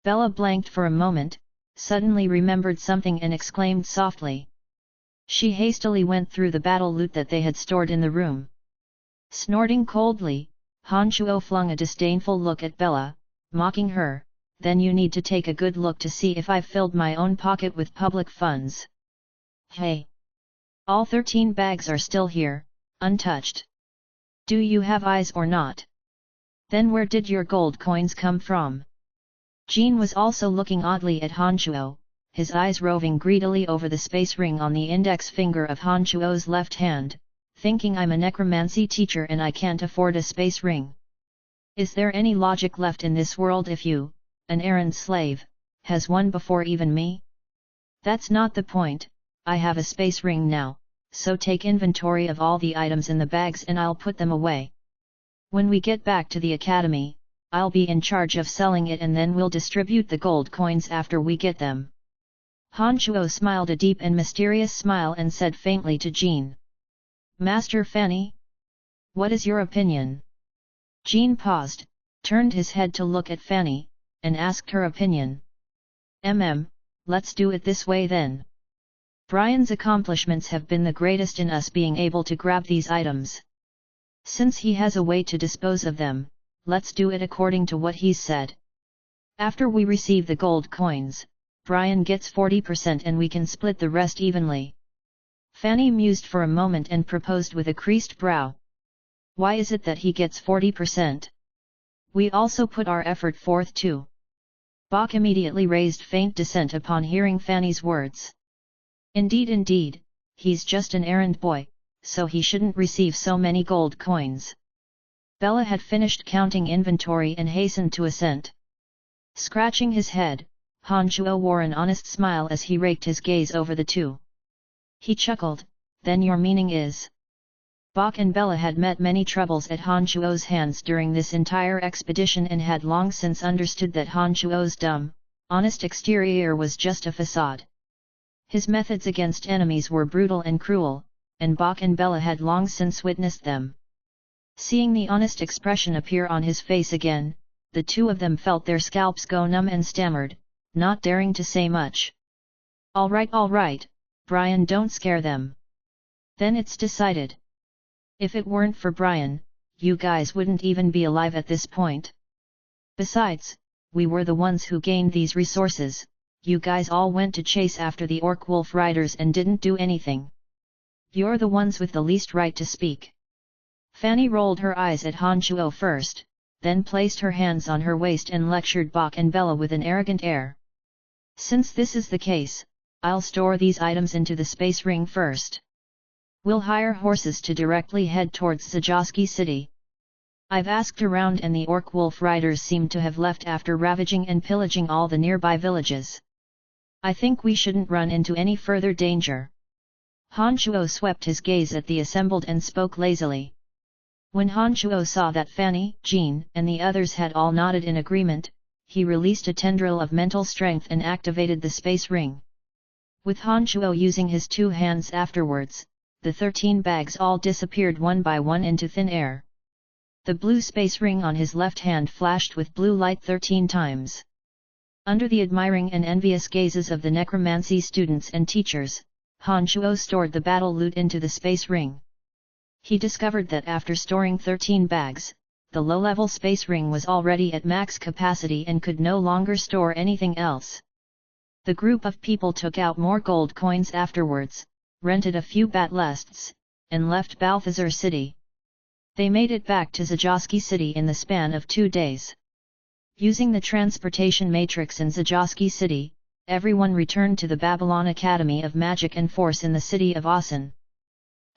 Bella blanked for a moment, suddenly remembered something and exclaimed softly. She hastily went through the battle loot that they had stored in the room. Snorting coldly, Han Shuo flung a disdainful look at Bella, mocking her, then you need to take a good look to see if I've filled my own pocket with public funds. Hey! All 13 bags are still here, untouched. Do you have eyes or not? Then where did your gold coins come from? Jean was also looking oddly at Han Shuo, his eyes roving greedily over the space ring on the index finger of Han Shuo's left hand, thinking I'm a necromancy teacher and I can't afford a space ring. Is there any logic left in this world if you, an errand slave, has one before even me? That's not the point, I have a space ring now, so take inventory of all the items in the bags and I'll put them away. When we get back to the academy, I'll be in charge of selling it and then we'll distribute the gold coins after we get them. Han Shuo smiled a deep and mysterious smile and said faintly to Jean. Master Fanny? What is your opinion? Jean paused, turned his head to look at Fanny, and asked her opinion. Let's do it this way then. Brian's accomplishments have been the greatest in us being able to grab these items. Since he has a way to dispose of them, let's do it according to what he's said. After we receive the gold coins, Brian gets 40% and we can split the rest evenly. Fanny mused for a moment and proposed with a creased brow. Why is it that he gets 40%? We also put our effort forth too. Bach immediately raised faint dissent upon hearing Fanny's words. Indeed, he's just an errand boy, so he shouldn't receive so many gold coins. Bella had finished counting inventory and hastened to assent. Scratching his head, Han Chuo wore an honest smile as he raked his gaze over the two. He chuckled, then your meaning is? Bach and Bella had met many troubles at Han Chuo's hands during this entire expedition and had long since understood that Han Chuo's dumb, honest exterior was just a facade. His methods against enemies were brutal and cruel, and Bach and Bella had long since witnessed them. Seeing the honest expression appear on his face again, the two of them felt their scalps go numb and stammered, not daring to say much. All right, Brian, don't scare them. Then it's decided. If it weren't for Brian, you guys wouldn't even be alive at this point. Besides, we were the ones who gained these resources. You guys all went to chase after the orc wolf riders and didn't do anything. You're the ones with the least right to speak. Fanny rolled her eyes at Han Chuo first, then placed her hands on her waist and lectured Bach and Bella with an arrogant air. Since this is the case, I'll store these items into the space ring first. We'll hire horses to directly head towards Zajoski City. I've asked around and the orc wolf riders seem to have left after ravaging and pillaging all the nearby villages. I think we shouldn't run into any further danger. Han Chuo swept his gaze at the assembled and spoke lazily. When Han Chuo saw that Fanny, Jean, and the others had all nodded in agreement, he released a tendril of mental strength and activated the space ring. With Han Chuo using his two hands afterwards, the 13 bags all disappeared one by one into thin air. The blue space ring on his left hand flashed with blue light 13 times. Under the admiring and envious gazes of the necromancy students and teachers, Han Chuo stored the battle loot into the space ring. He discovered that after storing 13 bags, the low-level space ring was already at max capacity and could no longer store anything else. The group of people took out more gold coins afterwards, rented a few batlests, and left Balthazar City. They made it back to Zajoski City in the span of 2 days. Using the transportation matrix in Zajoski City, everyone returned to the Babylon Academy of Magic and Force in the city of Asen.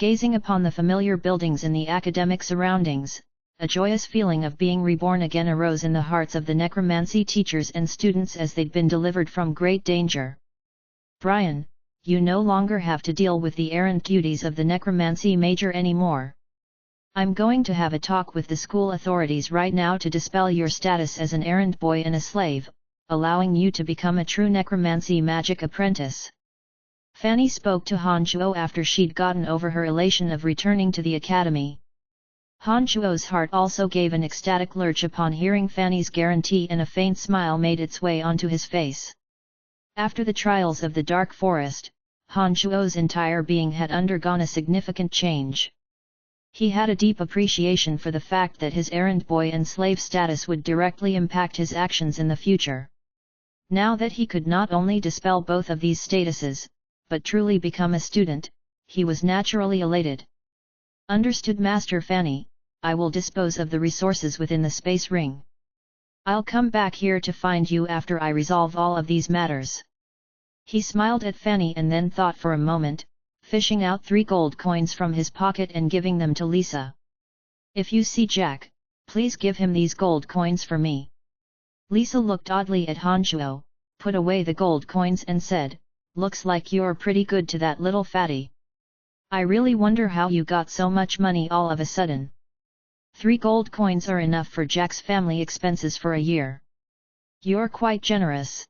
Gazing upon the familiar buildings in the academic surroundings, a joyous feeling of being reborn again arose in the hearts of the necromancy teachers and students as they'd been delivered from great danger. Brian, you no longer have to deal with the errant duties of the necromancy major anymore. I'm going to have a talk with the school authorities right now to dispel your status as an errand boy and a slave, allowing you to become a true necromancy magic apprentice. Fanny spoke to Han Chuo after she'd gotten over her elation of returning to the academy. Han Chuo's heart also gave an ecstatic lurch upon hearing Fanny's guarantee, and a faint smile made its way onto his face. After the trials of the Dark Forest, Han Chuo's entire being had undergone a significant change. He had a deep appreciation for the fact that his errand boy and slave status would directly impact his actions in the future. Now that he could not only dispel both of these statuses, but truly become a student, he was naturally elated. Understood, Master Fanny, I will dispose of the resources within the space ring. I'll come back here to find you after I resolve all of these matters. He smiled at Fanny and then thought for a moment, fishing out 3 gold coins from his pocket and giving them to Lisa. If you see Jack, please give him these gold coins for me. Lisa looked oddly at Han Chuo, put away the gold coins and said, looks like you're pretty good to that little fatty. I really wonder how you got so much money all of a sudden. 3 gold coins are enough for Jack's family expenses for a year. You're quite generous.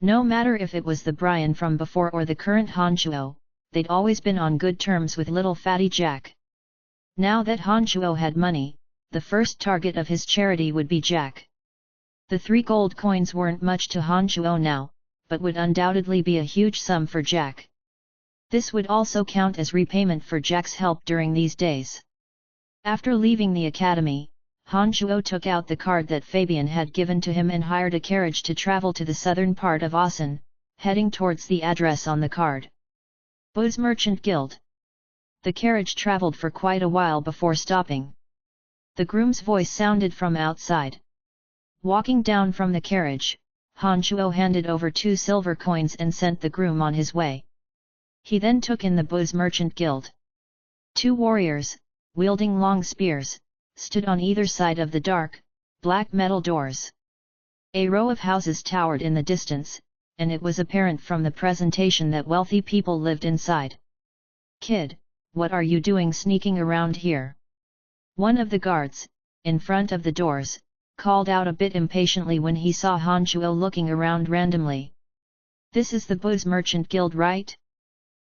No matter if it was the Brian from before or the current Han Chuo, they'd always been on good terms with little fatty Jack. Now that Han Chuo had money, the first target of his charity would be Jack. The 3 gold coins weren't much to Han Chuo now, but would undoubtedly be a huge sum for Jack. This would also count as repayment for Jack's help during these days. After leaving the academy, Han Shuo took out the card that Fabian had given to him and hired a carriage to travel to the southern part of Asen, heading towards the address on the card. Booze Merchant Guild. The carriage traveled for quite a while before stopping. The groom's voice sounded from outside. Walking down from the carriage, Han Shuo handed over 2 silver coins and sent the groom on his way. He then took in the Booze Merchant Guild. 2 warriors, wielding long spears, stood on either side of the dark, black metal doors. A row of houses towered in the distance, and it was apparent from the presentation that wealthy people lived inside. "Kid, what are you doing sneaking around here?" One of the guards, in front of the doors, called out a bit impatiently when he saw Han Shuo looking around randomly. "This is the Booze Merchant Guild, right?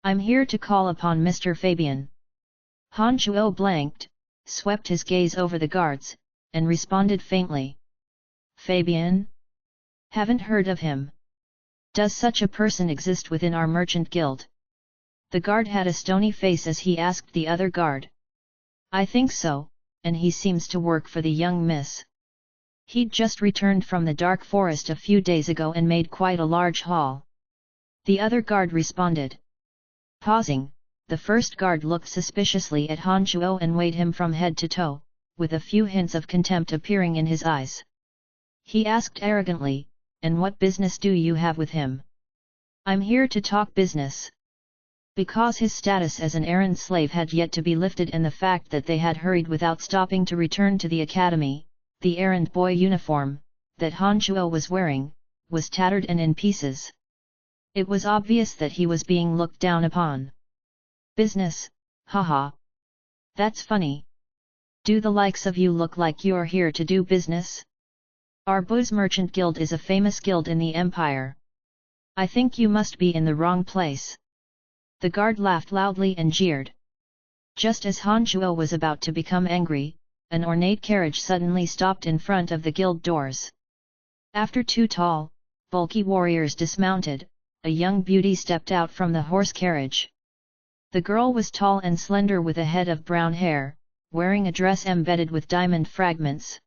I'm here to call upon Mr. Fabian." Han Shuo blanked, swept his gaze over the guards, and responded faintly. "Fabian? Haven't heard of him. Does such a person exist within our merchant guild?" The guard had a stony face as he asked the other guard. "I think so, and he seems to work for the young miss. He'd just returned from the dark forest a few days ago and made quite a large haul." The other guard responded. Pausing, the first guard looked suspiciously at Han Shuo and weighed him from head to toe, with a few hints of contempt appearing in his eyes. He asked arrogantly, "And what business do you have with him?" "I'm here to talk business." Because his status as an errand slave had yet to be lifted and the fact that they had hurried without stopping to return to the academy, the errand boy uniform, that Han Shuo was wearing, was tattered and in pieces. It was obvious that he was being looked down upon. "Business, haha. That's funny. Do the likes of you look like you're here to do business? Our Booze Merchant Guild is a famous guild in the Empire. I think you must be in the wrong place." The guard laughed loudly and jeered. Just as Han Shuo was about to become angry, an ornate carriage suddenly stopped in front of the guild doors. After 2 tall, bulky warriors dismounted, a young beauty stepped out from the horse carriage. The girl was tall and slender with a head of brown hair, wearing a dress embedded with diamond fragments.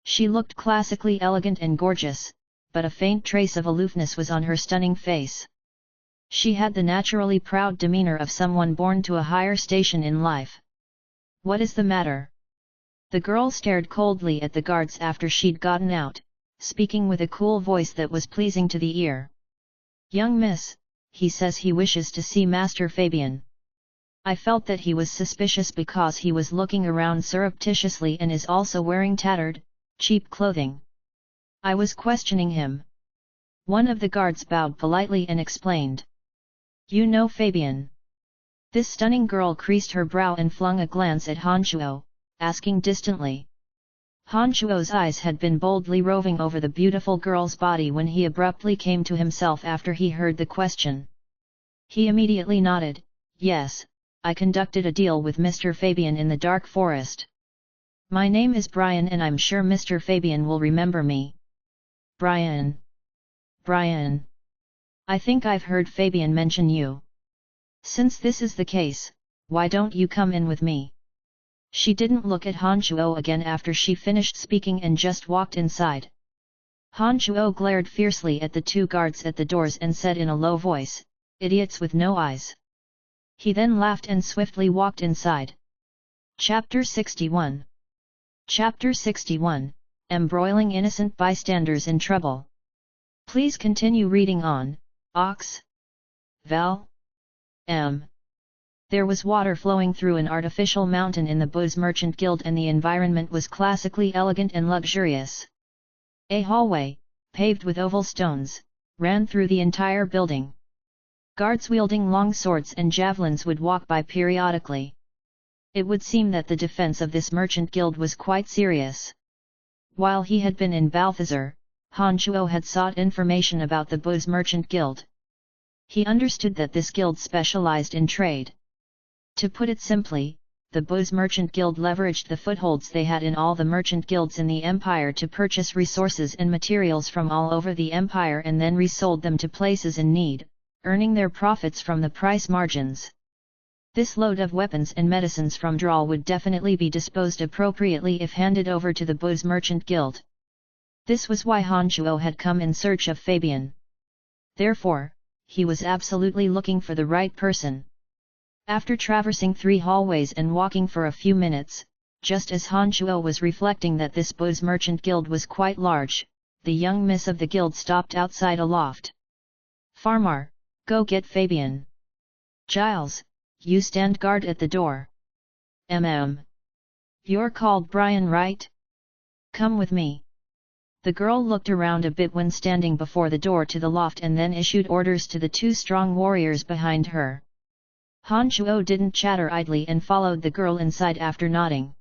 She looked classically elegant and gorgeous, but a faint trace of aloofness was on her stunning face. She had the naturally proud demeanor of someone born to a higher station in life. "What is the matter?" The girl stared coldly at the guards after she'd gotten out, speaking with a cool voice that was pleasing to the ear. "Young miss, he says he wishes to see Master Fabian. I felt that he was suspicious because he was looking around surreptitiously and is also wearing tattered, cheap clothing. I was questioning him." One of the guards bowed politely and explained. "You know Fabian?" This stunning girl creased her brow and flung a glance at Han Shuo, asking distantly. Han Shuo's eyes had been boldly roving over the beautiful girl's body when he abruptly came to himself after he heard the question. He immediately nodded. "Yes, I conducted a deal with Mr. Fabian in the dark forest. My name is Brian and I'm sure Mr. Fabian will remember me." "Brian? Brian? I think I've heard Fabian mention you. Since this is the case, why don't you come in with me?" She didn't look at Han Shuo again after she finished speaking and just walked inside. Han Shuo glared fiercely at the 2 guards at the doors and said in a low voice, "Idiots with no eyes." He then laughed and swiftly walked inside. Chapter 61. Chapter 61, Embroiling Innocent Bystanders in Trouble. Please continue reading on, Ox. Val. M. There was water flowing through an artificial mountain in the Booze Merchant Guild and the environment was classically elegant and luxurious. A hallway, paved with oval stones, ran through the entire building. Guards wielding long swords and javelins would walk by periodically. It would seem that the defense of this merchant guild was quite serious. While he had been in Balthazar, Han Shuo had sought information about the Booze Merchant Guild. He understood that this guild specialized in trade. To put it simply, the Booze Merchant Guild leveraged the footholds they had in all the merchant guilds in the empire to purchase resources and materials from all over the empire and then resold them to places in need, earning their profits from the price margins. This load of weapons and medicines from Dral would definitely be disposed appropriately if handed over to the Booze Merchant Guild. This was why Han Shuo had come in search of Fabian. Therefore, he was absolutely looking for the right person. After traversing 3 hallways and walking for a few minutes, just as Han Shuo was reflecting that this Booze Merchant Guild was quite large, the young miss of the guild stopped outside a loft. "Farmar, go get Fabian. Giles, you stand guard at the door. You're called Brian, right? Come with me." The girl looked around a bit when standing before the door to the loft and then issued orders to the 2 strong warriors behind her. Han Shuo didn't chatter idly and followed the girl inside after nodding.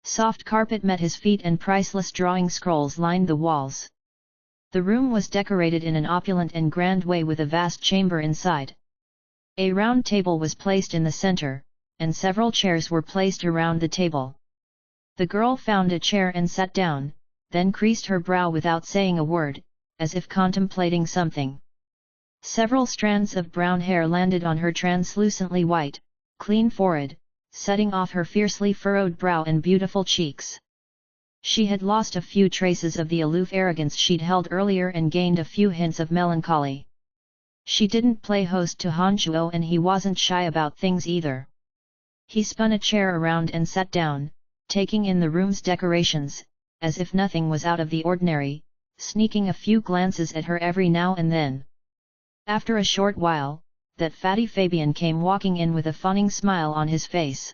Soft carpet met his feet and priceless drawing scrolls lined the walls. The room was decorated in an opulent and grand way with a vast chamber inside. A round table was placed in the center, and several chairs were placed around the table. The girl found a chair and sat down, then creased her brow without saying a word, as if contemplating something. Several strands of brown hair landed on her translucently white, clean forehead, setting off her fiercely furrowed brow and beautiful cheeks. She had lost a few traces of the aloof arrogance she'd held earlier and gained a few hints of melancholy. She didn't play host to Han Shuo and he wasn't shy about things either. He spun a chair around and sat down, taking in the room's decorations, as if nothing was out of the ordinary, sneaking a few glances at her every now and then. After a short while, that fatty Fabian came walking in with a fawning smile on his face.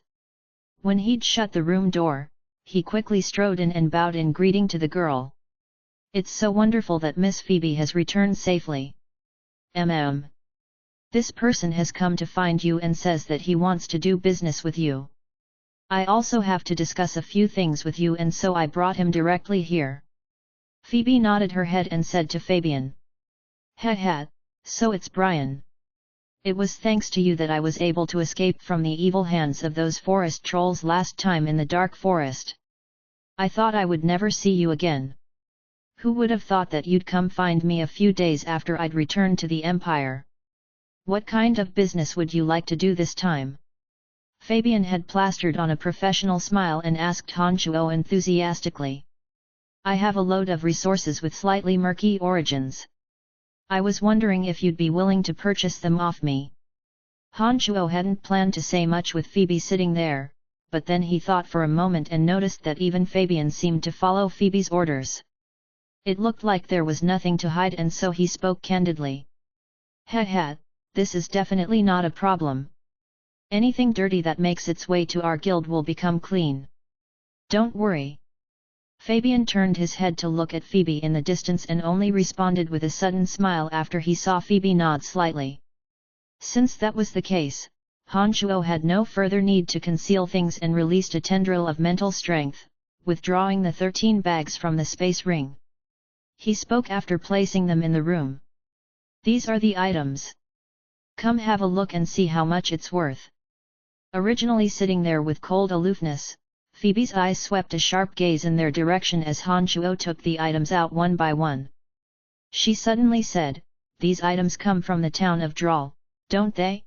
When he'd shut the room door, he quickly strode in and bowed in greeting to the girl. "It's so wonderful that Miss Phoebe has returned safely. This person has come to find you and says that he wants to do business with you. I also have to discuss a few things with you and so I brought him directly here." Phoebe nodded her head and said to Fabian. "Heh, so it's Brian. It was thanks to you that I was able to escape from the evil hands of those forest trolls last time in the dark forest. I thought I would never see you again. Who would have thought that you'd come find me a few days after I'd returned to the Empire? What kind of business would you like to do this time?" Fabian had plastered on a professional smile and asked Han Shuo enthusiastically. "I have a load of resources with slightly murky origins. I was wondering if you'd be willing to purchase them off me." Han Shuo hadn't planned to say much with Phoebe sitting there, but then he thought for a moment and noticed that even Fabian seemed to follow Phoebe's orders. It looked like there was nothing to hide and so he spoke candidly. "Heh, this is definitely not a problem. Anything dirty that makes its way to our guild will become clean. Don't worry." Fabian turned his head to look at Phoebe in the distance and only responded with a sudden smile after he saw Phoebe nod slightly. Since that was the case, Han Shuo had no further need to conceal things and released a tendril of mental strength, withdrawing the 13 bags from the space ring. He spoke after placing them in the room. "These are the items. Come have a look and see how much it's worth." Originally sitting there with cold aloofness, Phoebe's eyes swept a sharp gaze in their direction as Han Shuo took the items out one by one. She suddenly said, "These items come from the town of Dral, don't they?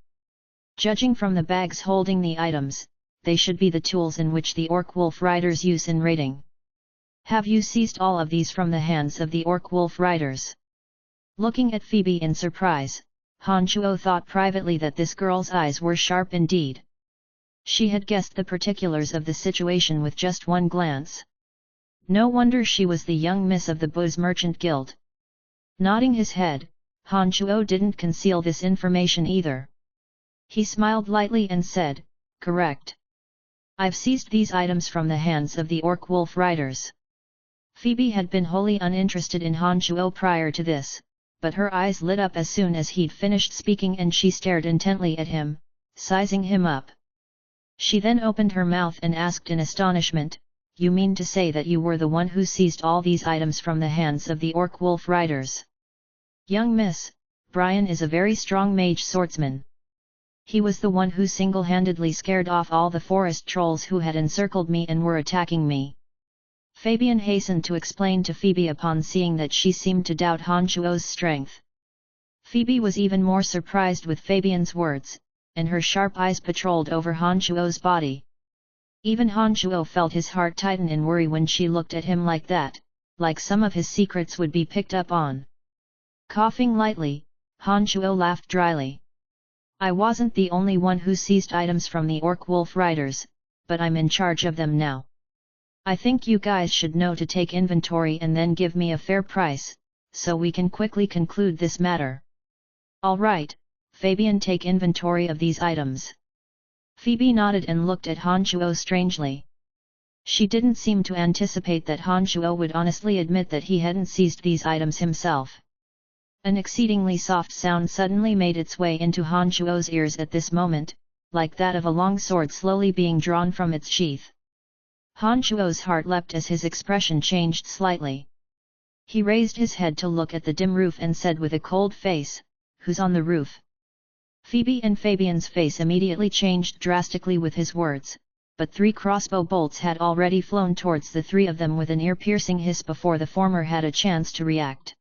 Judging from the bags holding the items, they should be the tools in which the Orc Wolf Riders use in raiding. Have you seized all of these from the hands of the Orc Wolf Riders?" Looking at Phoebe in surprise, Han Shuo thought privately that this girl's eyes were sharp indeed. She had guessed the particulars of the situation with just one glance. No wonder she was the young miss of the Booze Merchant Guild. Nodding his head, Han Shuo didn't conceal this information either. He smiled lightly and said, "Correct. I've seized these items from the hands of the Orc Wolf Riders." Phoebe had been wholly uninterested in Han Shuo prior to this, but her eyes lit up as soon as he'd finished speaking and she stared intently at him, sizing him up. She then opened her mouth and asked in astonishment, "You mean to say that you were the one who seized all these items from the hands of the Orc Wolf Riders?" "Young miss, Brian is a very strong mage swordsman. He was the one who single-handedly scared off all the forest trolls who had encircled me and were attacking me." Fabian hastened to explain to Phoebe upon seeing that she seemed to doubt Han Shuo's strength. Phoebe was even more surprised with Fabian's words, and her sharp eyes patrolled over Han Chuo's body. Even Han Chuo felt his heart tighten in worry when she looked at him like that, like some of his secrets would be picked up on. Coughing lightly, Han Chuo laughed dryly. I wasn't the only one who seized items from the Orc Wolf Riders, but I'm in charge of them now. I think you guys should know to take inventory and then give me a fair price, so we can quickly conclude this matter. Alright, Fabian, take inventory of these items. Phoebe nodded and looked at Han Chuo strangely. She didn't seem to anticipate that Han Chuo would honestly admit that he hadn't seized these items himself. An exceedingly soft sound suddenly made its way into Han Chuo's ears at this moment, like that of a long sword slowly being drawn from its sheath. Han Chuo's heart leapt as his expression changed slightly. He raised his head to look at the dim roof and said with a cold face, "Who's on the roof?" Phoebe and Fabian's face immediately changed drastically with his words, but 3 crossbow bolts had already flown towards the 3 of them with an ear-piercing hiss before the former had a chance to react.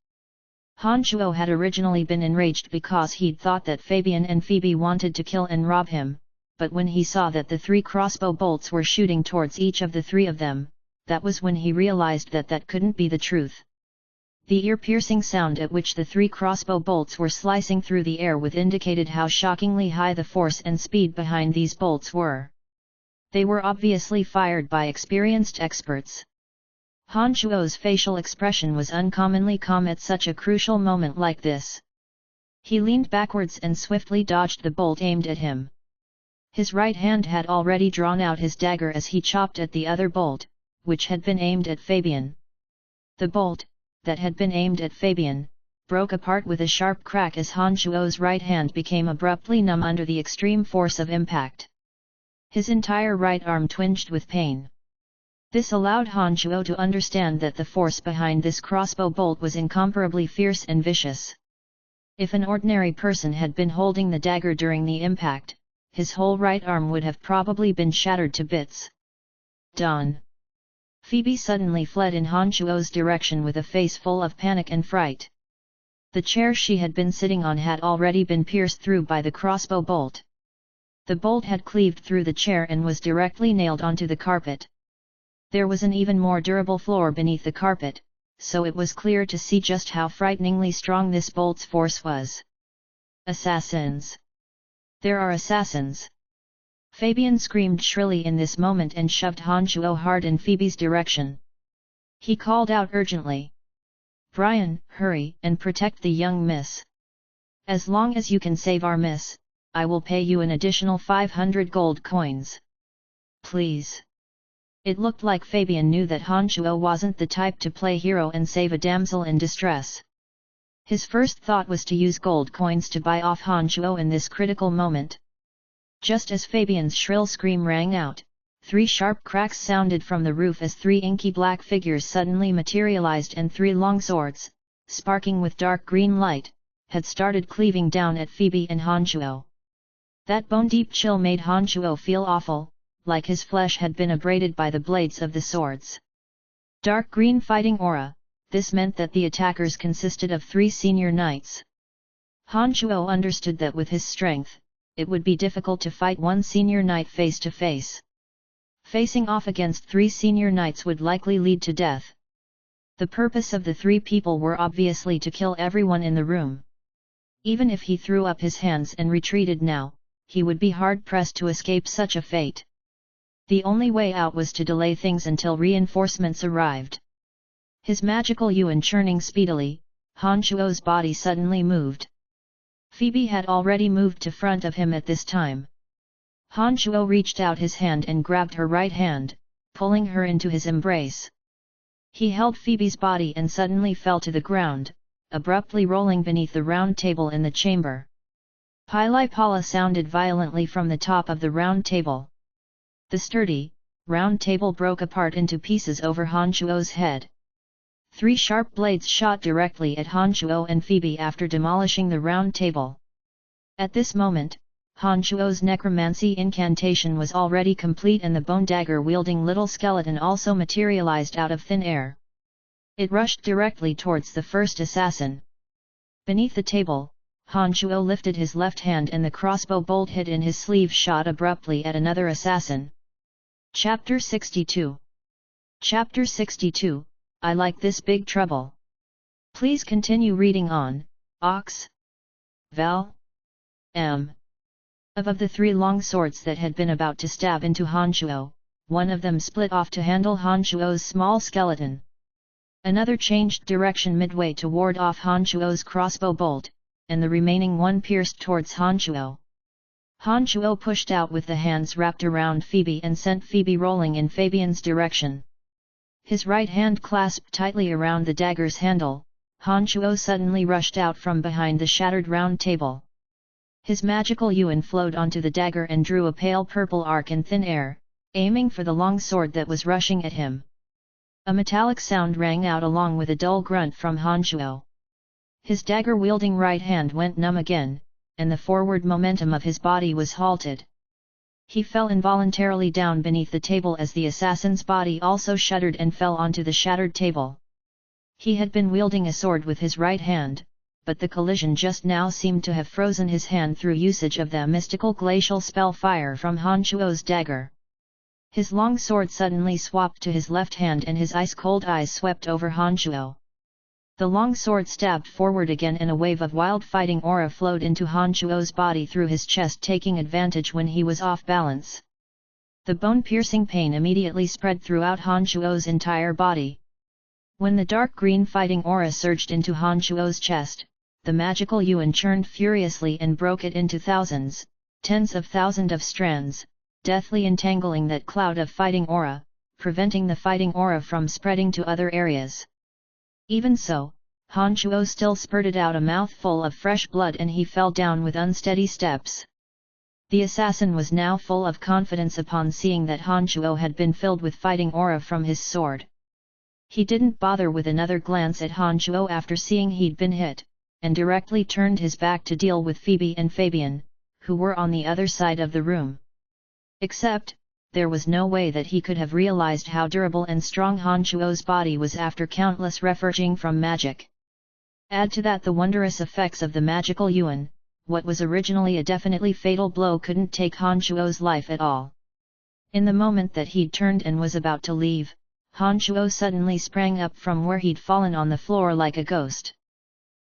Han Chuo had originally been enraged because he'd thought that Fabian and Phoebe wanted to kill and rob him, but when he saw that the 3 crossbow bolts were shooting towards each of the 3 of them, that was when he realized that that couldn't be the truth. The ear-piercing sound at which the 3 crossbow bolts were slicing through the air with indicated how shockingly high the force and speed behind these bolts were. They were obviously fired by experienced experts. Han Chuo's facial expression was uncommonly calm at such a crucial moment like this. He leaned backwards and swiftly dodged the bolt aimed at him. His right hand had already drawn out his dagger as he chopped at the other bolt, which had been aimed at Fabian. The bolt, that had been aimed at Fabian, broke apart with a sharp crack as Han Chuo's right hand became abruptly numb under the extreme force of impact. His entire right arm twinged with pain. This allowed Han Chuo to understand that the force behind this crossbow bolt was incomparably fierce and vicious. If an ordinary person had been holding the dagger during the impact, his whole right arm would have probably been shattered to bits. Done. Phoebe suddenly fled in Han Chuo's direction with a face full of panic and fright. The chair she had been sitting on had already been pierced through by the crossbow bolt. The bolt had cleaved through the chair and was directly nailed onto the carpet. There was an even more durable floor beneath the carpet, so it was clear to see just how frighteningly strong this bolt's force was. Assassins! There are assassins! Fabian screamed shrilly in this moment and shoved Han Chuo hard in Phoebe's direction. He called out urgently. "Brian, hurry and protect the young miss. As long as you can save our miss, I will pay you an additional 500 gold coins. Please." It looked like Fabian knew that Han Chuo wasn't the type to play hero and save a damsel in distress. His first thought was to use gold coins to buy off Han Chuo in this critical moment. Just as Fabian's shrill scream rang out, 3 sharp cracks sounded from the roof as 3 inky black figures suddenly materialized and 3 long swords, sparking with dark green light, had started cleaving down at Phoebe and Han Chuo. That bone-deep chill made Han Chuo feel awful, like his flesh had been abraded by the blades of the swords. Dark green fighting aura, this meant that the attackers consisted of 3 senior knights. Han Chuo understood that with his strength, it would be difficult to fight one senior knight face to face. Facing off against 3 senior knights would likely lead to death. The purpose of the 3 people were obviously to kill everyone in the room. Even if he threw up his hands and retreated now, he would be hard-pressed to escape such a fate. The only way out was to delay things until reinforcements arrived. His magical yuan churning speedily, Han Chuo's body suddenly moved. Phoebe had already moved to front of him at this time. Han Chuo reached out his hand and grabbed her right hand, pulling her into his embrace. He held Phoebe's body and suddenly fell to the ground, abruptly rolling beneath the round table in the chamber. Pili Pala sounded violently from the top of the round table. The sturdy, round table broke apart into pieces over Han Chuo's head. 3 sharp blades shot directly at Han Chuo and Phoebe after demolishing the round table. At this moment, Han Chuo's necromancy incantation was already complete and the bone dagger-wielding little skeleton also materialized out of thin air. It rushed directly towards the first assassin. Beneath the table, Han Shuo lifted his left hand and the crossbow bolt hit in his sleeve shot abruptly at another assassin. Chapter 62. Chapter 62, I like this big trouble. Please continue reading on, Ox. Val. M. Of the three long swords that had been about to stab into Han Shuo, one of them split off to handle Han Shuo's small skeleton. Another changed direction midway to ward off Han Shuo's crossbow bolt, and the remaining one pierced towards Han Shuo. Han Shuo pushed out with the hands wrapped around Phoebe and sent Phoebe rolling in Fabian's direction. His right hand clasped tightly around the dagger's handle, Han Shuo suddenly rushed out from behind the shattered round table. His magical yuan flowed onto the dagger and drew a pale purple arc in thin air, aiming for the long sword that was rushing at him. A metallic sound rang out along with a dull grunt from Han Shuo. His dagger-wielding right hand went numb again, and the forward momentum of his body was halted. He fell involuntarily down beneath the table as the assassin's body also shuddered and fell onto the shattered table. He had been wielding a sword with his right hand, but the collision just now seemed to have frozen his hand through usage of the mystical glacial spell fire from Han Shuo's dagger. His long sword suddenly swapped to his left hand and his ice-cold eyes swept over Han Shuo. The long sword stabbed forward again and a wave of wild fighting aura flowed into Han Shuo's body through his chest, taking advantage when he was off balance. The bone-piercing pain immediately spread throughout Han Shuo's entire body. When the dark green fighting aura surged into Han Shuo's chest, the magical yuan churned furiously and broke it into thousands, tens of thousands of strands, deathly entangling that cloud of fighting aura, preventing the fighting aura from spreading to other areas. Even so, Han Shuo still spurted out a mouthful of fresh blood and he fell down with unsteady steps. The assassin was now full of confidence upon seeing that Han Shuo had been filled with fighting aura from his sword. He didn't bother with another glance at Han Shuo after seeing he'd been hit, and directly turned his back to deal with Phoebe and Fabian, who were on the other side of the room. Except, there was no way that he could have realized how durable and strong Han Shuo's body was after countless reforging from magic. Add to that the wondrous effects of the magical yuan, what was originally a definitely fatal blow couldn't take Han Shuo's life at all. In the moment that he'd turned and was about to leave, Han Shuo suddenly sprang up from where he'd fallen on the floor like a ghost.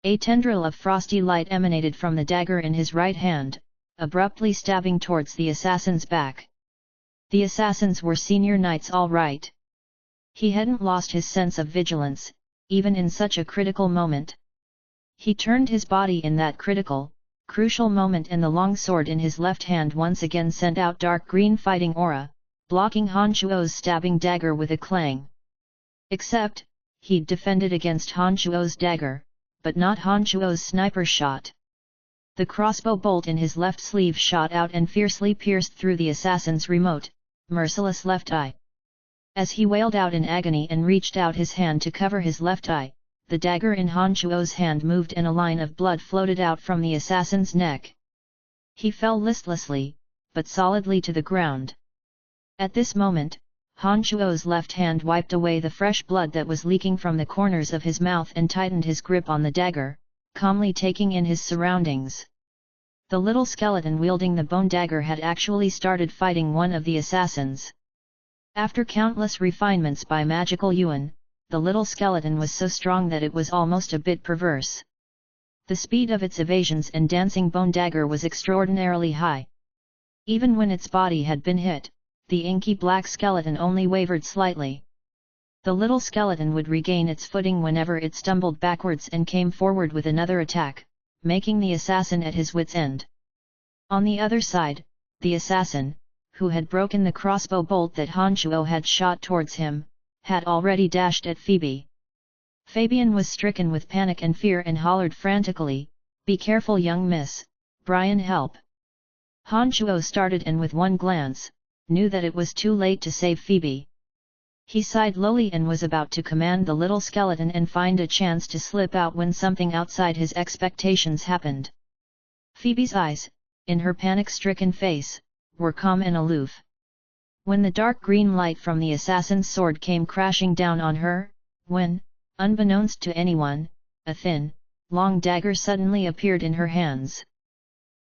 A tendril of frosty light emanated from the dagger in his right hand, abruptly stabbing towards the assassin's back. The assassins were senior knights all right. He hadn't lost his sense of vigilance, even in such a critical moment. He turned his body in that crucial moment and the long sword in his left hand once again sent out dark green fighting aura, blocking Han Shuo's stabbing dagger with a clang. Except, he'd defended against Han Shuo's dagger, but not Han Shuo's sniper shot. The crossbow bolt in his left sleeve shot out and fiercely pierced through the assassin's remote, merciless left eye. As he wailed out in agony and reached out his hand to cover his left eye, the dagger in Han Shuo's hand moved and a line of blood floated out from the assassin's neck. He fell listlessly, but solidly to the ground. At this moment, Han Shuo's left hand wiped away the fresh blood that was leaking from the corners of his mouth and tightened his grip on the dagger, calmly taking in his surroundings. The little skeleton wielding the bone dagger had actually started fighting one of the assassins. After countless refinements by magical yuan, the little skeleton was so strong that it was almost a bit perverse. The speed of its evasions and dancing bone dagger was extraordinarily high. Even when its body had been hit, the inky black skeleton only wavered slightly. The little skeleton would regain its footing whenever it stumbled backwards and came forward with another attack, making the assassin at his wit's end. On the other side, the assassin, who had broken the crossbow bolt that Han Shuo had shot towards him, had already dashed at Phoebe. Fabian was stricken with panic and fear and hollered frantically, "Be careful, young miss, Brian, help!" Han Shuo started and with one glance, knew that it was too late to save Phoebe. He sighed lowly and was about to command the little skeleton and find a chance to slip out when something outside his expectations happened. Phoebe's eyes, in her panic-stricken face, were calm and aloof. When the dark green light from the assassin's sword came crashing down on her, when, unbeknownst to anyone, a thin, long dagger suddenly appeared in her hands.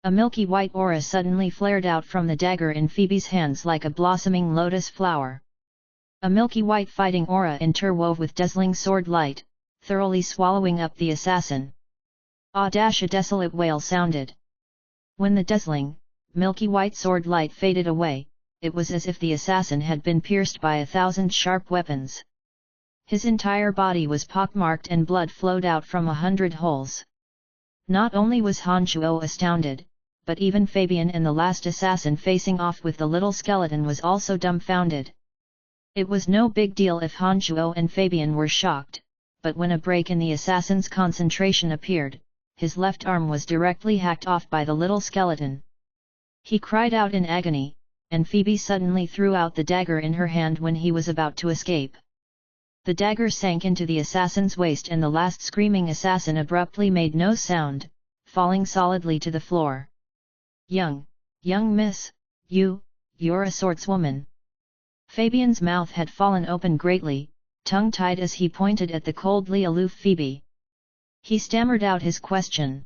A milky white aura suddenly flared out from the dagger in Phoebe's hands like a blossoming lotus flower. A milky white fighting aura interwove with dazzling sword light, thoroughly swallowing up the assassin. A desolate wail sounded. When the dazzling, milky white sword light faded away, it was as if the assassin had been pierced by 1,000 sharp weapons. His entire body was pockmarked and blood flowed out from 100 holes. Not only was Han Shuo astounded, but even Fabian and the last assassin facing off with the little skeleton was also dumbfounded. It was no big deal if Han Shuo and Fabian were shocked, but when a break in the assassin's concentration appeared, his left arm was directly hacked off by the little skeleton. He cried out in agony, and Phoebe suddenly threw out the dagger in her hand when he was about to escape. The dagger sank into the assassin's waist and the last screaming assassin abruptly made no sound, falling solidly to the floor. Young miss, you're a swordswoman." Fabian's mouth had fallen open greatly, tongue-tied as he pointed at the coldly aloof Phoebe. He stammered out his question.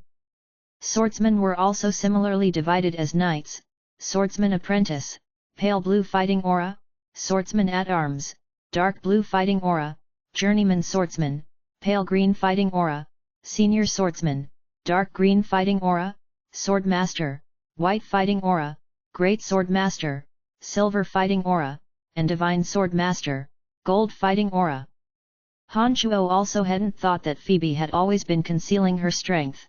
Swordsmen were also similarly divided as knights: swordsman apprentice, pale blue fighting aura; swordsman at arms, dark blue fighting aura; journeyman swordsman, pale green fighting aura; senior swordsman, dark green fighting aura; sword master, white fighting aura; great sword master, silver fighting aura; and divine sword master, gold fighting aura. Han Shuo also hadn't thought that Phoebe had always been concealing her strength.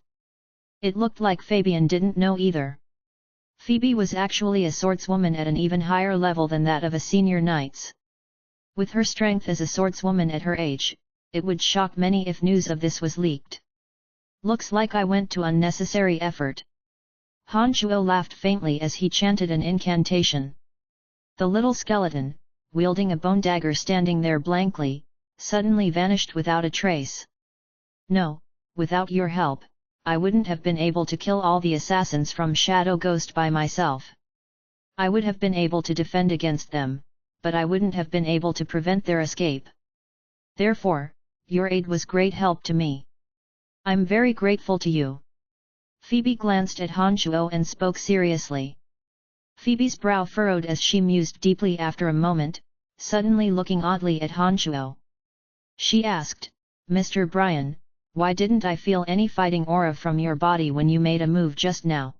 It looked like Fabian didn't know either. Phoebe was actually a swordswoman at an even higher level than that of a senior knight's. With her strength as a swordswoman at her age, it would shock many if news of this was leaked. "Looks like I went to unnecessary effort." Han Shuo laughed faintly as he chanted an incantation. The little skeleton, wielding a bone dagger standing there blankly, suddenly vanished without a trace. "No, without your help, I wouldn't have been able to kill all the assassins from Shadow Ghost by myself. I would have been able to defend against them, but I wouldn't have been able to prevent their escape. Therefore, your aid was great help to me. I'm very grateful to you." Phoebe glanced at Han Shuo and spoke seriously. Phoebe's brow furrowed as she mused deeply after a moment, suddenly looking oddly at Han Shuo. She asked, "Mr. Brian, why didn't I feel any fighting aura from your body when you made a move just now?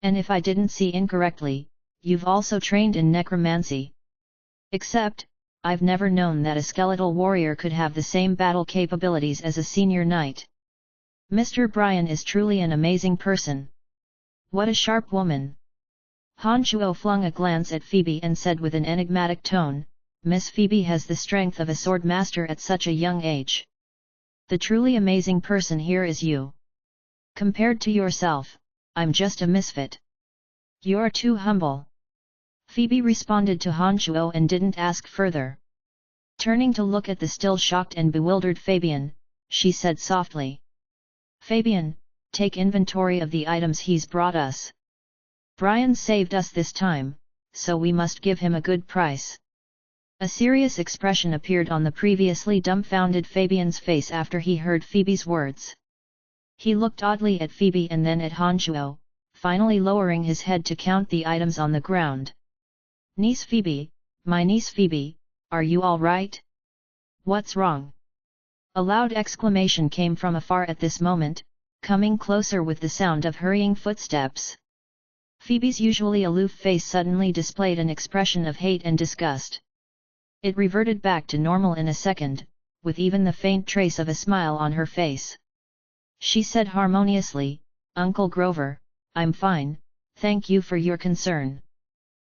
And if I didn't see incorrectly, you've also trained in necromancy. Except, I've never known that a skeletal warrior could have the same battle capabilities as a senior knight. Mr. Brian is truly an amazing person. What a sharp woman." Han Shuo flung a glance at Phoebe and said with an enigmatic tone, "Miss Phoebe has the strength of a sword master at such a young age. The truly amazing person here is you. Compared to yourself, I'm just a misfit. You're too humble." Phoebe responded to Han Shuo and didn't ask further. Turning to look at the still shocked and bewildered Fabian, she said softly, "Fabian, take inventory of the items he's brought us. Brian saved us this time, so we must give him a good price." A serious expression appeared on the previously dumbfounded Fabian's face after he heard Phoebe's words. He looked oddly at Phoebe and then at Han Shuo, finally lowering his head to count the items on the ground. "Niece Phoebe, my niece Phoebe, are you all right? What's wrong?" A loud exclamation came from afar at this moment, coming closer with the sound of hurrying footsteps. Phoebe's usually aloof face suddenly displayed an expression of hate and disgust. It reverted back to normal in a second, with even the faint trace of a smile on her face. She said harmoniously, "Uncle Grover, I'm fine, thank you for your concern."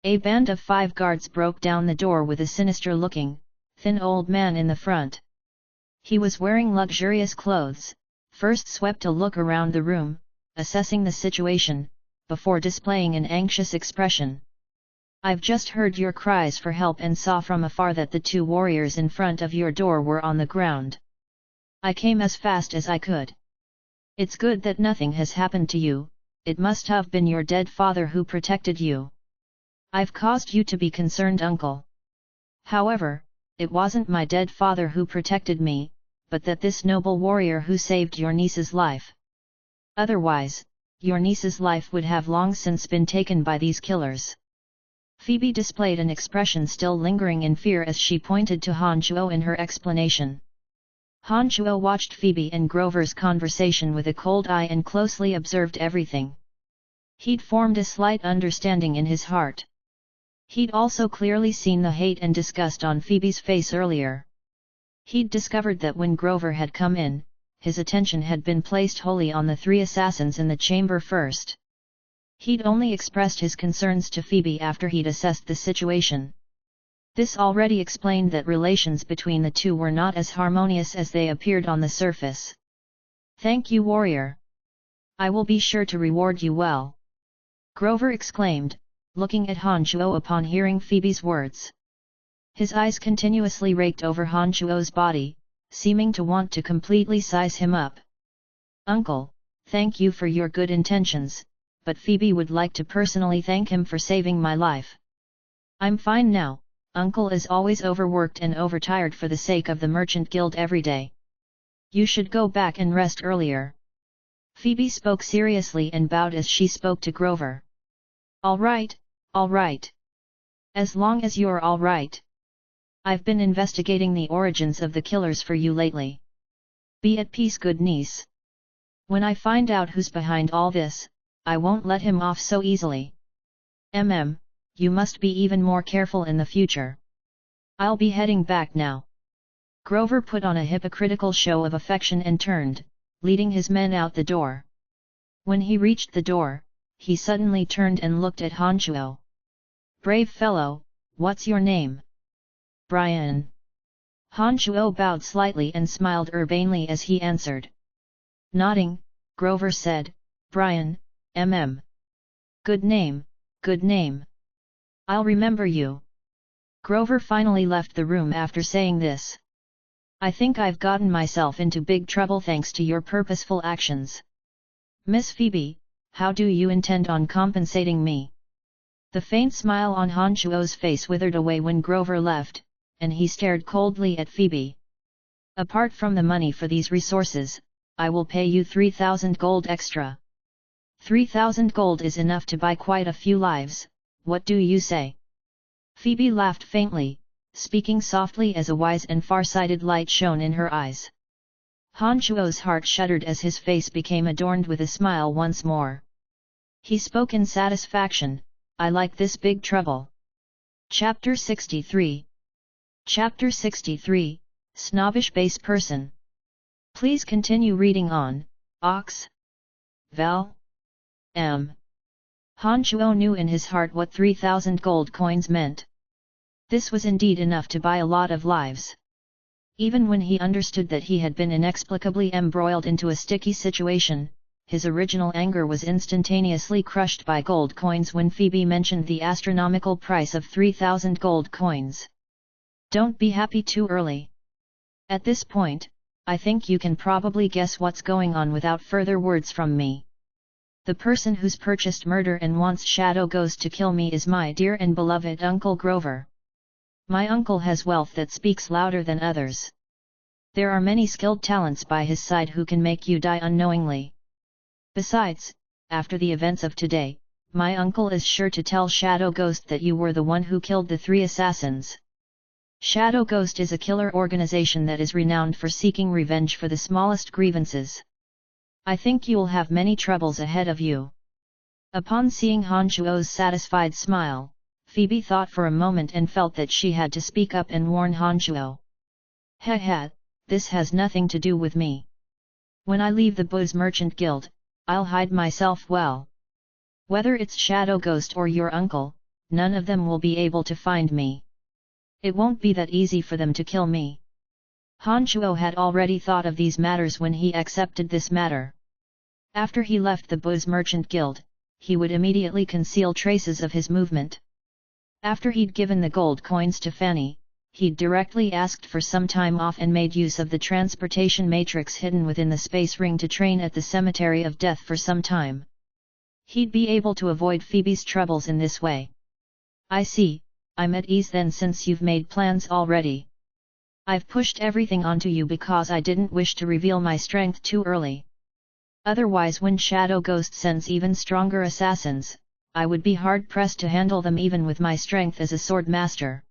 A band of 5 guards broke down the door with a sinister-looking, thin old man in the front. He was wearing luxurious clothes, first swept a look around the room, assessing the situation, before displaying an anxious expression. "I've just heard your cries for help and saw from afar that the 2 warriors in front of your door were on the ground. I came as fast as I could. It's good that nothing has happened to you, it must have been your dead father who protected you. I've caused you to be concerned, uncle. However, it wasn't my dead father who protected me, but that this noble warrior who saved your niece's life. Otherwise, your niece's life would have long since been taken by these killers. Phoebe displayed an expression still lingering in fear as she pointed to Han Chuo in her explanation. Han Chuo watched Phoebe and Grover's conversation with a cold eye and closely observed everything. He'd formed a slight understanding in his heart. He'd also clearly seen the hate and disgust on Phoebe's face earlier. He'd discovered that when Grover had come in, his attention had been placed wholly on the three assassins in the chamber first. He'd only expressed his concerns to Phoebe after he'd assessed the situation. This already explained that relations between the two were not as harmonious as they appeared on the surface. "Thank you, warrior. I will be sure to reward you well," Grover exclaimed, looking at Han Chuo upon hearing Phoebe's words. His eyes continuously raked over Han Chuo's body, seeming to want to completely size him up. "Uncle, thank you for your good intentions, but Phoebe would like to personally thank him for saving my life. I'm fine now. Uncle is always overworked and overtired for the sake of the Merchant Guild every day. You should go back and rest earlier." Phoebe spoke seriously and bowed as she spoke to Grover. All right. As long as you're all right. I've been investigating the origins of the killers for you lately. Be at peace, good niece. When I find out who's behind all this, I won't let him off so easily. You must be even more careful in the future. I'll be heading back now." Grover put on a hypocritical show of affection and turned, leading his men out the door. When he reached the door, he suddenly turned and looked at Han Chuo. "Brave fellow, what's your name?" "Brian." Han Chuo bowed slightly and smiled urbanely as he answered. Nodding, Grover said, "Brian, Good name, good name. I'll remember you." Grover finally left the room after saying this. "I think I've gotten myself into big trouble thanks to your purposeful actions. Miss Phoebe, how do you intend on compensating me?" The faint smile on Han Chuo's face withered away when Grover left, and he stared coldly at Phoebe. "Apart from the money for these resources, I will pay you 3,000 gold extra. 3,000 gold is enough to buy quite a few lives, what do you say?" Phoebe laughed faintly, speaking softly as a wise and far-sighted light shone in her eyes. Han Chuo's heart shuddered as his face became adorned with a smile once more. He spoke in satisfaction, "I like this big trouble." Chapter 63. Chapter 63, Snobbish Base Person. Please continue reading on, Ox. Val. Han Chuo knew in his heart what 3,000 gold coins meant. This was indeed enough to buy a lot of lives. Even when he understood that he had been inexplicably embroiled into a sticky situation, his original anger was instantaneously crushed by gold coins when Phoebe mentioned the astronomical price of 3,000 gold coins. "Don't be happy too early. At this point, I think you can probably guess what's going on without further words from me. The person who's purchased murder and wants Shadow Ghost to kill me is my dear and beloved Uncle Grover. My uncle has wealth that speaks louder than others. There are many skilled talents by his side who can make you die unknowingly. Besides, after the events of today, my uncle is sure to tell Shadow Ghost that you were the one who killed the three assassins. Shadow Ghost is a killer organization that is renowned for seeking revenge for the smallest grievances. I think you'll have many troubles ahead of you." Upon seeing Han Chuo's satisfied smile, Phoebe thought for a moment and felt that she had to speak up and warn Han Chuo. "Heh, this has nothing to do with me. When I leave the Booze Merchant Guild, I'll hide myself well. Whether it's Shadow Ghost or your uncle, none of them will be able to find me. It won't be that easy for them to kill me." Han Chuo had already thought of these matters when he accepted this matter. After he left the Booze Merchant Guild, he would immediately conceal traces of his movement. After he'd given the gold coins to Fanny, he'd directly asked for some time off and made use of the transportation matrix hidden within the space ring to train at the Cemetery of Death for some time. He'd be able to avoid Phoebe's troubles in this way. "I see, I'm at ease then since you've made plans already. I've pushed everything onto you because I didn't wish to reveal my strength too early. Otherwise when Shadow Ghost sends even stronger assassins, I would be hard-pressed to handle them even with my strength as a sword master.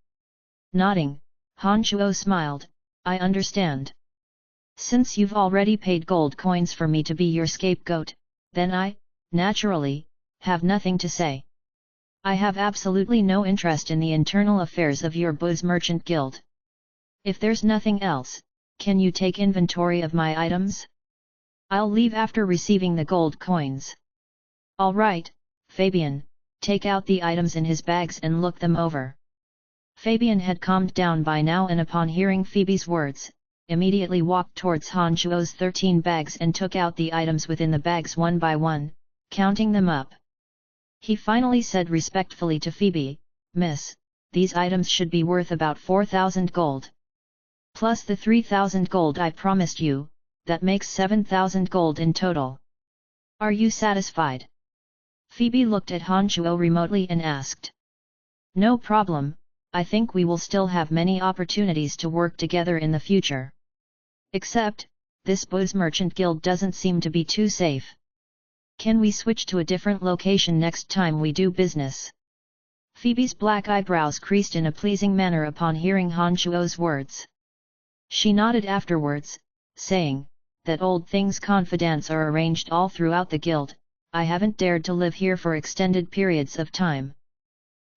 Nodding, Han Shuo smiled, I understand. Since you've already paid gold coins for me to be your scapegoat, then I, naturally, have nothing to say. I have absolutely no interest in the internal affairs of your booze merchant guild. If there's nothing else, can you take inventory of my items? I'll leave after receiving the gold coins. All right, Fabian, take out the items in his bags and look them over. Fabian had calmed down by now and upon hearing Phoebe's words, immediately walked towards Han Shuo's 13 bags and took out the items within the bags one by one, counting them up. He finally said respectfully to Phoebe, Miss, these items should be worth about 4,000 gold. Plus the 3,000 gold I promised you, that makes 7,000 gold in total. Are you satisfied? Phoebe looked at Han Shuo remotely and asked. No problem, I think we will still have many opportunities to work together in the future. Except, this booze merchant guild doesn't seem to be too safe. Can we switch to a different location next time we do business? Phoebe's black eyebrows creased in a pleasing manner upon hearing Han Shuo's words. She nodded afterwards, saying, that old thing's confidants are arranged all throughout the guild, I haven't dared to live here for extended periods of time.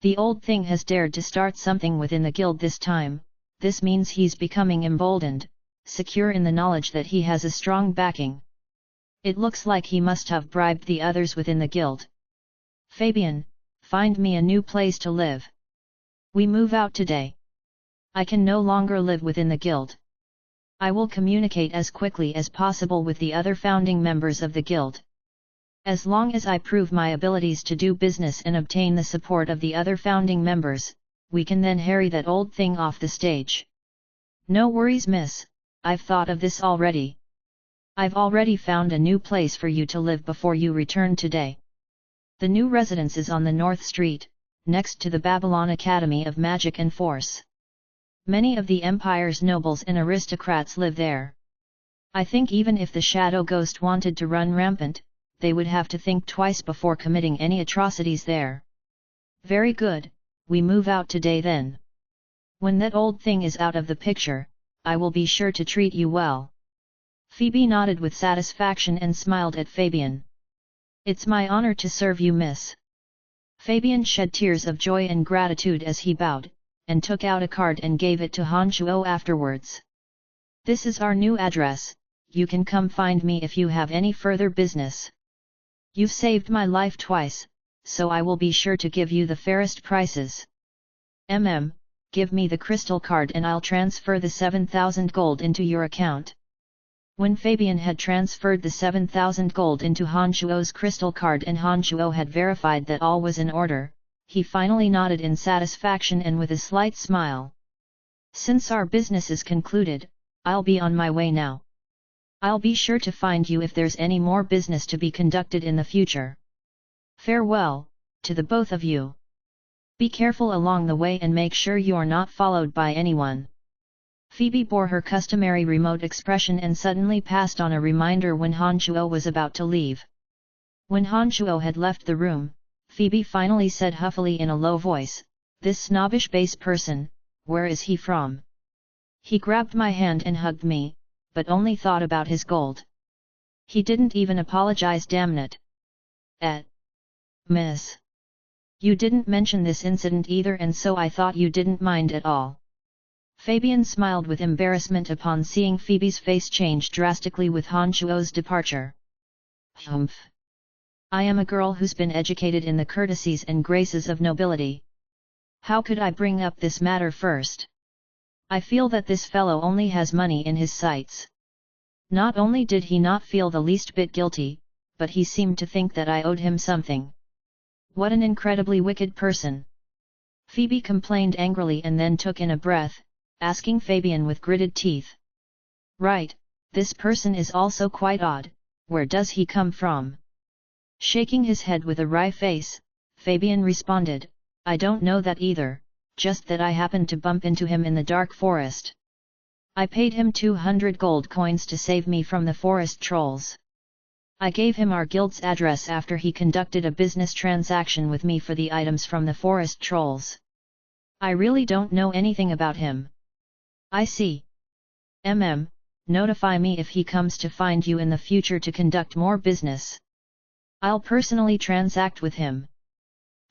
The old thing has dared to start something within the guild this time, this means he's becoming emboldened, secure in the knowledge that he has a strong backing. It looks like he must have bribed the others within the guild. Fabian, find me a new place to live. We move out today. I can no longer live within the guild. I will communicate as quickly as possible with the other founding members of the guild. As long as I prove my abilities to do business and obtain the support of the other founding members, we can then harry that old thing off the stage. No worries, miss, I've thought of this already. I've already found a new place for you to live before you return today. The new residence is on the North Street, next to the Babylon Academy of Magic and Force. Many of the Empire's nobles and aristocrats live there. I think even if the Shadow Ghost wanted to run rampant, they would have to think twice before committing any atrocities there. Very good, we move out today then. When that old thing is out of the picture, I will be sure to treat you well. Phoebe nodded with satisfaction and smiled at Fabian. It's my honor to serve you, miss. Fabian shed tears of joy and gratitude as he bowed, and took out a card and gave it to Han Shuo afterwards. This is our new address, you can come find me if you have any further business. You've saved my life twice, so I will be sure to give you the fairest prices. Give me the crystal card and I'll transfer the 7,000 gold into your account. When Fabian had transferred the 7,000 gold into Han Shuo's crystal card and Han Shuo had verified that all was in order, he finally nodded in satisfaction and with a slight smile. Since our business is concluded, I'll be on my way now. I'll be sure to find you if there's any more business to be conducted in the future. Farewell, to the both of you. Be careful along the way and make sure you're not followed by anyone. Phoebe bore her customary remote expression and suddenly passed on a reminder when Han Shuo was about to leave. When Han Shuo had left the room, Phoebe finally said huffily in a low voice, "This snobbish base person, where is he from? He grabbed my hand and hugged me, but only thought about his gold. He didn't even apologize, damn it." Miss. You didn't mention this incident either, and so I thought you didn't mind at all." Fabian smiled with embarrassment upon seeing Phoebe's face change drastically with Han Shuo's departure. Humph. I am a girl who's been educated in the courtesies and graces of nobility. How could I bring up this matter first? I feel that this fellow only has money in his sights. Not only did he not feel the least bit guilty, but he seemed to think that I owed him something. What an incredibly wicked person! Phoebe complained angrily and then took in a breath, asking Fabian with gritted teeth. Right, this person is also quite odd, where does he come from? Shaking his head with a wry face, Fabian responded, I don't know that either, just that I happened to bump into him in the dark forest. I paid him 200 gold coins to save me from the forest trolls. I gave him our guild's address after he conducted a business transaction with me for the items from the forest trolls. I really don't know anything about him. I see. Notify me if he comes to find you in the future to conduct more business. I'll personally transact with him.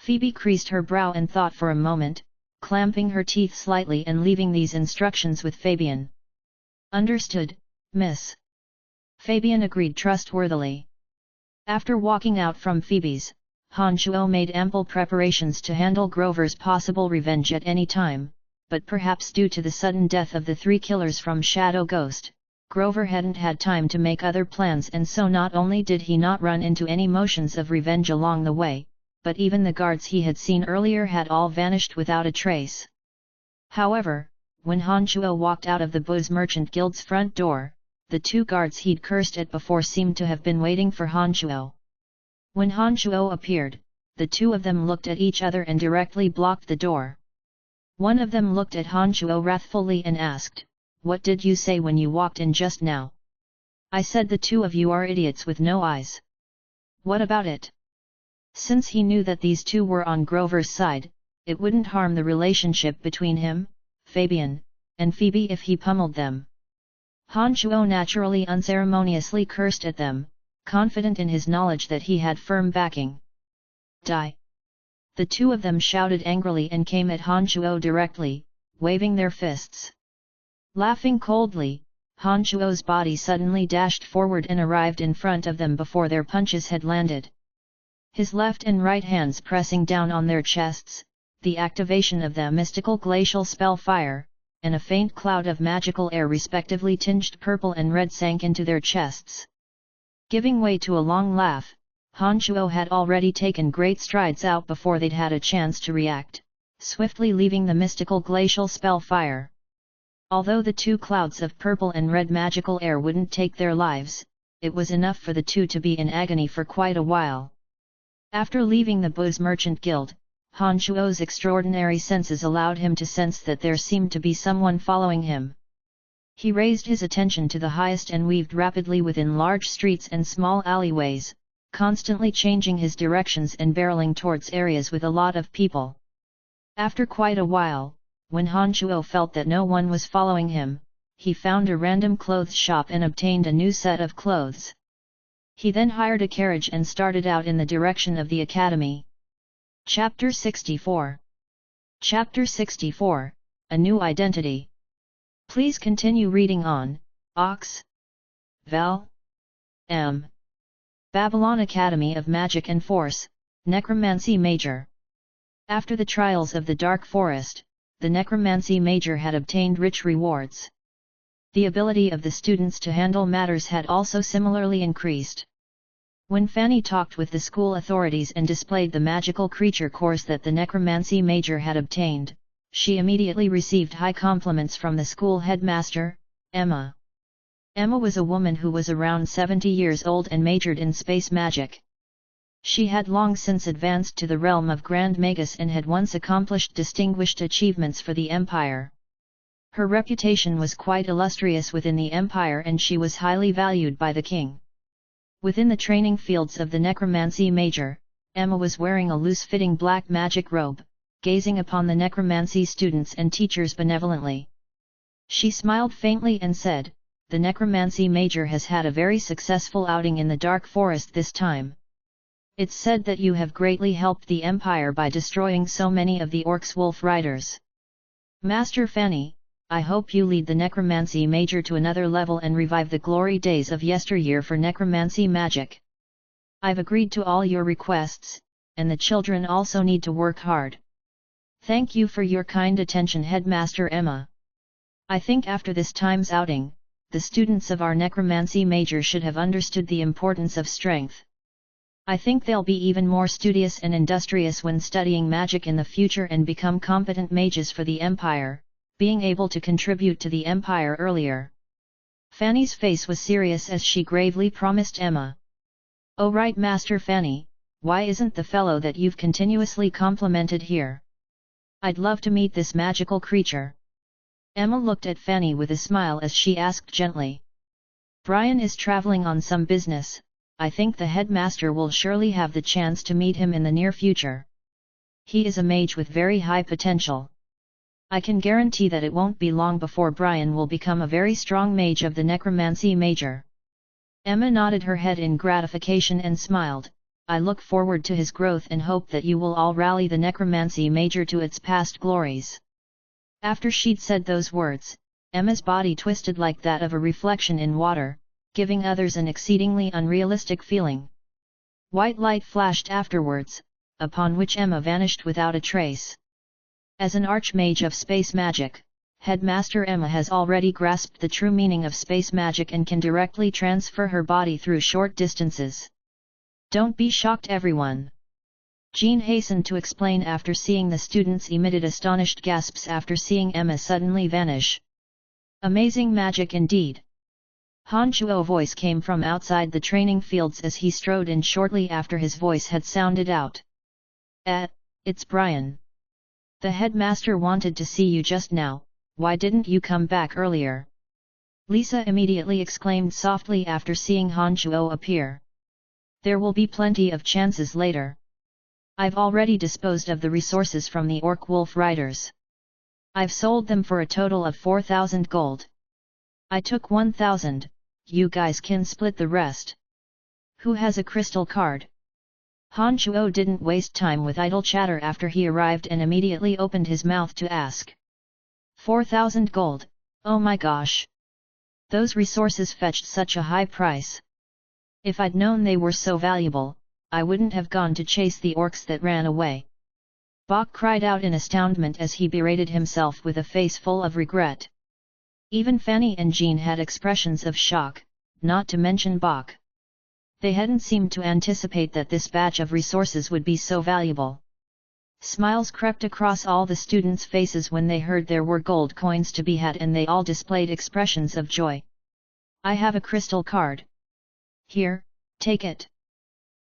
Phoebe creased her brow and thought for a moment, clamping her teeth slightly and leaving these instructions with Fabian. Understood, miss. Fabian agreed trustworthily. After walking out from Phoebe's, Han Shuo made ample preparations to handle Grover's possible revenge at any time, but perhaps due to the sudden death of the 3 killers from Shadow Ghost, Grover hadn't had time to make other plans, and so not only did he not run into any motions of revenge along the way, but even the guards he had seen earlier had all vanished without a trace. However, when Han Shuo walked out of the Booze Merchant Guild's front door, the 2 guards he'd cursed at before seemed to have been waiting for Han Shuo. When Han Shuo appeared, the 2 of them looked at each other and directly blocked the door. One of them looked at Han Shuo wrathfully and asked, "What did you say when you walked in just now?" "I said the 2 of you are idiots with no eyes." "What about it?" Since he knew that these 2 were on Grover's side, it wouldn't harm the relationship between him, Fabian, and Phoebe if he pummeled them. Han Shuo naturally unceremoniously cursed at them, confident in his knowledge that he had firm backing. "Die!" The 2 of them shouted angrily and came at Han Shuo directly, waving their fists. Laughing coldly, Han Shuo's body suddenly dashed forward and arrived in front of them before their punches had landed. His left and right hands pressing down on their chests, the activation of the mystical glacial spell fire, and a faint cloud of magical air respectively tinged purple and red sank into their chests. Giving way to a long laugh, Han Shuo had already taken great strides out before they'd had a chance to react, swiftly leaving the mystical glacial spell fire. Although the 2 clouds of purple and red magical air wouldn't take their lives, it was enough for the 2 to be in agony for quite a while. After leaving the Booze Merchant Guild, Han Shuo's extraordinary senses allowed him to sense that there seemed to be someone following him. He raised his attention to the highest and weaved rapidly within large streets and small alleyways, constantly changing his directions and barreling towards areas with a lot of people. After quite a while, when Han Shuo felt that no one was following him, he found a random clothes shop and obtained a new set of clothes. He then hired a carriage and started out in the direction of the academy. Chapter 64. Chapter 64, A New Identity. Please continue reading on, Ox. Val. M. Babylon Academy of Magic and Force, Necromancy Major. After the trials of the Dark Forest, the Necromancy Major had obtained rich rewards. The ability of the students to handle matters had also similarly increased. When Fanny talked with the school authorities and displayed the magical creature course that the Necromancy Major had obtained, she immediately received high compliments from the school headmaster, Emma. Emma was a woman who was around 70 years old and majored in space magic. She had long since advanced to the realm of Grand Magus and had once accomplished distinguished achievements for the Empire. Her reputation was quite illustrious within the Empire and she was highly valued by the king. Within the training fields of the Necromancy Major, Emma was wearing a loose-fitting black magic robe, gazing upon the necromancy students and teachers benevolently. She smiled faintly and said, "The Necromancy Major has had a very successful outing in the Dark Forest this time. It's said that you have greatly helped the Empire by destroying so many of the Orcs Wolf Riders. Master Fanny, I hope you lead the Necromancy Major to another level and revive the glory days of yesteryear for necromancy magic. I've agreed to all your requests, and the children also need to work hard. Thank you for your kind attention, Headmaster Emma. I think after this time's outing, the students of our Necromancy Major should have understood the importance of strength. I think they'll be even more studious and industrious when studying magic in the future and become competent mages for the Empire, being able to contribute to the Empire earlier." Fanny's face was serious as she gravely promised Emma. "Oh right, Master Fanny, why isn't the fellow that you've continuously complimented here? I'd love to meet this magical creature." Emma looked at Fanny with a smile as she asked gently. Brian is traveling on some business. I think the headmaster will surely have the chance to meet him in the near future. He is a mage with very high potential. I can guarantee that it won't be long before Brian will become a very strong mage of the necromancy major. Emma nodded her head in gratification and smiled. I look forward to his growth and hope that you will all rally the necromancy major to its past glories. After she'd said those words, Emma's body twisted like that of a reflection in water, giving others an exceedingly unrealistic feeling. White light flashed afterwards, upon which Emma vanished without a trace. As an archmage of space magic, Headmaster Emma has already grasped the true meaning of space magic and can directly transfer her body through short distances. Don't be shocked, everyone. Jean hastened to explain after seeing the students emitted astonished gasps after seeing Emma suddenly vanish. Amazing magic indeed. Han Chuo's voice came from outside the training fields as he strode in shortly after his voice had sounded out. It's Brian. The headmaster wanted to see you just now, why didn't you come back earlier? Lisa immediately exclaimed softly after seeing Han Chuo appear. There will be plenty of chances later. I've already disposed of the resources from the Orc Wolf Riders. I've sold them for a total of 4,000 gold. I took 1,000, you guys can split the rest. Who has a crystal card? Han Chuo didn't waste time with idle chatter after he arrived and immediately opened his mouth to ask. 4,000 gold, oh my gosh! Those resources fetched such a high price. If I'd known they were so valuable, I wouldn't have gone to chase the orcs that ran away. Bok cried out in astoundment as he berated himself with a face full of regret. Even Fanny and Jean had expressions of shock, not to mention Bok. They hadn't seemed to anticipate that this batch of resources would be so valuable. Smiles crept across all the students' faces when they heard there were gold coins to be had, and they all displayed expressions of joy. I have a crystal card. Here, take it.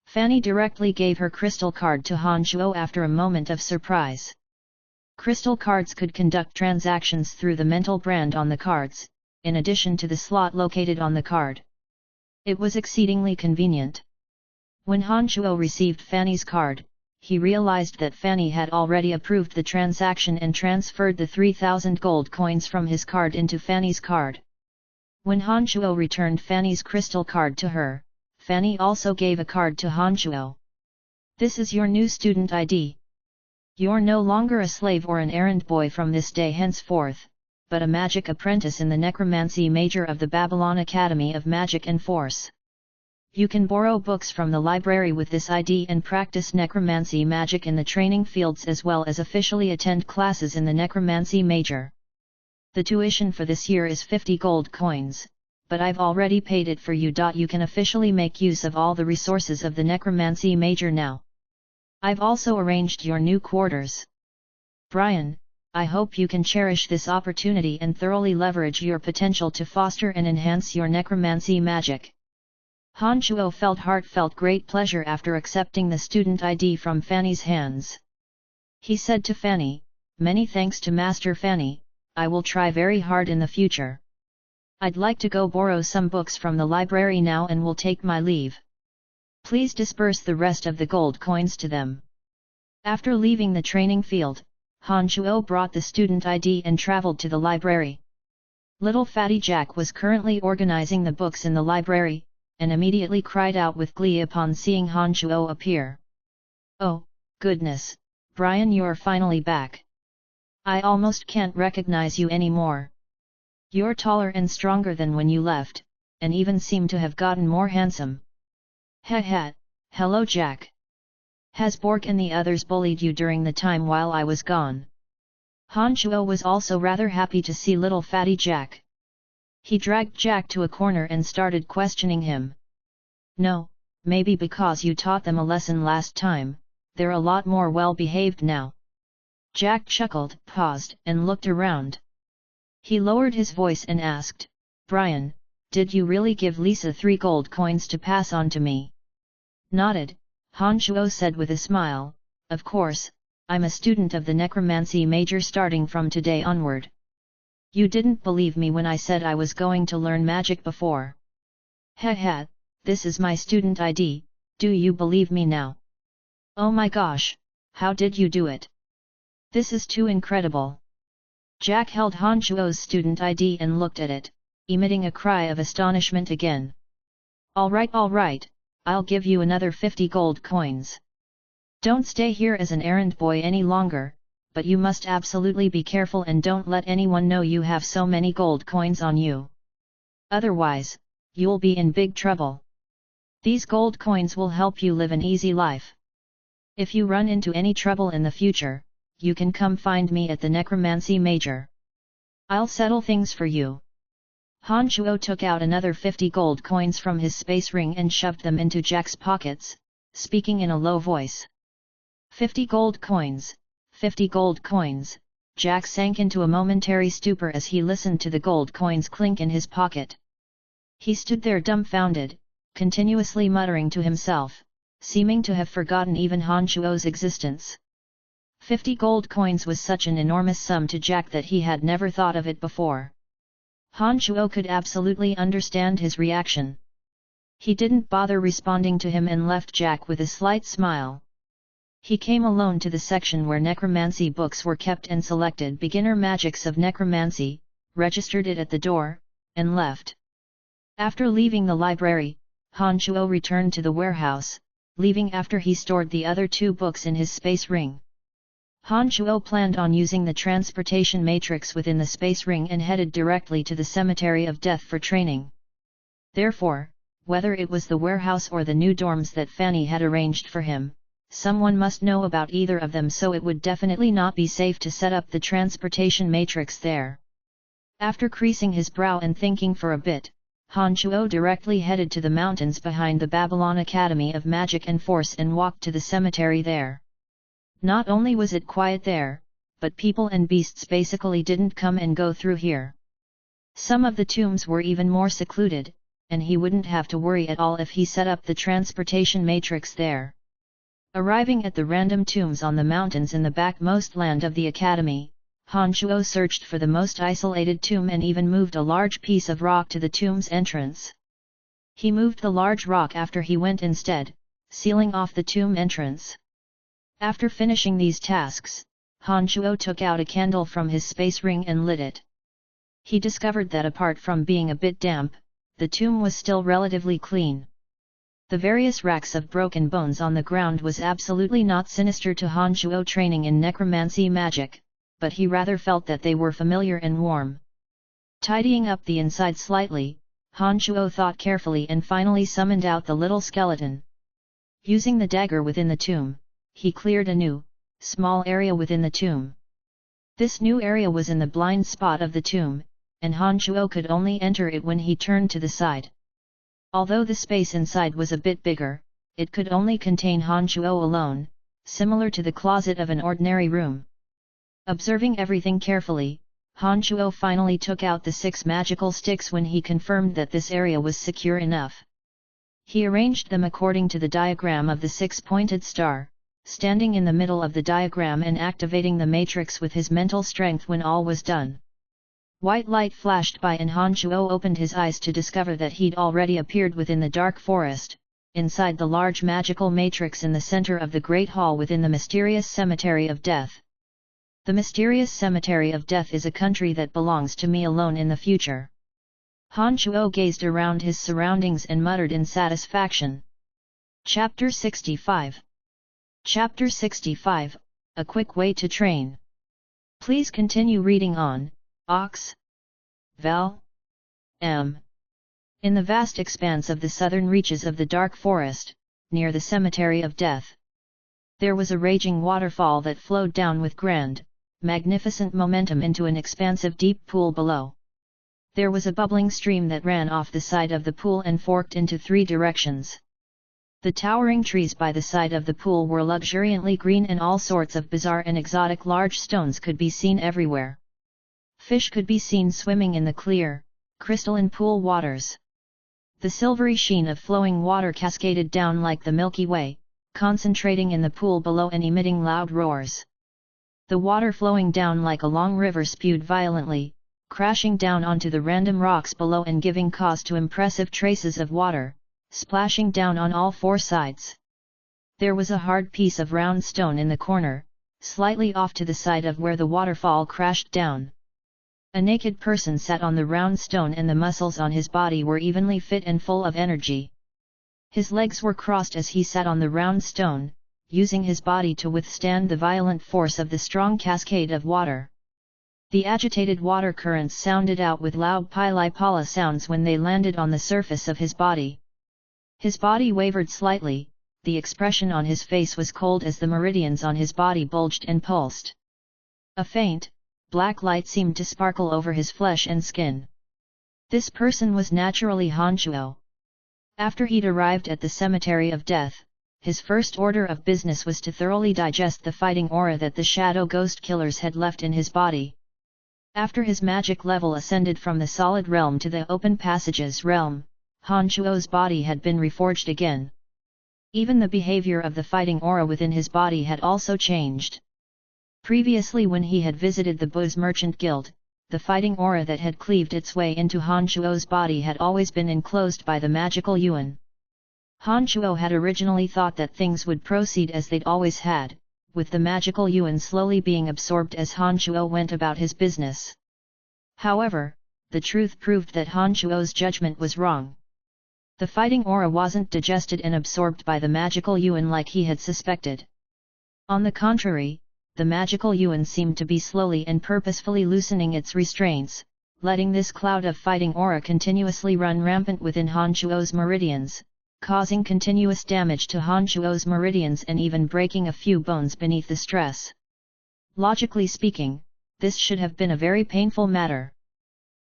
Fanny directly gave her crystal card to Han Chuo after a moment of surprise. Crystal cards could conduct transactions through the mental brand on the cards, in addition to the slot located on the card. It was exceedingly convenient. When Han Chuo received Fanny's card, he realized that Fanny had already approved the transaction and transferred the 3,000 gold coins from his card into Fanny's card. When Han Chuo returned Fanny's crystal card to her, Fanny also gave a card to Han Chuo. This is your new student ID. You're no longer a slave or an errand boy from this day henceforth, but a magic apprentice in the necromancy major of the Babylon Academy of Magic and Force. You can borrow books from the library with this ID and practice necromancy magic in the training fields as well as officially attend classes in the necromancy major. The tuition for this year is 50 gold coins, but I've already paid it for you. You can officially make use of all the resources of the necromancy major now. I've also arranged your new quarters. Brian, I hope you can cherish this opportunity and thoroughly leverage your potential to foster and enhance your necromancy magic. Han Chuo felt heartfelt great pleasure after accepting the student ID from Fanny's hands. He said to Fanny, "Many thanks to Master Fanny, I will try very hard in the future. I'd like to go borrow some books from the library now and will take my leave. Please disperse the rest of the gold coins to them." After leaving the training field, Han Chuo brought the student ID and traveled to the library. Little Fatty Jack was currently organizing the books in the library, and immediately cried out with glee upon seeing Han Chuo appear. "Oh, goodness, Brian, you're finally back. I almost can't recognize you anymore. You're taller and stronger than when you left, and even seem to have gotten more handsome." Hello Jack. Has Bork and the others bullied you during the time while I was gone?" Han Chuo was also rather happy to see little Fatty Jack. He dragged Jack to a corner and started questioning him. "No, maybe because you taught them a lesson last time, they're a lot more well-behaved now." Jack chuckled, paused, and looked around. He lowered his voice and asked, "Brian, did you really give Lisa 3 gold coins to pass on to me?" Nodded, Han Chuo said with a smile, "Of course, I'm a student of the necromancy major starting from today onward." You didn't believe me when I said I was going to learn magic before. Heh, this is my student ID, do you believe me now? Oh my gosh, how did you do it? This is too incredible. Jack held Han Shuo's student ID and looked at it, emitting a cry of astonishment again. Alright, I'll give you another 50 gold coins. Don't stay here as an errand boy any longer, but you must absolutely be careful and don't let anyone know you have so many gold coins on you. Otherwise, you'll be in big trouble. These gold coins will help you live an easy life. If you run into any trouble in the future, you can come find me at the Necromancy Major. I'll settle things for you. Han Shuo took out another 50 gold coins from his space ring and shoved them into Jack's pockets, speaking in a low voice. 50 gold coins, 50 gold coins. Jack sank into a momentary stupor as he listened to the gold coins clink in his pocket. He stood there dumbfounded, continuously muttering to himself, seeming to have forgotten even Han Shuo's existence. 50 gold coins was such an enormous sum to Jack that he had never thought of it before. Han Shuo could absolutely understand his reaction. He didn't bother responding to him and left Jack with a slight smile. He came alone to the section where necromancy books were kept and selected beginner magics of necromancy, registered it at the door, and left. After leaving the library, Han Shuo returned to the warehouse, leaving after he stored the other 2 books in his space ring. Han Shuo planned on using the transportation matrix within the space ring and headed directly to the Cemetery of Death for training. Therefore, whether it was the warehouse or the new dorms that Fanny had arranged for him, someone must know about either of them, so it would definitely not be safe to set up the transportation matrix there. After creasing his brow and thinking for a bit, Han Shuo directly headed to the mountains behind the Babylon Academy of Magic and Force and walked to the cemetery there. Not only was it quiet there, but people and beasts basically didn't come and go through here. Some of the tombs were even more secluded, and he wouldn't have to worry at all if he set up the transportation matrix there. Arriving at the random tombs on the mountains in the backmost land of the academy, Han Shuo searched for the most isolated tomb and even moved a large piece of rock to the tomb's entrance. He moved the large rock after he went instead, sealing off the tomb entrance. After finishing these tasks, Han Shuo took out a candle from his space ring and lit it. He discovered that apart from being a bit damp, the tomb was still relatively clean. The various racks of broken bones on the ground was absolutely not sinister to Han Shuo training in necromancy magic, but he rather felt that they were familiar and warm. Tidying up the inside slightly, Han Shuo thought carefully and finally summoned out the little skeleton. Using the dagger within the tomb, he cleared a new, small area within the tomb. This new area was in the blind spot of the tomb, and Han Shuo could only enter it when he turned to the side. Although the space inside was a bit bigger, it could only contain Han Shuo alone, similar to the closet of an ordinary room. Observing everything carefully, Han Shuo finally took out the 6 magical sticks when he confirmed that this area was secure enough. He arranged them according to the diagram of the 6-pointed star, standing in the middle of the diagram and activating the matrix with his mental strength when all was done. White light flashed by and Han Shuo opened his eyes to discover that he'd already appeared within the dark forest, inside the large magical matrix in the center of the Great Hall within the mysterious Cemetery of Death. The mysterious Cemetery of Death is a country that belongs to me alone in the future. Han Shuo gazed around his surroundings and muttered in satisfaction. Chapter 65. Chapter 65, A Quick Way to Train. Please continue reading on, Ox. Val. M. In the vast expanse of the southern reaches of the dark forest, near the Cemetery of Death, there was a raging waterfall that flowed down with grand, magnificent momentum into an expansive deep pool below. There was a bubbling stream that ran off the side of the pool and forked into 3 directions. The towering trees by the side of the pool were luxuriantly green and all sorts of bizarre and exotic large stones could be seen everywhere. Fish could be seen swimming in the clear, crystalline pool waters. The silvery sheen of flowing water cascaded down like the Milky Way, concentrating in the pool below and emitting loud roars. The water flowing down like a long river spewed violently, crashing down onto the random rocks below and giving cause to impressive traces of water, splashing down on all four sides. There was a hard piece of round stone in the corner, slightly off to the side of where the waterfall crashed down. A naked person sat on the round stone and the muscles on his body were evenly fit and full of energy. His legs were crossed as he sat on the round stone, using his body to withstand the violent force of the strong cascade of water. The agitated water currents sounded out with loud pili-pala sounds when they landed on the surface of his body. His body wavered slightly, the expression on his face was cold as the meridians on his body bulged and pulsed. A faint, black light seemed to sparkle over his flesh and skin. This person was naturally Han Shuo. After he'd arrived at the cemetery of death, his first order of business was to thoroughly digest the fighting aura that the shadow ghost killers had left in his body. After his magic level ascended from the solid realm to the open passages realm, Han Shuo's body had been reforged again. Even the behavior of the fighting aura within his body had also changed. Previously, when he had visited the Buzz Merchant Guild, the fighting aura that had cleaved its way into Han Shuo's body had always been enclosed by the magical yuan. Han Shuo had originally thought that things would proceed as they'd always had, with the magical yuan slowly being absorbed as Han Shuo went about his business. However, the truth proved that Han Shuo's judgment was wrong. The fighting aura wasn't digested and absorbed by the magical yuan like he had suspected. On the contrary, the magical yuan seemed to be slowly and purposefully loosening its restraints, letting this cloud of fighting aura continuously run rampant within Han Shuo's meridians, causing continuous damage to Han Shuo's meridians and even breaking a few bones beneath the stress. Logically speaking, this should have been a very painful matter.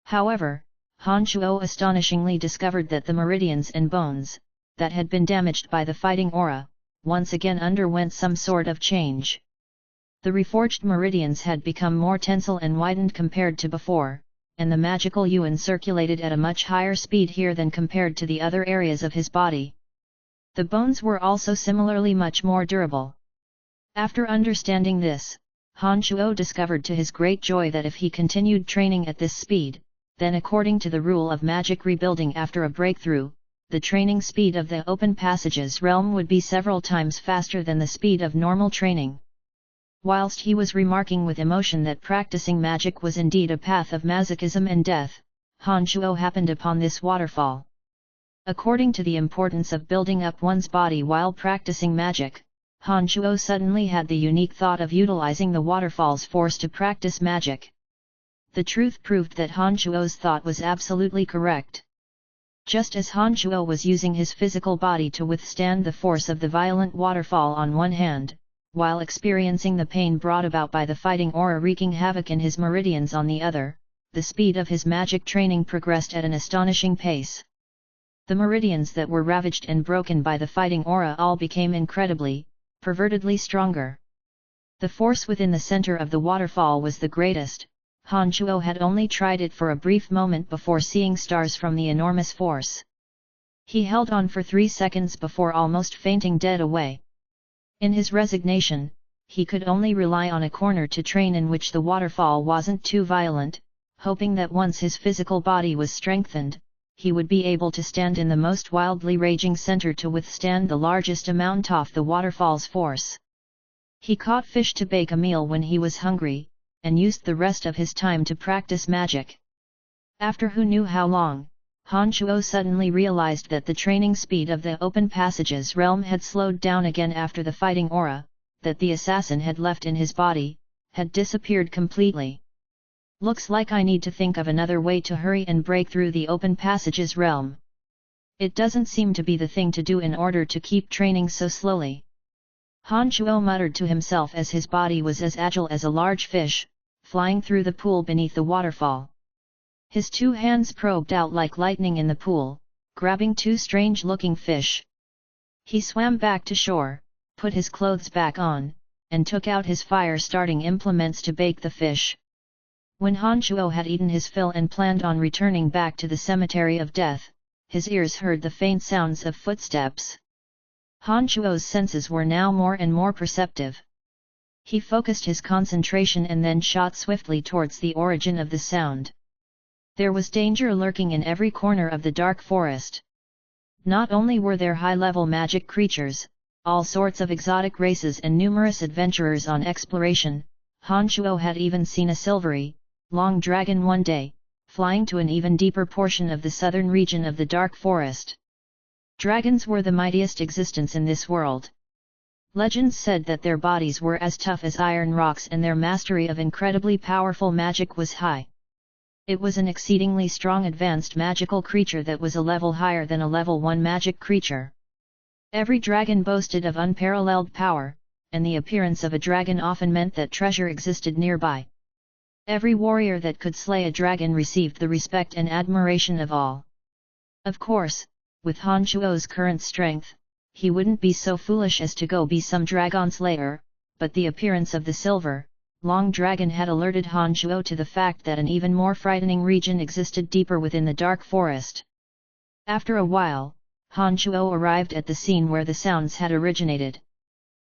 However, Han Shuo astonishingly discovered that the meridians and bones, that had been damaged by the fighting aura, once again underwent some sort of change. The reforged meridians had become more tensile and widened compared to before, and the magical yuan circulated at a much higher speed here than compared to the other areas of his body. The bones were also similarly much more durable. After understanding this, Han Shuo discovered to his great joy that if he continued training at this speed, then according to the rule of magic rebuilding after a breakthrough, the training speed of the open passages realm would be several times faster than the speed of normal training. Whilst he was remarking with emotion that practicing magic was indeed a path of masochism and death, Han Shuo happened upon this waterfall. According to the importance of building up one's body while practicing magic, Han Shuo suddenly had the unique thought of utilizing the waterfall's force to practice magic. The truth proved that Han Shuo's thought was absolutely correct. Just as Han Shuo was using his physical body to withstand the force of the violent waterfall on one hand, while experiencing the pain brought about by the fighting aura wreaking havoc in his meridians on the other, the speed of his magic training progressed at an astonishing pace. The meridians that were ravaged and broken by the fighting aura all became incredibly, pervertedly stronger. The force within the center of the waterfall was the greatest. Han Shuo had only tried it for a brief moment before seeing stars from the enormous force. He held on for 3 seconds before almost fainting dead away. In his resignation, he could only rely on a corner to train in which the waterfall wasn't too violent, hoping that once his physical body was strengthened, he would be able to stand in the most wildly raging center to withstand the largest amount of the waterfall's force. He caught fish to bake a meal when he was hungry, and used the rest of his time to practice magic. After who knew how long, Han Shuo suddenly realized that the training speed of the open passages realm had slowed down again after the fighting aura, that the assassin had left in his body, had disappeared completely. Looks like I need to think of another way to hurry and break through the open passages realm. It doesn't seem to be the thing to do in order to keep training so slowly. Han Shuo muttered to himself as his body was as agile as a large fish, flying through the pool beneath the waterfall. His 2 hands probed out like lightning in the pool, grabbing 2 strange-looking fish. He swam back to shore, put his clothes back on, and took out his fire-starting implements to bake the fish. When Han Shuo had eaten his fill and planned on returning back to the cemetery of death, his ears heard the faint sounds of footsteps. Han Shuo's senses were now more and more perceptive. He focused his concentration and then shot swiftly towards the origin of the sound. There was danger lurking in every corner of the dark forest. Not only were there high-level magic creatures, all sorts of exotic races and numerous adventurers on exploration, Han Shuo had even seen a silvery, long dragon one day, flying to an even deeper portion of the southern region of the dark forest. Dragons were the mightiest existence in this world. Legends said that their bodies were as tough as iron rocks and their mastery of incredibly powerful magic was high. It was an exceedingly strong advanced magical creature that was a level higher than a level 1 magic creature. Every dragon boasted of unparalleled power, and the appearance of a dragon often meant that treasure existed nearby. Every warrior that could slay a dragon received the respect and admiration of all. Of course, with Han Shuo's current strength, he wouldn't be so foolish as to go be some dragon slayer, but the appearance of the silver, long dragon had alerted Han Shuo to the fact that an even more frightening region existed deeper within the dark forest. After a while, Han Shuo arrived at the scene where the sounds had originated.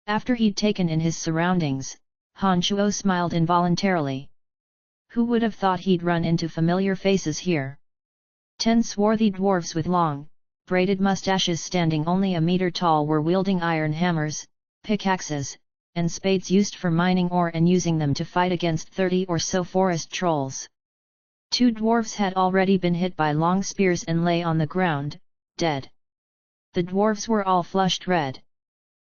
After he'd taken in his surroundings, Han Shuo smiled involuntarily. Who would have thought he'd run into familiar faces here? 10 swarthy dwarves with long, braided mustaches standing only a meter tall were wielding iron hammers, pickaxes, and spades used for mining ore and using them to fight against 30 or so forest trolls. 2 dwarves had already been hit by long spears and lay on the ground, dead. The dwarves were all flushed red.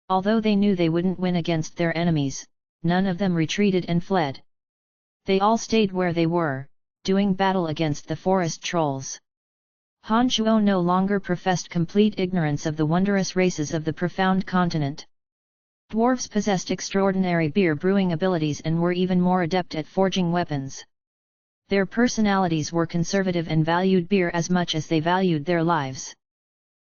Although they knew they wouldn't win against their enemies, none of them retreated and fled. They all stayed where they were, doing battle against the forest trolls. Han Shuo no longer professed complete ignorance of the wondrous races of the profound continent. Dwarves possessed extraordinary beer brewing abilities and were even more adept at forging weapons. Their personalities were conservative and valued beer as much as they valued their lives.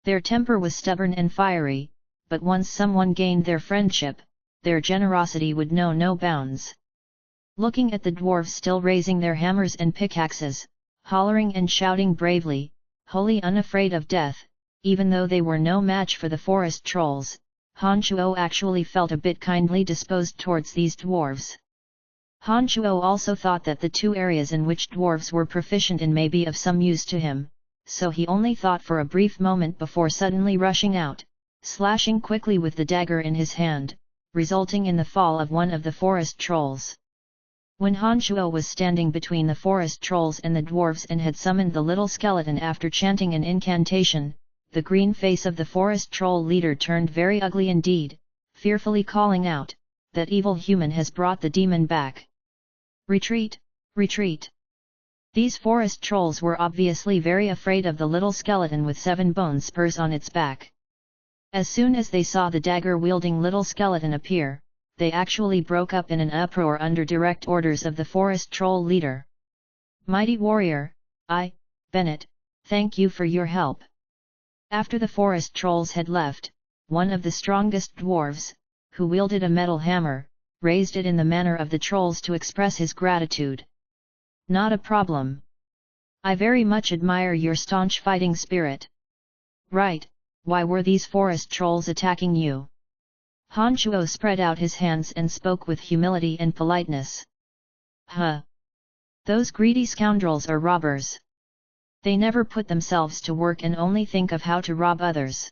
Their temper was stubborn and fiery, but once someone gained their friendship, their generosity would know no bounds. Looking at the dwarves still raising their hammers and pickaxes, hollering and shouting bravely, wholly unafraid of death, even though they were no match for the forest trolls, Han Shuo actually felt a bit kindly disposed towards these dwarves. Han Shuo also thought that the 2 areas in which dwarves were proficient in may be of some use to him, so he only thought for a brief moment before suddenly rushing out, slashing quickly with the dagger in his hand, resulting in the fall of one of the forest trolls. When Han Shuo was standing between the forest trolls and the dwarves and had summoned the little skeleton after chanting an incantation, the green face of the forest troll leader turned very ugly indeed, fearfully calling out, "That evil human has brought the demon back! Retreat, retreat!" These forest trolls were obviously very afraid of the little skeleton with 7 bone spurs on its back. As soon as they saw the dagger-wielding little skeleton appear, they actually broke up in an uproar under direct orders of the forest troll leader. "Mighty warrior, Bennett, thank you for your help." After the forest trolls had left, one of the strongest dwarves, who wielded a metal hammer, raised it in the manner of the trolls to express his gratitude. "Not a problem. I very much admire your staunch fighting spirit." "Right, why were these forest trolls attacking you?" Han Shuo spread out his hands and spoke with humility and politeness. Those greedy scoundrels are robbers. They never put themselves to work and only think of how to rob others.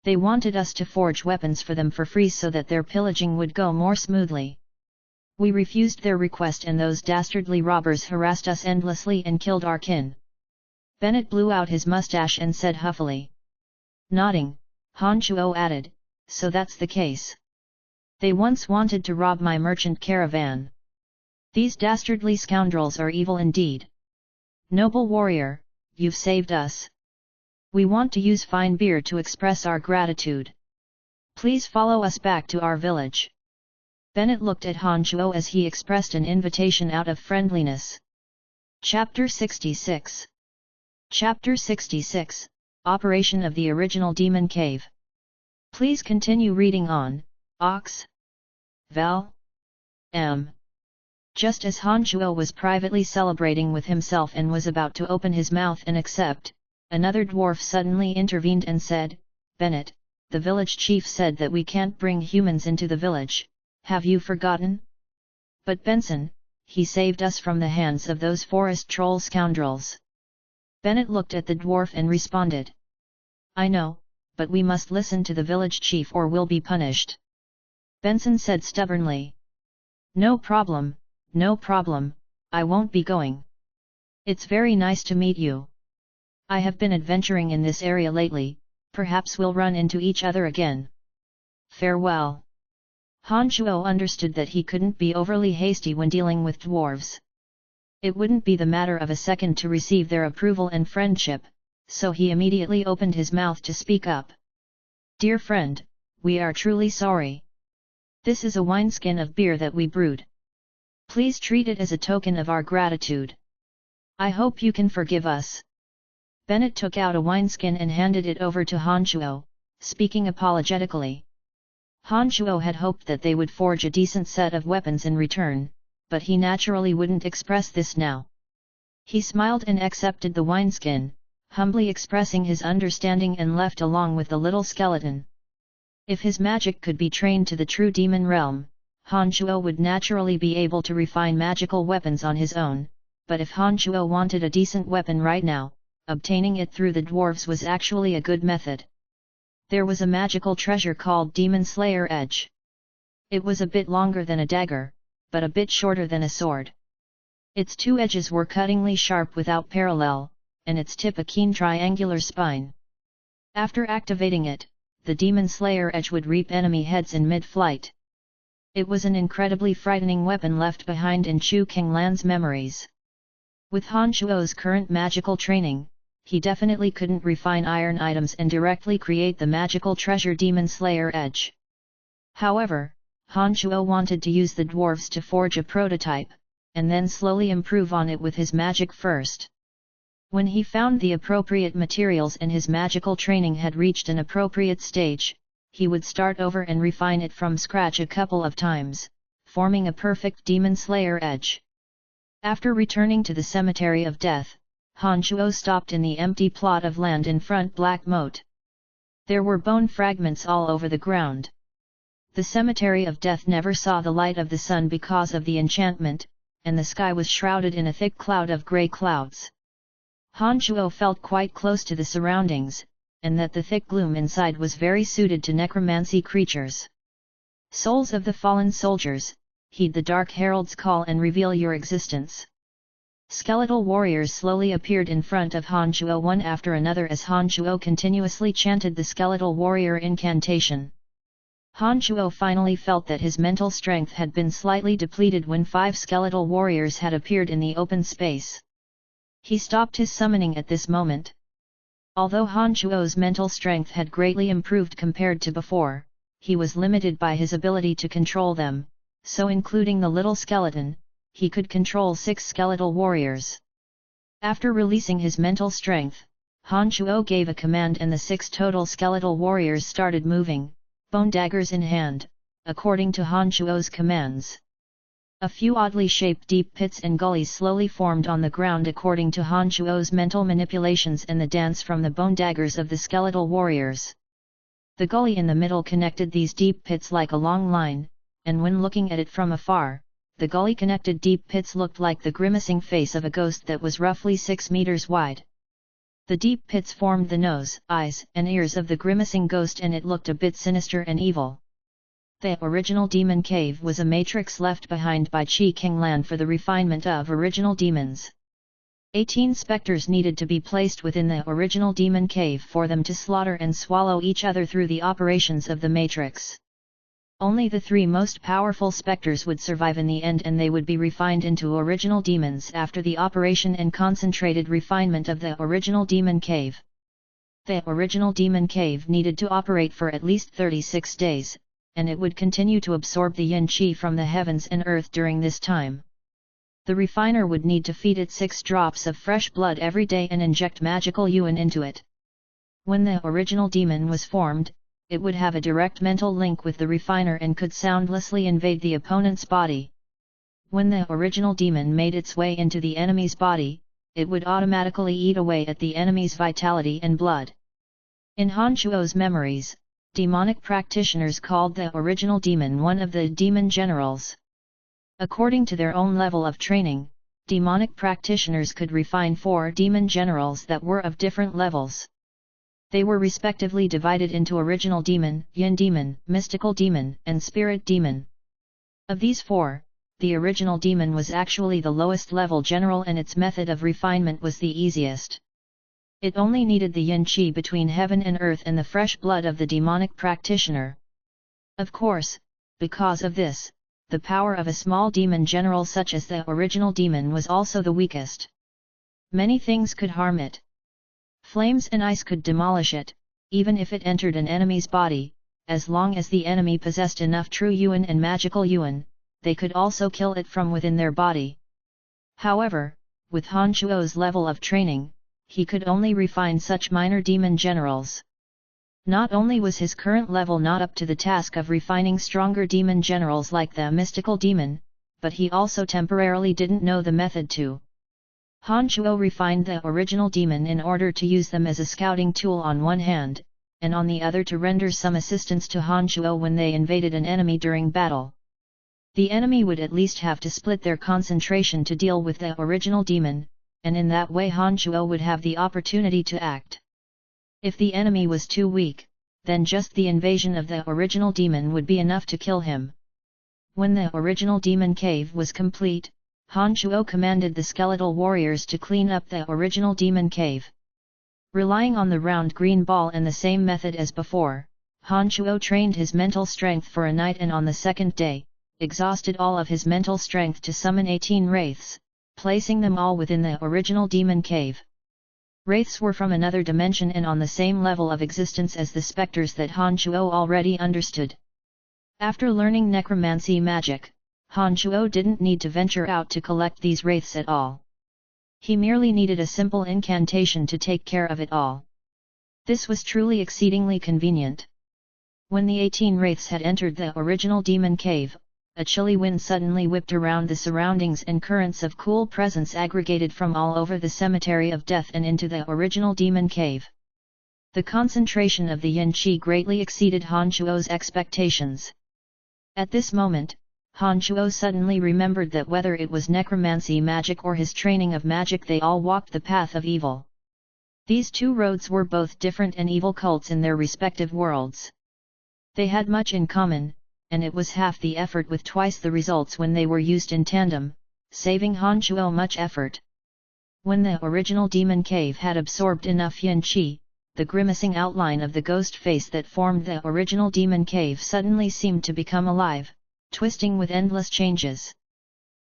They wanted us to forge weapons for them for free so that their pillaging would go more smoothly. We refused their request and those dastardly robbers harassed us endlessly and killed our kin." Bennett blew out his mustache and said huffily. Nodding, Han Shuo added, "So that's the case. They once wanted to rob my merchant caravan. These dastardly scoundrels are evil indeed. Noble warrior, you've saved us. We want to use fine beer to express our gratitude. Please follow us back to our village." Bennett looked at Han Shuo as he expressed an invitation out of friendliness. Chapter 66. Chapter 66, Operation of the Original Demon Cave. Please continue reading on, Ox. Val. M. Just as Han Shuo was privately celebrating with himself and was about to open his mouth and accept, another dwarf suddenly intervened and said, "Bennett, the village chief said that we can't bring humans into the village, have you forgotten?" "But Benson, he saved us from the hands of those forest troll scoundrels. Bennett looked at the dwarf and responded. I know, but we must listen to the village chief or we'll be punished. Benson said stubbornly. No problem, I won't be going. It's very nice to meet you. I have been adventuring in this area lately, perhaps we'll run into each other again. Farewell. Han Shuo understood that he couldn't be overly hasty when dealing with dwarves. It wouldn't be the matter of a second to receive their approval and friendship, so he immediately opened his mouth to speak up. Dear friend, we are truly sorry. This is a wineskin of beer that we brewed. Please treat it as a token of our gratitude. I hope you can forgive us. Bennett took out a wineskin and handed it over to Han Shuo, speaking apologetically. Han Shuo had hoped that they would forge a decent set of weapons in return, but he naturally wouldn't express this now. He smiled and accepted the wineskin, humbly expressing his understanding, and left along with the little skeleton. If his magic could be trained to the true demon realm, Han Shuo would naturally be able to refine magical weapons on his own, but if Han Shuo wanted a decent weapon right now, obtaining it through the dwarves was actually a good method. There was a magical treasure called Demon Slayer Edge. It was a bit longer than a dagger, but a bit shorter than a sword. Its two edges were cuttingly sharp without parallel, and its tip a keen triangular spine. After activating it, the Demon Slayer Edge would reap enemy heads in mid-flight. It was an incredibly frightening weapon left behind in Chu Kinglan's memories. With Han Shuo's current magical training, he definitely couldn't refine iron items and directly create the magical treasure Demon Slayer Edge. However, Han Shuo wanted to use the dwarves to forge a prototype, and then slowly improve on it with his magic first. When he found the appropriate materials and his magical training had reached an appropriate stage, he would start over and refine it from scratch a couple of times, forming a perfect Demon Slayer Edge. After returning to the Cemetery of Death, Han Shuo stopped in the empty plot of land in front Black Moat. There were bone fragments all over the ground. The Cemetery of Death never saw the light of the sun because of the enchantment, and the sky was shrouded in a thick cloud of grey clouds. Han Shuo felt quite close to the surroundings, and that the thick gloom inside was very suited to necromancy creatures. Souls of the fallen soldiers, heed the Dark Herald's call and reveal your existence. Skeletal warriors slowly appeared in front of Han Shuo one after another as Han Shuo continuously chanted the skeletal warrior incantation. Han Shuo finally felt that his mental strength had been slightly depleted when 5 skeletal warriors had appeared in the open space. He stopped his summoning at this moment. Although Han Shuo's mental strength had greatly improved compared to before, he was limited by his ability to control them, so including the little skeleton, he could control 6 skeletal warriors. After releasing his mental strength, Han Shuo gave a command and the 6 total skeletal warriors started moving, bone daggers in hand, according to Han Shuo's commands. A few oddly shaped deep pits and gullies slowly formed on the ground according to Han Shuo's mental manipulations and the dance from the bone daggers of the skeletal warriors. The gully in the middle connected these deep pits like a long line, and when looking at it from afar, the gully-connected deep pits looked like the grimacing face of a ghost that was roughly 6 meters wide. The deep pits formed the nose, eyes, and ears of the grimacing ghost, and it looked a bit sinister and evil. The original demon cave was a matrix left behind by Qi Kinglan for the refinement of original demons. 18 specters needed to be placed within the original demon cave for them to slaughter and swallow each other through the operations of the matrix. Only the 3 most powerful specters would survive in the end, and they would be refined into original demons after the operation and concentrated refinement of the original demon cave. The original demon cave needed to operate for at least 36 days, and it would continue to absorb the yin qi from the heavens and earth during this time. The refiner would need to feed it 6 drops of fresh blood every day and inject magical yuan into it. When the original demon was formed, it would have a direct mental link with the refiner and could soundlessly invade the opponent's body. When the original demon made its way into the enemy's body, it would automatically eat away at the enemy's vitality and blood. In Han Shuo's memories, demonic practitioners called the original demon one of the demon generals. According to their own level of training, demonic practitioners could refine 4 demon generals that were of different levels. They were respectively divided into original demon, yin demon, mystical demon, and spirit demon. Of these 4, the original demon was actually the lowest level general, and its method of refinement was the easiest. It only needed the yin qi between heaven and earth and the fresh blood of the demonic practitioner. Of course, because of this, the power of a small demon general such as the original demon was also the weakest. Many things could harm it. Flames and ice could demolish it, even if it entered an enemy's body. As long as the enemy possessed enough true yuan and magical yuan, they could also kill it from within their body. However, with Han Shuo's level of training, he could only refine such minor demon generals. Not only was his current level not up to the task of refining stronger demon generals like the mystical demon, but he also temporarily didn't know the method to. Han Shuo refined the original demon in order to use them as a scouting tool on one hand, and on the other to render some assistance to Han Shuo when they invaded an enemy during battle. The enemy would at least have to split their concentration to deal with the original demon, and in that way Han Shuo would have the opportunity to act. If the enemy was too weak, then just the invasion of the original demon would be enough to kill him. When the original demon cave was complete, Han Shuo commanded the skeletal warriors to clean up the original demon cave. Relying on the round green ball and the same method as before, Han Shuo trained his mental strength for a night, and on the second day, exhausted all of his mental strength to summon 18 wraiths, placing them all within the original demon cave. Wraiths were from another dimension and on the same level of existence as the specters that Han Shuo already understood. After learning necromancy magic, Han Shuo didn't need to venture out to collect these wraiths at all. He merely needed a simple incantation to take care of it all. This was truly exceedingly convenient. When the 18 wraiths had entered the original demon cave, a chilly wind suddenly whipped around the surroundings and currents of cool presence aggregated from all over the cemetery of death and into the original demon cave. The concentration of the yin qi greatly exceeded Han Shuo's expectations. At this moment, Han Shuo suddenly remembered that whether it was necromancy magic or his training of magic, they all walked the path of evil. These 2 roads were both different and evil cults in their respective worlds. They had much in common, and it was half the effort with twice the results when they were used in tandem, saving Han Shuo much effort. When the original demon cave had absorbed enough yin qi, the grimacing outline of the ghost face that formed the original demon cave suddenly seemed to become alive, twisting with endless changes.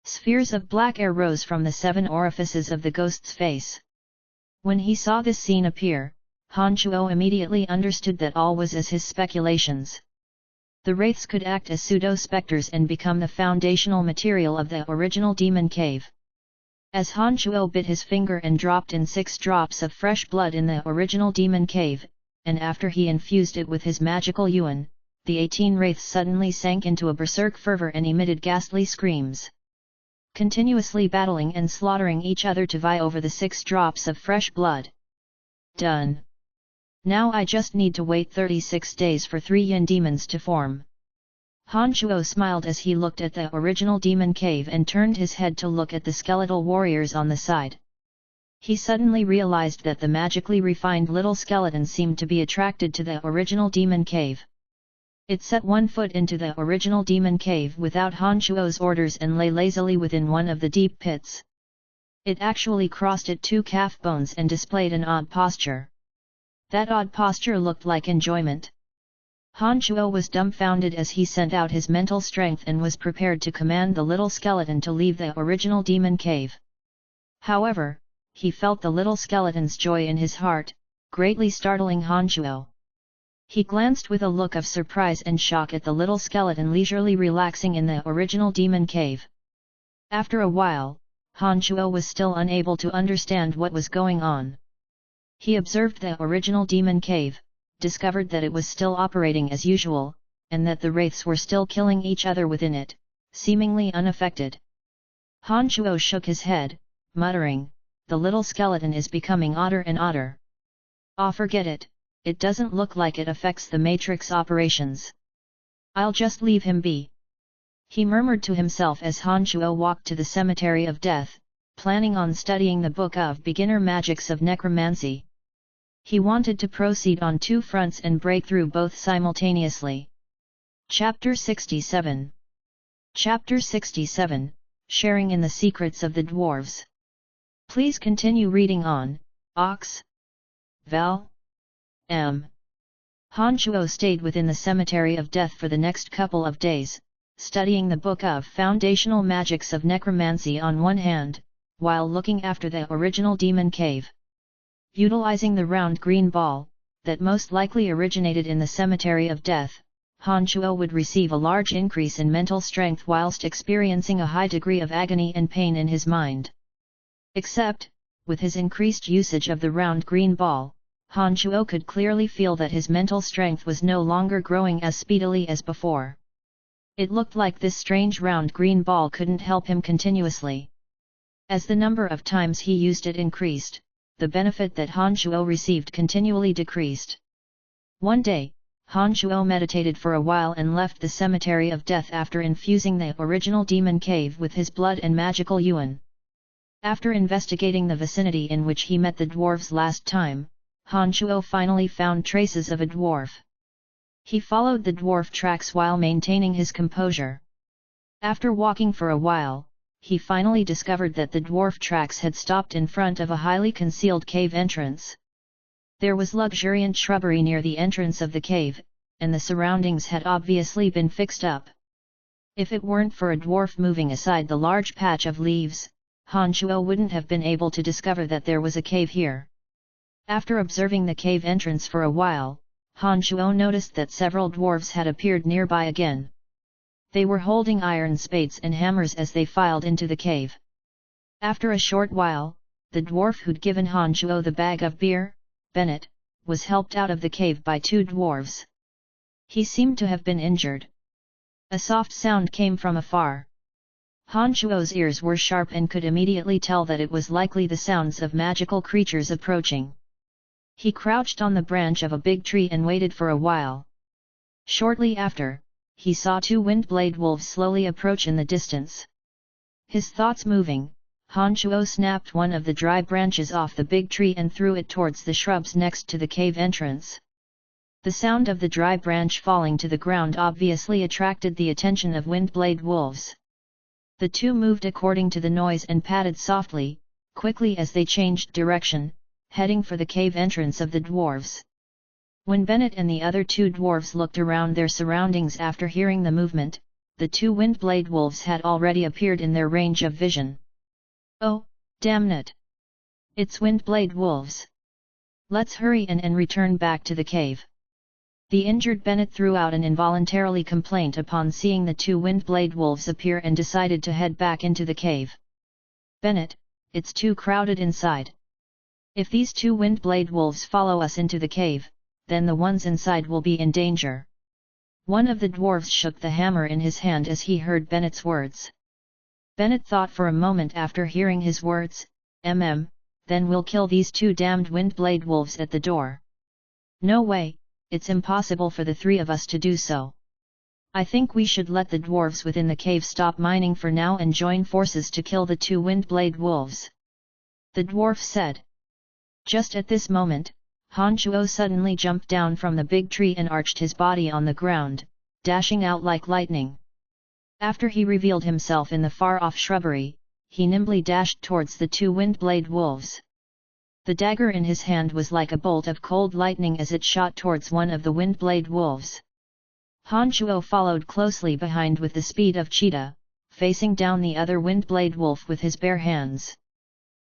Spheres of black air rose from the 7 orifices of the ghost's face. When he saw this scene appear, Han Shuo immediately understood that all was as his speculations. The wraiths could act as pseudo-specters and become the foundational material of the original demon cave. As Han Shuo bit his finger and dropped in 6 drops of fresh blood in the original demon cave, and after he infused it with his magical yuan, the 18 wraiths suddenly sank into a berserk fervor and emitted ghastly screams. Continuously battling and slaughtering each other to vie over the 6 drops of fresh blood. Done. Now I just need to wait 36 days for 3 yin demons to form. Han Shuo smiled as he looked at the original demon cave and turned his head to look at the skeletal warriors on the side. He suddenly realized that the magically refined little skeleton seemed to be attracted to the original demon cave. It set 1 foot into the original demon cave without Han Shuo's orders and lay lazily within one of the deep pits. It actually crossed at 2 calf bones and displayed an odd posture. That odd posture looked like enjoyment. Han Shuo was dumbfounded as he sent out his mental strength and was prepared to command the little skeleton to leave the original demon cave. However, he felt the little skeleton's joy in his heart, greatly startling Han Shuo. He glanced with a look of surprise and shock at the little skeleton leisurely relaxing in the original demon cave. After a while, Han Shuo was still unable to understand what was going on. He observed the original demon cave, discovered that it was still operating as usual, and that the wraiths were still killing each other within it, seemingly unaffected. Han Shuo shook his head, muttering, "The little skeleton is becoming odder and odder. Ah, forget it, it doesn't look like it affects the matrix operations. I'll just leave him be." He murmured to himself as Han Shuo walked to the cemetery of death, planning on studying the book of beginner magics of necromancy. He wanted to proceed on two fronts and break through both simultaneously. Chapter 67. Chapter 67, Sharing in the Secrets of the Dwarves. Please continue reading on, Ox. Val. M. Han Shuo stayed within the cemetery of death for the next couple of days, studying the book of foundational magics of necromancy on one hand, while looking after the original demon cave. Utilizing the round green ball, that most likely originated in the cemetery of death, Han Shuo would receive a large increase in mental strength whilst experiencing a high degree of agony and pain in his mind. Except, with his increased usage of the round green ball, Han Shuo could clearly feel that his mental strength was no longer growing as speedily as before. It looked like this strange round green ball couldn't help him continuously. As the number of times he used it increased, the benefit that Han Shuo received continually decreased. One day, Han Shuo meditated for a while and left the cemetery of death after infusing the original demon cave with his blood and magical yuan. After investigating the vicinity in which he met the dwarves last time, Han Shuo finally found traces of a dwarf. He followed the dwarf tracks while maintaining his composure. After walking for a while, he finally discovered that the dwarf tracks had stopped in front of a highly concealed cave entrance. There was luxuriant shrubbery near the entrance of the cave, and the surroundings had obviously been fixed up. If it weren't for a dwarf moving aside the large patch of leaves, Han Shuo wouldn't have been able to discover that there was a cave here. After observing the cave entrance for a while, Han Shuo noticed that several dwarves had appeared nearby again. They were holding iron spades and hammers as they filed into the cave. After a short while, the dwarf who'd given Han Shuo the bag of beer, Bennett, was helped out of the cave by two dwarves. He seemed to have been injured. A soft sound came from afar. Han Shuo's ears were sharp and could immediately tell that it was likely the sounds of magical creatures approaching. He crouched on the branch of a big tree and waited for a while. Shortly after, he saw two windblade wolves slowly approach in the distance. His thoughts moving, Han Shuo snapped one of the dry branches off the big tree and threw it towards the shrubs next to the cave entrance. The sound of the dry branch falling to the ground obviously attracted the attention of windblade wolves. The two moved according to the noise and padded softly, quickly as they changed direction, heading for the cave entrance of the dwarves. When Bennett and the other two dwarves looked around their surroundings after hearing the movement, the two windblade wolves had already appeared in their range of vision. "Oh, damn it! It's windblade wolves! Let's hurry and return back to the cave." The injured Bennett threw out an involuntary complaint upon seeing the two windblade wolves appear and decided to head back into the cave. "Bennett, it's too crowded inside. If these two windblade wolves follow us into the cave, then the ones inside will be in danger." One of the dwarves shook the hammer in his hand as he heard Bennett's words. Bennett thought for a moment after hearing his words, then we'll kill these two damned windblade wolves at the door. "No way, it's impossible for the three of us to do so. I think we should let the dwarves within the cave stop mining for now and join forces to kill the two windblade wolves," the dwarf said. Just at this moment, Han Shuo suddenly jumped down from the big tree and arched his body on the ground, dashing out like lightning. After he revealed himself in the far-off shrubbery, he nimbly dashed towards the two windblade wolves. The dagger in his hand was like a bolt of cold lightning as it shot towards one of the windblade wolves. Han Shuo followed closely behind with the speed of cheetah, facing down the other windblade wolf with his bare hands.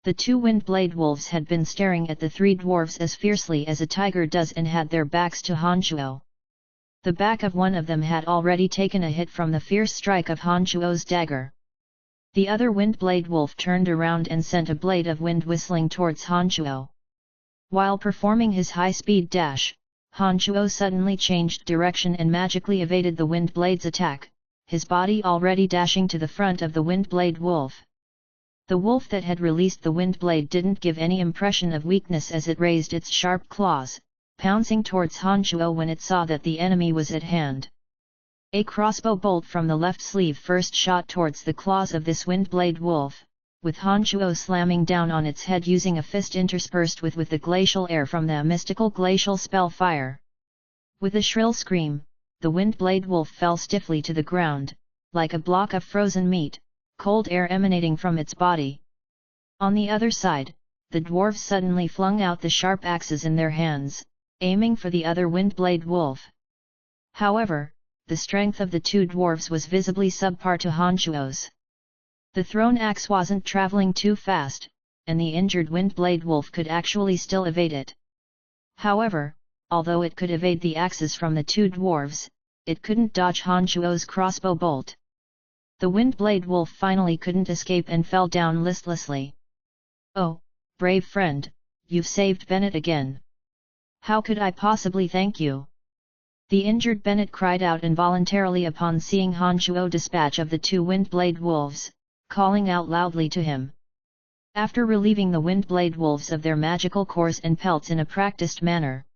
The two windblade wolves had been staring at the three dwarves as fiercely as a tiger does and had their backs to Han Shuo. The back of one of them had already taken a hit from the fierce strike of Han Shuo's dagger. The other windblade wolf turned around and sent a blade of wind whistling towards Han Shuo. While performing his high-speed dash, Han Shuo suddenly changed direction and magically evaded the windblade's attack, his body already dashing to the front of the windblade wolf. The wolf that had released the windblade didn't give any impression of weakness as it raised its sharp claws, pouncing towards Han Shuo when it saw that the enemy was at hand. A crossbow bolt from the left sleeve first shot towards the claws of this Windblade wolf, with Han Shuo slamming down on its head using a fist interspersed with the glacial air from the mystical glacial spell fire. With a shrill scream, the Windblade wolf fell stiffly to the ground, like a block of frozen meat, cold air emanating from its body. On the other side, the dwarves suddenly flung out the sharp axes in their hands, aiming for the other Windblade wolf. However, the strength of the two dwarves was visibly subpar to Han Shuo's. The thrown axe wasn't traveling too fast, and the injured Windblade wolf could actually still evade it. However, although it could evade the axes from the two dwarves, it couldn't dodge Han Shuo's crossbow bolt. The Windblade wolf finally couldn't escape and fell down listlessly. "Oh, brave friend, you've saved Bennett again. How could I possibly thank you?" The injured Bennett cried out involuntarily upon seeing Han Shuo dispatch of the two Windblade wolves, calling out loudly to him. After relieving the Windblade wolves of their magical cores and pelts in a practiced manner,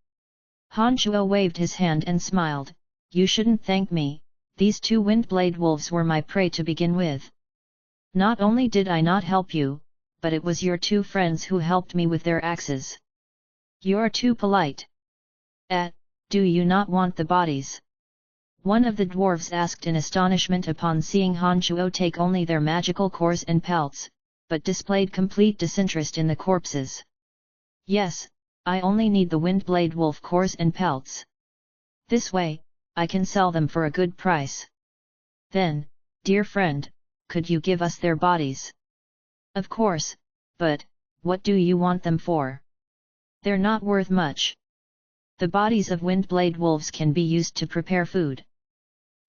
Han Shuo waved his hand and smiled, "You shouldn't thank me, these two Windblade wolves were my prey to begin with. Not only did I not help you, but it was your two friends who helped me with their axes. You're too polite. Do you not want the bodies?" One of the dwarves asked in astonishment upon seeing Han Shuo take only their magical cores and pelts, but displayed complete disinterest in the corpses. "Yes, I only need the Windblade wolf cores and pelts. This way, I can sell them for a good price." "Then, dear friend, could you give us their bodies?" "Of course, but, what do you want them for? They're not worth much. The bodies of Windblade wolves can be used to prepare food."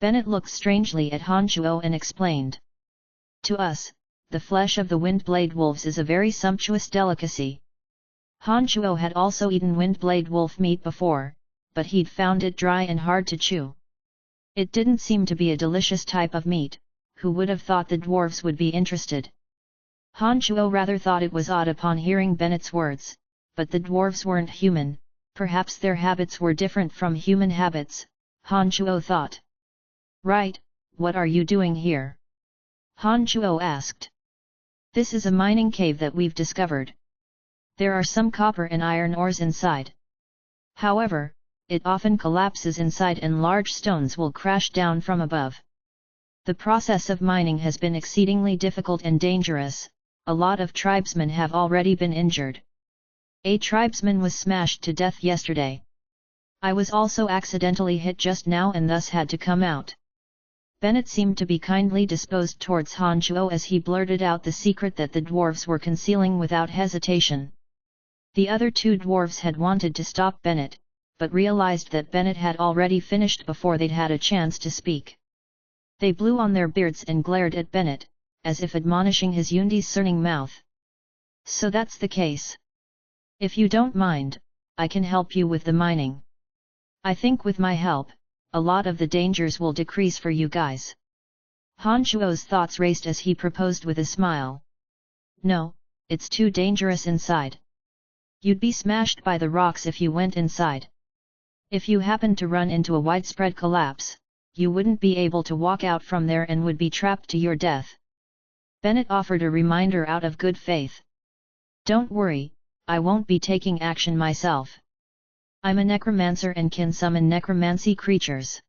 Bennett looked strangely at Han Shuo and explained. "To us, the flesh of the Windblade wolves is a very sumptuous delicacy." Han Shuo had also eaten Windblade wolf meat before, but he'd found it dry and hard to chew. It didn't seem to be a delicious type of meat. Who would have thought the dwarves would be interested? Han Shuo rather thought it was odd upon hearing Bennett's words, but the dwarves weren't human, perhaps their habits were different from human habits, Han Shuo thought. "Right, what are you doing here?" Han Shuo asked. "This is a mining cave that we've discovered. There are some copper and iron ores inside. However, it often collapses inside and large stones will crash down from above. The process of mining has been exceedingly difficult and dangerous, a lot of tribesmen have already been injured. A tribesman was smashed to death yesterday. I was also accidentally hit just now and thus had to come out." Bennett seemed to be kindly disposed towards Han Shuo as he blurted out the secret that the dwarves were concealing without hesitation. The other two dwarves had wanted to stop Bennett, but realized that Bennett had already finished before they'd had a chance to speak. They blew on their beards and glared at Bennett, as if admonishing his undiscerning mouth. "So that's the case. If you don't mind, I can help you with the mining. I think with my help, a lot of the dangers will decrease for you guys." Han Shuo's thoughts raced as he proposed with a smile. "No, it's too dangerous inside. You'd be smashed by the rocks if you went inside. If you happened to run into a widespread collapse, you wouldn't be able to walk out from there and would be trapped to your death." Bennett offered a reminder out of good faith. "Don't worry, I won't be taking action myself. I'm a necromancer and can summon necromancy creatures.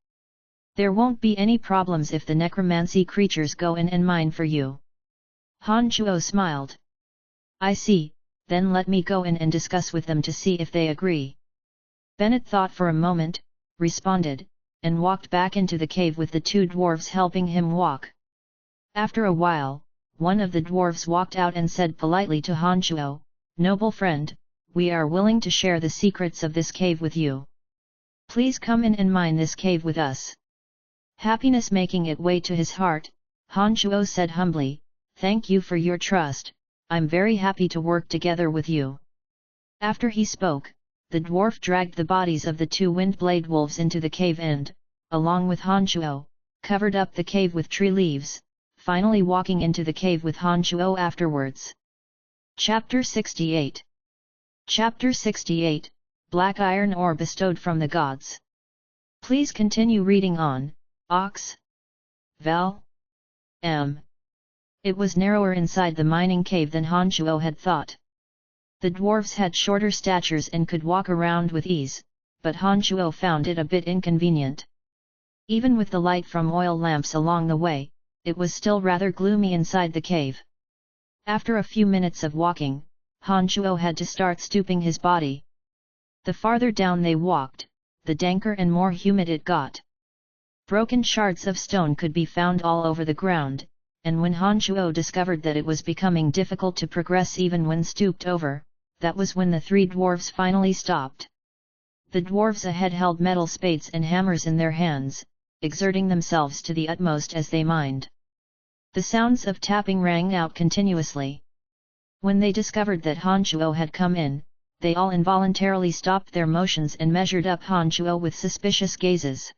There won't be any problems if the necromancy creatures go in and mine for you." Han Shuo smiled. "I see, then let me go in and discuss with them to see if they agree." Bennett thought for a moment, responded, and walked back into the cave with the two dwarves helping him walk. After a while, one of the dwarves walked out and said politely to Han Shuo, "Noble friend, we are willing to share the secrets of this cave with you. Please come in and mine this cave with us." Happiness making its way to his heart, Han Shuo said humbly, "Thank you for your trust, I'm very happy to work together with you." After he spoke, the dwarf dragged the bodies of the two Windblade wolves into the cave and, along with Han Shuo, covered up the cave with tree leaves, finally walking into the cave with Han Shuo afterwards. Chapter 68. Chapter 68, Black Iron Ore bestowed from the gods. Please continue reading on, Ox? Vel? M. It was narrower inside the mining cave than Han Shuo had thought. The dwarves had shorter statures and could walk around with ease, but Han Shuo found it a bit inconvenient. Even with the light from oil lamps along the way, it was still rather gloomy inside the cave. After a few minutes of walking, Han Shuo had to start stooping his body. The farther down they walked, the danker and more humid it got. Broken shards of stone could be found all over the ground, and when Han Shuo discovered that it was becoming difficult to progress even when stooped over, that was when the three dwarves finally stopped. The dwarves ahead held metal spades and hammers in their hands, exerting themselves to the utmost as they mined. The sounds of tapping rang out continuously. When they discovered that Han Shuo had come in, they all involuntarily stopped their motions and measured up Han Shuo with suspicious gazes.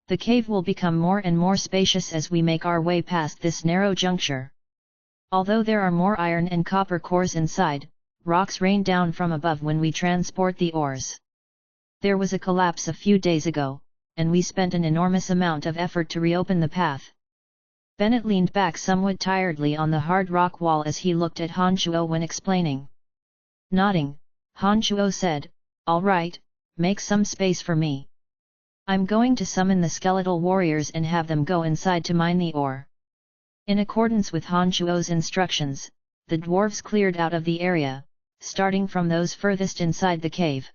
The cave will become more and more spacious as we make our way past this narrow juncture. Although there are more iron and copper cores inside, rocks rain down from above when we transport the ores. There was a collapse a few days ago, and we spent an enormous amount of effort to reopen the path. Bennett leaned back somewhat tiredly on the hard rock wall as he looked at Han Shuo when explaining. Nodding, Han Shuo said, "All right, make some space for me. I'm going to summon the skeletal warriors and have them go inside to mine the ore." In accordance with Han Shuo's instructions, the dwarves cleared out of the area, starting from those furthest inside the cave.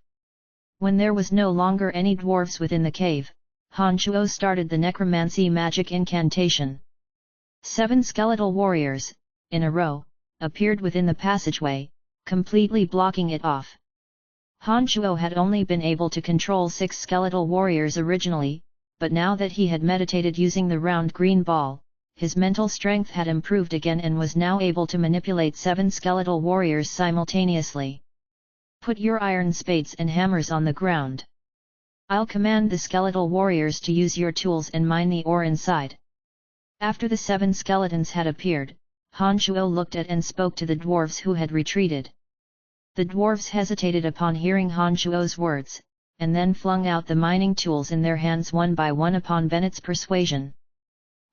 When there was no longer any dwarves within the cave, Han Shuo started the necromancy magic incantation. 7 skeletal warriors, in a row, appeared within the passageway, completely blocking it off. Han Shuo had only been able to control 6 skeletal warriors originally, but now that he had meditated using the round green ball, his mental strength had improved again and was now able to manipulate 7 skeletal warriors simultaneously. "Put your iron spades and hammers on the ground. I'll command the skeletal warriors to use your tools and mine the ore inside." After the 7 skeletons had appeared, Han Shuo looked at and spoke to the dwarves who had retreated. The dwarves hesitated upon hearing Han Shuo's words, and then flung out the mining tools in their hands one by one upon Bennett's persuasion.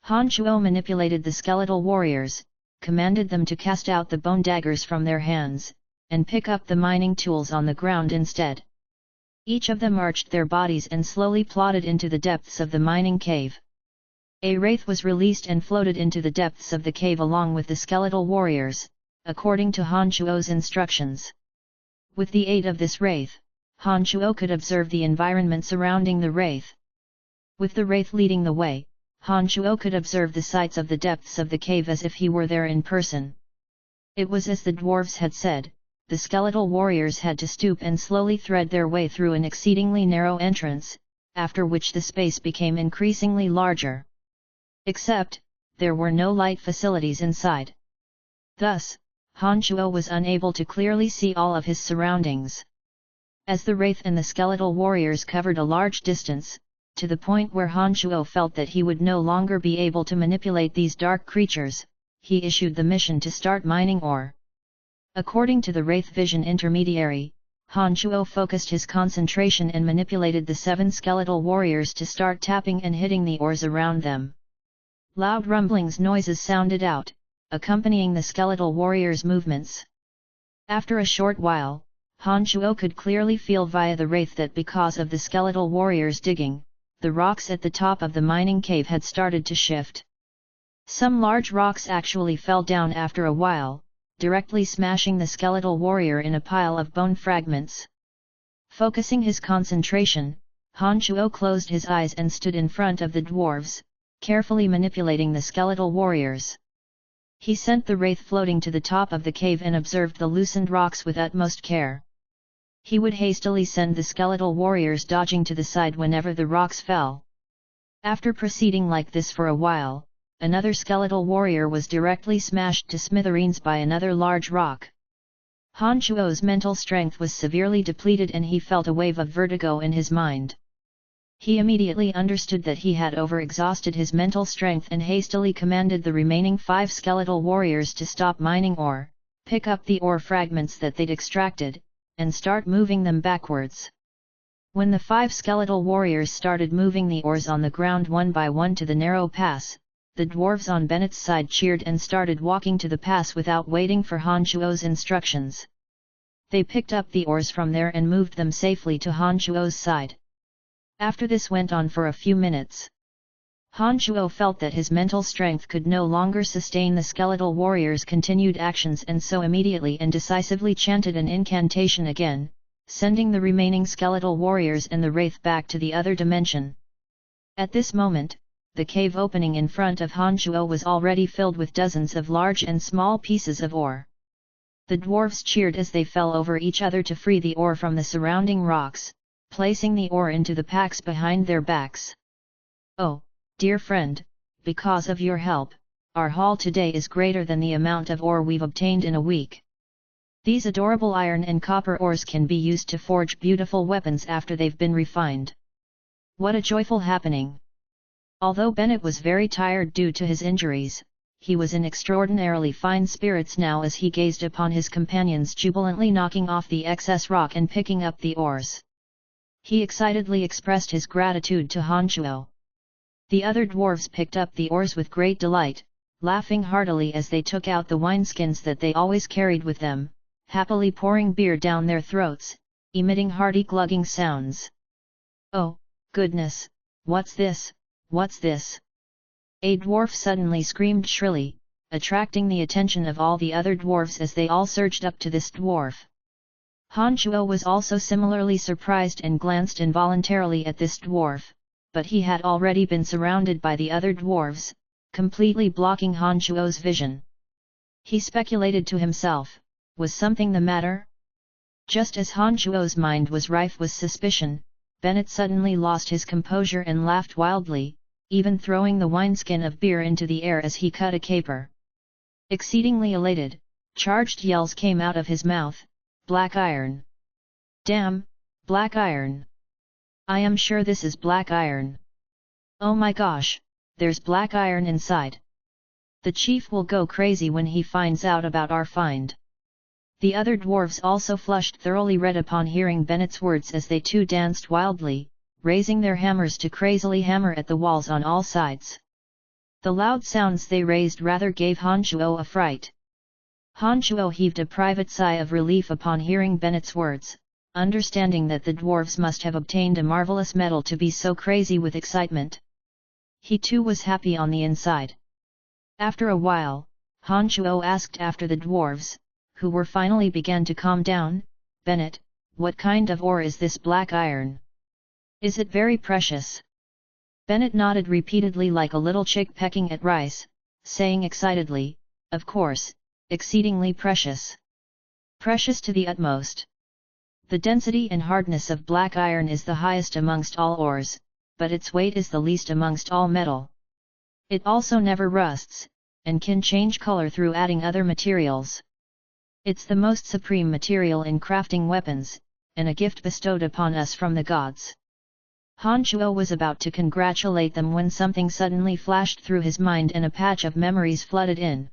Han Shuo manipulated the skeletal warriors, commanded them to cast out the bone daggers from their hands, and pick up the mining tools on the ground instead. Each of them arched their bodies and slowly plodded into the depths of the mining cave. A wraith was released and floated into the depths of the cave along with the skeletal warriors, according to Han Shuo's instructions. With the aid of this wraith, Han Shuo could observe the environment surrounding the wraith. With the wraith leading the way, Han Shuo could observe the sights of the depths of the cave as if he were there in person. It was as the dwarves had said, the skeletal warriors had to stoop and slowly thread their way through an exceedingly narrow entrance, after which the space became increasingly larger. Except, there were no light facilities inside. Thus, Han Shuo was unable to clearly see all of his surroundings. As the wraith and the skeletal warriors covered a large distance, to the point where Han Shuo felt that he would no longer be able to manipulate these dark creatures, he issued the mission to start mining ore. According to the Wraith Vision intermediary, Han Shuo focused his concentration and manipulated the 7 skeletal warriors to start tapping and hitting the ores around them. Loud rumblings noises sounded out, accompanying the skeletal warriors' movements. After a short while, Han Shuo could clearly feel via the wraith that because of the skeletal warriors digging, the rocks at the top of the mining cave had started to shift. Some large rocks actually fell down after a while, directly smashing the skeletal warrior in a pile of bone fragments. Focusing his concentration, Han Shuo closed his eyes and stood in front of the dwarves, carefully manipulating the skeletal warriors. He sent the wraith floating to the top of the cave and observed the loosened rocks with utmost care. He would hastily send the skeletal warriors dodging to the side whenever the rocks fell. After proceeding like this for a while, another skeletal warrior was directly smashed to smithereens by another large rock. Han Shuo's mental strength was severely depleted and he felt a wave of vertigo in his mind. He immediately understood that he had overexhausted his mental strength and hastily commanded the remaining 5 skeletal warriors to stop mining ore, pick up the ore fragments that they'd extracted, and start moving them backwards. When the 5 skeletal warriors started moving the oars on the ground one by one to the narrow pass, the dwarves on Bennett's side cheered and started walking to the pass without waiting for Han Shuo's instructions. They picked up the oars from there and moved them safely to Han Shuo's side. After this went on for a few minutes. Han Shuo felt that his mental strength could no longer sustain the skeletal warriors' continued actions and so immediately and decisively chanted an incantation again, sending the remaining skeletal warriors and the wraith back to the other dimension. At this moment, the cave opening in front of Han Shuo was already filled with dozens of large and small pieces of ore. The dwarves cheered as they fell over each other to free the ore from the surrounding rocks, placing the ore into the packs behind their backs. "Oh, dear friend, because of your help, our haul today is greater than the amount of ore we've obtained in a week. These adorable iron and copper ores can be used to forge beautiful weapons after they've been refined. What a joyful happening!" Although Bennett was very tired due to his injuries, he was in extraordinarily fine spirits now as he gazed upon his companions jubilantly knocking off the excess rock and picking up the oars. He excitedly expressed his gratitude to Han Shuo. The other dwarves picked up the oars with great delight, laughing heartily as they took out the wineskins that they always carried with them, happily pouring beer down their throats, emitting hearty glugging sounds. "Oh, goodness, what's this, what's this?" a dwarf suddenly screamed shrilly, attracting the attention of all the other dwarves as they all surged up to this dwarf. Han Shuo was also similarly surprised and glanced involuntarily at this dwarf, but he had already been surrounded by the other dwarves, completely blocking Han Shuo's vision. He speculated to himself, was something the matter? Just as Han Shuo's mind was rife with suspicion, Bennett suddenly lost his composure and laughed wildly, even throwing the wineskin of beer into the air as he cut a caper. Exceedingly elated, charged yells came out of his mouth. "Black iron! Damn, black iron! I am sure this is black iron! Oh my gosh, there's black iron inside! The chief will go crazy when he finds out about our find!" The other dwarves also flushed thoroughly red upon hearing Bennett's words as they too danced wildly, raising their hammers to crazily hammer at the walls on all sides. The loud sounds they raised rather gave Han Shuo a fright. Han Shuo heaved a private sigh of relief upon hearing Bennett's words, understanding that the dwarves must have obtained a marvelous metal to be so crazy with excitement. He too was happy on the inside. After a while, Han Shuo asked after the dwarves, who were finally began to calm down, "Bennett, what kind of ore is this black iron? Is it very precious?" Bennett nodded repeatedly like a little chick pecking at rice, saying excitedly, "Of course, exceedingly precious. Precious to the utmost. The density and hardness of black iron is the highest amongst all ores, but its weight is the least amongst all metal. It also never rusts, and can change color through adding other materials. It's the most supreme material in crafting weapons, and a gift bestowed upon us from the gods." Han Shuo was about to congratulate them when something suddenly flashed through his mind and a patch of memories flooded in.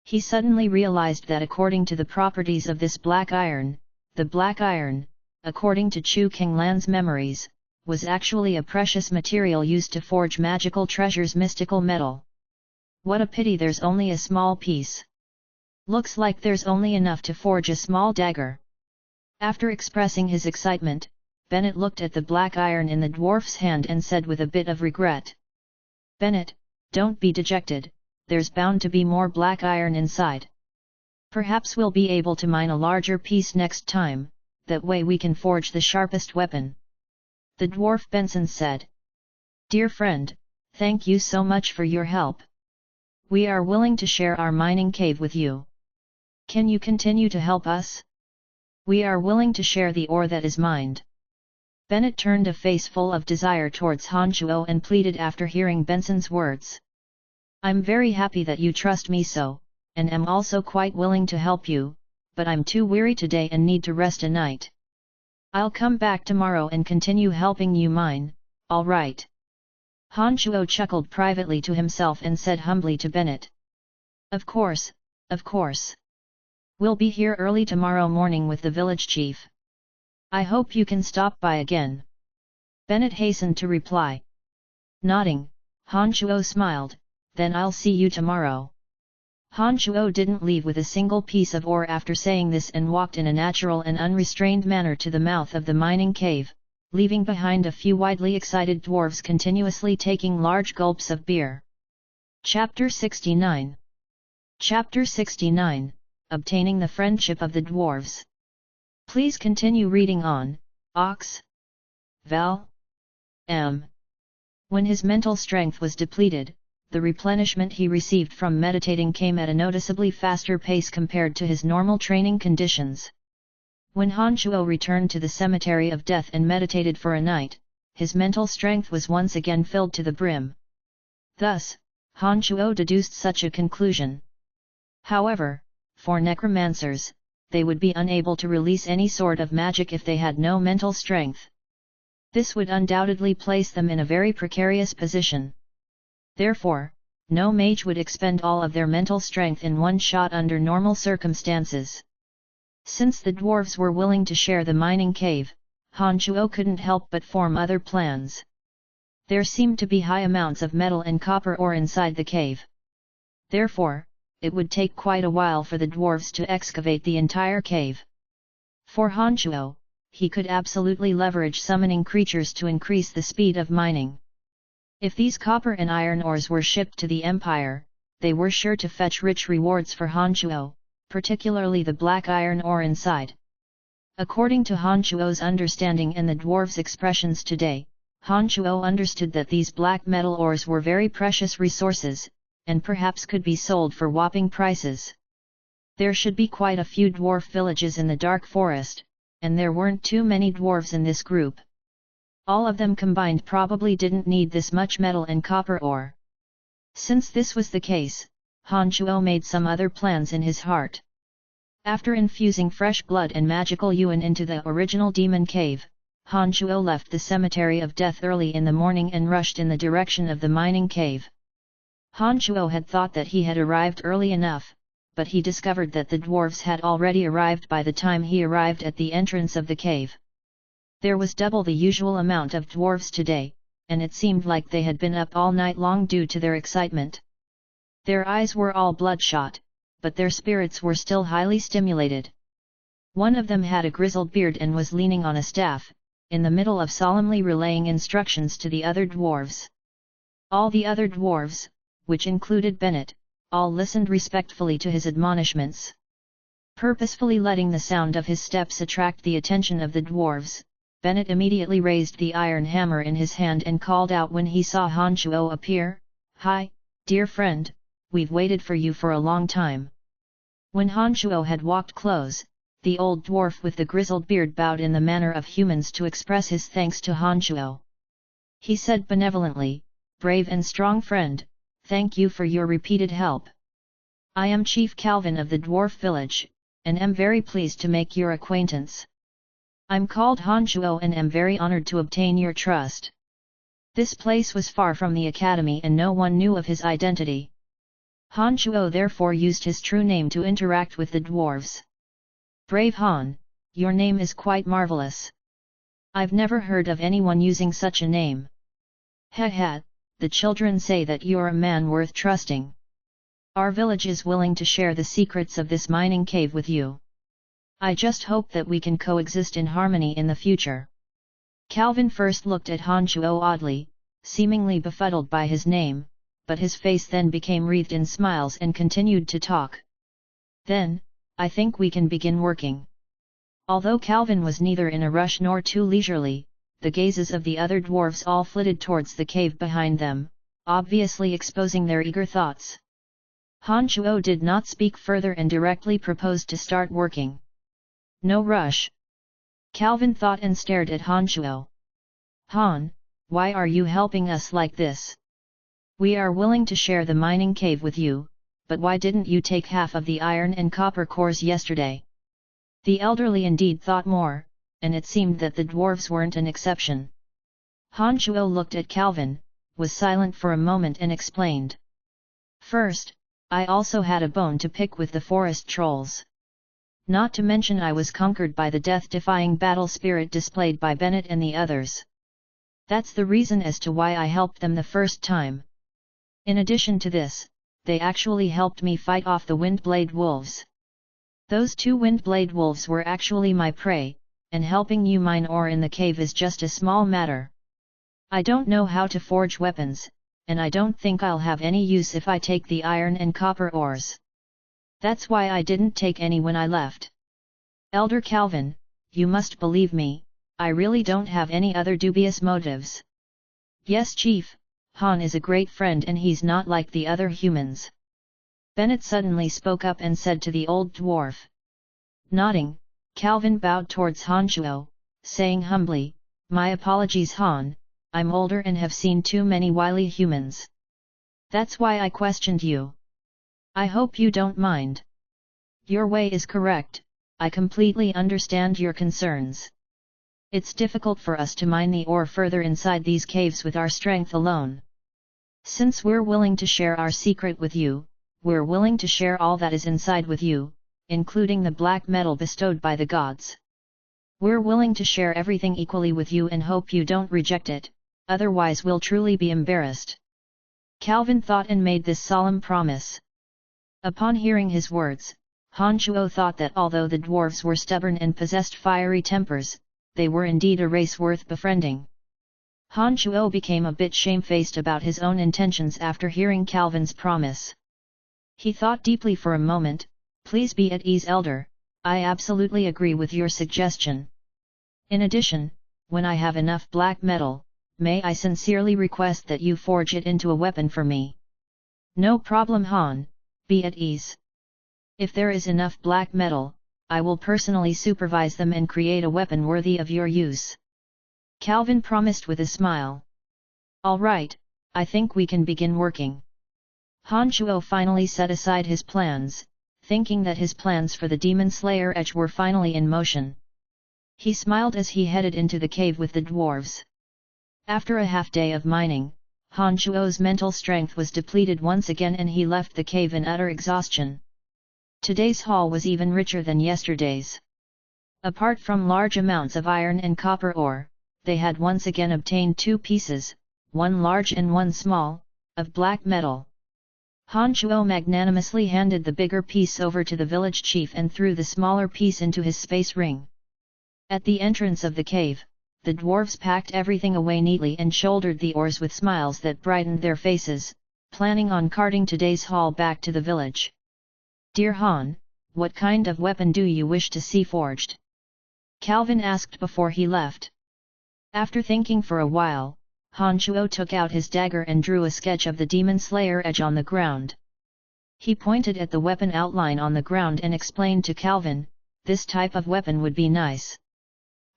He suddenly realized that according to the properties of this black iron, the black iron, according to Chu Kinglan's memories, was actually a precious material used to forge magical treasures, mystical metal. What a pity there's only a small piece. Looks like there's only enough to forge a small dagger. After expressing his excitement, Bennett looked at the black iron in the dwarf's hand and said with a bit of regret, "Bennett, don't be dejected, there's bound to be more black iron inside. Perhaps we'll be able to mine a larger piece next time, that way we can forge the sharpest weapon." The dwarf Benson said, "Dear friend, thank you so much for your help. We are willing to share our mining cave with you. Can you continue to help us? We are willing to share the ore that is mined." Bennett turned a face full of desire towards Han Shuo and pleaded after hearing Benson's words. "I'm very happy that you trust me so, and am also quite willing to help you, but I'm too weary today and need to rest a night. I'll come back tomorrow and continue helping you mine, all right?" Han Shuo chuckled privately to himself and said humbly to Bennett, Of course, of course. We'll be here early tomorrow morning with the village chief." I hope you can stop by again. Bennett hastened to reply. Nodding, Han Shuo smiled, then I'll see you tomorrow. Han Shuo didn't leave with a single piece of ore after saying this and walked in a natural and unrestrained manner to the mouth of the mining cave, leaving behind a few widely excited dwarves continuously taking large gulps of beer. Chapter 69. Chapter 69, Obtaining the Friendship of the Dwarves. Please continue reading on, Ox. Val. M. When his mental strength was depleted, the replenishment he received from meditating came at a noticeably faster pace compared to his normal training conditions. When Han Shuo returned to the cemetery of death and meditated for a night, his mental strength was once again filled to the brim. Thus, Han Shuo deduced such a conclusion. However, for necromancers, they would be unable to release any sort of magic if they had no mental strength. This would undoubtedly place them in a very precarious position. Therefore, no mage would expend all of their mental strength in one shot under normal circumstances. Since the dwarves were willing to share the mining cave, Han Shuo couldn't help but form other plans. There seemed to be high amounts of metal and copper ore inside the cave. Therefore, it would take quite a while for the dwarves to excavate the entire cave. For Han Shuo, he could absolutely leverage summoning creatures to increase the speed of mining. If these copper and iron ores were shipped to the Empire, they were sure to fetch rich rewards for Han Shuo, particularly the black iron ore inside. According to Han Shuo's understanding and the dwarves' expressions today, Han Shuo understood that these black metal ores were very precious resources, and perhaps could be sold for whopping prices. There should be quite a few dwarf villages in the dark forest, and there weren't too many dwarves in this group. All of them combined probably didn't need this much metal and copper ore. Since this was the case, Han Shuo made some other plans in his heart. After infusing fresh blood and magical yuan into the original demon cave, Han Shuo left the cemetery of death early in the morning and rushed in the direction of the mining cave. Han Shuo had thought that he had arrived early enough, but he discovered that the dwarves had already arrived by the time he arrived at the entrance of the cave. There was double the usual amount of dwarves today, and it seemed like they had been up all night long due to their excitement. Their eyes were all bloodshot, but their spirits were still highly stimulated. One of them had a grizzled beard and was leaning on a staff, in the middle of solemnly relaying instructions to the other dwarves. All the other dwarves, which included Bennett, all listened respectfully to his admonishments. Purposefully letting the sound of his steps attract the attention of the dwarves, Bennett immediately raised the iron hammer in his hand and called out when he saw Han Shuo appear, "Hi, dear friend, we've waited for you for a long time." When Han Shuo had walked close, the old dwarf with the grizzled beard bowed in the manner of humans to express his thanks to Han Shuo. He said benevolently, "Brave and strong friend, thank you for your repeated help. I am Chief Calvin of the dwarf village, and am very pleased to make your acquaintance. I'm called Han Shuo and am very honored to obtain your trust." This place was far from the academy and no one knew of his identity. Han Shuo therefore used his true name to interact with the dwarves. "Brave Han, your name is quite marvelous. I've never heard of anyone using such a name. Heh, the children say that you're a man worth trusting. Our village is willing to share the secrets of this mining cave with you. I just hope that we can coexist in harmony in the future." Calvin first looked at Han Shuo oddly, seemingly befuddled by his name, but his face then became wreathed in smiles and continued to talk. "Then, I think we can begin working." Although Calvin was neither in a rush nor too leisurely, the gazes of the other dwarves all flitted towards the cave behind them, obviously exposing their eager thoughts. Han Shuo did not speak further and directly proposed to start working. "No rush." Calvin thought and stared at Han Shuo. "Han, why are you helping us like this? We are willing to share the mining cave with you, but why didn't you take half of the iron and copper cores yesterday?" The elderly indeed thought more, and it seemed that the dwarves weren't an exception. Han Shuo looked at Calvin, was silent for a moment and explained. "First, I also had a bone to pick with the forest trolls. Not to mention I was conquered by the death-defying battle spirit displayed by Bennett and the others. That's the reason as to why I helped them the first time. In addition to this, they actually helped me fight off the Windblade Wolves. Those 2 Windblade Wolves were actually my prey, and helping you mine ore in the cave is just a small matter. I don't know how to forge weapons, and I don't think I'll have any use if I take the iron and copper ores. That's why I didn't take any when I left. Elder Calvin, you must believe me, I really don't have any other dubious motives. Yes, Chief, Han is a great friend and he's not like the other humans. Bennett suddenly spoke up and said to the old dwarf. Nodding, Calvin bowed towards Han Shuo, saying humbly, "My apologies, Han, I'm older and have seen too many wily humans. That's why I questioned you. I hope you don't mind. Your way is correct, I completely understand your concerns. It's difficult for us to mine the ore further inside these caves with our strength alone. Since we're willing to share our secret with you, we're willing to share all that is inside with you, including the black metal bestowed by the gods. We're willing to share everything equally with you and hope you don't reject it, otherwise we'll truly be embarrassed." Calvin thought and made this solemn promise. Upon hearing his words, Han Shuo thought that although the dwarves were stubborn and possessed fiery tempers, they were indeed a race worth befriending. Han Shuo became a bit shamefaced about his own intentions after hearing Calvin's promise. He thought deeply for a moment. "Please be at ease, Elder, I absolutely agree with your suggestion. In addition, when I have enough black metal, may I sincerely request that you forge it into a weapon for me." "No problem, Han, be at ease. If there is enough black metal, I will personally supervise them and create a weapon worthy of your use," Calvin promised with a smile. "All right, I think we can begin working." Han Shuo finally set aside his plans, thinking that his plans for the Demon Slayer Edge were finally in motion. He smiled as he headed into the cave with the dwarves. After a half-day of mining, Han Shuo's mental strength was depleted once again and he left the cave in utter exhaustion. Today's haul was even richer than yesterday's. Apart from large amounts of iron and copper ore, they had once again obtained 2 pieces, one large and one small, of black metal. Han Shuo magnanimously handed the bigger piece over to the village chief and threw the smaller piece into his space ring. At the entrance of the cave, the dwarves packed everything away neatly and shouldered the ores with smiles that brightened their faces, planning on carting today's haul back to the village. "Dear Han, what kind of weapon do you wish to see forged?" Calvin asked before he left. After thinking for a while, Han Shuo took out his dagger and drew a sketch of the Demon Slayer Edge on the ground. He pointed at the weapon outline on the ground and explained to Calvin, "This type of weapon would be nice.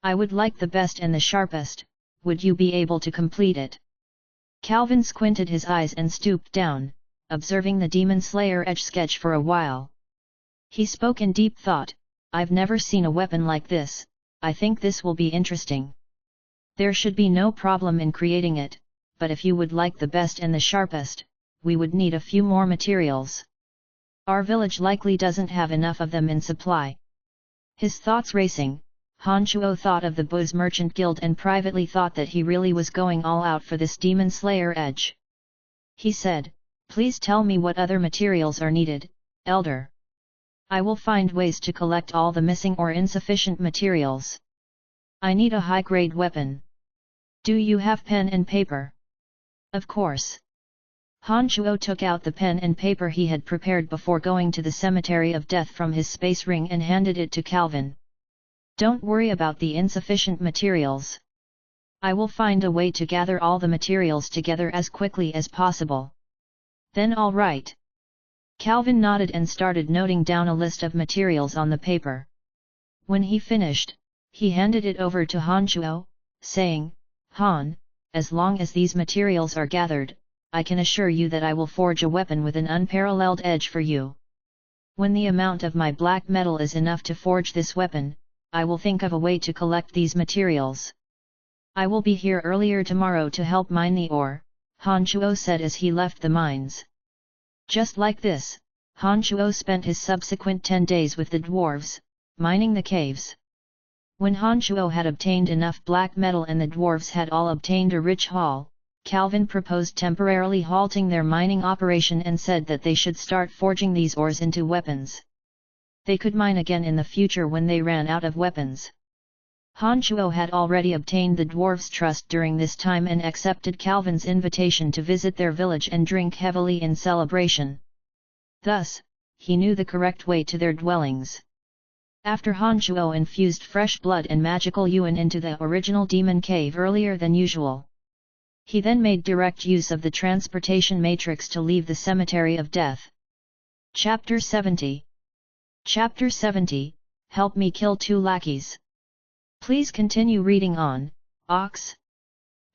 I would like the best and the sharpest, would you be able to complete it?" Calvin squinted his eyes and stooped down, observing the Demon Slayer Edge sketch for a while. He spoke in deep thought, "I've never seen a weapon like this, I think this will be interesting. There should be no problem in creating it, but if you would like the best and the sharpest, we would need a few more materials. Our village likely doesn't have enough of them in supply." His thoughts racing, Han Shuo thought of the Buzz Merchant Guild and privately thought that he really was going all out for this Demon Slayer Edge. He said, "Please tell me what other materials are needed, Elder. I will find ways to collect all the missing or insufficient materials. I need a high-grade weapon. Do you have pen and paper?" "Of course." Han Shuo took out the pen and paper he had prepared before going to the Cemetery of Death from his space ring and handed it to Calvin. "Don't worry about the insufficient materials. I will find a way to gather all the materials together as quickly as possible." "Then all right." Calvin nodded and started noting down a list of materials on the paper. When he finished, he handed it over to Han Shuo, saying, "Han, as long as these materials are gathered, I can assure you that I will forge a weapon with an unparalleled edge for you. When the amount of my black metal is enough to forge this weapon, I will think of a way to collect these materials. I will be here earlier tomorrow to help mine the ore," Han Shuo said as he left the mines. Just like this, Han Shuo spent his subsequent 10 days with the dwarves, mining the caves. When Han Shuo had obtained enough black metal and the dwarves had all obtained a rich haul, Calvin proposed temporarily halting their mining operation and said that they should start forging these ores into weapons. They could mine again in the future when they ran out of weapons. Han Shuo had already obtained the dwarves' trust during this time and accepted Calvin's invitation to visit their village and drink heavily in celebration. Thus, he knew the correct way to their dwellings. After Han Shuo infused fresh blood and magical yuan into the original demon cave earlier than usual. He then made direct use of the transportation matrix to leave the cemetery of death. Chapter 70. Chapter 70, Help me kill 2 lackeys. Please continue reading on, Ox.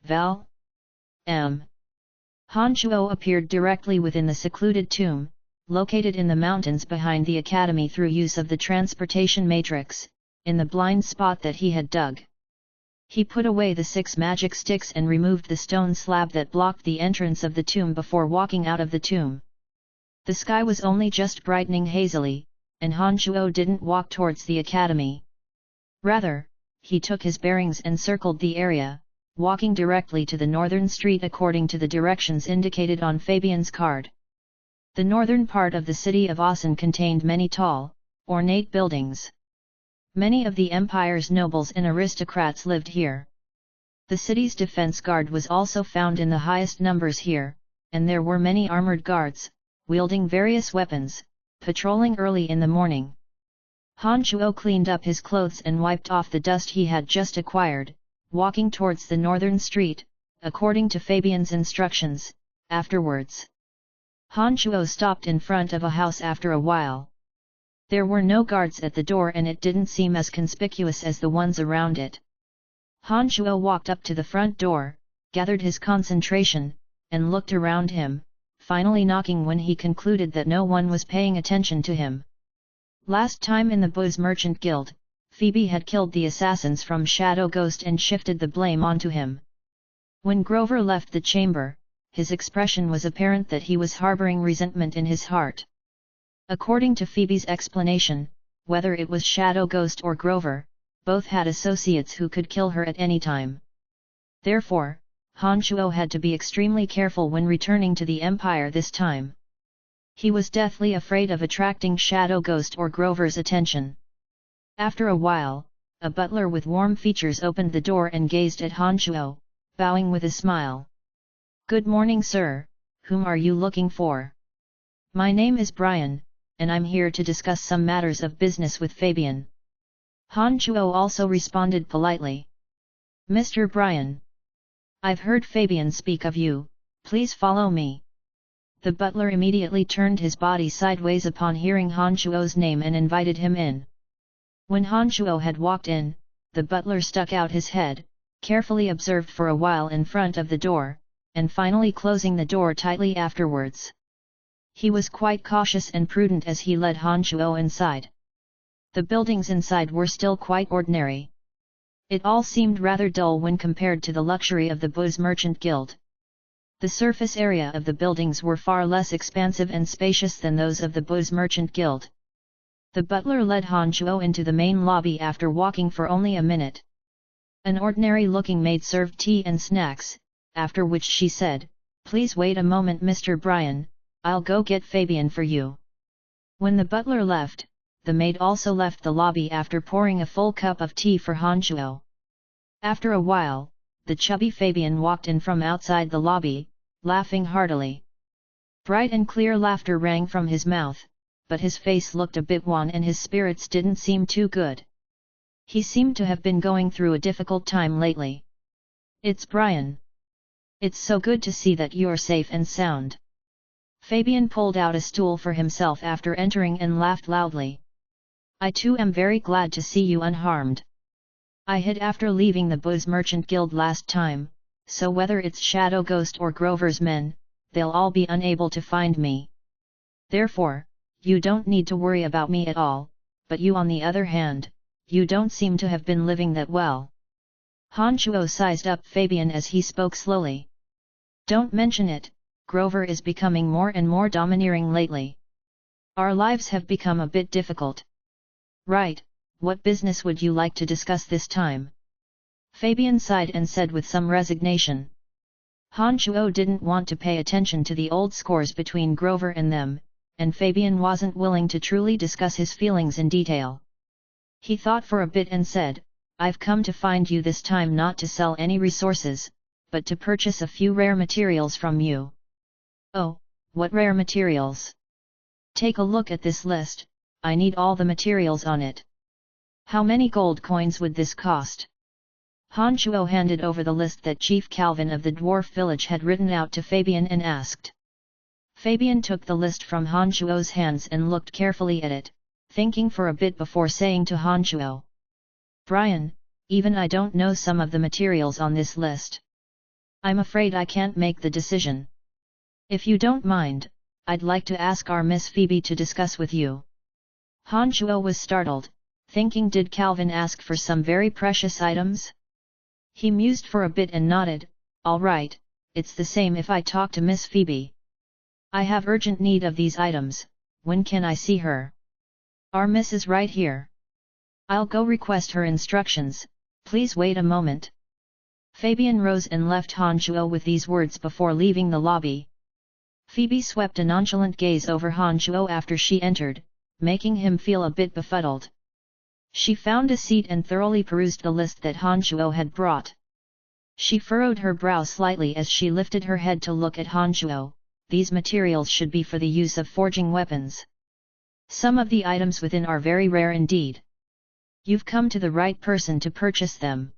Val. M. Han Shuo appeared directly within the secluded tomb, located in the mountains behind the academy through use of the transportation matrix, in the blind spot that he had dug. He put away the 6 magic sticks and removed the stone slab that blocked the entrance of the tomb before walking out of the tomb. The sky was only just brightening hazily, and Han Shuo didn't walk towards the academy. Rather, he took his bearings and circled the area, walking directly to the northern street according to the directions indicated on Fabian's card. The northern part of the city of Asen contained many tall, ornate buildings. Many of the empire's nobles and aristocrats lived here. The city's defense guard was also found in the highest numbers here, and there were many armored guards, wielding various weapons, patrolling early in the morning. Han Shuo cleaned up his clothes and wiped off the dust he had just acquired, walking towards the northern street, according to Fabian's instructions. Afterwards, Han Shuo stopped in front of a house after a while. There were no guards at the door and it didn't seem as conspicuous as the ones around it. Han Shuo walked up to the front door, gathered his concentration, and looked around him, finally knocking when he concluded that no one was paying attention to him. Last time in the Booze Merchant Guild, Phoebe had killed the assassins from Shadow Ghost and shifted the blame onto him. When Grover left the chamber, his expression was apparent that he was harboring resentment in his heart. According to Phoebe's explanation, whether it was Shadow Ghost or Grover, both had associates who could kill her at any time. Therefore, Han Shuo had to be extremely careful when returning to the Empire this time. He was deathly afraid of attracting Shadow Ghost or Grover's attention. After a while, a butler with warm features opened the door and gazed at Han Shuo, bowing with a smile. "Good morning, sir, whom are you looking for?" "My name is Brian, and I'm here to discuss some matters of business with Fabian." Han Shuo also responded politely. "Mr. Brian, I've heard Fabian speak of you, please follow me." The butler immediately turned his body sideways upon hearing Han Shuo's name and invited him in. When Han Shuo had walked in, the butler stuck out his head, carefully observed for a while in front of the door, and finally closing the door tightly afterwards. He was quite cautious and prudent as he led Han Shuo inside. The buildings inside were still quite ordinary. It all seemed rather dull when compared to the luxury of the Booze Merchant Guild. The surface area of the buildings were far less expansive and spacious than those of the Booze Merchant Guild. The butler led Han Shuo into the main lobby after walking for only a minute. An ordinary-looking maid served tea and snacks, after which she said, "Please wait a moment, Mr. Brian, I'll go get Fabian for you." When the butler left, the maid also left the lobby after pouring a full cup of tea for Han Shuo. After a while, the chubby Fabian walked in from outside the lobby, laughing heartily. Bright and clear laughter rang from his mouth, but his face looked a bit wan and his spirits didn't seem too good. He seemed to have been going through a difficult time lately. "It's Brian. It's so good to see that you're safe and sound." Fabian pulled out a stool for himself after entering and laughed loudly. "I too am very glad to see you unharmed. I hid after leaving the Booze Merchant Guild last time, so whether it's Shadow Ghost or Grover's men, they'll all be unable to find me. Therefore, you don't need to worry about me at all, but you on the other hand, you don't seem to have been living that well." Han Shuo sized up Fabian as he spoke slowly. "Don't mention it, Grover is becoming more and more domineering lately. Our lives have become a bit difficult." "Right, what business would you like to discuss this time? Fabian sighed and said with some resignation. Han Shuo didn't want to pay attention to the old scores between Grover and them, and Fabian wasn't willing to truly discuss his feelings in detail. He thought for a bit and said, I've come to find you this time not to sell any resources, but to purchase a few rare materials from you. Oh, what rare materials? Take a look at this list, I need all the materials on it. How many gold coins would this cost? Han Shuo handed over the list that Chief Calvin of the dwarf village had written out to Fabian and asked. Fabian took the list from Han Shuo's hands and looked carefully at it, thinking for a bit before saying to Han Shuo. Brian, even I don't know some of the materials on this list. I'm afraid I can't make the decision. If you don't mind, I'd like to ask our Miss Phoebe to discuss with you. Han Shuo was startled, thinking did Calvin ask for some very precious items? He mused for a bit and nodded, all right, it's the same if I talk to Miss Phoebe. I have urgent need of these items, when can I see her? Our miss is right here. I'll go request her instructions, please wait a moment. Fabian rose and left Han Shuo with these words before leaving the lobby. Phoebe swept a nonchalant gaze over Han Shuo after she entered, making him feel a bit befuddled. She found a seat and thoroughly perused the list that Han Shuo had brought. She furrowed her brow slightly as she lifted her head to look at Han Shuo. These materials should be for the use of forging weapons. Some of the items within are very rare indeed. You've come to the right person to purchase them.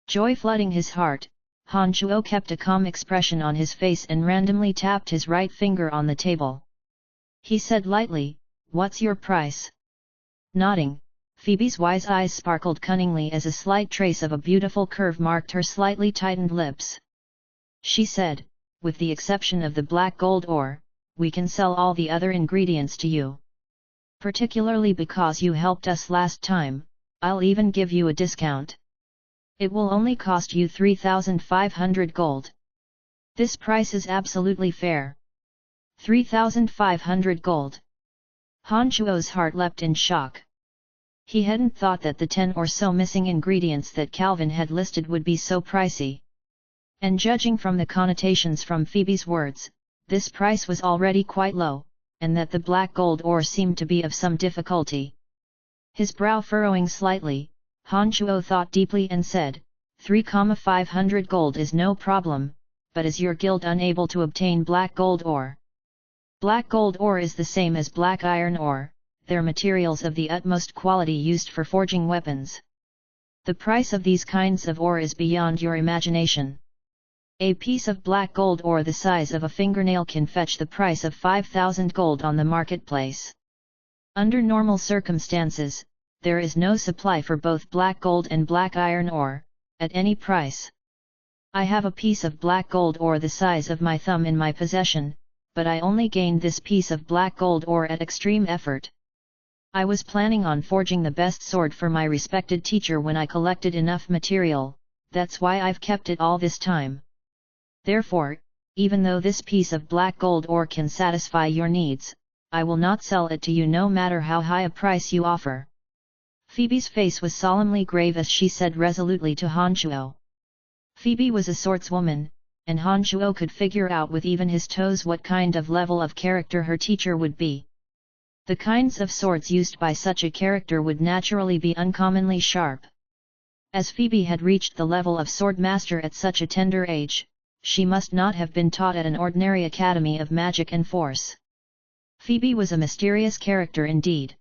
Joy flooding his heart, Han Shuo kept a calm expression on his face and randomly tapped his right finger on the table. He said lightly, "What's your price?" Nodding, Phoebe's wise eyes sparkled cunningly as a slight trace of a beautiful curve marked her slightly tightened lips. She said, "With the exception of the black gold ore, we can sell all the other ingredients to you. Particularly because you helped us last time, I'll even give you a discount. It will only cost you 3,500 gold. This price is absolutely fair." 3,500 gold. Han Shuo's heart leapt in shock. He hadn't thought that the 10 or so missing ingredients that Calvin had listed would be so pricey. And judging from the connotations from Phoebe's words, this price was already quite low, and that the black gold ore seemed to be of some difficulty. His brow furrowing slightly, Han Shuo thought deeply and said, 3,500 gold is no problem, but is your guild unable to obtain black gold ore? Black gold ore is the same as black iron ore, they're materials of the utmost quality used for forging weapons. The price of these kinds of ore is beyond your imagination. A piece of black gold ore the size of a fingernail can fetch the price of 5,000 gold on the marketplace. Under normal circumstances, there is no supply for both black gold and black iron ore, at any price. I have a piece of black gold ore the size of my thumb in my possession, but I only gained this piece of black gold ore at extreme effort. I was planning on forging the best sword for my respected teacher when I collected enough material, that's why I've kept it all this time. Therefore, even though this piece of black gold ore can satisfy your needs, I will not sell it to you no matter how high a price you offer." Phoebe's face was solemnly grave as she said resolutely to Han Shuo. Phoebe was a swordswoman, and Han Shuo could figure out with even his toes what kind of level of character her teacher would be. The kinds of swords used by such a character would naturally be uncommonly sharp. As Phoebe had reached the level of swordmaster at such a tender age, she must not have been taught at an ordinary academy of magic and force. Phoebe was a mysterious character indeed.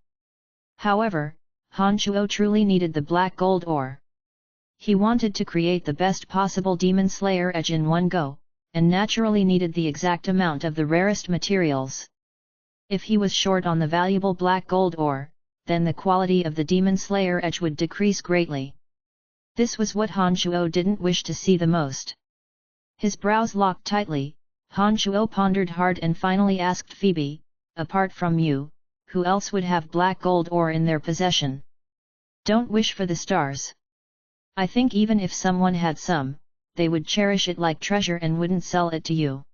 However, Han Shuo truly needed the black gold ore. He wanted to create the best possible demon slayer edge in one go, and naturally needed the exact amount of the rarest materials. If he was short on the valuable black gold ore, then the quality of the demon slayer edge would decrease greatly. This was what Han Shuo didn't wish to see the most. His brows locked tightly, Han Shuo pondered hard and finally asked Phoebe, "Apart from you, who else would have black gold ore in their possession?" "Don't wish for the stars. I think even if someone had some, they would cherish it like treasure and wouldn't sell it to you."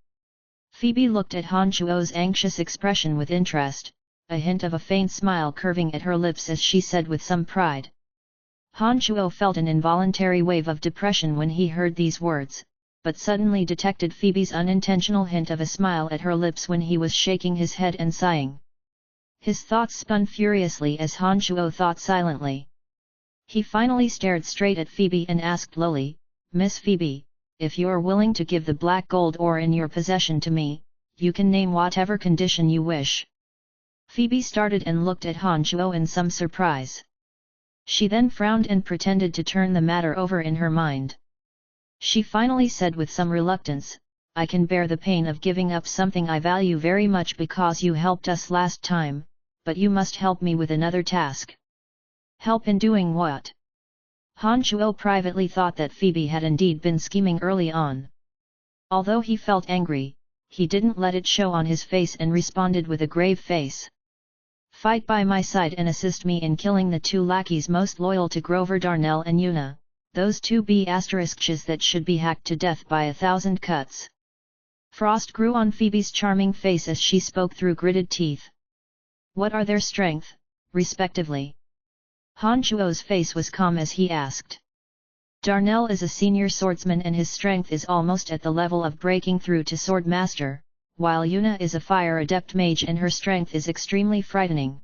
Phoebe looked at Han Shuo's anxious expression with interest, a hint of a faint smile curving at her lips as she said with some pride. Han Chuo felt an involuntary wave of depression when he heard these words, but suddenly detected Phoebe's unintentional hint of a smile at her lips when he was shaking his head and sighing. His thoughts spun furiously as Han Chuo thought silently. He finally stared straight at Phoebe and asked lowly, "Miss Phoebe, if you're willing to give the black gold ore in your possession to me, you can name whatever condition you wish." Phoebe started and looked at Han Chuo in some surprise. She then frowned and pretended to turn the matter over in her mind. She finally said with some reluctance, "I can bear the pain of giving up something I value very much because you helped us last time, but you must help me with another task." "Help in doing what?" Han Chuo privately thought that Phoebe had indeed been scheming early on. Although he felt angry, he didn't let it show on his face and responded with a grave face. "Fight by my side and assist me in killing the two lackeys most loyal to Grover Darnell and Yuna, those two B****s that should be hacked to death by 1,000 cuts." Frost grew on Phoebe's charming face as she spoke through gritted teeth. "What are their strength, respectively?" Han Chuo's face was calm as he asked. "Darnell is a senior swordsman and his strength is almost at the level of breaking through to sword master, while Yuna is a fire adept mage and her strength is extremely frightening.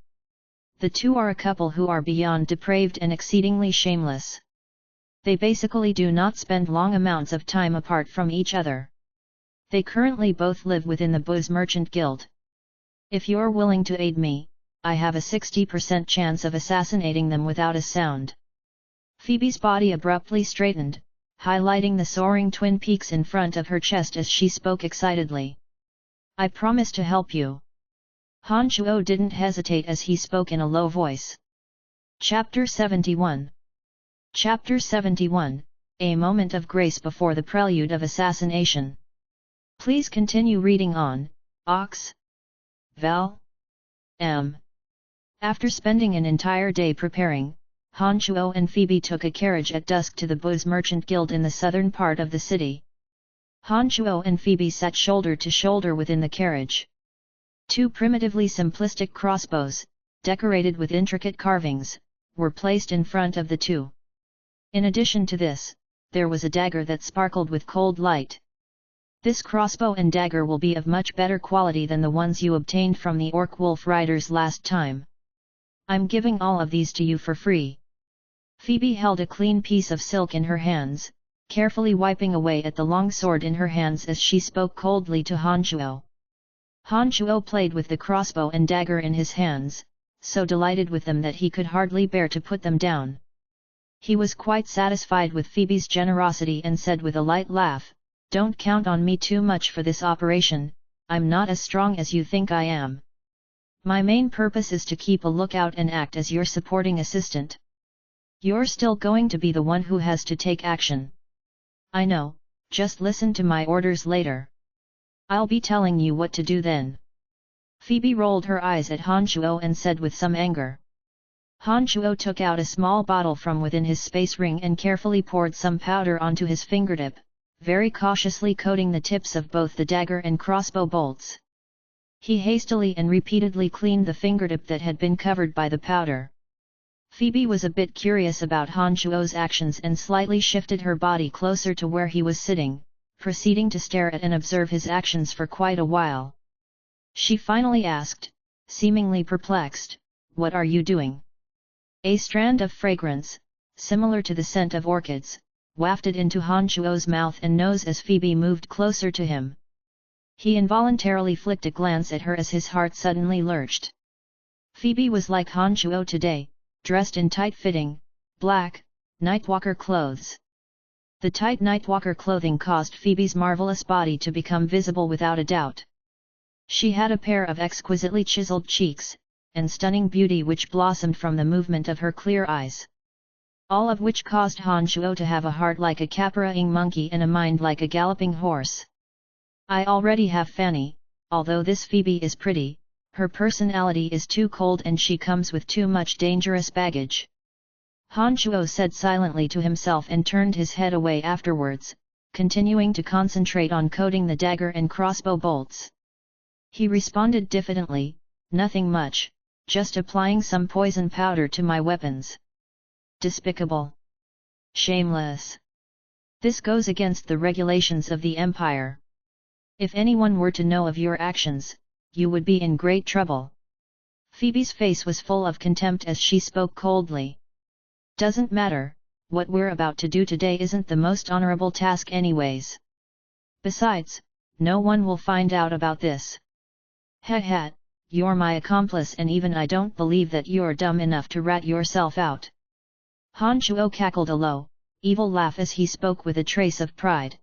The two are a couple who are beyond depraved and exceedingly shameless. They basically do not spend long amounts of time apart from each other. They currently both live within the Booze Merchant Guild. If you're willing to aid me, I have a 60% chance of assassinating them without a sound." Phoebe's body abruptly straightened, highlighting the soaring twin peaks in front of her chest as she spoke excitedly. "I promise to help you." Han Chuo didn't hesitate as he spoke in a low voice. Chapter 71. Chapter 71, A Moment of Grace Before the Prelude of Assassination. Please continue reading on, Ox. Val. M. After spending an entire day preparing, Han Chuo and Phoebe took a carriage at dusk to the Booze Merchant Guild in the southern part of the city. Han Chuo and Phoebe sat shoulder to shoulder within the carriage. Two primitively simplistic crossbows, decorated with intricate carvings, were placed in front of the two. In addition to this, there was a dagger that sparkled with cold light. "This crossbow and dagger will be of much better quality than the ones you obtained from the Orc Wolf Riders last time. I'm giving all of these to you for free." Phoebe held a clean piece of silk in her hands, carefully wiping away at the long sword in her hands as she spoke coldly to Han Chuo. Han Chuo played with the crossbow and dagger in his hands, so delighted with them that he could hardly bear to put them down. He was quite satisfied with Phoebe's generosity and said with a light laugh, "Don't count on me too much for this operation, I'm not as strong as you think I am. My main purpose is to keep a lookout and act as your supporting assistant. You're still going to be the one who has to take action. I know, just listen to my orders later. I'll be telling you what to do then." Phoebe rolled her eyes at Han Chuo and said with some anger. Han Chuo took out a small bottle from within his space ring and carefully poured some powder onto his fingertip, very cautiously coating the tips of both the dagger and crossbow bolts. He hastily and repeatedly cleaned the fingertip that had been covered by the powder. Phoebe was a bit curious about Han Chuo's actions and slightly shifted her body closer to where he was sitting, proceeding to stare at and observe his actions for quite a while. She finally asked, seemingly perplexed, "What are you doing?" A strand of fragrance, similar to the scent of orchids, wafted into Han Chuo's mouth and nose as Phoebe moved closer to him. He involuntarily flicked a glance at her as his heart suddenly lurched. Phoebe was like Han Chuo today, dressed in tight-fitting, black, nightwalker clothes. The tight nightwalker clothing caused Phoebe's marvelous body to become visible without a doubt. She had a pair of exquisitely chiseled cheeks, and stunning beauty which blossomed from the movement of her clear eyes. All of which caused Han Chuo to have a heart like a caparrowing monkey and a mind like a galloping horse. "I already have Fanny, although this Phoebe is pretty, her personality is too cold and she comes with too much dangerous baggage." Han Chuo said silently to himself and turned his head away afterwards, continuing to concentrate on coating the dagger and crossbow bolts. He responded diffidently, "Nothing much, just applying some poison powder to my weapons. Despicable. Shameless. This goes against the regulations of the Empire. If anyone were to know of your actions, you would be in great trouble. Phoebe's face was full of contempt as she spoke coldly. Doesn't matter, what we're about to do today isn't the most honorable task anyways. Besides, no one will find out about this. Ha, you're my accomplice and even I don't believe that you're dumb enough to rat yourself out. Han Shuo cackled a low, evil laugh as he spoke with a trace of pride.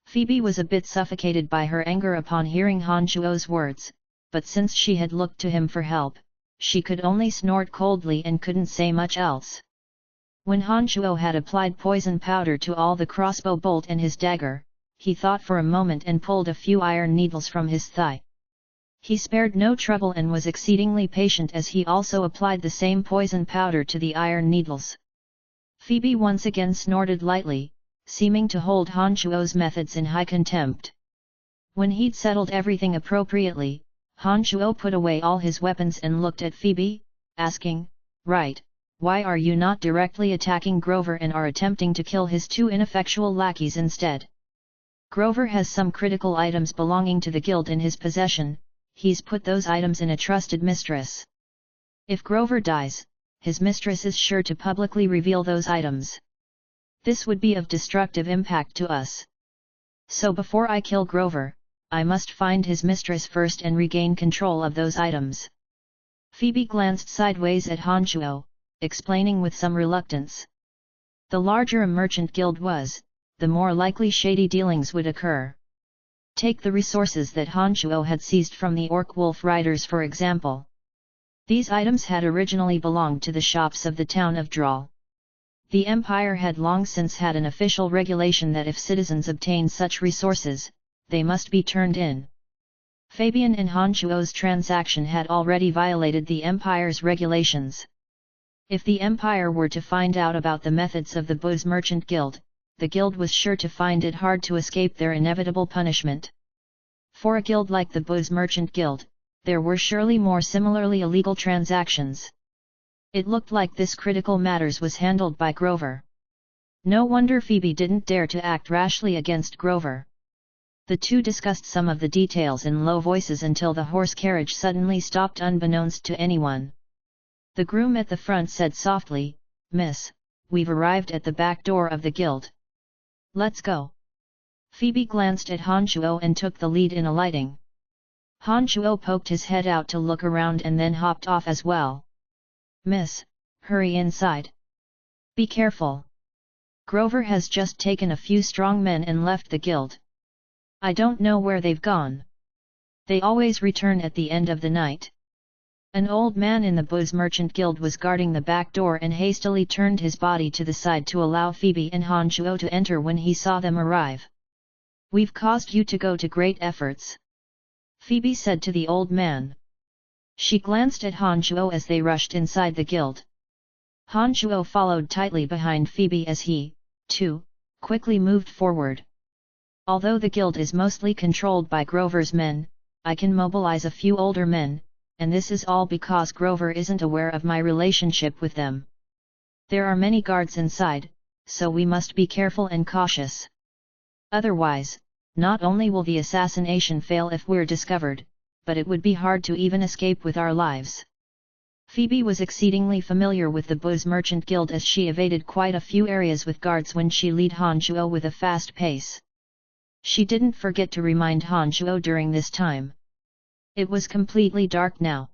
Phoebe was a bit suffocated by her anger upon hearing Han Shuo's words, but since she had looked to him for help, she could only snort coldly and couldn't say much else. When Han Shuo had applied poison powder to all the crossbow bolt and his dagger, he thought for a moment and pulled a few iron needles from his thigh. He spared no trouble and was exceedingly patient as he also applied the same poison powder to the iron needles. Phoebe once again snorted lightly, seeming to hold Han Shuo's methods in high contempt. When he'd settled everything appropriately, Han Shuo put away all his weapons and looked at Phoebe, asking, "Right, why are you not directly attacking Grover and are attempting to kill his two ineffectual lackeys instead? Grover has some critical items belonging to the guild in his possession, he's put those items in a trusted mistress. If Grover dies, his mistress is sure to publicly reveal those items. This would be of destructive impact to us. So before I kill Grover, I must find his mistress first and regain control of those items." Phoebe glanced sideways at Han Shuo, explaining with some reluctance. The larger a merchant guild was, the more likely shady dealings would occur. Take the resources that Han Shuo had seized from the Orc Wolf Riders for example. These items had originally belonged to the shops of the town of Drawl. The Empire had long since had an official regulation that if citizens obtain such resources, they must be turned in. Fabian and Han Shuo's transaction had already violated the Empire's regulations. If the Empire were to find out about the methods of the Booze Merchant Guild, the guild was sure to find it hard to escape their inevitable punishment. For a guild like the Booze Merchant Guild, there were surely more similarly illegal transactions. It looked like this critical matters was handled by Grover. No wonder Phoebe didn't dare to act rashly against Grover. The two discussed some of the details in low voices until the horse carriage suddenly stopped unbeknownst to anyone. The groom at the front said softly, "Miss, we've arrived at the back door of the guild. Let's go." Phoebe glanced at Han Shuo and took the lead in alighting. Han Shuo poked his head out to look around and then hopped off as well. "Miss, hurry inside. Be careful. Grover has just taken a few strong men and left the guild. I don't know where they've gone. They always return at the end of the night." An old man in the Booze Merchant Guild was guarding the back door and hastily turned his body to the side to allow Phoebe and Han Shuo to enter when he saw them arrive. "We've caused you to go to great efforts," Phoebe said to the old man. She glanced at Han Shuo as they rushed inside the guild. Han Shuo followed tightly behind Phoebe as he, too, quickly moved forward. "Although the guild is mostly controlled by Grover's men, I can mobilize a few older men, and this is all because Grover isn't aware of my relationship with them. There are many guards inside, so we must be careful and cautious. Otherwise, not only will the assassination fail if we're discovered, but it would be hard to even escape with our lives." Phoebe was exceedingly familiar with the Booze Merchant Guild as she evaded quite a few areas with guards when she led Han Shuo with a fast pace. She didn't forget to remind Han Shuo during this time. It was completely dark now.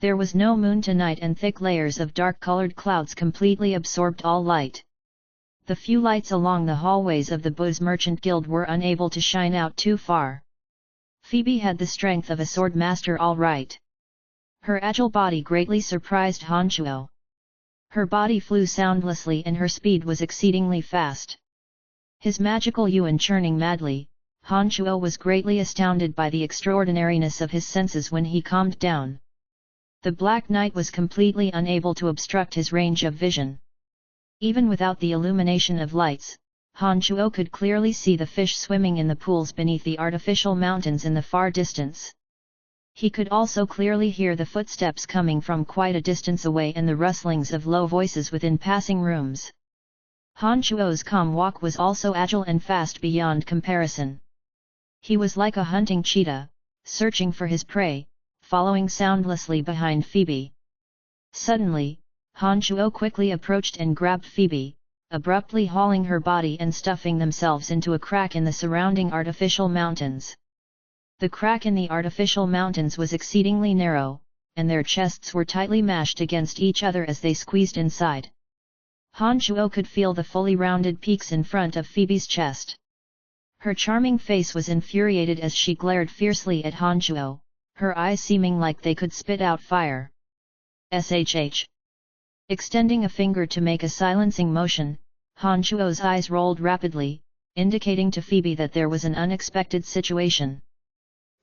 There was no moon tonight and thick layers of dark-colored clouds completely absorbed all light. The few lights along the hallways of the Booze Merchant Guild were unable to shine out too far. Phoebe had the strength of a sword master all right. Her agile body greatly surprised Han Shuo. Her body flew soundlessly and her speed was exceedingly fast. His magical yuan churning madly, Han Shuo was greatly astounded by the extraordinariness of his senses when he calmed down. The Black Knight was completely unable to obstruct his range of vision. Even without the illumination of lights, Han Shuo could clearly see the fish swimming in the pools beneath the artificial mountains in the far distance. He could also clearly hear the footsteps coming from quite a distance away and the rustlings of low voices within passing rooms. Han Chuo's calm walk was also agile and fast beyond comparison. He was like a hunting cheetah, searching for his prey, following soundlessly behind Phoebe. Suddenly, Han Chuo quickly approached and grabbed Phoebe, abruptly hauling her body and stuffing themselves into a crack in the surrounding artificial mountains. The crack in the artificial mountains was exceedingly narrow, and their chests were tightly mashed against each other as they squeezed inside. Han Chuo could feel the fully rounded peaks in front of Phoebe's chest. Her charming face was infuriated as she glared fiercely at Han Chuo, her eyes seeming like they could spit out fire. Shh. Extending a finger to make a silencing motion, Han Chuo's eyes rolled rapidly, indicating to Phoebe that there was an unexpected situation.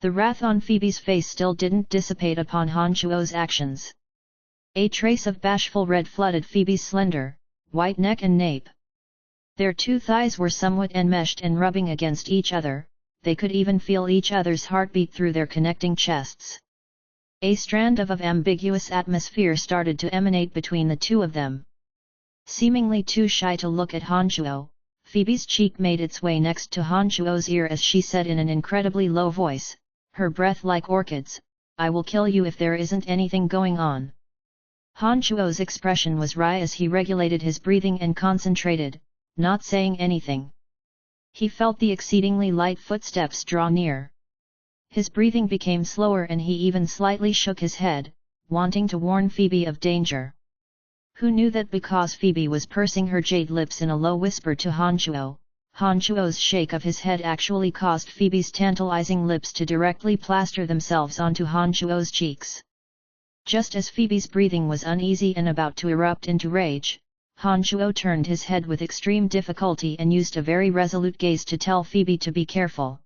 The wrath on Phoebe's face still didn't dissipate upon Han Chuo's actions. A trace of bashful red flooded Phoebe's slender, white neck and nape. Their two thighs were somewhat enmeshed and rubbing against each other, they could even feel each other's heartbeat through their connecting chests. A strand of ambiguous atmosphere started to emanate between the two of them. Seemingly too shy to look at Han Chuo, Phoebe's cheek made its way next to Han Chuo's ear as she said in an incredibly low voice, her breath like orchids, "I will kill you if there isn't anything going on." Han Chuo's expression was wry as he regulated his breathing and concentrated, not saying anything. He felt the exceedingly light footsteps draw near. His breathing became slower and he even slightly shook his head, wanting to warn Phoebe of danger. Who knew that because Phoebe was pursing her jade lips in a low whisper to Han Chuo's shake of his head actually caused Phoebe's tantalizing lips to directly plaster themselves onto Han Chuo's cheeks. Just as Phoebe's breathing was uneasy and about to erupt into rage, Han Chuo turned his head with extreme difficulty and used a very resolute gaze to tell Phoebe to be careful.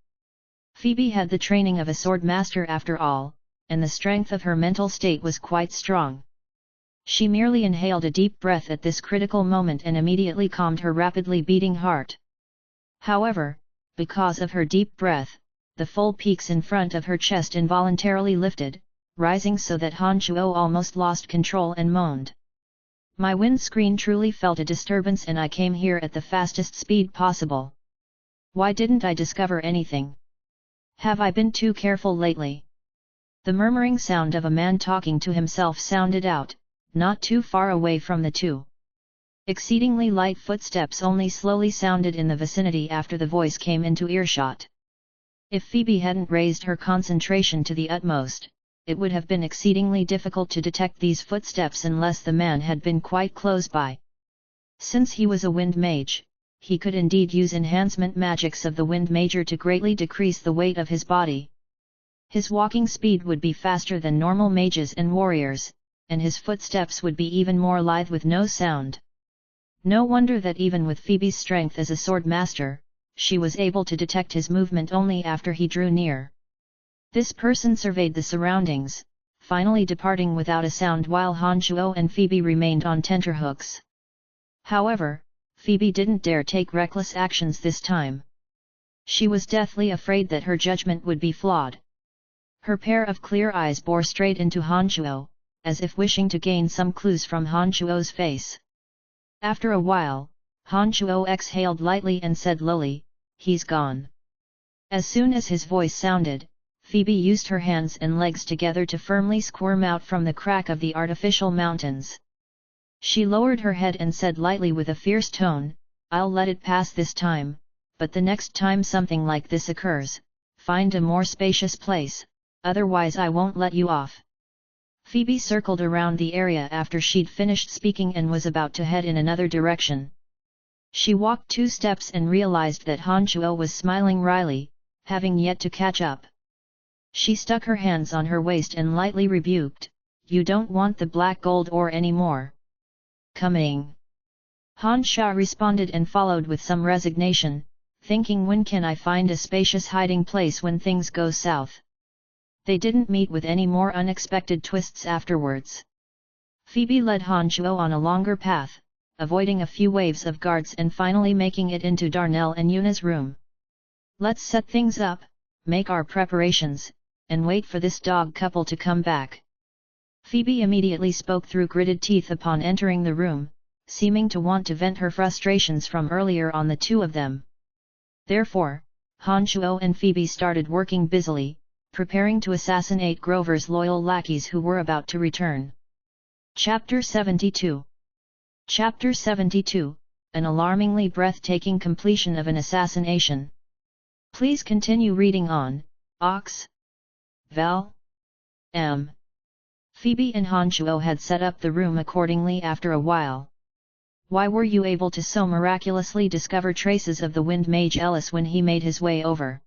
Phoebe had the training of a sword master after all, and the strength of her mental state was quite strong. She merely inhaled a deep breath at this critical moment and immediately calmed her rapidly beating heart. However, because of her deep breath, the full peaks in front of her chest involuntarily lifted, rising so that Han Chuo almost lost control and moaned. "My windscreen truly felt a disturbance and I came here at the fastest speed possible. Why didn't I discover anything? Have I been too careful lately?" The murmuring sound of a man talking to himself sounded out, not too far away from the two. Exceedingly light footsteps only slowly sounded in the vicinity after the voice came into earshot. If Phoebe hadn't raised her concentration to the utmost, it would have been exceedingly difficult to detect these footsteps unless the man had been quite close by. Since he was a wind mage, he could indeed use enhancement magics of the wind major to greatly decrease the weight of his body. His walking speed would be faster than normal mages and warriors, and his footsteps would be even more lithe with no sound. No wonder that even with Phoebe's strength as a sword master, she was able to detect his movement only after he drew near. This person surveyed the surroundings, finally departing without a sound while Han Chuo and Phoebe remained on tenterhooks. However, Phoebe didn't dare take reckless actions this time. She was deathly afraid that her judgment would be flawed. Her pair of clear eyes bore straight into Han Chuo, as if wishing to gain some clues from Han Chuo's face. After a while, Han Chuo exhaled lightly and said lowly, "He's gone." As soon as his voice sounded, Phoebe used her hands and legs together to firmly squirm out from the crack of the artificial mountains. She lowered her head and said lightly with a fierce tone, "I'll let it pass this time, but the next time something like this occurs, find a more spacious place, otherwise I won't let you off." Phoebe circled around the area after she'd finished speaking and was about to head in another direction. She walked 2 steps and realized that Han Chuo was smiling wryly, having yet to catch up. She stuck her hands on her waist and lightly rebuked, "You don't want the black gold ore anymore?" "Coming." Han Sha responded and followed with some resignation, thinking, when can I find a spacious hiding place when things go south? They didn't meet with any more unexpected twists afterwards. Phoebe led Han Chuo on a longer path, avoiding a few waves of guards and finally making it into Darnell and Yuna's room. "Let's set things up, make our preparations, and wait for this dog couple to come back. Phoebe immediately spoke through gritted teeth upon entering the room, seeming to want to vent her frustrations from earlier on the two of them. Therefore, Han Shuo and Phoebe started working busily, preparing to assassinate Grover's loyal lackeys who were about to return. Chapter 72. Chapter 72, an alarmingly breathtaking completion of an assassination. Please continue reading on, Ox. Val. M. Phoebe and Han Shuo had set up the room accordingly after a while. Why were you able to so miraculously discover traces of the Wind Mage Ellis when he made his way over?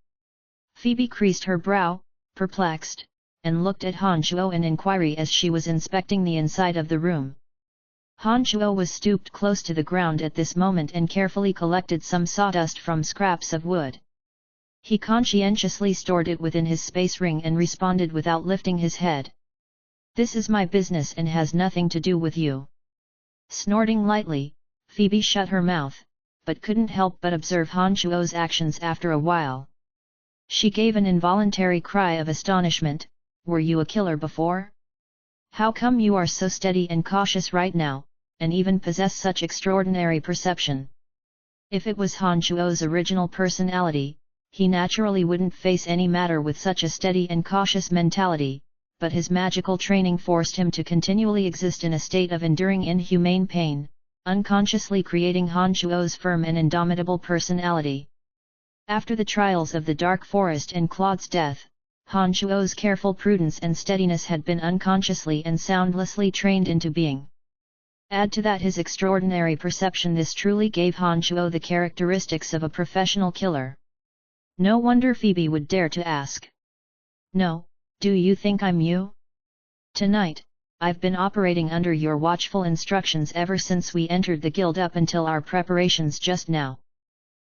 Phoebe creased her brow, perplexed, and looked at Han Shuo in inquiry as she was inspecting the inside of the room. Han Shuo was stooped close to the ground at this moment and carefully collected some sawdust from scraps of wood. He conscientiously stored it within his space ring and responded without lifting his head. This is my business and has nothing to do with you. Snorting lightly, Phoebe shut her mouth, but couldn't help but observe Han Shuo's actions after a while. She gave an involuntary cry of astonishment. Were you a killer before? How come you are so steady and cautious right now, and even possess such extraordinary perception? If it was Han Shuo's original personality, he naturally wouldn't face any matter with such a steady and cautious mentality, but his magical training forced him to continually exist in a state of enduring inhumane pain, unconsciously creating Han Shuo's firm and indomitable personality. After the trials of the Dark Forest and Claude's death, Han Shuo's careful prudence and steadiness had been unconsciously and soundlessly trained into being. Add to that his extraordinary perception. This truly gave Han Shuo the characteristics of a professional killer. No wonder Phoebe would dare to ask. No, do you think I'm you? Tonight, I've been operating under your watchful instructions ever since we entered the guild up until our preparations just now.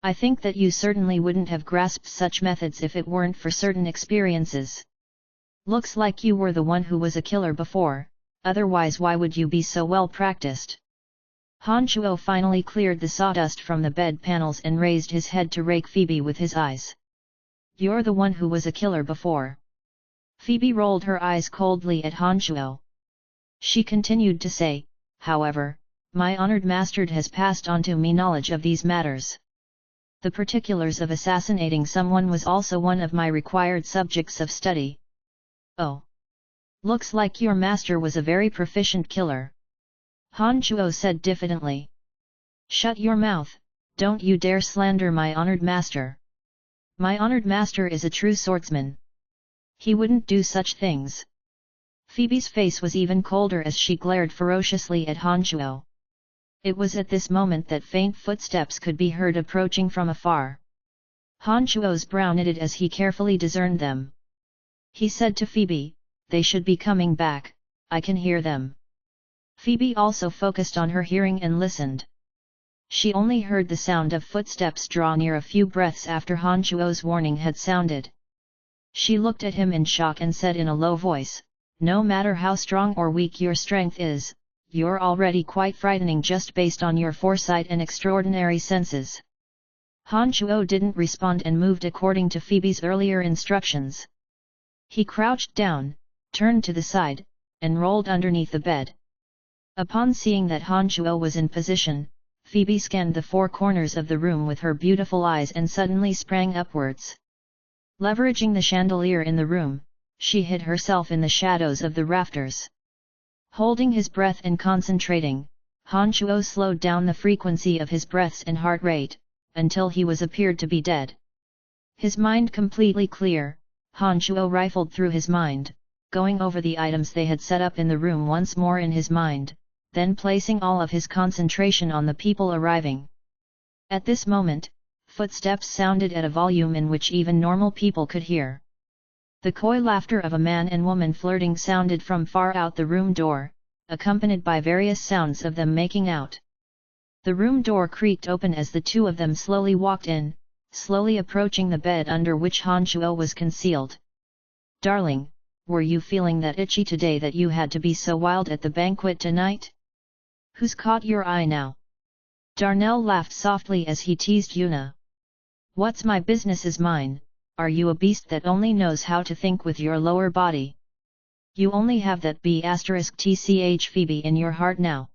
I think that you certainly wouldn't have grasped such methods if it weren't for certain experiences. Looks like you were the one who was a killer before, otherwise why would you be so well practiced? Han Shuo finally cleared the sawdust from the bed panels and raised his head to rake Phoebe with his eyes. You're the one who was a killer before. Phoebe rolled her eyes coldly at Han Shuo. She continued to say, however, my honored master has passed on to me knowledge of these matters. The particulars of assassinating someone was also one of my required subjects of study. Oh. Looks like your master was a very proficient killer. Han Shuo said diffidently. Shut your mouth, don't you dare slander my honored master. My honored master is a true swordsman. He wouldn't do such things. Phoebe's face was even colder as she glared ferociously at Han Shuo. It was at this moment that faint footsteps could be heard approaching from afar. Han Shuo's brow knitted as he carefully discerned them. He said to Phoebe, they should be coming back, I can hear them. Phoebe also focused on her hearing and listened. She only heard the sound of footsteps draw near a few breaths after Han Shuo's warning had sounded. She looked at him in shock and said in a low voice, no matter how strong or weak your strength is, you're already quite frightening just based on your foresight and extraordinary senses. Han Shuo didn't respond and moved according to Phoebe's earlier instructions. He crouched down, turned to the side, and rolled underneath the bed. Upon seeing that Han Shuo was in position, Phoebe scanned the four corners of the room with her beautiful eyes and suddenly sprang upwards. Leveraging the chandelier in the room, she hid herself in the shadows of the rafters. Holding his breath and concentrating, Han Shuo slowed down the frequency of his breaths and heart rate, until he appeared to be dead. His mind completely clear, Han Shuo rifled through his mind, going over the items they had set up in the room once more in his mind, then placing all of his concentration on the people arriving. At this moment, footsteps sounded at a volume in which even normal people could hear. The coy laughter of a man and woman flirting sounded from far out the room door, accompanied by various sounds of them making out. The room door creaked open as the two of them slowly walked in, slowly approaching the bed under which Han Shuo was concealed. Darling, were you feeling that itchy today that you had to be so wild at the banquet tonight? Who's caught your eye now? Darnell laughed softly as he teased Yuna. What's my business is mine, are you a beast that only knows how to think with your lower body? You only have that B*TCH Phoebe in your heart now.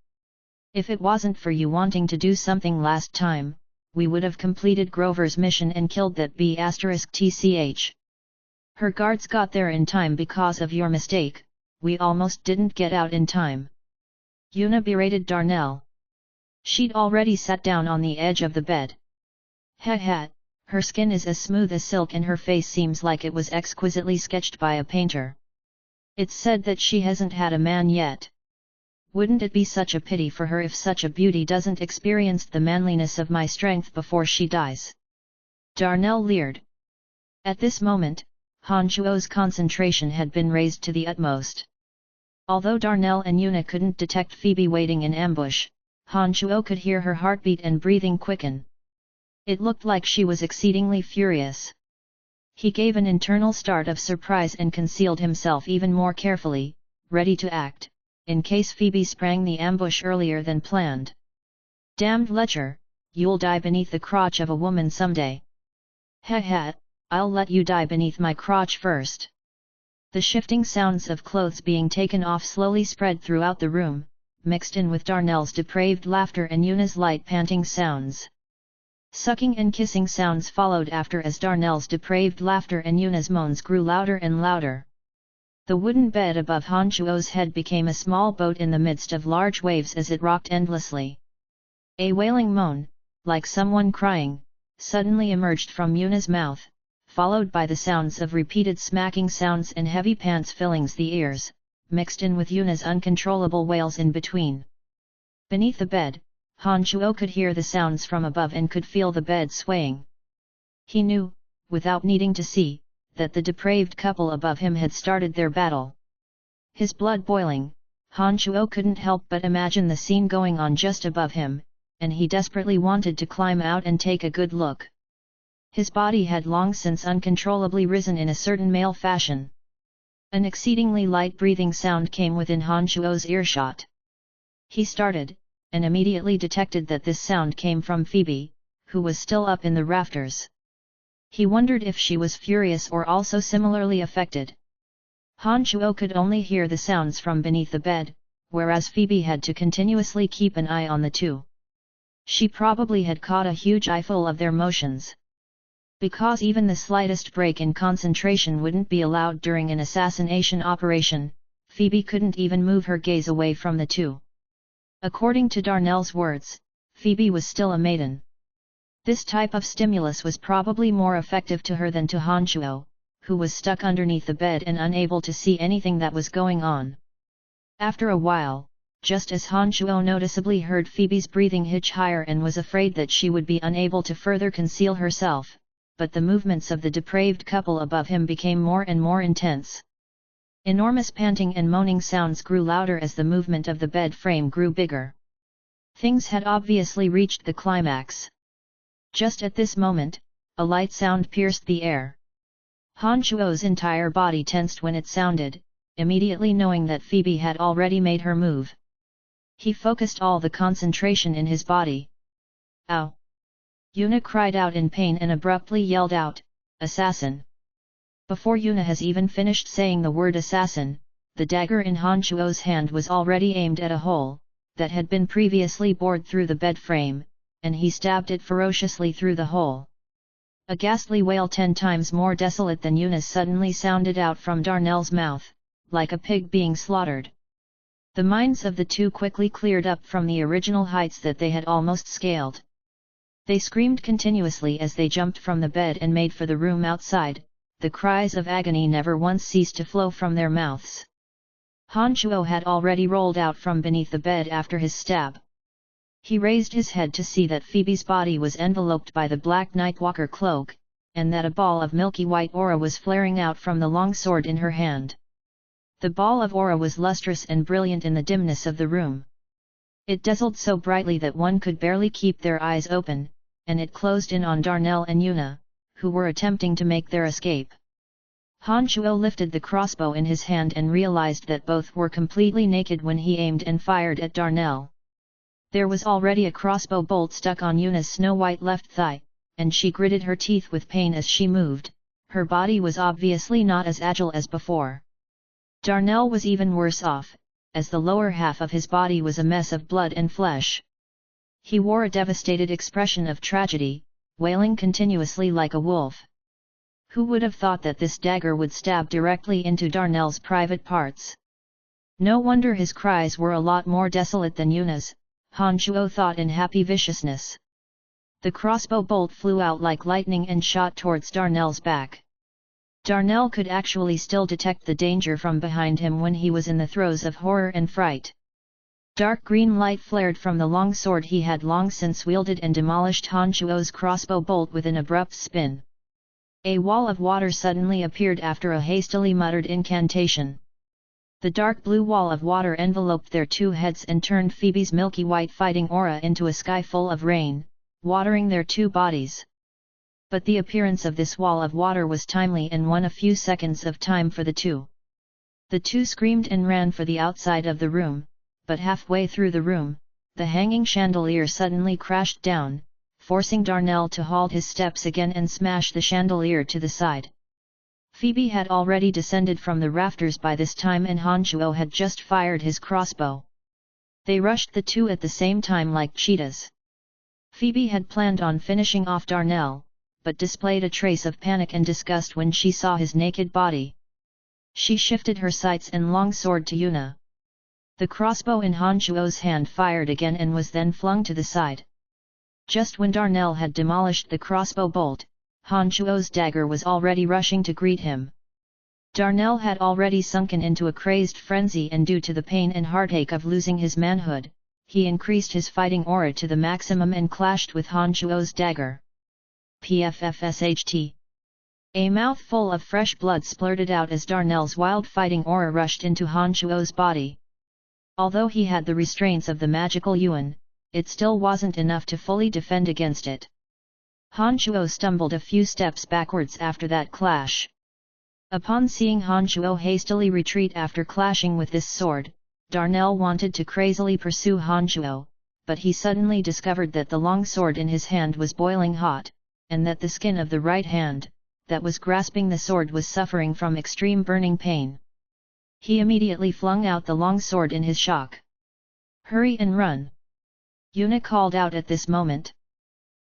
If it wasn't for you wanting to do something last time, we would have completed Grover's mission and killed that B*TCH. Her guards got there in time because of your mistake, we almost didn't get out in time. Yuna berated Darnell. She'd already sat down on the edge of the bed. Ha, her skin is as smooth as silk and her face seems like it was exquisitely sketched by a painter. It's said that she hasn't had a man yet. Wouldn't it be such a pity for her if such a beauty doesn't experience the manliness of my strength before she dies? Darnell leered. At this moment, Han Chuo's concentration had been raised to the utmost. Although Darnell and Yuna couldn't detect Phoebe waiting in ambush, Han Chuo could hear her heartbeat and breathing quicken. It looked like she was exceedingly furious. He gave an internal start of surprise and concealed himself even more carefully, ready to act, in case Phoebe sprang the ambush earlier than planned. Damned lecher, you'll die beneath the crotch of a woman someday. Ha, I'll let you die beneath my crotch first. The shifting sounds of clothes being taken off slowly spread throughout the room, mixed in with Darnell's depraved laughter and Yuna's light panting sounds. Sucking and kissing sounds followed after as Darnell's depraved laughter and Yuna's moans grew louder and louder. The wooden bed above Han Chuo's head became a small boat in the midst of large waves as it rocked endlessly. A wailing moan, like someone crying, suddenly emerged from Yuna's mouth, followed by the sounds of repeated smacking sounds and heavy pants filling the ears, mixed in with Yuna's uncontrollable wails in between. Beneath the bed, Han Chuo could hear the sounds from above and could feel the bed swaying. He knew, without needing to see, that the depraved couple above him had started their battle. His blood boiling, Han Chuo couldn't help but imagine the scene going on just above him, and he desperately wanted to climb out and take a good look. His body had long since uncontrollably risen in a certain male fashion. An exceedingly light breathing sound came within Han Chuo's earshot. He started, and immediately detected that this sound came from Phoebe, who was still up in the rafters. He wondered if she was furious or also similarly affected. Han Chuo could only hear the sounds from beneath the bed, whereas Phoebe had to continuously keep an eye on the two. She probably had caught a huge eyeful of their motions. Because even the slightest break in concentration wouldn't be allowed during an assassination operation, Phoebe couldn't even move her gaze away from the two. According to Darnell's words, Phoebe was still a maiden. This type of stimulus was probably more effective to her than to Han Chuo, who was stuck underneath the bed and unable to see anything that was going on. After a while, just as Han Chuo noticeably heard Phoebe's breathing hitch higher and was afraid that she would be unable to further conceal herself, but the movements of the depraved couple above him became more and more intense. Enormous panting and moaning sounds grew louder as the movement of the bed frame grew bigger. Things had obviously reached the climax. Just at this moment, a light sound pierced the air. Han Chuo's entire body tensed when it sounded, immediately knowing that Phoebe had already made her move. He focused all the concentration in his body. Ow! Yuna cried out in pain and abruptly yelled out, "Assassin!" Before Yuna has even finished saying the word assassin, the dagger in Han Chuo's hand was already aimed at a hole that had been previously bored through the bed frame, and he stabbed it ferociously through the hole. A ghastly wail 10 times more desolate than Yuna's suddenly sounded out from Darnell's mouth, like a pig being slaughtered. The minds of the two quickly cleared up from the original heights that they had almost scaled. They screamed continuously as they jumped from the bed and made for the room outside, the cries of agony never once ceased to flow from their mouths. Han Chuo had already rolled out from beneath the bed after his stab. He raised his head to see that Phoebe's body was enveloped by the black Nightwalker cloak, and that a ball of milky white aura was flaring out from the long sword in her hand. The ball of aura was lustrous and brilliant in the dimness of the room. It dazzled so brightly that one could barely keep their eyes open, and it closed in on Darnell and Yuna, who were attempting to make their escape. Han Chuo lifted the crossbow in his hand and realized that both were completely naked when he aimed and fired at Darnell. There was already a crossbow bolt stuck on Yuna's snow-white left thigh, and she gritted her teeth with pain as she moved, her body was obviously not as agile as before. Darnell was even worse off, as the lower half of his body was a mess of blood and flesh. He wore a devastated expression of tragedy, wailing continuously like a wolf. Who would have thought that this dagger would stab directly into Darnell's private parts? No wonder his cries were a lot more desolate than Yuna's, Han Shuo thought in happy viciousness. The crossbow bolt flew out like lightning and shot towards Darnell's back. Darnell could actually still detect the danger from behind him when he was in the throes of horror and fright. Dark green light flared from the long sword he had long since wielded and demolished Han Shuo's crossbow bolt with an abrupt spin. A wall of water suddenly appeared after a hastily muttered incantation. The dark blue wall of water enveloped their two heads and turned Phoebe's milky white fighting aura into a sky full of rain, watering their two bodies. But the appearance of this wall of water was timely and won a few seconds of time for the two. The two screamed and ran for the outside of the room, but halfway through the room, the hanging chandelier suddenly crashed down, forcing Darnell to halt his steps again and smash the chandelier to the side. Phoebe had already descended from the rafters by this time and Han Shuo had just fired his crossbow. They rushed the two at the same time like cheetahs. Phoebe had planned on finishing off Darnell, but displayed a trace of panic and disgust when she saw his naked body. She shifted her sights and long sword to Yuna. The crossbow in Han Shuo's hand fired again and was then flung to the side. Just when Darnell had demolished the crossbow bolt, Han Shuo's dagger was already rushing to greet him. Darnell had already sunken into a crazed frenzy and due to the pain and heartache of losing his manhood, he increased his fighting aura to the maximum and clashed with Han Shuo's dagger. PFFSHT. A mouthful of fresh blood splurted out as Darnell's wild fighting aura rushed into Han Shuo's body. Although he had the restraints of the magical Yuan, it still wasn't enough to fully defend against it. Han Shuo stumbled a few steps backwards after that clash. Upon seeing Han Shuo hastily retreat after clashing with this sword, Darnell wanted to crazily pursue Han Shuo, but he suddenly discovered that the long sword in his hand was boiling hot, and that the skin of the right hand, that was grasping the sword, was suffering from extreme burning pain. He immediately flung out the long sword in his shock. "Hurry and run!" Yuna called out at this moment.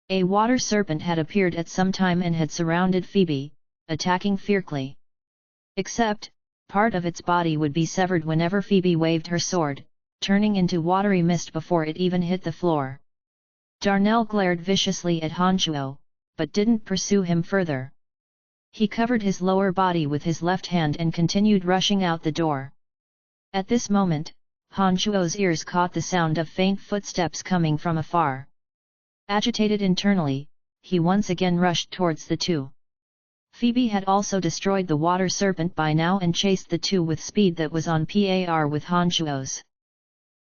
A water serpent had appeared at some time and had surrounded Phoebe, attacking fiercely. Except, part of its body would be severed whenever Phoebe waved her sword, turning into watery mist before it even hit the floor. Darnell glared viciously at Han Shuo, but didn't pursue him further. He covered his lower body with his left hand and continued rushing out the door. At this moment, Han Shuo's ears caught the sound of faint footsteps coming from afar. Agitated internally, he once again rushed towards the two. Phoebe had also destroyed the water serpent by now and chased the two with speed that was on par with Han Shuo's.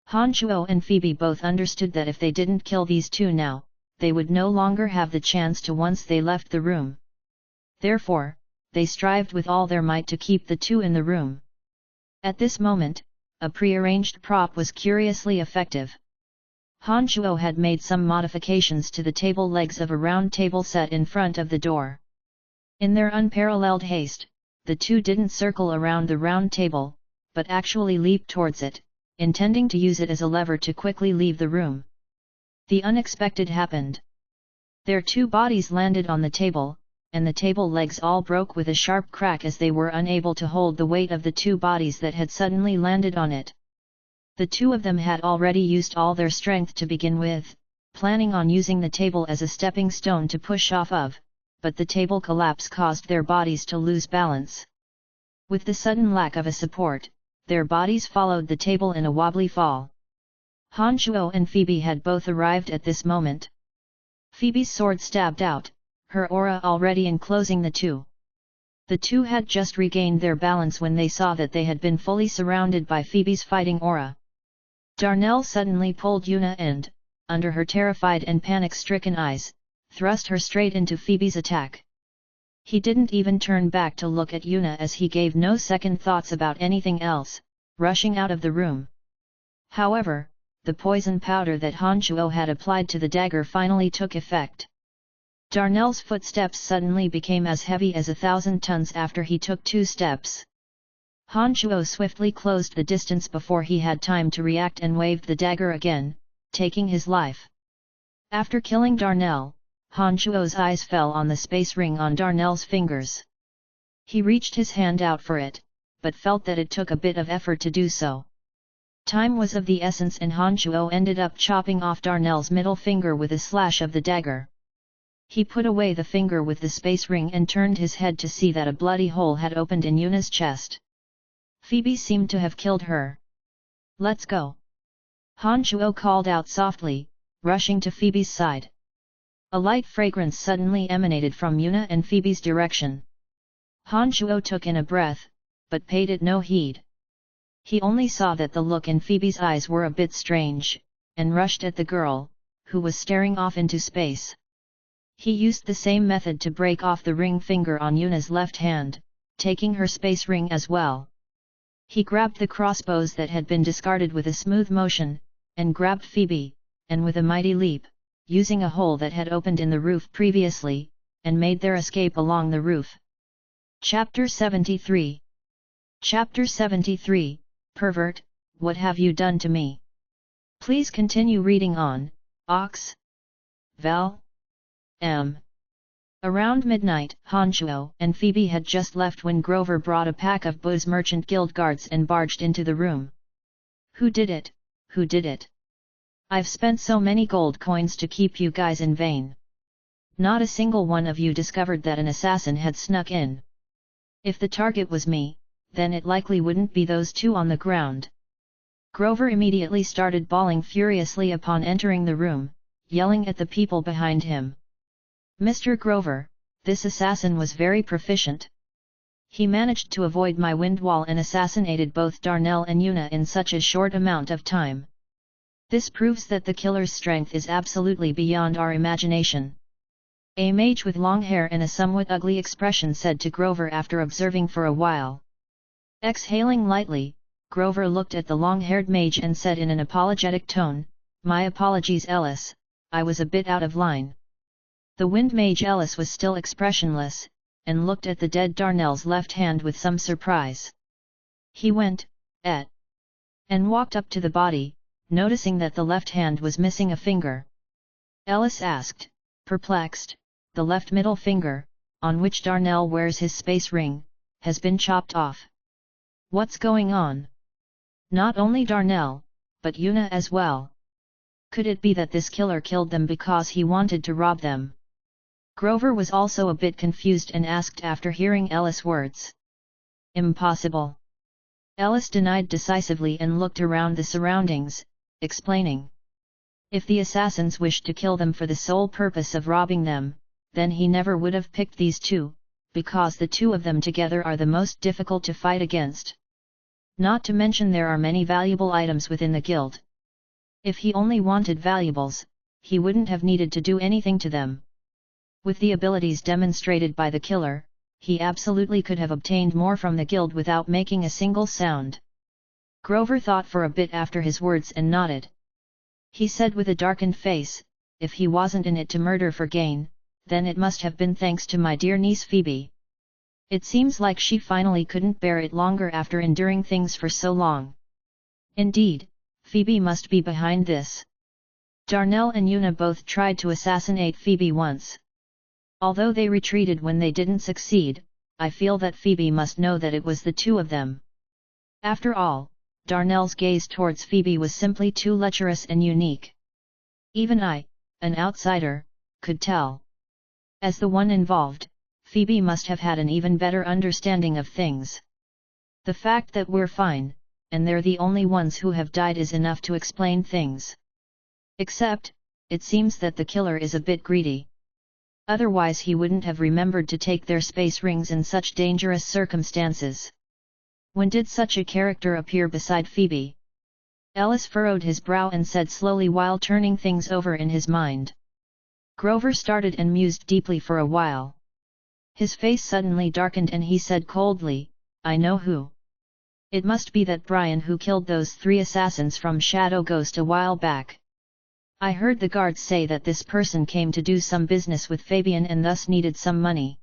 Han Shuo and Phoebe both understood that if they didn't kill these two now, they would no longer have the chance to once they left the room. Therefore, they strived with all their might to keep the two in the room. At this moment, a prearranged prop was curiously effective. Han Shuo had made some modifications to the table legs of a round table set in front of the door. In their unparalleled haste, the two didn't circle around the round table, but actually leaped towards it, intending to use it as a lever to quickly leave the room. The unexpected happened. Their two bodies landed on the table, and the table legs all broke with a sharp crack as they were unable to hold the weight of the two bodies that had suddenly landed on it. The two of them had already used all their strength to begin with, planning on using the table as a stepping stone to push off of, but the table collapse caused their bodies to lose balance. With the sudden lack of a support, their bodies followed the table in a wobbly fall. Han Shuo and Phoebe had both arrived at this moment. Phoebe's sword stabbed out, her aura already enclosing the two. The two had just regained their balance when they saw that they had been fully surrounded by Phoebe's fighting aura. Darnell suddenly pulled Yuna and, under her terrified and panic-stricken eyes, thrust her straight into Phoebe's attack. He didn't even turn back to look at Yuna as he gave no second thoughts about anything else, rushing out of the room. However, the poison powder that Han Shuo had applied to the dagger finally took effect. Darnell's footsteps suddenly became as heavy as 1,000 tons after he took 2 steps. Han Shuo swiftly closed the distance before he had time to react and waved the dagger again, taking his life. After killing Darnell, Han Shuo's eyes fell on the space ring on Darnell's fingers. He reached his hand out for it, but felt that it took a bit of effort to do so. Time was of the essence and Han Shuo ended up chopping off Darnell's middle finger with a slash of the dagger. He put away the finger with the space ring and turned his head to see that a bloody hole had opened in Yuna's chest. Phoebe seemed to have killed her. "Let's go!" Han Shuo called out softly, rushing to Phoebe's side. A light fragrance suddenly emanated from Yuna and Phoebe's direction. Han Shuo took in a breath, but paid it no heed. He only saw that the look in Phoebe's eyes were a bit strange, and rushed at the girl, who was staring off into space. He used the same method to break off the ring finger on Yuna's left hand, taking her space ring as well. He grabbed the crossbows that had been discarded with a smooth motion, and grabbed Phoebe, and with a mighty leap, using a hole that had opened in the roof previously, and made their escape along the roof. Chapter 73. Chapter 73, Pervert, what have you done to me? Please continue reading on, Ox. Val. M. Around midnight, Han Shuo and Phoebe had just left when Grover brought a pack of Buzz Merchant Guild guards and barged into the room. "Who did it? Who did it? I've spent so many gold coins to keep you guys in vain. Not a single one of you discovered that an assassin had snuck in. If the target was me, then it likely wouldn't be those 2 on the ground." Grover immediately started bawling furiously upon entering the room, yelling at the people behind him. "Mr. Grover, this assassin was very proficient. He managed to avoid my wind wall and assassinated both Darnell and Yuna in such a short amount of time. This proves that the killer's strength is absolutely beyond our imagination." A mage with long hair and a somewhat ugly expression said to Grover after observing for a while. Exhaling lightly, Grover looked at the long-haired mage and said in an apologetic tone, "My apologies, Ellis, I was a bit out of line." The wind mage Ellis was still expressionless, and looked at the dead Darnell's left hand with some surprise. He went, and walked up to the body, noticing that the left hand was missing a finger. Ellis asked, perplexed, "The left middle finger, on which Darnell wears his space ring, has been chopped off. What's going on? Not only Darnell, but Yuna as well. Could it be that this killer killed them because he wanted to rob them?" Grover was also a bit confused and asked after hearing Ellis' words. "Impossible." Ellis denied decisively and looked around the surroundings, explaining. "If the assassins wished to kill them for the sole purpose of robbing them, then he never would have picked these 2, because the 2 of them together are the most difficult to fight against. Not to mention there are many valuable items within the guild. If he only wanted valuables, he wouldn't have needed to do anything to them. With the abilities demonstrated by the killer, he absolutely could have obtained more from the guild without making a single sound." Grover thought for a bit after his words and nodded. He said with a darkened face, "If he wasn't in it to murder for gain, then it must have been thanks to my dear niece Phoebe. It seems like she finally couldn't bear it longer after enduring things for so long. Indeed, Phoebe must be behind this. Darnell and Yuna both tried to assassinate Phoebe once. Although they retreated when they didn't succeed, I feel that Phoebe must know that it was the 2 of them. After all, Darnell's gaze towards Phoebe was simply too lecherous and unique. Even I, an outsider, could tell. As the one involved, Phoebe must have had an even better understanding of things. The fact that we're fine, and they're the only ones who have died is enough to explain things. Except, it seems that the killer is a bit greedy. Otherwise he wouldn't have remembered to take their space rings in such dangerous circumstances. When did such a character appear beside Phoebe?" Ellis furrowed his brow and said slowly while turning things over in his mind. Grover started and mused deeply for a while. His face suddenly darkened and he said coldly, "I know who. It must be that Brian who killed those 3 assassins from Shadow Ghost a while back." I heard the guards say that this person came to do some business with Fabian and thus needed some money.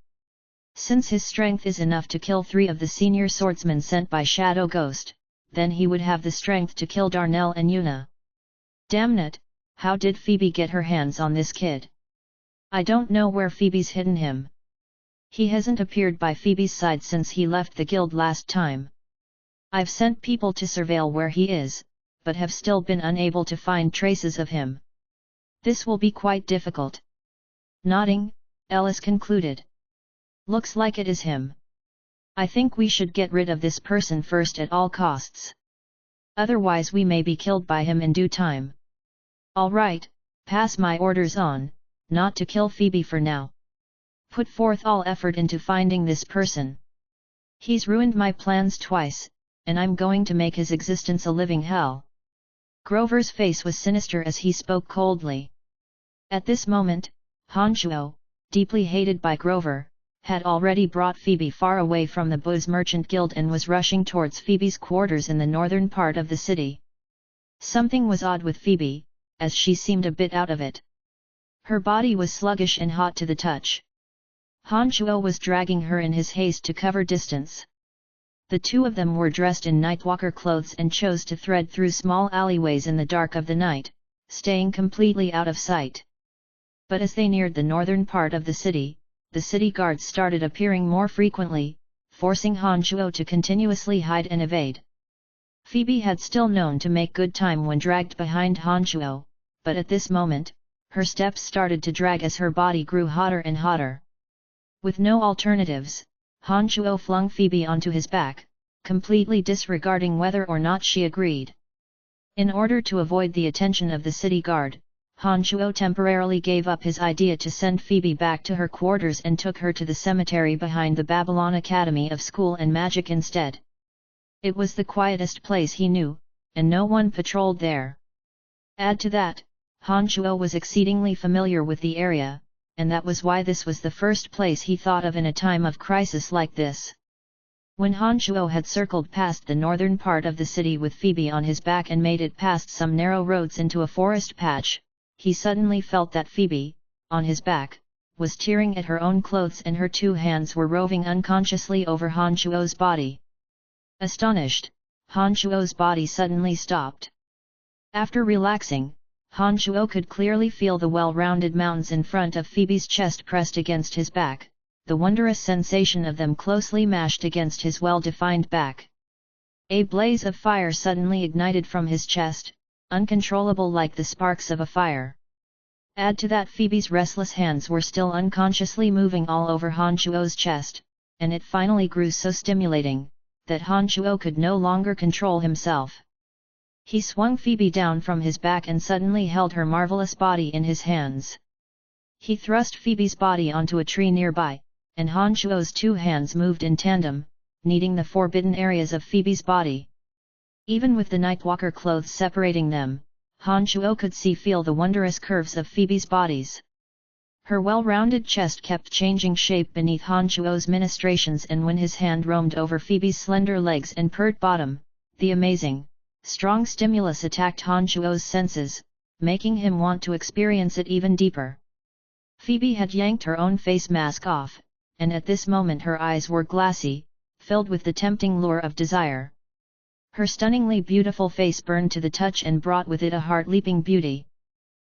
Since his strength is enough to kill 3 of the senior swordsmen sent by Shadow Ghost, then he would have the strength to kill Darnell and Yuna. Damn it, how did Phoebe get her hands on this kid? I don't know where Phoebe's hidden him. He hasn't appeared by Phoebe's side since he left the guild last time. I've sent people to surveil where he is, but have still been unable to find traces of him. This will be quite difficult. Nodding, Ellis concluded. Looks like it is him. I think we should get rid of this person first at all costs. Otherwise we may be killed by him in due time. All right, pass my orders on, not to kill Phoebe for now. Put forth all effort into finding this person. He's ruined my plans twice, and I'm going to make his existence a living hell. Grover's face was sinister as he spoke coldly. At this moment, Hanchuo, deeply hated by Grover, had already brought Phoebe far away from the booze merchant guild and was rushing towards Phoebe's quarters in the northern part of the city. Something was odd with Phoebe, as she seemed a bit out of it. Her body was sluggish and hot to the touch. Hanchuo was dragging her in his haste to cover distance. The two of them were dressed in nightwalker clothes and chose to thread through small alleyways in the dark of the night, staying completely out of sight. But as they neared the northern part of the city guards started appearing more frequently, forcing Hanchuo to continuously hide and evade. Phoebe had still known to make good time when dragged behind Hanchuo, but at this moment, her steps started to drag as her body grew hotter and hotter. With no alternatives, Hanchuo flung Phoebe onto his back, completely disregarding whether or not she agreed. In order to avoid the attention of the city guard, Hanchuo temporarily gave up his idea to send Phoebe back to her quarters and took her to the cemetery behind the Babylon Academy of School and Magic instead. It was the quietest place he knew, and no one patrolled there. Add to that, Hanchuo was exceedingly familiar with the area, and that was why this was the first place he thought of in a time of crisis like this. When Hanchuo had circled past the northern part of the city with Phoebe on his back and made it past some narrow roads into a forest patch, he suddenly felt that Phoebe, on his back, was tearing at her own clothes and her 2 hands were roving unconsciously over Hanchuo's body. Astonished, Hanchuo's body suddenly stopped. After relaxing, Hanchuo could clearly feel the well-rounded mountains in front of Phoebe's chest pressed against his back, the wondrous sensation of them closely mashed against his well-defined back. A blaze of fire suddenly ignited from his chest, uncontrollable like the sparks of a fire. Add to that Phoebe's restless hands were still unconsciously moving all over Hanchuo's chest, and it finally grew so stimulating, that Hanchuo could no longer control himself. He swung Phoebe down from his back and suddenly held her marvelous body in his hands. He thrust Phoebe's body onto a tree nearby, and Hanchuo's 2 hands moved in tandem, kneading the forbidden areas of Phoebe's body. Even with the nightwalker clothes separating them, Hanchuo could feel the wondrous curves of Phoebe's bodies. Her well-rounded chest kept changing shape beneath Hanchuo's ministrations, and when his hand roamed over Phoebe's slender legs and pert bottom, the amazing, strong stimulus attacked Hanchuo's senses, making him want to experience it even deeper. Phoebe had yanked her own face mask off, and at this moment her eyes were glassy, filled with the tempting lure of desire. Her stunningly beautiful face burned to the touch and brought with it a heart-leaping beauty.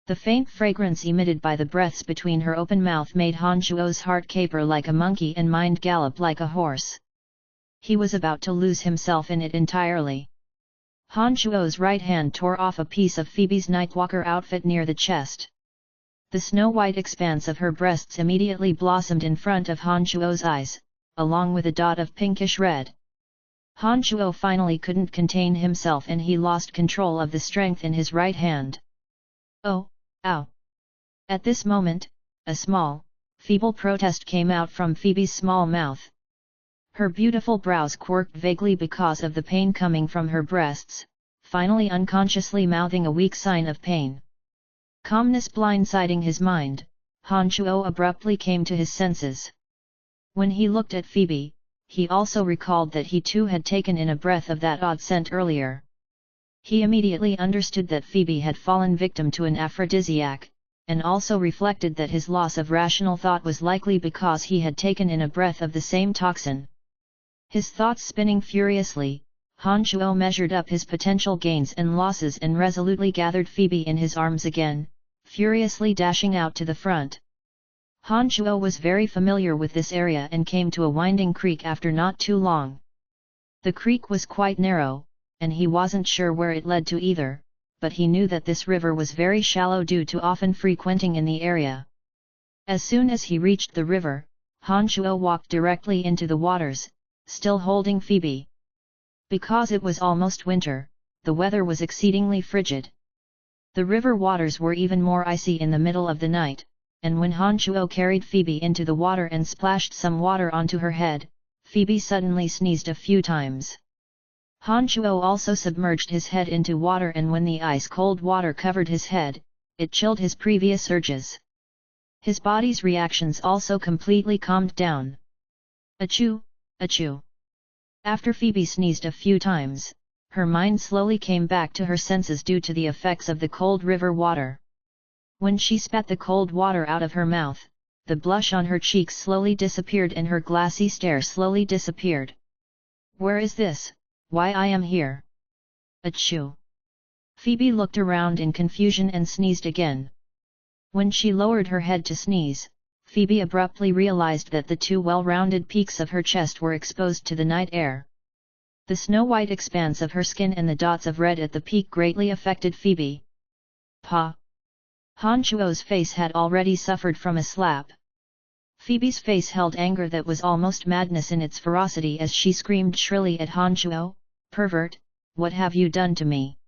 The faint fragrance emitted by the breaths between her open mouth made Hanchuo's heart caper like a monkey and mind gallop like a horse. He was about to lose himself in it entirely. Hanchuo's right hand tore off a piece of Phoebe's nightwalker outfit near the chest. The snow-white expanse of her breasts immediately blossomed in front of Hanchuo's eyes, along with a dot of pinkish red. Hanchuo finally couldn't contain himself and he lost control of the strength in his right hand. Oh, ow! At this moment, a small, feeble protest came out from Phoebe's small mouth. Her beautiful brows quirked vaguely because of the pain coming from her breasts, finally unconsciously mouthing a weak sign of pain. Calmness blindsiding his mind, Hanchuo abruptly came to his senses. When he looked at Phoebe, he also recalled that he too had taken in a breath of that odd scent earlier. He immediately understood that Phoebe had fallen victim to an aphrodisiac, and also reflected that his loss of rational thought was likely because he had taken in a breath of the same toxin. His thoughts spinning furiously, Han Shuo measured up his potential gains and losses and resolutely gathered Phoebe in his arms again, furiously dashing out to the front. Han Shuo was very familiar with this area and came to a winding creek after not too long. The creek was quite narrow, and he wasn't sure where it led to either, but he knew that this river was very shallow due to often frequenting in the area. As soon as he reached the river, Han Shuo walked directly into the waters, still holding Phoebe. Because it was almost winter, the weather was exceedingly frigid. The river waters were even more icy in the middle of the night, and when Han Shuo carried Phoebe into the water and splashed some water onto her head, Phoebe suddenly sneezed a few times. Han Shuo also submerged his head into water, and when the ice-cold water covered his head, it chilled his previous urges. His body's reactions also completely calmed down. Achoo, achoo. After Phoebe sneezed a few times, her mind slowly came back to her senses due to the effects of the cold river water. When she spat the cold water out of her mouth, the blush on her cheeks slowly disappeared and her glassy stare slowly disappeared. Where is this? Why I am here? Achoo! Phoebe looked around in confusion and sneezed again. When she lowered her head to sneeze, Phoebe abruptly realized that the two well-rounded peaks of her chest were exposed to the night air. The snow-white expanse of her skin and the dots of red at the peak greatly affected Phoebe. Pa! Han Shuo's face had already suffered from a slap. Phoebe's face held anger that was almost madness in its ferocity as she screamed shrilly at Han Shuo, "Pervert, what have you done to me?"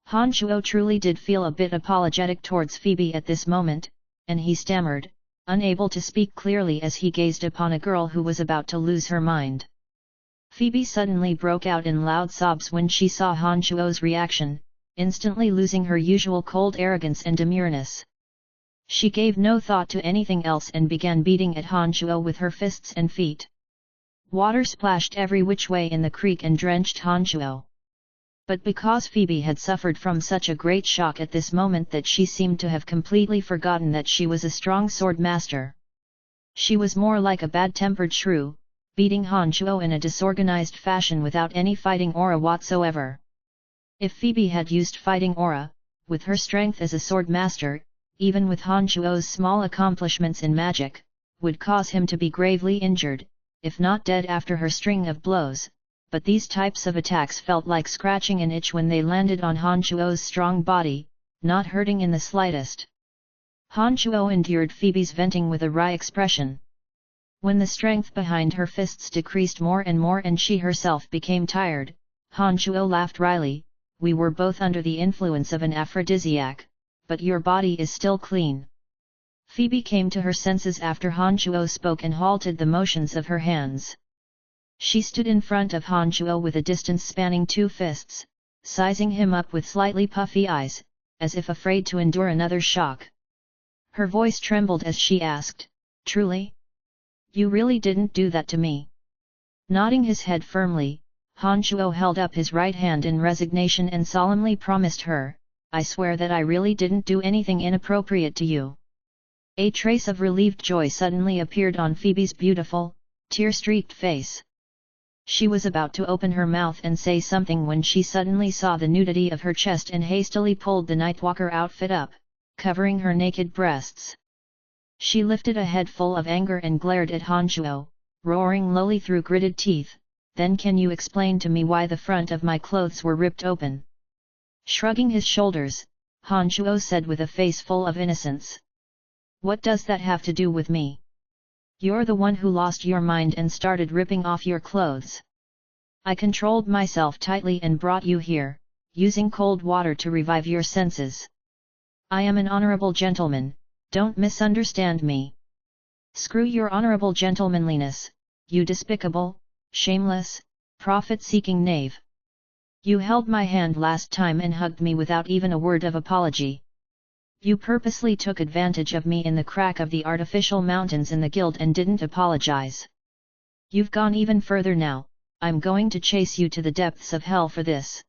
Han Shuo truly did feel a bit apologetic towards Phoebe at this moment, and he stammered, unable to speak clearly as he gazed upon a girl who was about to lose her mind. Phoebe suddenly broke out in loud sobs when she saw Han Shuo's reaction, instantly losing her usual cold arrogance and demureness. She gave no thought to anything else and began beating at Han Shuo with her fists and feet. Water splashed every which way in the creek and drenched Han Shuo. But because Phoebe had suffered from such a great shock at this moment that she seemed to have completely forgotten that she was a strong sword master. She was more like a bad-tempered shrew, beating Han Shuo in a disorganized fashion without any fighting aura whatsoever. If Phoebe had used fighting aura, with her strength as a sword master, even with Han Shuo's small accomplishments in magic, would cause him to be gravely injured, if not dead after her string of blows, but these types of attacks felt like scratching an itch when they landed on Han Shuo's strong body, not hurting in the slightest. Han Shuo endured Phoebe's venting with a wry expression. When the strength behind her fists decreased more and more and she herself became tired, Han Shuo laughed wryly, "We were both under the influence of an aphrodisiac, but your body is still clean." Phoebe came to her senses after Han Shuo spoke and halted the motions of her hands. She stood in front of Han Shuo with a distance spanning 2 fists, sizing him up with slightly puffy eyes, as if afraid to endure another shock. Her voice trembled as she asked, "Truly? You really didn't do that to me?" Nodding his head firmly, Han Shuo held up his right hand in resignation and solemnly promised her, "I swear that I really didn't do anything inappropriate to you." A trace of relieved joy suddenly appeared on Phoebe's beautiful, tear-streaked face. She was about to open her mouth and say something when she suddenly saw the nudity of her chest and hastily pulled the Nightwalker outfit up, covering her naked breasts. She lifted a head full of anger and glared at Han Shuo, roaring lowly through gritted teeth, "Then can you explain to me why the front of my clothes were ripped open?" Shrugging his shoulders, Han Shuo said with a face full of innocence. "What does that have to do with me? You're the one who lost your mind and started ripping off your clothes. I controlled myself tightly and brought you here, using cold water to revive your senses. I am an honorable gentleman, don't misunderstand me." "Screw your honorable gentlemanliness, you despicable, shameless, profit-seeking knave. You held my hand last time and hugged me without even a word of apology. You purposely took advantage of me in the crack of the artificial mountains in the guild and didn't apologize. You've gone even further now, I'm going to chase you to the depths of hell for this."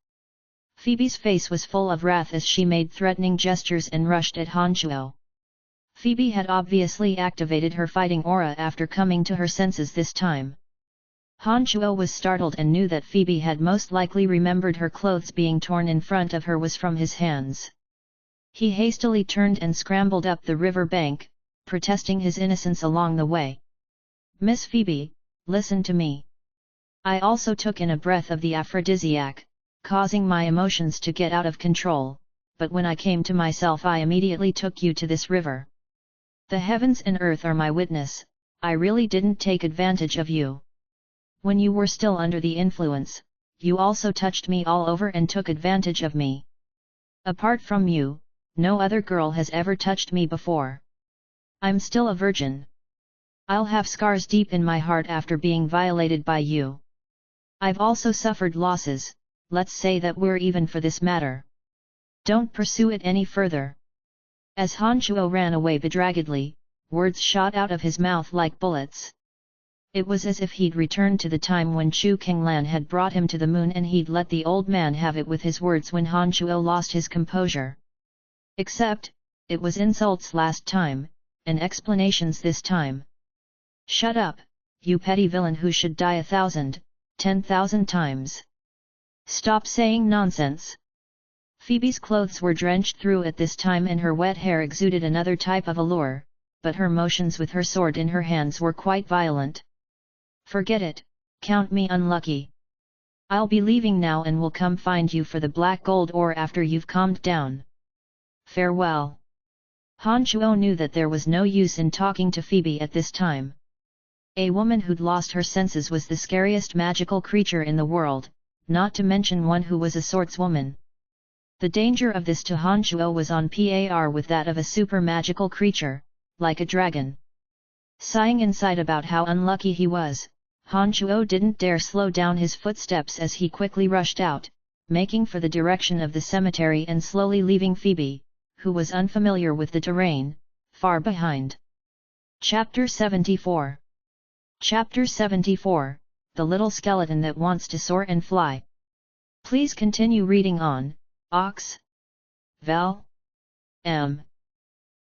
Phoebe's face was full of wrath as she made threatening gestures and rushed at Han Shuo. Phoebe had obviously activated her fighting aura after coming to her senses this time. Han Shuo was startled and knew that Phoebe had most likely remembered her clothes being torn in front of her was from his hands. He hastily turned and scrambled up the river bank, protesting his innocence along the way. "Miss Phoebe, listen to me. I also took in a breath of the aphrodisiac, causing my emotions to get out of control, but when I came to myself I immediately took you to this river. The heavens and earth are my witness, I really didn't take advantage of you. When you were still under the influence, you also touched me all over and took advantage of me. Apart from you, no other girl has ever touched me before. I'm still a virgin. I'll have scars deep in my heart after being violated by you. I've also suffered losses, let's say that we're even for this matter. Don't pursue it any further." As Han Shuo ran away bedraggedly, words shot out of his mouth like bullets. It was as if he'd returned to the time when Chu Kenglan had brought him to the moon and he'd let the old man have it with his words when Han Shuo lost his composure. Except, it was insults last time, and explanations this time. "Shut up, you petty villain who should die 1,000, 10,000 times. Stop saying nonsense." Phoebe's clothes were drenched through at this time and her wet hair exuded another type of allure, but her motions with her sword in her hands were quite violent. "Forget it, count me unlucky. I'll be leaving now and will come find you for the black gold ore after you've calmed down. Farewell." Han Shuo knew that there was no use in talking to Phoebe at this time. A woman who'd lost her senses was the scariest magical creature in the world, not to mention one who was a swordswoman. The danger of this to Han Shuo was on par with that of a super magical creature, like a dragon. Sighing inside about how unlucky he was, Han Shuo didn't dare slow down his footsteps as he quickly rushed out, making for the direction of the cemetery and slowly leaving Phoebe, who was unfamiliar with the terrain, far behind. Chapter 74. Chapter 74, The Little Skeleton That Wants to Soar and Fly. Please continue reading on, Ox. Val. M.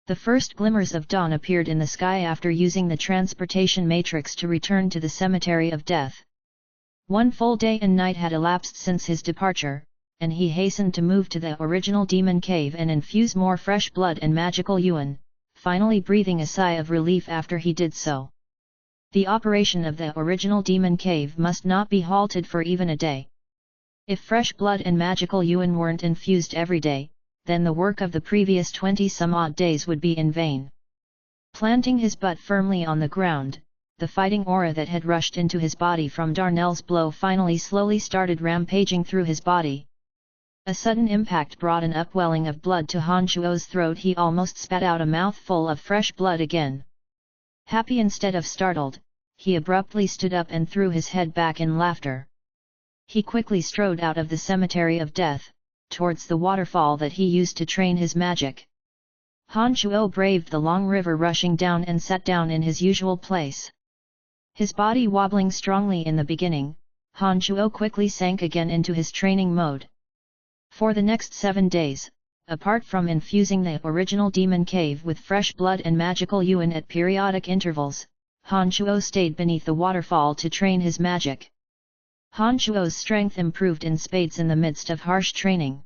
The first glimmers of dawn appeared in the sky after using the transportation matrix to return to the cemetery of death. One full day and night had elapsed since his departure, and he hastened to move to the original demon cave and infuse more fresh blood and magical yuan, finally breathing a sigh of relief after he did so. The operation of the original demon cave must not be halted for even a day. If fresh blood and magical yuan weren't infused every day, then the work of the previous 20-some-odd days would be in vain. Planting his butt firmly on the ground, the fighting aura that had rushed into his body from Darnell's blow finally slowly started rampaging through his body. A sudden impact brought an upwelling of blood to Han Shuo's throat. He almost spat out a mouthful of fresh blood again. Happy instead of startled, he abruptly stood up and threw his head back in laughter. He quickly strode out of the cemetery of death, towards the waterfall that he used to train his magic. Han Shuo braved the long river rushing down and sat down in his usual place. His body wobbling strongly in the beginning, Han Shuo quickly sank again into his training mode. For the next 7 days, apart from infusing the original demon cave with fresh blood and magical yuan at periodic intervals, Han Shuo stayed beneath the waterfall to train his magic. Han Shuo's strength improved in spades in the midst of harsh training.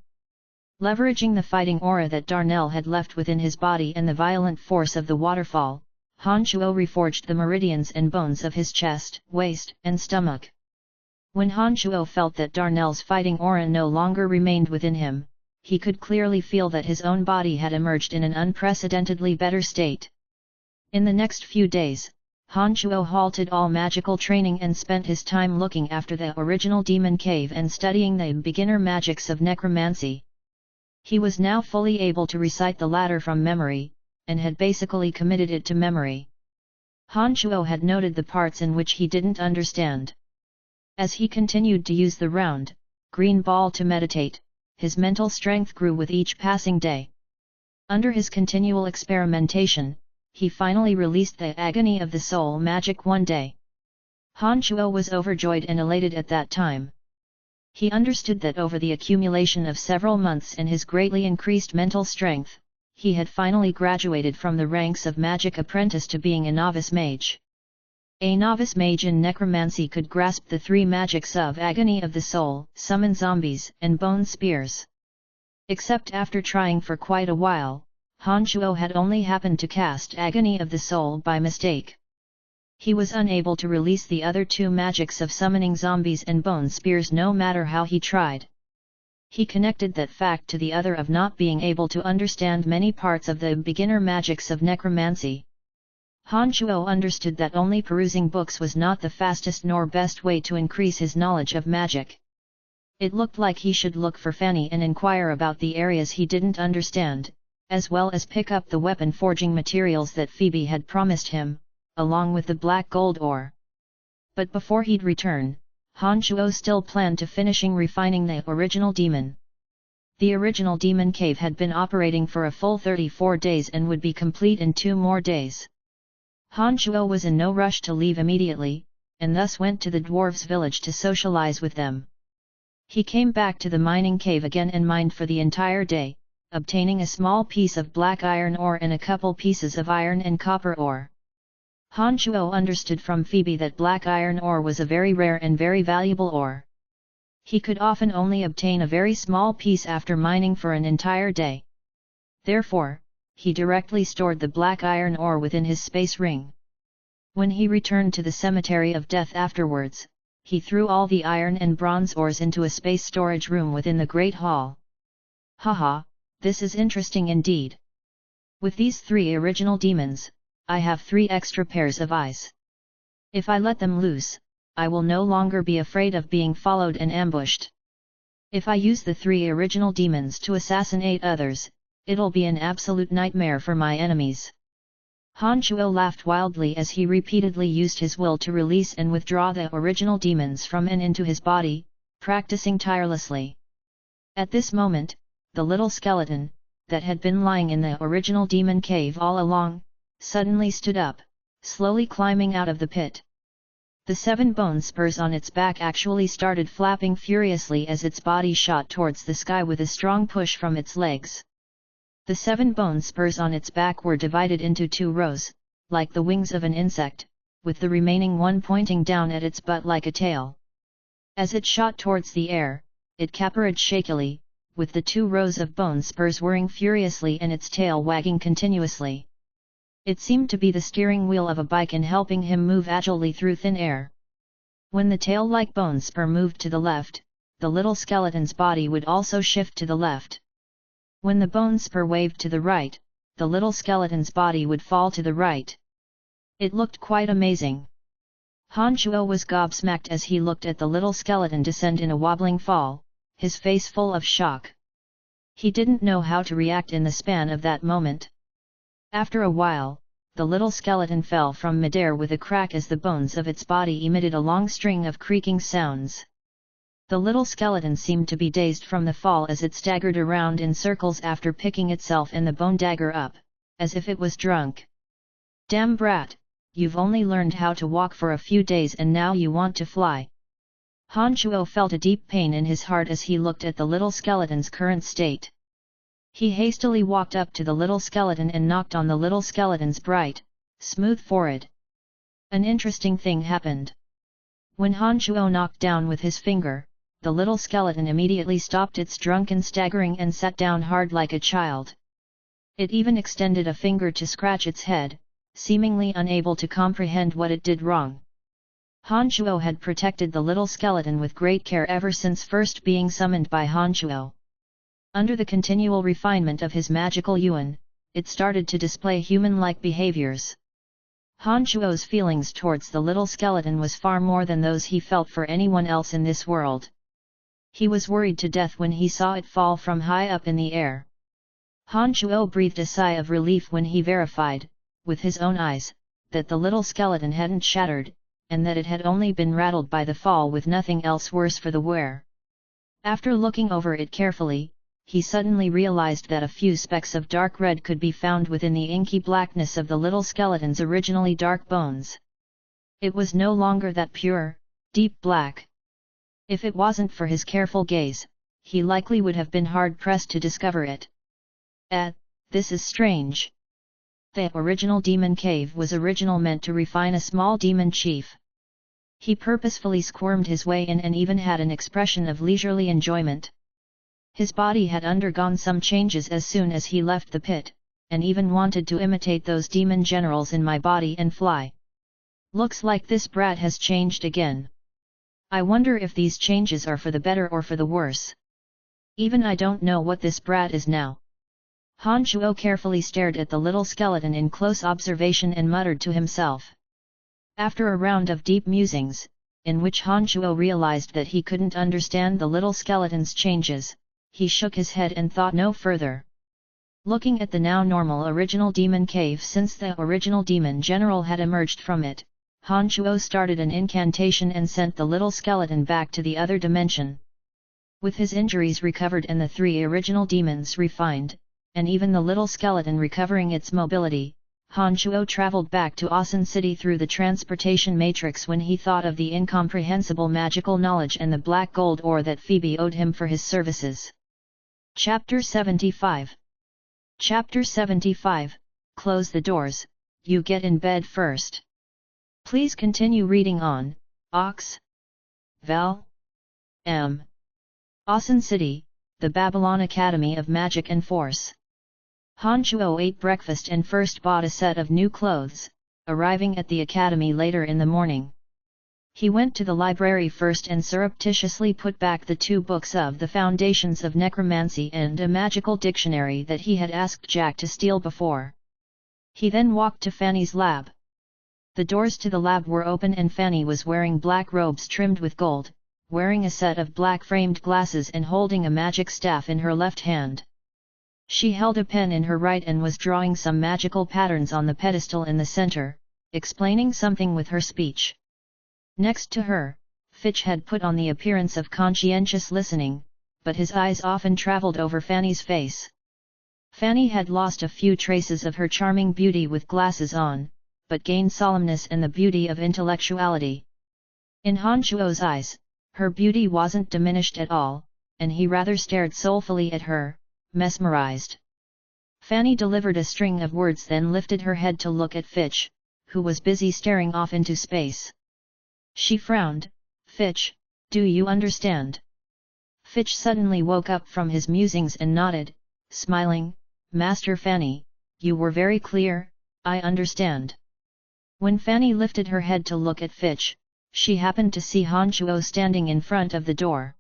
Leveraging the fighting aura that Darnell had left within his body and the violent force of the waterfall, Han Shuo reforged the meridians and bones of his chest, waist, and stomach. When Han Shuo felt that Darnell's fighting aura no longer remained within him, he could clearly feel that his own body had emerged in an unprecedentedly better state. In the next few days, Han Shuo halted all magical training and spent his time looking after the original demon cave and studying the beginner magics of necromancy. He was now fully able to recite the latter from memory, and had basically committed it to memory. Han Shuo had noted the parts in which he didn't understand. As he continued to use the round, green ball to meditate, his mental strength grew with each passing day. Under his continual experimentation, he finally released the agony of the soul magic one day. Han Shuo was overjoyed and elated at that time. He understood that over the accumulation of several months and his greatly increased mental strength, he had finally graduated from the ranks of magic apprentice to being a novice mage. A novice mage in necromancy could grasp the three magics of agony of the soul, summon zombies, and bone spears. Except after trying for quite a while, Han Shuo had only happened to cast agony of the soul by mistake. He was unable to release the other two magics of summoning zombies and bone spears no matter how he tried. He connected that fact to the other of not being able to understand many parts of the beginner magics of necromancy. Han Shuo understood that only perusing books was not the fastest nor best way to increase his knowledge of magic. It looked like he should look for Fanny and inquire about the areas he didn't understand, as well as pick up the weapon forging materials that Phoebe had promised him, along with the black gold ore. But before he'd return, Han Shuo still planned to finishing refining the original demon. The original demon cave had been operating for a full 34 days and would be complete in 2 more days. Han Shuo was in no rush to leave immediately, and thus went to the dwarves' village to socialize with them. He came back to the mining cave again and mined for the entire day, obtaining a small piece of black iron ore and a couple pieces of iron and copper ore. Han Shuo understood from Phoebe that black iron ore was a very rare and very valuable ore. He could often only obtain a very small piece after mining for an entire day. Therefore, he directly stored the black iron ore within his space ring. When he returned to the cemetery of death afterwards, he threw all the iron and bronze ores into a space storage room within the Great Hall. Haha, this is interesting indeed. With these 3 original demons, I have 3 extra pairs of eyes. If I let them loose, I will no longer be afraid of being followed and ambushed. If I use the 3 original demons to assassinate others, it'll be an absolute nightmare for my enemies. Han Shuo laughed wildly as he repeatedly used his will to release and withdraw the original demons from and into his body, practicing tirelessly. At this moment, the little skeleton, that had been lying in the original demon cave all along, suddenly stood up, slowly climbing out of the pit. The 7 bone spurs on its back actually started flapping furiously as its body shot towards the sky with a strong push from its legs. The 7 bone spurs on its back were divided into 2 rows, like the wings of an insect, with the remaining one pointing down at its butt like a tail. As it shot towards the air, it capered shakily, with the 2 rows of bone spurs whirring furiously and its tail wagging continuously. It seemed to be the steering wheel of a bike and helping him move agilely through thin air. When the tail-like bone spur moved to the left, the little skeleton's body would also shift to the left. When the bone spur waved to the right, the little skeleton's body would fall to the right. It looked quite amazing. Han Shuo was gobsmacked as he looked at the little skeleton descend in a wobbling fall, his face full of shock. He didn't know how to react in the span of that moment. After a while, the little skeleton fell from midair with a crack as the bones of its body emitted a long string of creaking sounds. The little skeleton seemed to be dazed from the fall as it staggered around in circles after picking itself and the bone dagger up, as if it was drunk. Damn brat, you've only learned how to walk for a few days and now you want to fly. Han Shuo felt a deep pain in his heart as he looked at the little skeleton's current state. He hastily walked up to the little skeleton and knocked on the little skeleton's bright, smooth forehead. An interesting thing happened. When Han Shuo knocked down with his finger, the little skeleton immediately stopped its drunken staggering and sat down hard like a child. It even extended a finger to scratch its head, seemingly unable to comprehend what it did wrong. Han Shuo had protected the little skeleton with great care ever since first being summoned by Han Shuo. Under the continual refinement of his magical yuan, it started to display human-like behaviors. Han Shuo's feelings towards the little skeleton was far more than those he felt for anyone else in this world. He was worried to death when he saw it fall from high up in the air. Han Shuo breathed a sigh of relief when he verified, with his own eyes, that the little skeleton hadn't shattered, and that it had only been rattled by the fall with nothing else worse for the wear. After looking over it carefully, he suddenly realized that a few specks of dark red could be found within the inky blackness of the little skeleton's originally dark bones. It was no longer that pure, deep black. If it wasn't for his careful gaze, he likely would have been hard-pressed to discover it. This is strange. The original demon cave was original meant to refine a small demon chief. He purposefully squirmed his way in and even had an expression of leisurely enjoyment. His body had undergone some changes as soon as he left the pit, and even wanted to imitate those demon generals in my body and fly. Looks like this brat has changed again. I wonder if these changes are for the better or for the worse. Even I don't know what this brat is now. Han Shuo carefully stared at the little skeleton in close observation and muttered to himself. After a round of deep musings, in which Han Shuo realized that he couldn't understand the little skeleton's changes, he shook his head and thought no further. Looking at the now normal original demon cave since the original demon general had emerged from it, Han Shuo started an incantation and sent the little skeleton back to the other dimension. With his injuries recovered and the 3 original demons refined, and even the little skeleton recovering its mobility, Han Shuo traveled back to Asan City through the transportation matrix when he thought of the incomprehensible magical knowledge and the black gold ore that Phoebe owed him for his services. Chapter 75. Chapter 75, Close the doors, you get in bed first. Please continue reading on, Ox. Val. M. Asan City, the Babylon Academy of Magic and Force. Han Shuo ate breakfast and first bought a set of new clothes, arriving at the academy later in the morning. He went to the library first and surreptitiously put back the 2 books of the Foundations of Necromancy and a magical dictionary that he had asked Jack to steal before. He then walked to Fanny's lab. The doors to the lab were open and Fanny was wearing black robes trimmed with gold, wearing a set of black framed glasses and holding a magic staff in her left hand. She held a pen in her right and was drawing some magical patterns on the pedestal in the center, explaining something with her speech. Next to her, Fitch had put on the appearance of conscientious listening, but his eyes often traveled over Fanny's face. Fanny had lost a few traces of her charming beauty with glasses on, but gained solemnness and the beauty of intellectuality. In Han Shuo's eyes, her beauty wasn't diminished at all, and he rather stared soulfully at her, mesmerized. Fanny delivered a string of words then lifted her head to look at Fitch, who was busy staring off into space. She frowned. Fitch, do you understand? Fitch suddenly woke up from his musings and nodded, smiling. Master Fanny, you were very clear, I understand. When Fanny lifted her head to look at Fitch, she happened to see Han Shuo standing in front of the door.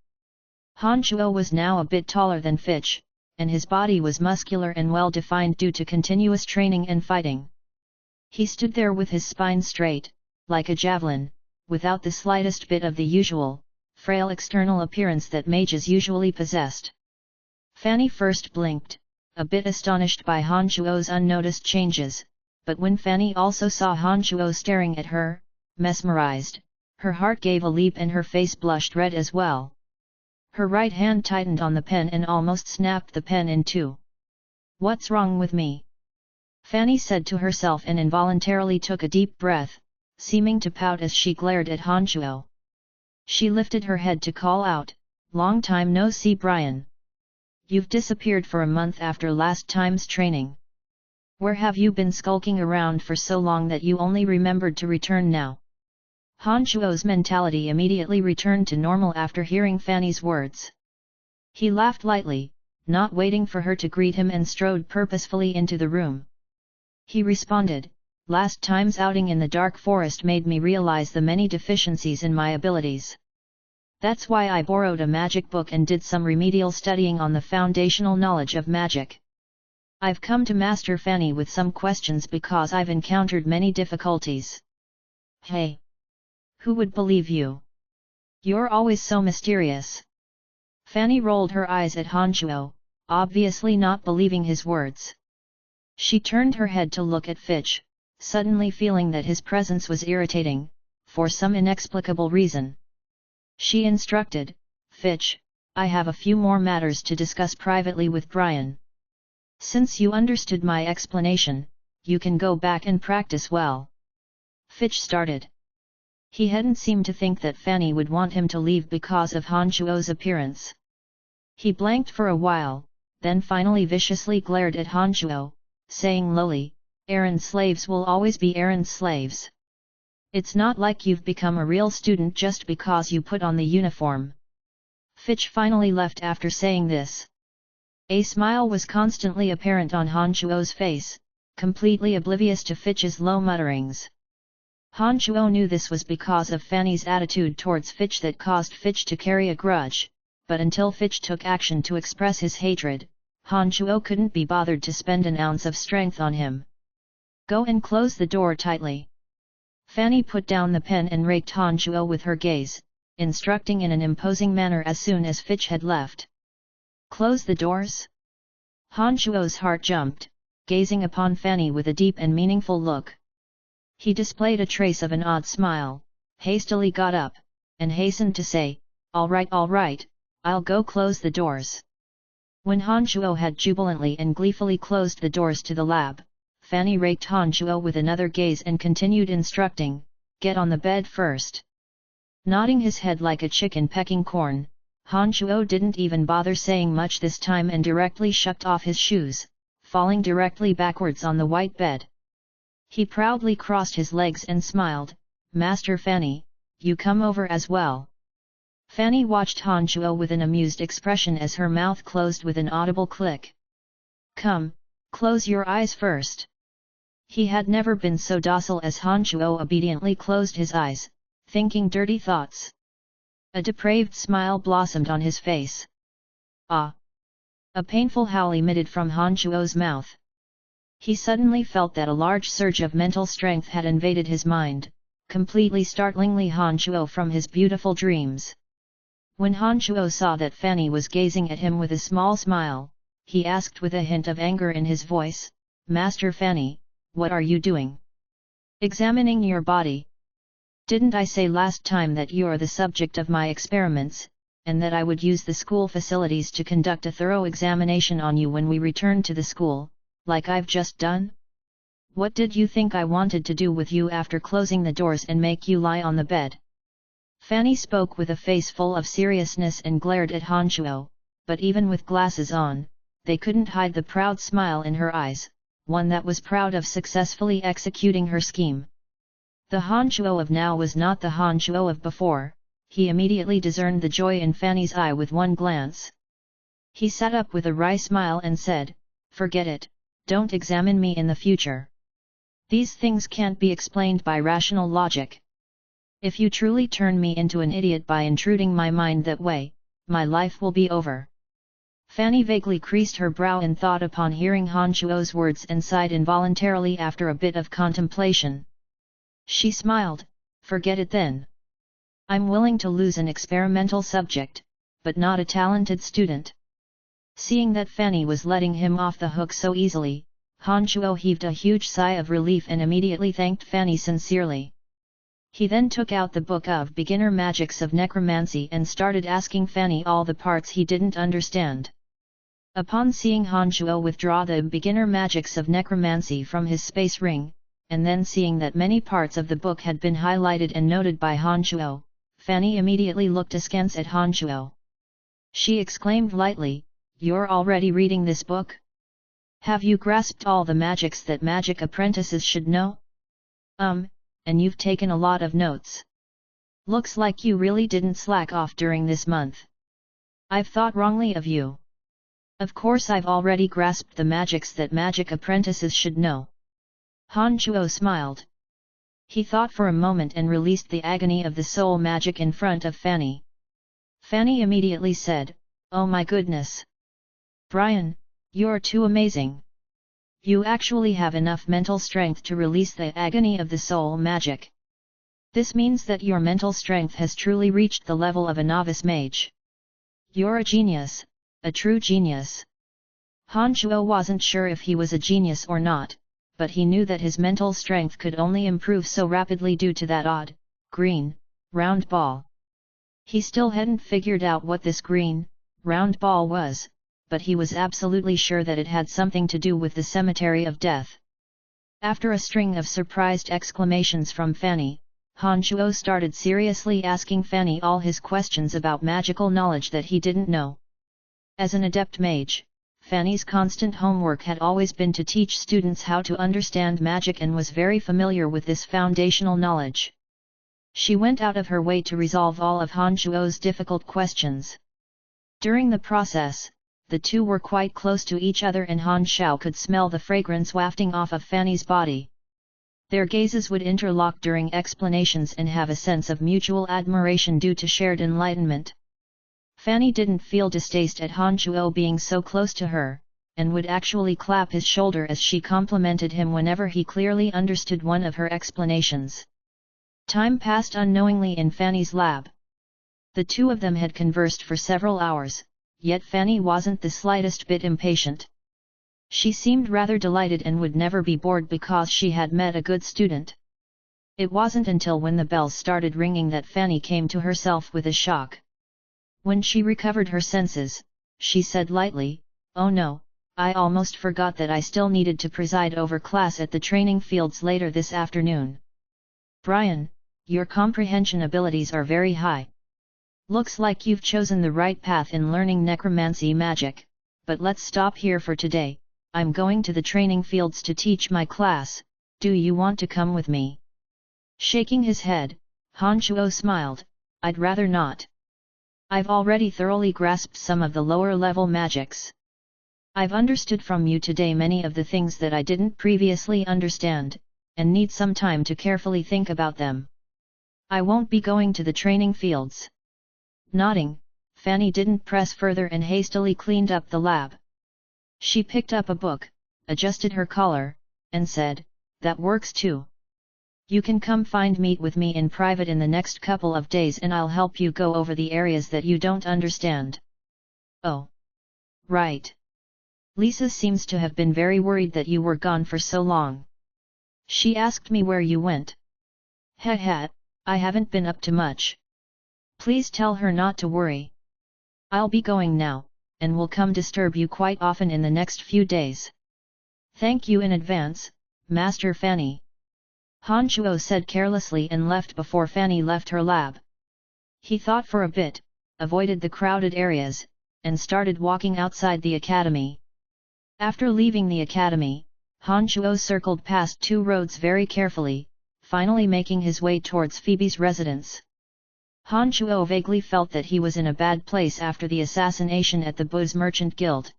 Han Shuo was now a bit taller than Fitch, and his body was muscular and well-defined due to continuous training and fighting. He stood there with his spine straight, like a javelin, without the slightest bit of the usual, frail external appearance that mages usually possessed. Fanny first blinked, a bit astonished by Han Shuo's unnoticed changes, but when Fanny also saw Han Shuo staring at her, mesmerized, her heart gave a leap and her face blushed red as well. Her right hand tightened on the pen and almost snapped the pen in two. What's wrong with me? Fanny said to herself and involuntarily took a deep breath, seeming to pout as she glared at Han Shuo. She lifted her head to call out, "Long time no see, Brian. You've disappeared for a month after last time's training. Where have you been skulking around for so long that you only remembered to return now?" Han Shuo's mentality immediately returned to normal after hearing Fanny's words. He laughed lightly, not waiting for her to greet him and strode purposefully into the room. He responded, "Last time's outing in the dark forest made me realize the many deficiencies in my abilities. That's why I borrowed a magic book and did some remedial studying on the foundational knowledge of magic. I've come to Master Fanny with some questions because I've encountered many difficulties." "Hey! Who would believe you? You're always so mysterious." Fanny rolled her eyes at Han Shuo, obviously not believing his words. She turned her head to look at Fitch, suddenly feeling that his presence was irritating, for some inexplicable reason. She instructed, "Fitch, I have a few more matters to discuss privately with Brian. Since you understood my explanation, you can go back and practice well." Fitch started. He hadn't seemed to think that Fanny would want him to leave because of Han Chuo's appearance. He blanked for a while, then finally viciously glared at Han Chuo, saying lowly, "Errand slaves will always be errand slaves. It's not like you've become a real student just because you put on the uniform." Fitch finally left after saying this. A smile was constantly apparent on Han Chuo's face, completely oblivious to Fitch's low mutterings. Han Chuo knew this was because of Fanny's attitude towards Fitch that caused Fitch to carry a grudge, but until Fitch took action to express his hatred, Han Chuo couldn't be bothered to spend an ounce of strength on him. "Go and close the door tightly." Fanny put down the pen and raked Han Chuo with her gaze, instructing in an imposing manner as soon as Fitch had left. "Close the doors?" Han Chuo's heart jumped, gazing upon Fanny with a deep and meaningful look. He displayed a trace of an odd smile, hastily got up, and hastened to say, all right, I'll go close the doors." When Han Chuo had jubilantly and gleefully closed the doors to the lab, Fanny raked Han Chuo with another gaze and continued instructing, "Get on the bed first." Nodding his head like a chicken pecking corn, Han Chuo didn't even bother saying much this time and directly shucked off his shoes, falling directly backwards on the white bed. He proudly crossed his legs and smiled, "Master Fanny, you come over as well." Fanny watched Han Chuo with an amused expression as her mouth closed with an audible click. "Come, close your eyes first." He had never been so docile as Han Chuo obediently closed his eyes, thinking dirty thoughts. A depraved smile blossomed on his face. "Ah!" A painful howl emitted from Han Chuo's mouth. He suddenly felt that a large surge of mental strength had invaded his mind, completely startlingly Han Chuo from his beautiful dreams. When Han Chuo saw that Fanny was gazing at him with a small smile, he asked with a hint of anger in his voice, "Master Fanny, what are you doing? Examining your body? Didn't I say last time that you are the subject of my experiments, and that I would use the school facilities to conduct a thorough examination on you when we return to the school, like I've just done? What did you think I wanted to do with you after closing the doors and make you lie on the bed?" Fanny spoke with a face full of seriousness and glared at Han Chuo, but even with glasses on, they couldn't hide the proud smile in her eyes, one that was proud of successfully executing her scheme. The Han Chuo of now was not the Han Chuo of before. He immediately discerned the joy in Fanny's eye with one glance. He sat up with a wry smile and said, "Forget it, don't examine me in the future. These things can't be explained by rational logic. If you truly turn me into an idiot by intruding my mind that way, my life will be over." Fanny vaguely creased her brow in thought upon hearing Han Chuo's words and sighed involuntarily after a bit of contemplation. She smiled, "Forget it then. I'm willing to lose an experimental subject, but not a talented student." Seeing that Fanny was letting him off the hook so easily, Han Chuo heaved a huge sigh of relief and immediately thanked Fanny sincerely. He then took out the book of beginner magics of necromancy and started asking Fanny all the parts he didn't understand. Upon seeing Han Chuo withdraw the beginner magics of necromancy from his space ring, and then seeing that many parts of the book had been highlighted and noted by Han Chuo, Fanny immediately looked askance at Han Chuo. She exclaimed lightly, "You're already reading this book? Have you grasped all the magics that magic apprentices should know? And you've taken a lot of notes. Looks like you really didn't slack off during this month. I've thought wrongly of you. Of course I've already grasped the magics that magic apprentices should know." Han Chuo smiled. He thought for a moment and released the agony of the soul magic in front of Fanny. Fanny immediately said, "Oh my goodness! Brian, you're too amazing. You actually have enough mental strength to release the agony of the soul magic. This means that your mental strength has truly reached the level of a novice mage. You're a genius, a true genius." Han Chuo wasn't sure if he was a genius or not, but he knew that his mental strength could only improve so rapidly due to that odd, green, round ball. He still hadn't figured out what this green, round ball was, but he was absolutely sure that it had something to do with the cemetery of death. After a string of surprised exclamations from Fanny, Han Shuo started seriously asking Fanny all his questions about magical knowledge that he didn't know. As an adept mage, Fanny's constant homework had always been to teach students how to understand magic and was very familiar with this foundational knowledge. She went out of her way to resolve all of Han Shuo's difficult questions. During the process, the two were quite close to each other and Han Shuo could smell the fragrance wafting off of Fanny's body. Their gazes would interlock during explanations and have a sense of mutual admiration due to shared enlightenment. Fanny didn't feel distaste at Han Shuo being so close to her, and would actually clap his shoulder as she complimented him whenever he clearly understood one of her explanations. Time passed unknowingly in Fanny's lab. The two of them had conversed for several hours, yet Fanny wasn't the slightest bit impatient. She seemed rather delighted and would never be bored because she had met a good student. It wasn't until when the bells started ringing that Fanny came to herself with a shock. When she recovered her senses, she said lightly, "Oh no, I almost forgot that I still needed to preside over class at the training fields later this afternoon." "Brian, your comprehension abilities are very high. Looks like you've chosen the right path in learning necromancy magic, but let's stop here for today. I'm going to the training fields to teach my class, do you want to come with me?" Shaking his head, Han Shuo smiled, "I'd rather not. I've already thoroughly grasped some of the lower-level magics. I've understood from you today many of the things that I didn't previously understand, and need some time to carefully think about them. I won't be going to the training fields." Nodding, Fanny didn't press further and hastily cleaned up the lab. She picked up a book, adjusted her collar, and said, "That works too. You can come meet with me in private in the next couple of days and I'll help you go over the areas that you don't understand." "Oh. Right. Lisa seems to have been very worried that you were gone for so long. She asked me where you went." "Heh, I haven't been up to much. Please tell her not to worry. I'll be going now, and will come disturb you quite often in the next few days." "Thank you in advance, Master Fanny," Han Shuo said carelessly and left before Fanny left her lab. He thought for a bit, avoided the crowded areas, and started walking outside the academy. After leaving the academy, Han Shuo circled past two roads very carefully, finally making his way towards Phoebe's residence. Han Shuo vaguely felt that he was in a bad place after the assassination at the Booze Merchant Guild.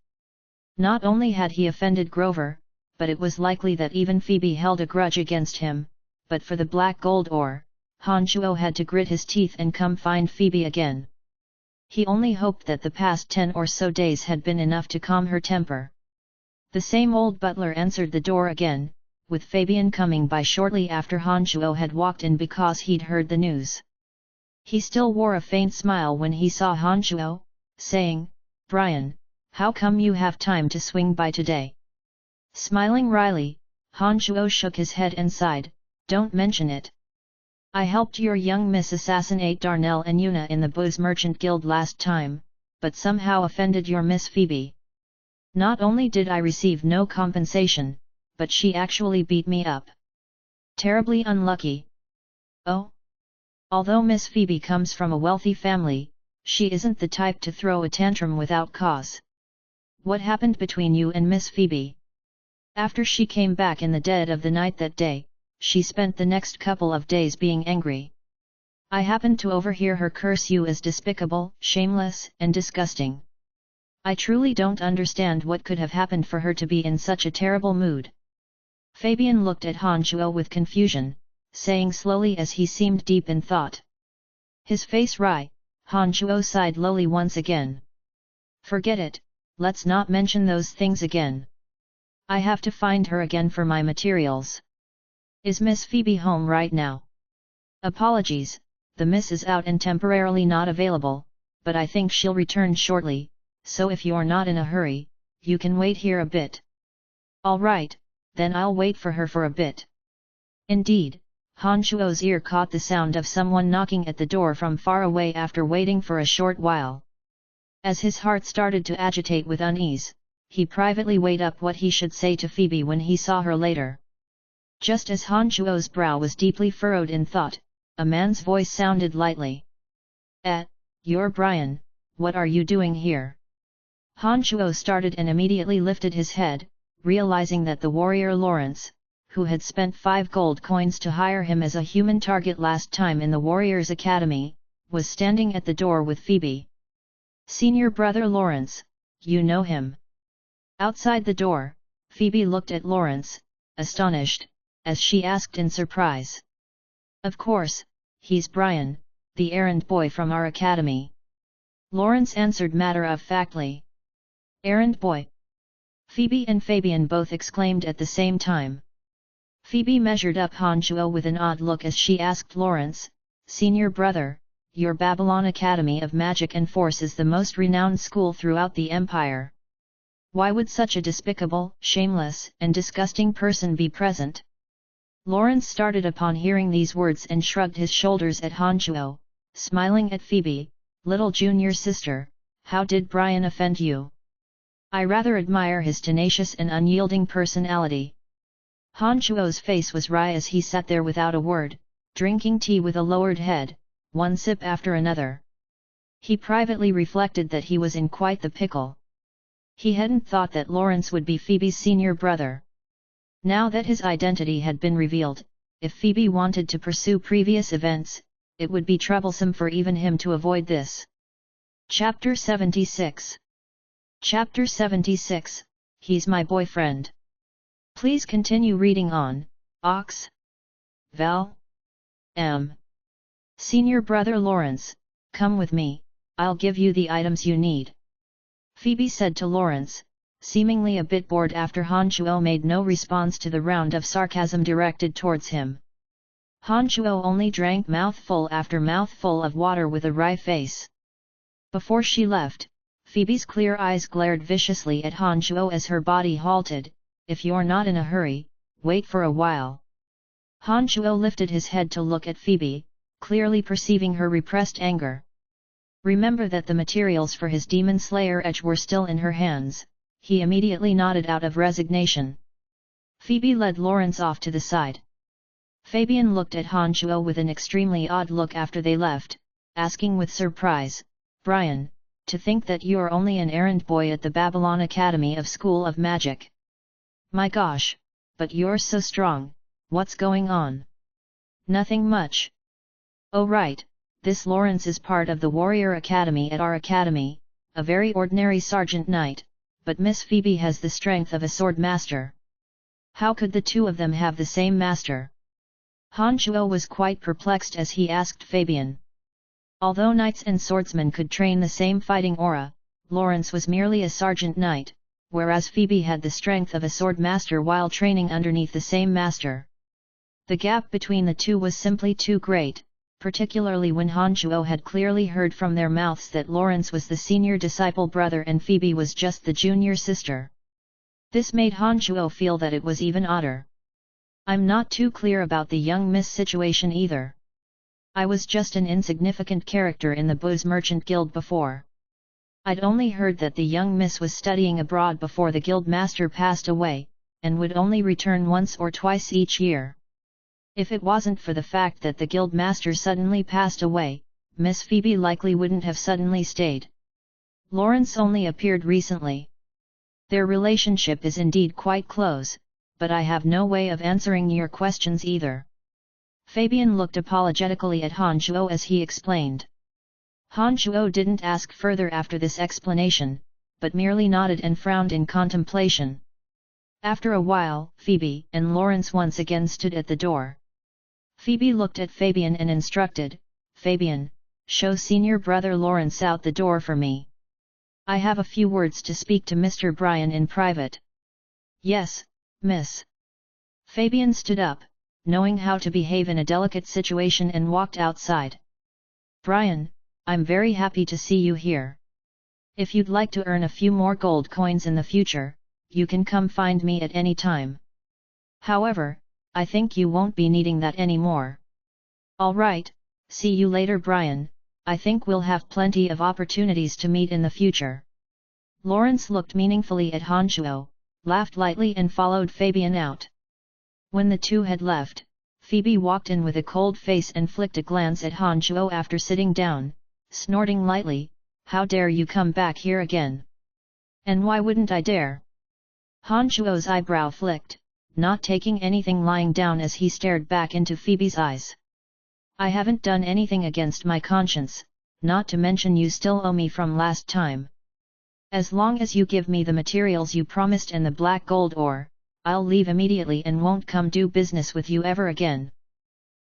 Not only had he offended Grover, but it was likely that even Phoebe held a grudge against him, but for the black gold ore, Han Shuo had to grit his teeth and come find Phoebe again. He only hoped that the past 10 or so days had been enough to calm her temper. The same old butler answered the door again, with Fabian coming by shortly after Han Shuo had walked in because he'd heard the news. He still wore a faint smile when he saw Han Shuo, saying, "Brian, how come you have time to swing by today?" Smiling wryly, Han Shuo shook his head and sighed, "Don't mention it. I helped your young miss assassinate Darnell and Yuna in the Booze Merchant Guild last time, but somehow offended your Miss Phoebe. Not only did I receive no compensation, but she actually beat me up. Terribly unlucky." "Oh? Although Miss Phoebe comes from a wealthy family, she isn't the type to throw a tantrum without cause. What happened between you and Miss Phoebe?" "After she came back in the dead of the night that day, she spent the next couple of days being angry. I happened to overhear her curse you as despicable, shameless, and disgusting. I truly don't understand what could have happened for her to be in such a terrible mood." Fabian looked at Han Shuo with confusion, saying slowly as he seemed deep in thought. His face wry, Han Shuo sighed lowly once again. "Forget it, let's not mention those things again. I have to find her again for my materials. Is Miss Phoebe home right now?" "Apologies, the miss is out and temporarily not available, but I think she'll return shortly, so if you're not in a hurry, you can wait here a bit." "All right, then I'll wait for her for a bit." Indeed, Han Shuo's ear caught the sound of someone knocking at the door from far away after waiting for a short while. As his heart started to agitate with unease, he privately weighed up what he should say to Phoebe when he saw her later. Just as Han Shuo's brow was deeply furrowed in thought, a man's voice sounded lightly. You're Brian, what are you doing here? Han Chuo started and immediately lifted his head, realizing that the warrior Lawrence, who had spent 5 gold coins to hire him as a human target last time in the Warriors Academy, was standing at the door with Phoebe. Senior brother Lawrence, you know him? Outside the door, Phoebe looked at Lawrence, astonished, as she asked in surprise. Of course, he's Brian, the errand boy from our academy. Lawrence answered matter-of-factly. Errand boy? Phoebe and Fabian both exclaimed at the same time. Phoebe measured up Han Chuo with an odd look as she asked Lawrence, Senior brother, your Babylon Academy of Magic and Force is the most renowned school throughout the Empire. Why would such a despicable, shameless, and disgusting person be present? Lawrence started upon hearing these words and shrugged his shoulders at Han Chuo, smiling at Phoebe, little junior sister, how did Brian offend you? I rather admire his tenacious and unyielding personality. Han Chuo's face was wry as he sat there without a word, drinking tea with a lowered head, one sip after another. He privately reflected that he was in quite the pickle. He hadn't thought that Lawrence would be Phoebe's senior brother. Now that his identity had been revealed, if Phoebe wanted to pursue previous events, it would be troublesome for even him to avoid this. Chapter 76. Chapter 76, He's My Boyfriend. Please continue reading on, Ox. Val. M. Senior brother Lawrence, come with me, I'll give you the items you need. Phoebe said to Lawrence, seemingly a bit bored after Han Chuo made no response to the round of sarcasm directed towards him. Han Chuo only drank mouthful after mouthful of water with a wry face. Before she left, Phoebe's clear eyes glared viciously at Han Chuo as her body halted. If you're not in a hurry, wait for a while. Han Chuo lifted his head to look at Phoebe, clearly perceiving her repressed anger. Remember that the materials for his Demon Slayer edge were still in her hands, he immediately nodded out of resignation. Phoebe led Lawrence off to the side. Fabian looked at Han Chuo with an extremely odd look after they left, asking with surprise, Brian, to think that you're only an errand boy at the Babylon Academy of School of Magic. My gosh, but you're so strong, what's going on? Nothing much. Oh right, this Lawrence is part of the Warrior Academy at our academy, a very ordinary sergeant knight, but Miss Phoebe has the strength of a sword master. How could the two of them have the same master? Han Chuo was quite perplexed as he asked Fabian. Although knights and swordsmen could train the same fighting aura, Lawrence was merely a sergeant knight, whereas Phoebe had the strength of a sword master while training underneath the same master. The gap between the two was simply too great, particularly when Han Chuo had clearly heard from their mouths that Lawrence was the senior disciple brother and Phoebe was just the junior sister. This made Han Chuo feel that it was even odder. I'm not too clear about the young miss situation either. I was just an insignificant character in the booze merchant guild before. I'd only heard that the young miss was studying abroad before the guild master passed away, and would only return once or twice each year. If it wasn't for the fact that the guild master suddenly passed away, Miss Phoebe likely wouldn't have suddenly stayed. Lawrence only appeared recently. Their relationship is indeed quite close, but I have no way of answering your questions either. Fabian looked apologetically at Han Chuo as he explained. Han Chuo didn't ask further after this explanation, but merely nodded and frowned in contemplation. After a while, Phoebe and Lawrence once again stood at the door. Phoebe looked at Fabian and instructed, Fabian, show senior brother Lawrence out the door for me. I have a few words to speak to Mr. Brian in private. Yes, miss. Fabian stood up, knowing how to behave in a delicate situation and walked outside. Brian, I'm very happy to see you here. If you'd like to earn a few more gold coins in the future, you can come find me at any time. However, I think you won't be needing that anymore. Alright, see you later Brian, I think we'll have plenty of opportunities to meet in the future. Lawrence looked meaningfully at Han Chuo, laughed lightly and followed Fabian out. When the two had left, Phoebe walked in with a cold face and flicked a glance at Han Chuo after sitting down, snorting lightly, "How dare you come back here again? And why wouldn't I dare?" Han Chuo's eyebrow flicked, not taking anything, lying down as he stared back into Phoebe's eyes. "I haven't done anything against my conscience, not to mention you still owe me from last time. As long as you give me the materials you promised and the black gold ore, I'll leave immediately and won't come do business with you ever again."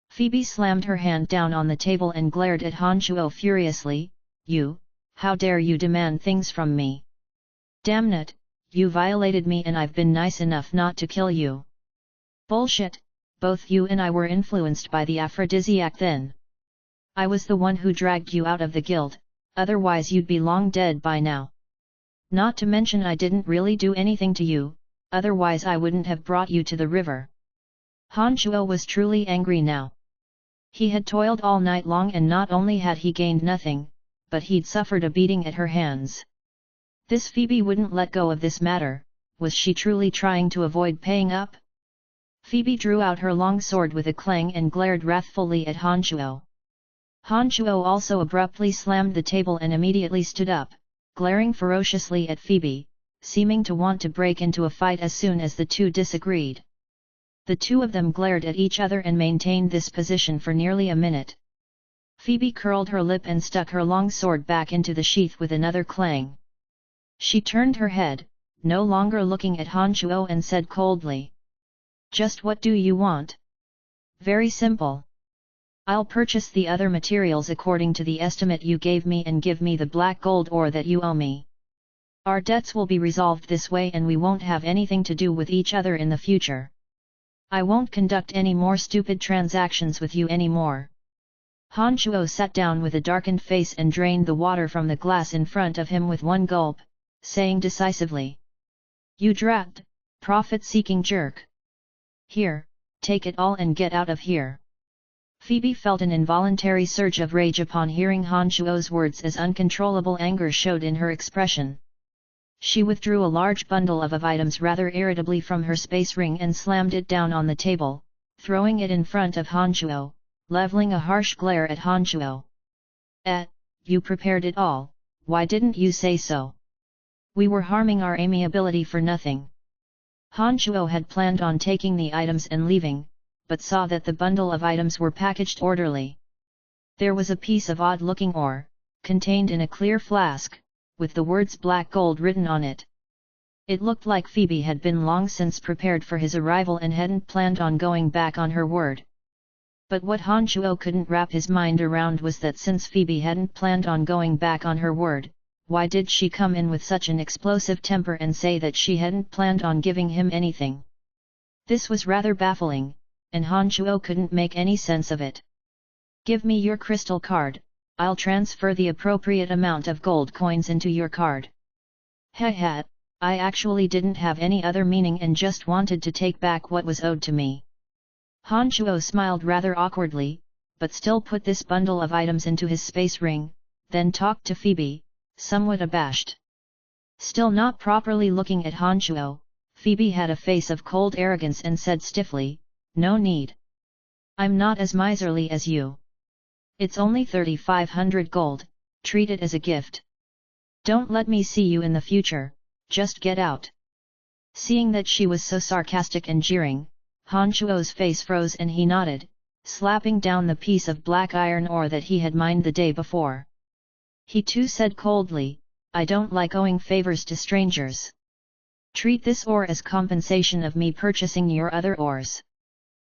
Phoebe slammed her hand down on the table and glared at Han Chuo furiously. "You, how dare you demand things from me? Damn it, you violated me and I've been nice enough not to kill you." "Bullshit, both you and I were influenced by the aphrodisiac then. I was the one who dragged you out of the guild, otherwise you'd be long dead by now. Not to mention I didn't really do anything to you, otherwise I wouldn't have brought you to the river." Han Chuo was truly angry now. He had toiled all night long and not only had he gained nothing, but he'd suffered a beating at her hands. This Phoebe wouldn't let go of this matter. Was she truly trying to avoid paying up? Phoebe drew out her long sword with a clang and glared wrathfully at Han Chuo. Han Chuo also abruptly slammed the table and immediately stood up, glaring ferociously at Phoebe, seeming to want to break into a fight as soon as the two disagreed. The two of them glared at each other and maintained this position for nearly a minute. Phoebe curled her lip and stuck her long sword back into the sheath with another clang. She turned her head, no longer looking at Han Chuo, and said coldly, "Just what do you want?" "Very simple. I'll purchase the other materials according to the estimate you gave me and give me the black gold ore that you owe me. Our debts will be resolved this way and we won't have anything to do with each other in the future. I won't conduct any more stupid transactions with you anymore." Han Chuo sat down with a darkened face and drained the water from the glass in front of him with one gulp, saying decisively, "You drat, profit-seeking jerk. Here, take it all and get out of here." Phoebe felt an involuntary surge of rage upon hearing Han Chuo's words as uncontrollable anger showed in her expression. She withdrew a large bundle of items rather irritably from her space ring and slammed it down on the table, throwing it in front of Han Chuo, leveling a harsh glare at Han Chuo. You prepared it all, why didn't you say so? We were harming our amiability for nothing." Han Chuo had planned on taking the items and leaving, but saw that the bundle of items were packaged orderly. There was a piece of odd-looking ore, contained in a clear flask, with the words black gold written on it. It looked like Phoebe had been long since prepared for his arrival and hadn't planned on going back on her word. But what Han Chuo couldn't wrap his mind around was that since Phoebe hadn't planned on going back on her word, why did she come in with such an explosive temper and say that she hadn't planned on giving him anything? This was rather baffling, and Han Chuo couldn't make any sense of it. "Give me your crystal card, I'll transfer the appropriate amount of gold coins into your card." "Heh, I actually didn't have any other meaning and just wanted to take back what was owed to me." Han Chuo smiled rather awkwardly, but still put this bundle of items into his space ring, then talked to Phoebe, somewhat abashed. Still not properly looking at Han Chuo, Phoebe had a face of cold arrogance and said stiffly, "No need. I'm not as miserly as you. It's only 3,500 gold, treat it as a gift. Don't let me see you in the future, just get out." Seeing that she was so sarcastic and jeering, Han Chuo's face froze and he nodded, slapping down the piece of black iron ore that he had mined the day before. He too said coldly, "I don't like owing favors to strangers. Treat this ore as compensation of me purchasing your other ores.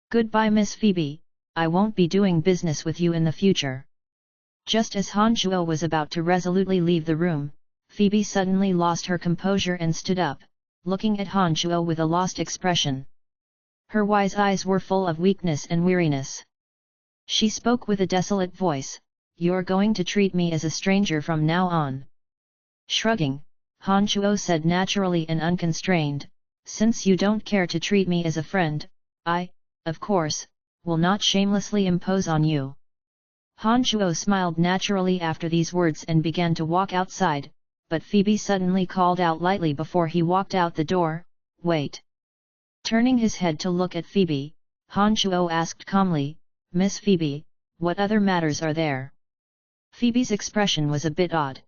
Goodbye, Miss Phoebe, I won't be doing business with you in the future." Just as Han Chuo was about to resolutely leave the room, Phoebe suddenly lost her composure and stood up, looking at Han Chuo with a lost expression. Her wise eyes were full of weakness and weariness. She spoke with a desolate voice, "You're going to treat me as a stranger from now on." Shrugging, Han Chuo said naturally and unconstrained, "Since you don't care to treat me as a friend, I, of course, will not shamelessly impose on you." Han Chuo smiled naturally after these words and began to walk outside, but Phoebe suddenly called out lightly before he walked out the door, "Wait." Turning his head to look at Phoebe, Han Shuo asked calmly, "Miss Phoebe, what other matters are there?" Phoebe's expression was a bit odd.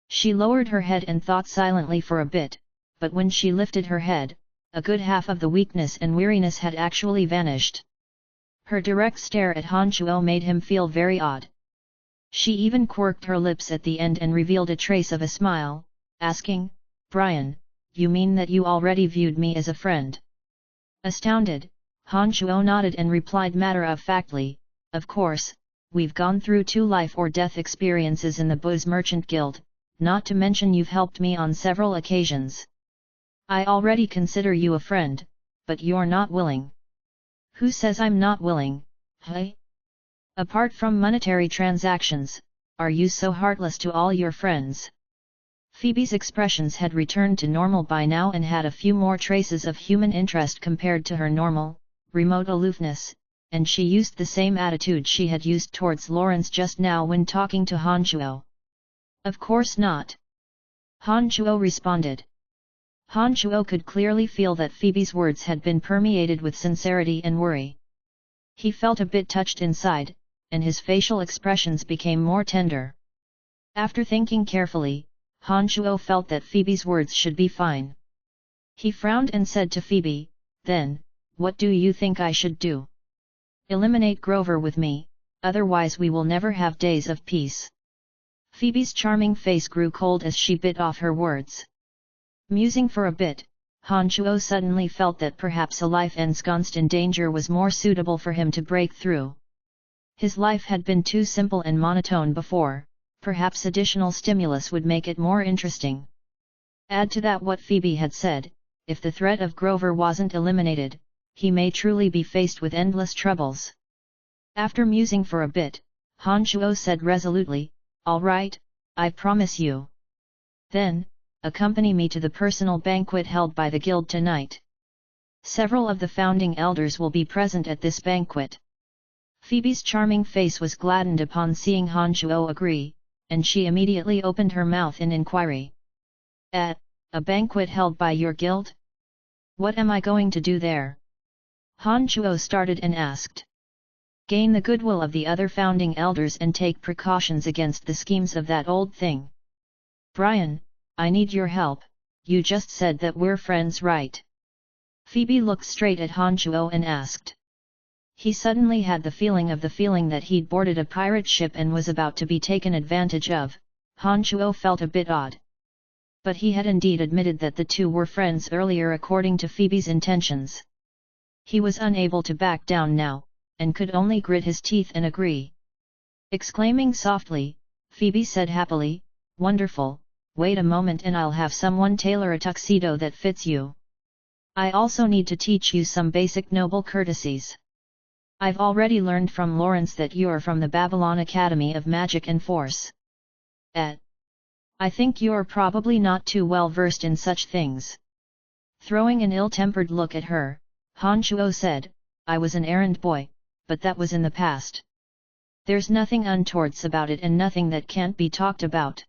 She lowered her head and thought silently for a bit, but when she lifted her head, a good half of the weakness and weariness had actually vanished. Her direct stare at Han Shuo made him feel very odd. She even quirked her lips at the end and revealed a trace of a smile, asking, "Brian, you mean that you already viewed me as a friend?" Astounded, Han Shuo nodded and replied matter-of-factly, "Of course, we've gone through 2 life-or-death experiences in the Booze Merchant Guild, not to mention you've helped me on several occasions. I already consider you a friend, but you're not willing." "Who says I'm not willing, hey? Apart from monetary transactions, are you so heartless to all your friends?" Phoebe's expressions had returned to normal by now and had a few more traces of human interest compared to her normal, remote aloofness, and she used the same attitude she had used towards Lawrence just now when talking to Han Shuo. "Of course not," Han Shuo responded. Han Shuo could clearly feel that Phoebe's words had been permeated with sincerity and worry. He felt a bit touched inside, and his facial expressions became more tender. After thinking carefully, Han Shuo felt that Phoebe's words should be fine. He frowned and said to Phoebe, "Then, what do you think I should do? Eliminate Grover with me, otherwise we will never have days of peace." Phoebe's charming face grew cold as she bit off her words. Musing for a bit, Han Shuo suddenly felt that perhaps a life ensconced in danger was more suitable for him to break through. His life had been too simple and monotone before, perhaps additional stimulus would make it more interesting. Add to that what Phoebe had said, if the threat of Grover wasn't eliminated, he may truly be faced with endless troubles. After musing for a bit, Han Shuo said resolutely, "All right, I promise you. Then, accompany me to the personal banquet held by the guild tonight. Several of the founding elders will be present at this banquet." Phoebe's charming face was gladdened upon seeing Han Shuo agree, and she immediately opened her mouth in inquiry. "At a banquet held by your guild? What am I going to do there?" Han Shuo started and asked. "Gain the goodwill of the other founding elders and take precautions against the schemes of that old thing. Brian, I need your help, you just said that we're friends, right?" Phoebe looked straight at Han Shuo and asked. He suddenly had the feeling that he'd boarded a pirate ship and was about to be taken advantage of. Han Shuo felt a bit odd. But he had indeed admitted that the two were friends earlier according to Phoebe's intentions. He was unable to back down now, and could only grit his teeth and agree. Exclaiming softly, Phoebe said happily, "Wonderful, wait a moment and I'll have someone tailor a tuxedo that fits you. I also need to teach you some basic noble courtesies. I've already learned from Lawrence that you're from the Babylon Academy of Magic and Force. I think you're probably not too well versed in such things." Throwing an ill-tempered look at her, Han Shuo said, "I was an errand boy, but that was in the past. There's nothing untowards about it and nothing that can't be talked about."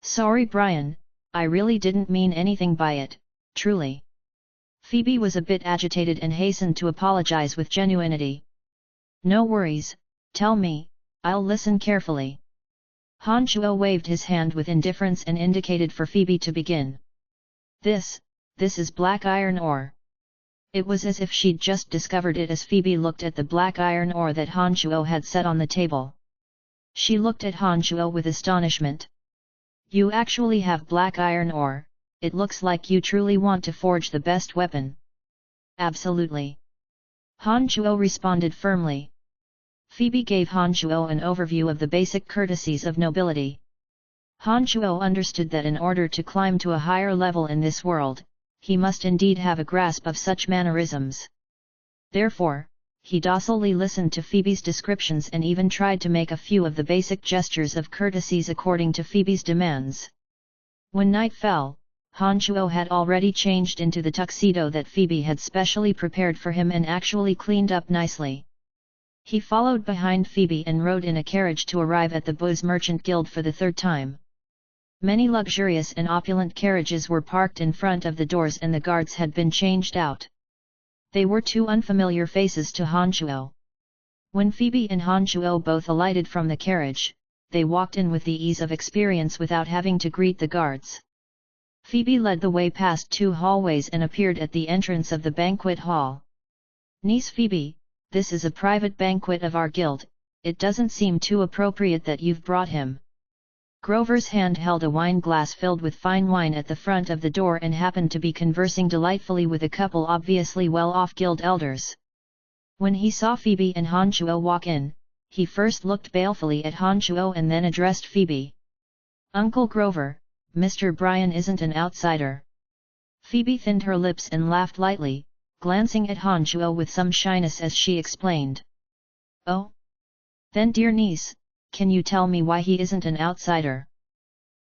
"Sorry Brian, I really didn't mean anything by it, truly." Phoebe was a bit agitated and hastened to apologize with genuinity. "No worries, tell me, I'll listen carefully." Han Shuo waved his hand with indifference and indicated for Phoebe to begin. This is black iron ore." It was as if she'd just discovered it as Phoebe looked at the black iron ore that Han Shuo had set on the table. She looked at Han Shuo with astonishment. "You actually have black iron ore, it looks like you truly want to forge the best weapon." "Absolutely." Han Shuo responded firmly. Phoebe gave Han Shuo an overview of the basic courtesies of nobility. Han Shuo understood that in order to climb to a higher level in this world, he must indeed have a grasp of such mannerisms. Therefore, he docilely listened to Phoebe's descriptions and even tried to make a few of the basic gestures of courtesies according to Phoebe's demands. When night fell, Han Shuo had already changed into the tuxedo that Phoebe had specially prepared for him and actually cleaned up nicely. He followed behind Phoebe and rode in a carriage to arrive at the Booze Merchant Guild for the 3rd time. Many luxurious and opulent carriages were parked in front of the doors and the guards had been changed out. They were two unfamiliar faces to Han Shuo. When Phoebe and Han Shuo both alighted from the carriage, they walked in with the ease of experience without having to greet the guards. Phoebe led the way past two hallways and appeared at the entrance of the banquet hall. "Niece Phoebe, this is a private banquet of our guild, it doesn't seem too appropriate that you've brought him." Grover's hand held a wine glass filled with fine wine at the front of the door and happened to be conversing delightfully with a couple obviously well-off guild elders. When he saw Phoebe and Han Shuo walk in, he first looked balefully at Han Shuo and then addressed Phoebe. "Uncle Grover, Mr. Brian isn't an outsider." Phoebe thinned her lips and laughed lightly, glancing at Han Shuo with some shyness as she explained. "Oh? Then dear niece, can you tell me why he isn't an outsider?"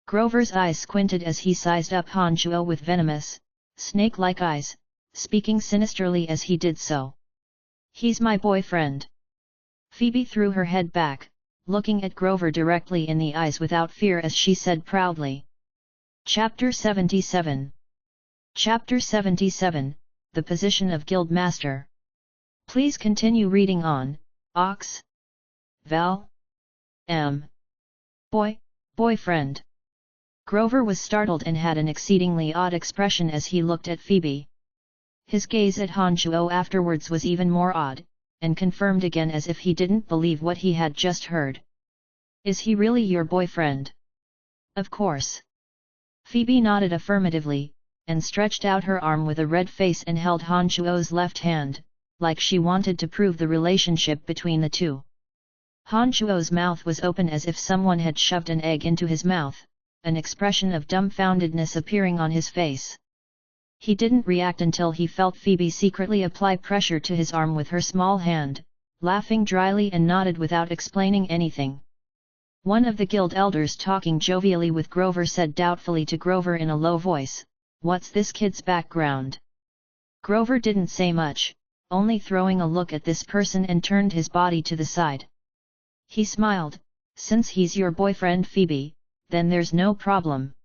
Grover's eyes squinted as he sized up Han Shuo with venomous, snake-like eyes, speaking sinisterly as he did so. "He's my boyfriend." Phoebe threw her head back, looking at Grover directly in the eyes without fear as she said proudly. Chapter 77. Chapter 77, The Position of Guild Master. Please continue reading on, Ox. Val. Boyfriend. Grover was startled and had an exceedingly odd expression as he looked at Phoebe. His gaze at Han Shuo afterwards was even more odd, and confirmed again as if he didn't believe what he had just heard. "Is he really your boyfriend?" "Of course." Phoebe nodded affirmatively, and stretched out her arm with a red face and held Han Shuo's left hand, like she wanted to prove the relationship between the two. Han Shuo's mouth was open as if someone had shoved an egg into his mouth, an expression of dumbfoundedness appearing on his face. He didn't react until he felt Phoebe secretly apply pressure to his arm with her small hand, laughing dryly and nodded without explaining anything. One of the guild elders talking jovially with Grover said doubtfully to Grover in a low voice, "What's this kid's background?" Grover didn't say much, only throwing a look at this person and turned his body to the side. He smiled, "Since he's your boyfriend Phoebe, then there's no problem.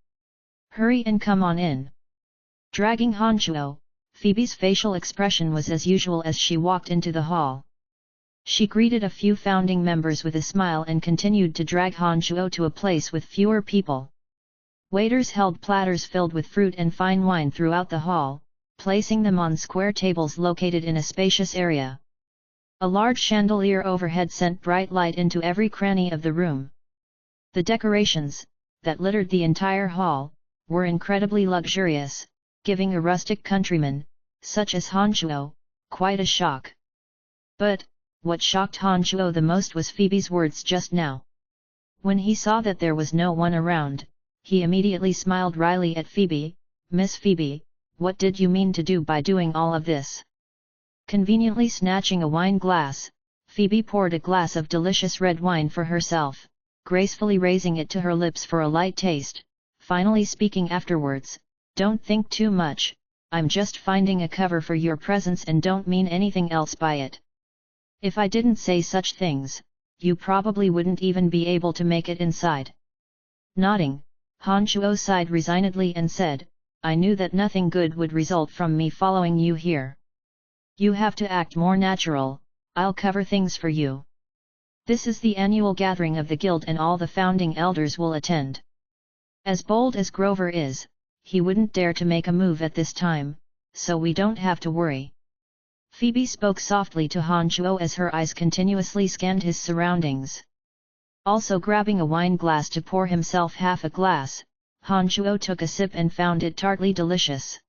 Hurry and come on in." Dragging Han Shuo, Phoebe's facial expression was as usual as she walked into the hall. She greeted a few founding members with a smile and continued to drag Han Shuo to a place with fewer people. Waiters held platters filled with fruit and fine wine throughout the hall, placing them on square tables located in a spacious area. A large chandelier overhead sent bright light into every cranny of the room. The decorations, that littered the entire hall, were incredibly luxurious, giving a rustic countryman, such as Han Shuo, quite a shock. But, what shocked Han Shuo the most was Phoebe's words just now. When he saw that there was no one around, he immediately smiled wryly at Phoebe. "Miss Phoebe, what did you mean to do by doing all of this?" Conveniently snatching a wine glass, Phoebe poured a glass of delicious red wine for herself, gracefully raising it to her lips for a light taste, finally speaking afterwards, "Don't think too much, I'm just finding a cover for your presence and don't mean anything else by it. If I didn't say such things, you probably wouldn't even be able to make it inside." Nodding, Han Shuo sighed resignedly and said, "I knew that nothing good would result from me following you here. You have to act more natural, I'll cover things for you. This is the annual gathering of the guild and all the founding elders will attend." As bold as Grover is, he wouldn't dare to make a move at this time, so we don't have to worry. Phoebe spoke softly to Han Shuo as her eyes continuously scanned his surroundings. Also grabbing a wine glass to pour himself half a glass, Han Shuo took a sip and found it tartly delicious.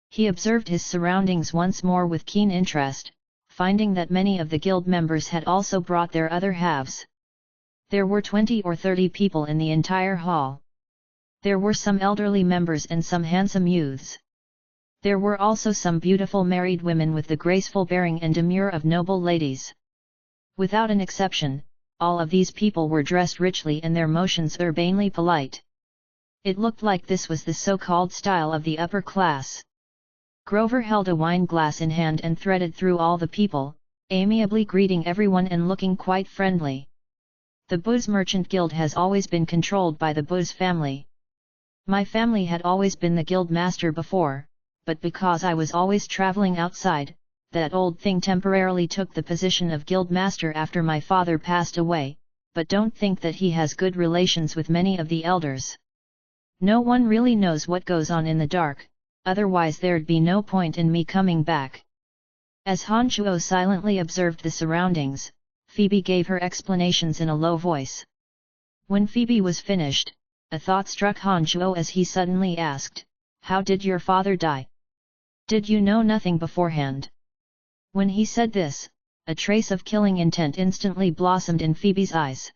He observed his surroundings once more with keen interest, finding that many of the guild members had also brought their other halves. There were 20 or 30 people in the entire hall. There were some elderly members and some handsome youths. There were also some beautiful married women with the graceful bearing and demure of noble ladies. Without an exception, all of these people were dressed richly and their motions urbanely polite. It looked like this was the so-called style of the upper class. Grover held a wine glass in hand and threaded through all the people, amiably greeting everyone and looking quite friendly. The Booze Merchant Guild has always been controlled by the Booze family. My family had always been the guild master before, but because I was always traveling outside, that old thing temporarily took the position of guildmaster after my father passed away, but don't think that he has good relations with many of the elders. No one really knows what goes on in the dark, otherwise there'd be no point in me coming back." As Han Shuo silently observed the surroundings, Phoebe gave her explanations in a low voice. When Phoebe was finished, a thought struck Han Shuo as he suddenly asked, "How did your father die? Did you know nothing beforehand?" When he said this, a trace of killing intent instantly blossomed in Phoebe's eyes.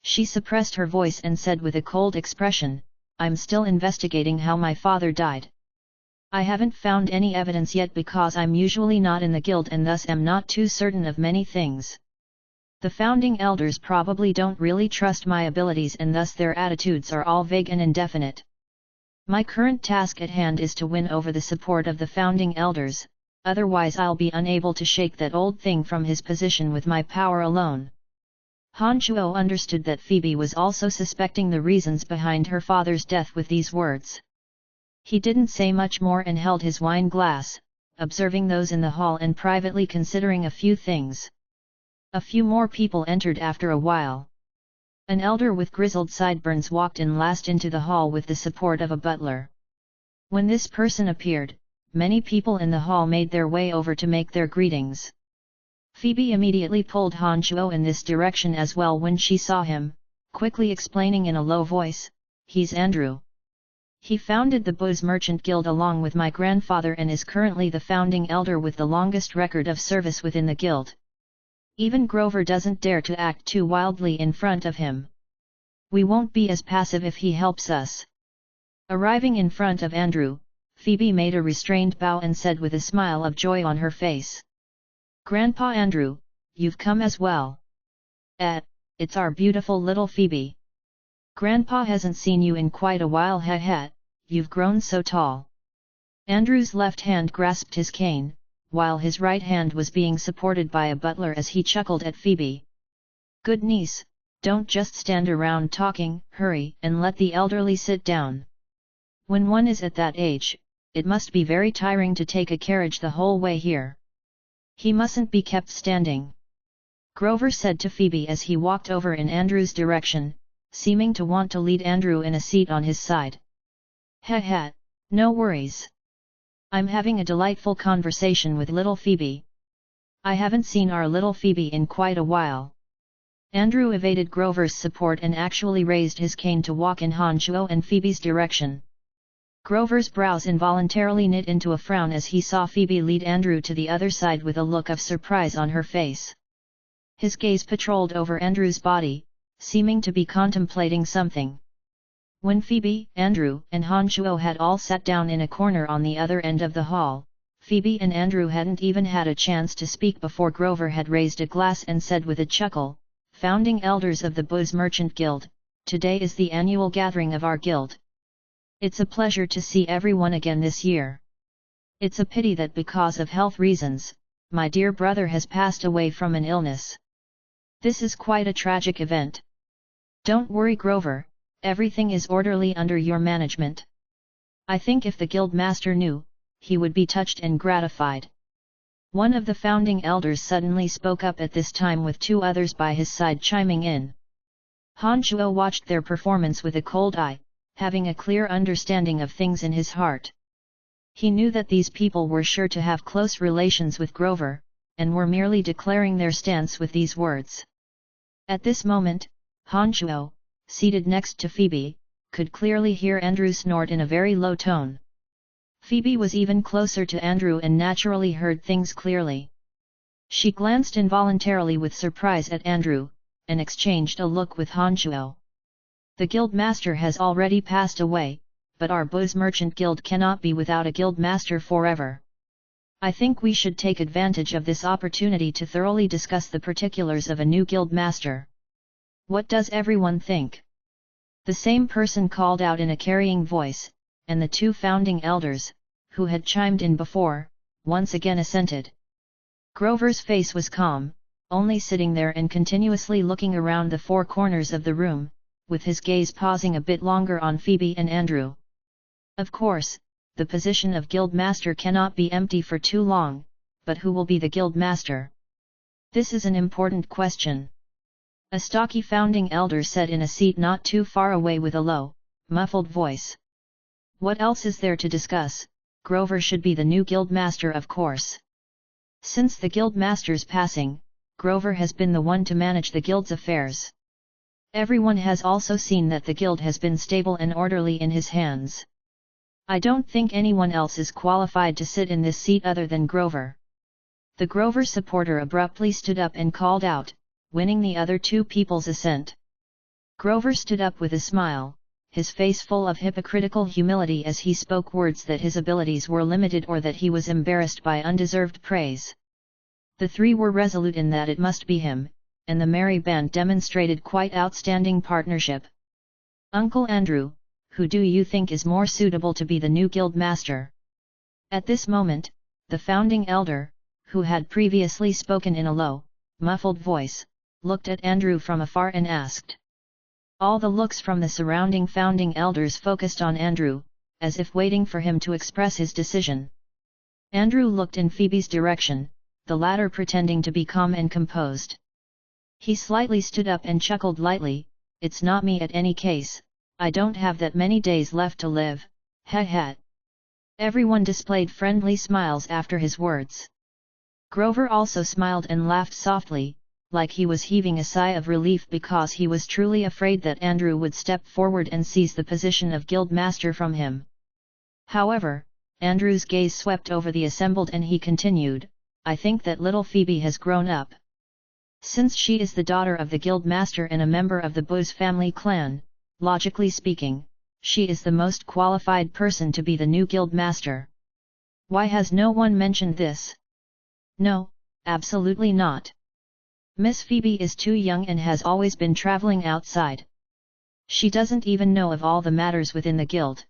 She suppressed her voice and said with a cold expression, "I'm still investigating how my father died. I haven't found any evidence yet because I'm usually not in the guild and thus am not too certain of many things. The founding elders probably don't really trust my abilities and thus their attitudes are all vague and indefinite. My current task at hand is to win over the support of the founding elders, otherwise I'll be unable to shake that old thing from his position with my power alone." Han Shuo understood that Phoebe was also suspecting the reasons behind her father's death with these words. He didn't say much more and held his wine glass, observing those in the hall and privately considering a few things. A few more people entered after a while. An elder with grizzled sideburns walked in last into the hall with the support of a butler. When this person appeared, many people in the hall made their way over to make their greetings. Phoebe immediately pulled Han Shuo in this direction as well when she saw him, quickly explaining in a low voice, "He's Andrew. He founded the Booze Merchant Guild along with my grandfather and is currently the founding elder with the longest record of service within the guild. Even Grover doesn't dare to act too wildly in front of him. We won't be as passive if he helps us." Arriving in front of Andrew, Phoebe made a restrained bow and said with a smile of joy on her face, "Grandpa Andrew, you've come as well. It's our beautiful little Phoebe. Grandpa hasn't seen you in quite a while, you've grown so tall." Andrew's left hand grasped his cane, while his right hand was being supported by a butler as he chuckled at Phoebe. "Good niece, don't just stand around talking, hurry and let the elderly sit down. When one is at that age, it must be very tiring to take a carriage the whole way here. He mustn't be kept standing," Grover said to Phoebe as he walked over in Andrew's direction, seeming to want to lead Andrew in a seat on his side. No worries. I'm having a delightful conversation with little Phoebe. I haven't seen our little Phoebe in quite a while." Andrew evaded Grover's support and actually raised his cane to walk in Han Shuo and Phoebe's direction. Grover's brows involuntarily knit into a frown as he saw Phoebe lead Andrew to the other side with a look of surprise on her face. His gaze patrolled over Andrew's body, seeming to be contemplating something. When Phoebe, Andrew and Han Shuo had all sat down in a corner on the other end of the hall, Phoebe and Andrew hadn't even had a chance to speak before Grover had raised a glass and said with a chuckle, "Founding elders of the Booze Merchant Guild, today is the annual gathering of our guild. It's a pleasure to see everyone again this year. It's a pity that because of health reasons, my dear brother has passed away from an illness. This is quite a tragic event. Don't worry, Grover, everything is orderly under your management. I think if the guild master knew, he would be touched and gratified." One of the founding elders suddenly spoke up at this time with two others by his side chiming in. Han Shuo watched their performance with a cold eye, having a clear understanding of things in his heart. He knew that these people were sure to have close relations with Grover, and were merely declaring their stance with these words. At this moment, Han Shuo, seated next to Phoebe, could clearly hear Andrew snort in a very low tone. Phoebe was even closer to Andrew and naturally heard things clearly. She glanced involuntarily with surprise at Andrew, and exchanged a look with Han Shuo. The guild master has already passed away, but our Booze Merchant Guild cannot be without a guild master forever. I think we should take advantage of this opportunity to thoroughly discuss the particulars of a new guild master. What does everyone think?" The same person called out in a carrying voice, and the two founding elders, who had chimed in before, once again assented. Grover's face was calm, only sitting there and continuously looking around the four corners of the room, with his gaze pausing a bit longer on Phoebe and Andrew. Of course, the position of guild master cannot be empty for too long, but who will be the guild master? This is an important question. A stocky founding elder said in a seat not too far away with a low, muffled voice. What else is there to discuss? Grover should be the new guild master, of course. Since the guild master's passing, Grover has been the one to manage the guild's affairs. Everyone has also seen that the guild has been stable and orderly in his hands. I don't think anyone else is qualified to sit in this seat other than Grover. The Grover supporter abruptly stood up and called out, winning the other two people's assent. Grover stood up with a smile, his face full of hypocritical humility as he spoke words that his abilities were limited or that he was embarrassed by undeserved praise. The three were resolute in that it must be him, and the merry band demonstrated quite outstanding partnership. Uncle Andrew, who do you think is more suitable to be the new guild master? At this moment, the founding elder, who had previously spoken in a low, muffled voice, looked at Andrew from afar and asked. All the looks from the surrounding founding elders focused on Andrew, as if waiting for him to express his decision. Andrew looked in Phoebe's direction, the latter pretending to be calm and composed. He slightly stood up and chuckled lightly, "It's not me at any case, I don't have that many days left to live, ha ha." Everyone displayed friendly smiles after his words. Grover also smiled and laughed softly, like he was heaving a sigh of relief because he was truly afraid that Andrew would step forward and seize the position of guild master from him. However, Andrew's gaze swept over the assembled and he continued, "I think that little Phoebe has grown up. Since she is the daughter of the guild master and a member of the Buzz family clan, logically speaking, she is the most qualified person to be the new guild master. Why has no one mentioned this? No, absolutely not. Miss Phoebe is too young and has always been traveling outside. She doesn't even know of all the matters within the guild.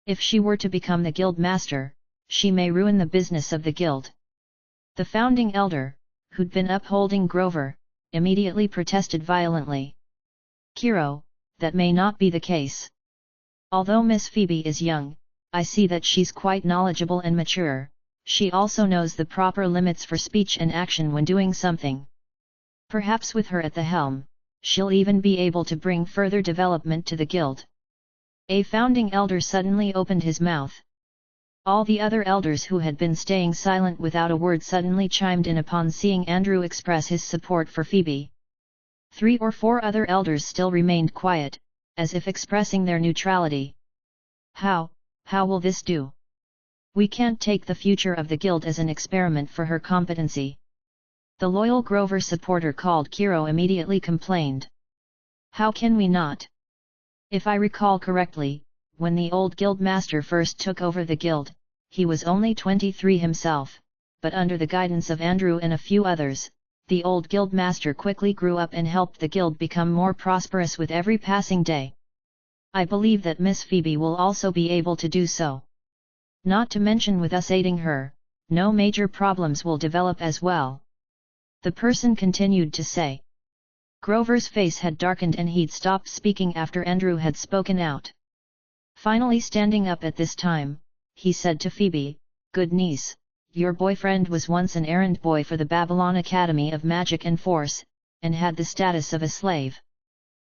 If she were to become the guild master, she may ruin the business of the guild." The founding elder, who'd been upholding Grover, immediately protested violently. "Kiro, that may not be the case. Although Miss Phoebe is young, I see that she's quite knowledgeable and mature. She also knows the proper limits for speech and action when doing something. Perhaps with her at the helm, she'll even be able to bring further development to the guild." A founding elder suddenly opened his mouth. All the other elders who had been staying silent without a word suddenly chimed in upon seeing Andrew express his support for Phoebe. 3 or 4 other elders still remained quiet, as if expressing their neutrality. How will this do? We can't take the future of the guild as an experiment for her competency." The loyal Grover supporter called Kiro immediately complained. "How can we not? If I recall correctly, when the old guild master first took over the guild, he was only 23 himself, but under the guidance of Andrew and a few others, the old guild master quickly grew up and helped the guild become more prosperous with every passing day. I believe that Miss Phoebe will also be able to do so. Not to mention with us aiding her, no major problems will develop as well," the person continued to say. Grover's face had darkened and he'd stopped speaking after Andrew had spoken out. Finally standing up at this time, he said to Phoebe, "Good niece, your boyfriend was once an errand boy for the Babylon Academy of Magic and Force, and had the status of a slave.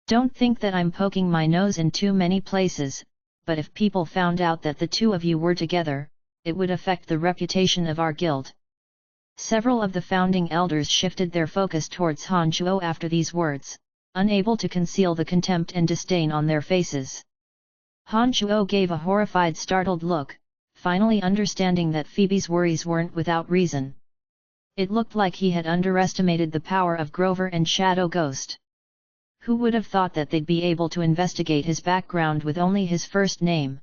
Don't think that I'm poking my nose in too many places, but if people found out that the two of you were together, it would affect the reputation of our guild." Several of the founding elders shifted their focus towards Han Chuo after these words, unable to conceal the contempt and disdain on their faces. Han Chuo gave a horrified startled look, finally understanding that Phoebe's worries weren't without reason. It looked like he had underestimated the power of Grover and Shadow Ghost. Who would have thought that they'd be able to investigate his background with only his first name?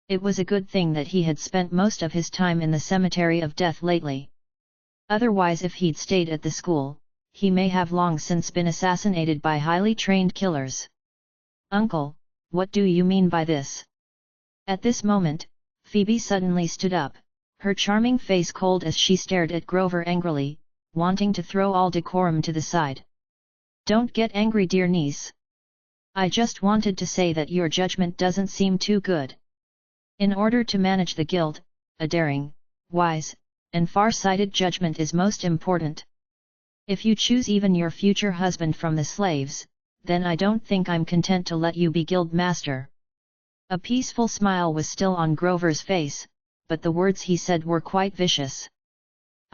It was a good thing that he had spent most of his time in the cemetery of death lately. Otherwise, if he'd stayed at the school, he may have long since been assassinated by highly trained killers. "Uncle, what do you mean by this?" At this moment, Phoebe suddenly stood up, her charming face cold as she stared at Grover angrily, wanting to throw all decorum to the side. "Don't get angry, dear niece. I just wanted to say that your judgment doesn't seem too good. In order to manage the guild, a daring, wise, and far-sighted judgment is most important. If you choose even your future husband from the slaves, then I don't think I'm content to let you be guild master." A peaceful smile was still on Grover's face, but the words he said were quite vicious.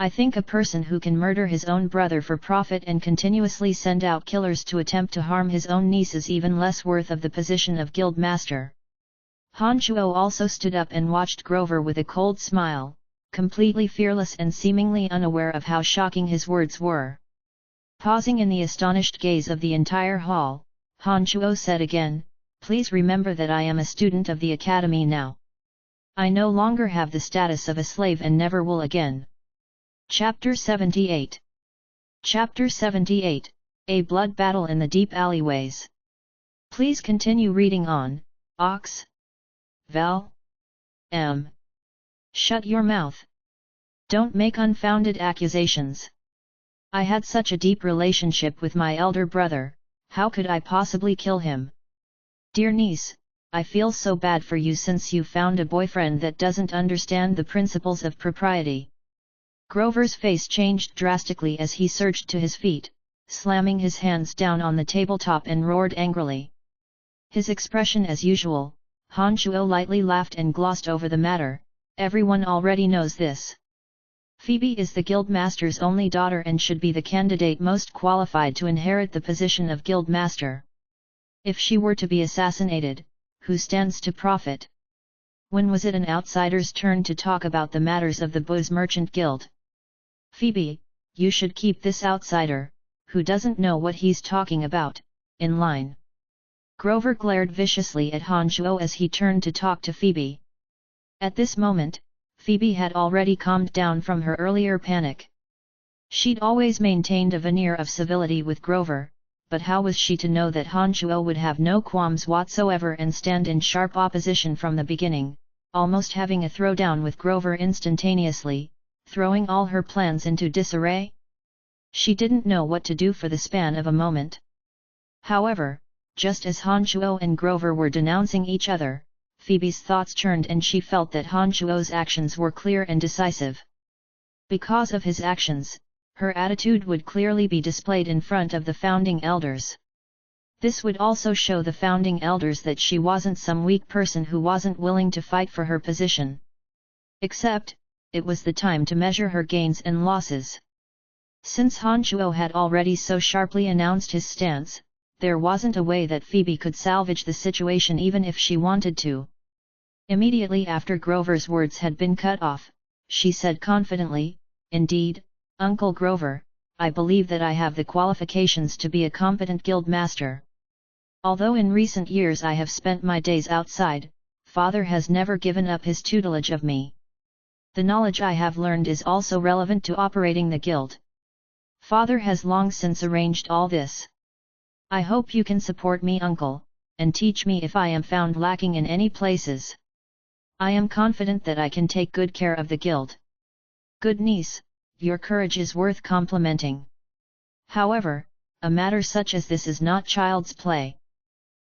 "I think a person who can murder his own brother for profit and continuously send out killers to attempt to harm his own niece is even less worth of the position of guild master." Han Chuo also stood up and watched Grover with a cold smile, completely fearless and seemingly unaware of how shocking his words were. Pausing in the astonished gaze of the entire hall, Han Chuo said again, "Please remember that I am a student of the academy now. I no longer have the status of a slave and never will again." Chapter 78. Chapter 78, A Blood Battle in the Deep Alleyways. Please continue reading on, Ox. Val. M. Shut your mouth. Don't make unfounded accusations. I had such a deep relationship with my elder brother, how could I possibly kill him? Dear niece, I feel so bad for you since you found a boyfriend that doesn't understand the principles of propriety. Grover's face changed drastically as he surged to his feet, slamming his hands down on the tabletop and roared angrily. His expression as usual, Han Chuo lightly laughed and glossed over the matter, "Everyone already knows this. Phoebe is the guild master's only daughter and should be the candidate most qualified to inherit the position of guild master. If she were to be assassinated, who stands to profit?" When was it an outsider's turn to talk about the matters of the booze merchant guild? "Phoebe, you should keep this outsider, who doesn't know what he's talking about, in line." Grover glared viciously at Han Chuo as he turned to talk to Phoebe. At this moment, Phoebe had already calmed down from her earlier panic. She'd always maintained a veneer of civility with Grover, but how was she to know that Han Chuo would have no qualms whatsoever and stand in sharp opposition from the beginning, almost having a throwdown with Grover instantaneously, throwing all her plans into disarray? She didn't know what to do for the span of a moment. However, just as Han Chuo and Grover were denouncing each other, Phoebe's thoughts churned and she felt that Han Chuo's actions were clear and decisive. Because of his actions, her attitude would clearly be displayed in front of the founding elders. This would also show the founding elders that she wasn't some weak person who wasn't willing to fight for her position. Except, it was the time to measure her gains and losses. Since Han Chuo had already so sharply announced his stance, there wasn't a way that Phoebe could salvage the situation even if she wanted to. Immediately after Grover's words had been cut off, she said confidently, "Indeed, Uncle Grover, I believe that I have the qualifications to be a competent guild master. Although in recent years I have spent my days outside, Father has never given up his tutelage of me. The knowledge I have learned is also relevant to operating the guild. Father has long since arranged all this. I hope you can support me, Uncle, and teach me if I am found lacking in any places. I am confident that I can take good care of the guild." "Good niece, your courage is worth complimenting. However, a matter such as this is not child's play.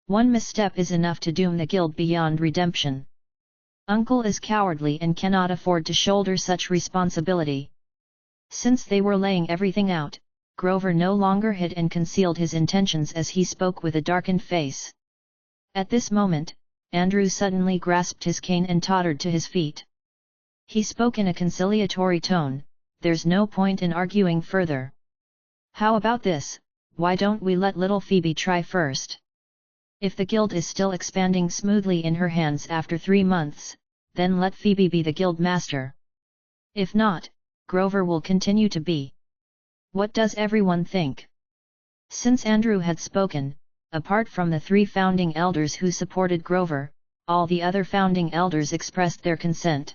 One misstep is enough to doom the guild beyond redemption. Uncle is cowardly and cannot afford to shoulder such responsibility." Since they were laying everything out, Grover no longer hid and concealed his intentions as he spoke with a darkened face. At this moment, Andrew suddenly grasped his cane and tottered to his feet. He spoke in a conciliatory tone, "There's no point in arguing further. How about this, why don't we let little Phoebe try first? If the guild is still expanding smoothly in her hands after 3 months, then let Phoebe be the guild master. If not, Grover will continue to be. What does everyone think?" Since Andrew had spoken, apart from the 3 founding elders who supported Grover, all the other founding elders expressed their consent.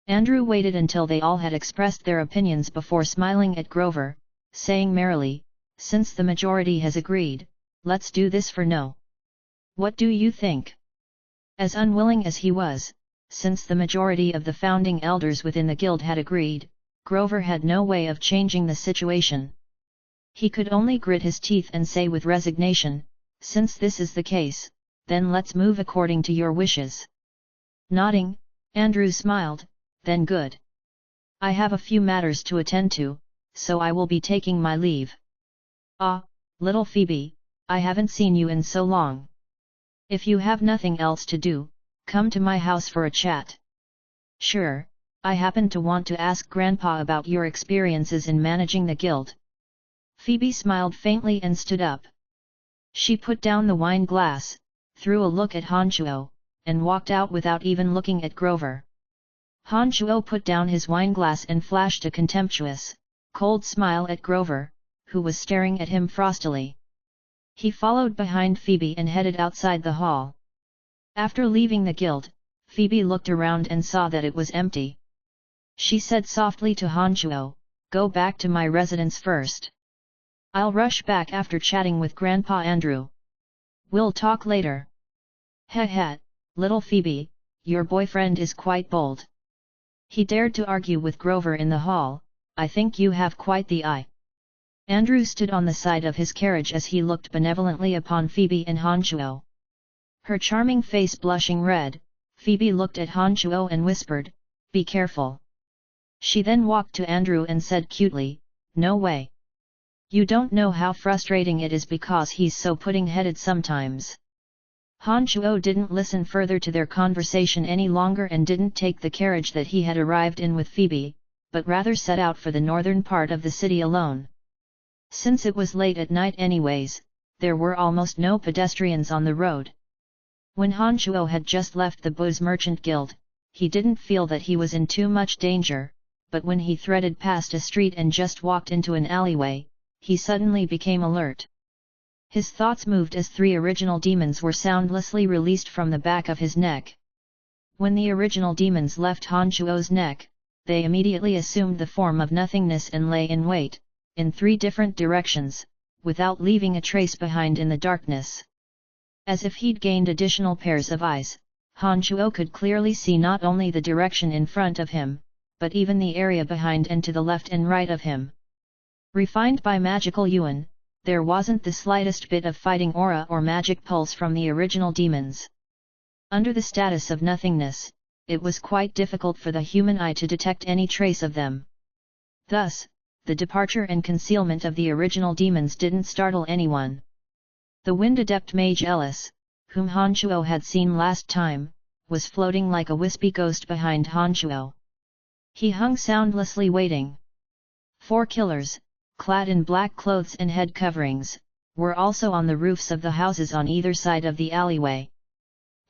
Andrew waited until they all had expressed their opinions before smiling at Grover, saying merrily, "Since the majority has agreed, let's do this for no. What do you think?" As unwilling as he was, since the majority of the founding elders within the guild had agreed, Grover had no way of changing the situation. He could only grit his teeth and say with resignation, "Since this is the case, then let's move according to your wishes." Nodding, Andrew smiled, "Then good. I have a few matters to attend to, so I will be taking my leave. Ah, little Phoebe, I haven't seen you in so long. If you have nothing else to do, come to my house for a chat. Sure, I happen to want to ask Grandpa about your experiences in managing the guild. Phoebe smiled faintly and stood up. She put down the wine glass, threw a look at Hanchuo, and walked out without even looking at Grover. Hanchuo put down his wineglass and flashed a contemptuous, cold smile at Grover, who was staring at him frostily. He followed behind Phoebe and headed outside the hall. After leaving the guild, Phoebe looked around and saw that it was empty. She said softly to Hanchuo, "Go back to my residence first. I'll rush back after chatting with Grandpa Andrew. We'll talk later." "Heh heh, little Phoebe, your boyfriend is quite bold. He dared to argue with Grover in the hall. I think you have quite the eye." Andrew stood on the side of his carriage as he looked benevolently upon Phoebe and Hanchuo. Her charming face blushing red, Phoebe looked at Hanchuo and whispered, "Be careful." She then walked to Andrew and said cutely, "No way. You don't know how frustrating it is because he's so pudding-headed sometimes." Hanchuo didn't listen further to their conversation any longer and didn't take the carriage that he had arrived in with Phoebe, but rather set out for the northern part of the city alone. Since it was late at night anyways, there were almost no pedestrians on the road. When Hanchuo had just left the Booze Merchant Guild, he didn't feel that he was in too much danger, but when he threaded past a street and just walked into an alleyway, he suddenly became alert. His thoughts moved as 3 original demons were soundlessly released from the back of his neck. When the original demons left Hanchuo's neck, they immediately assumed the form of nothingness and lay in wait, in 3 different directions, without leaving a trace behind in the darkness. As if he'd gained additional pairs of eyes, Hanchuo could clearly see not only the direction in front of him, but even the area behind and to the left and right of him. Refined by magical Yuan, there wasn't the slightest bit of fighting aura or magic pulse from the original demons. Under the status of nothingness, it was quite difficult for the human eye to detect any trace of them. Thus, the departure and concealment of the original demons didn't startle anyone. The Wind Adept Mage Ellis, whom Hanchuo had seen last time, was floating like a wispy ghost behind Hanchuo. He hung soundlessly waiting. 4 killers, clad in black clothes and head coverings, were also on the roofs of the houses on either side of the alleyway.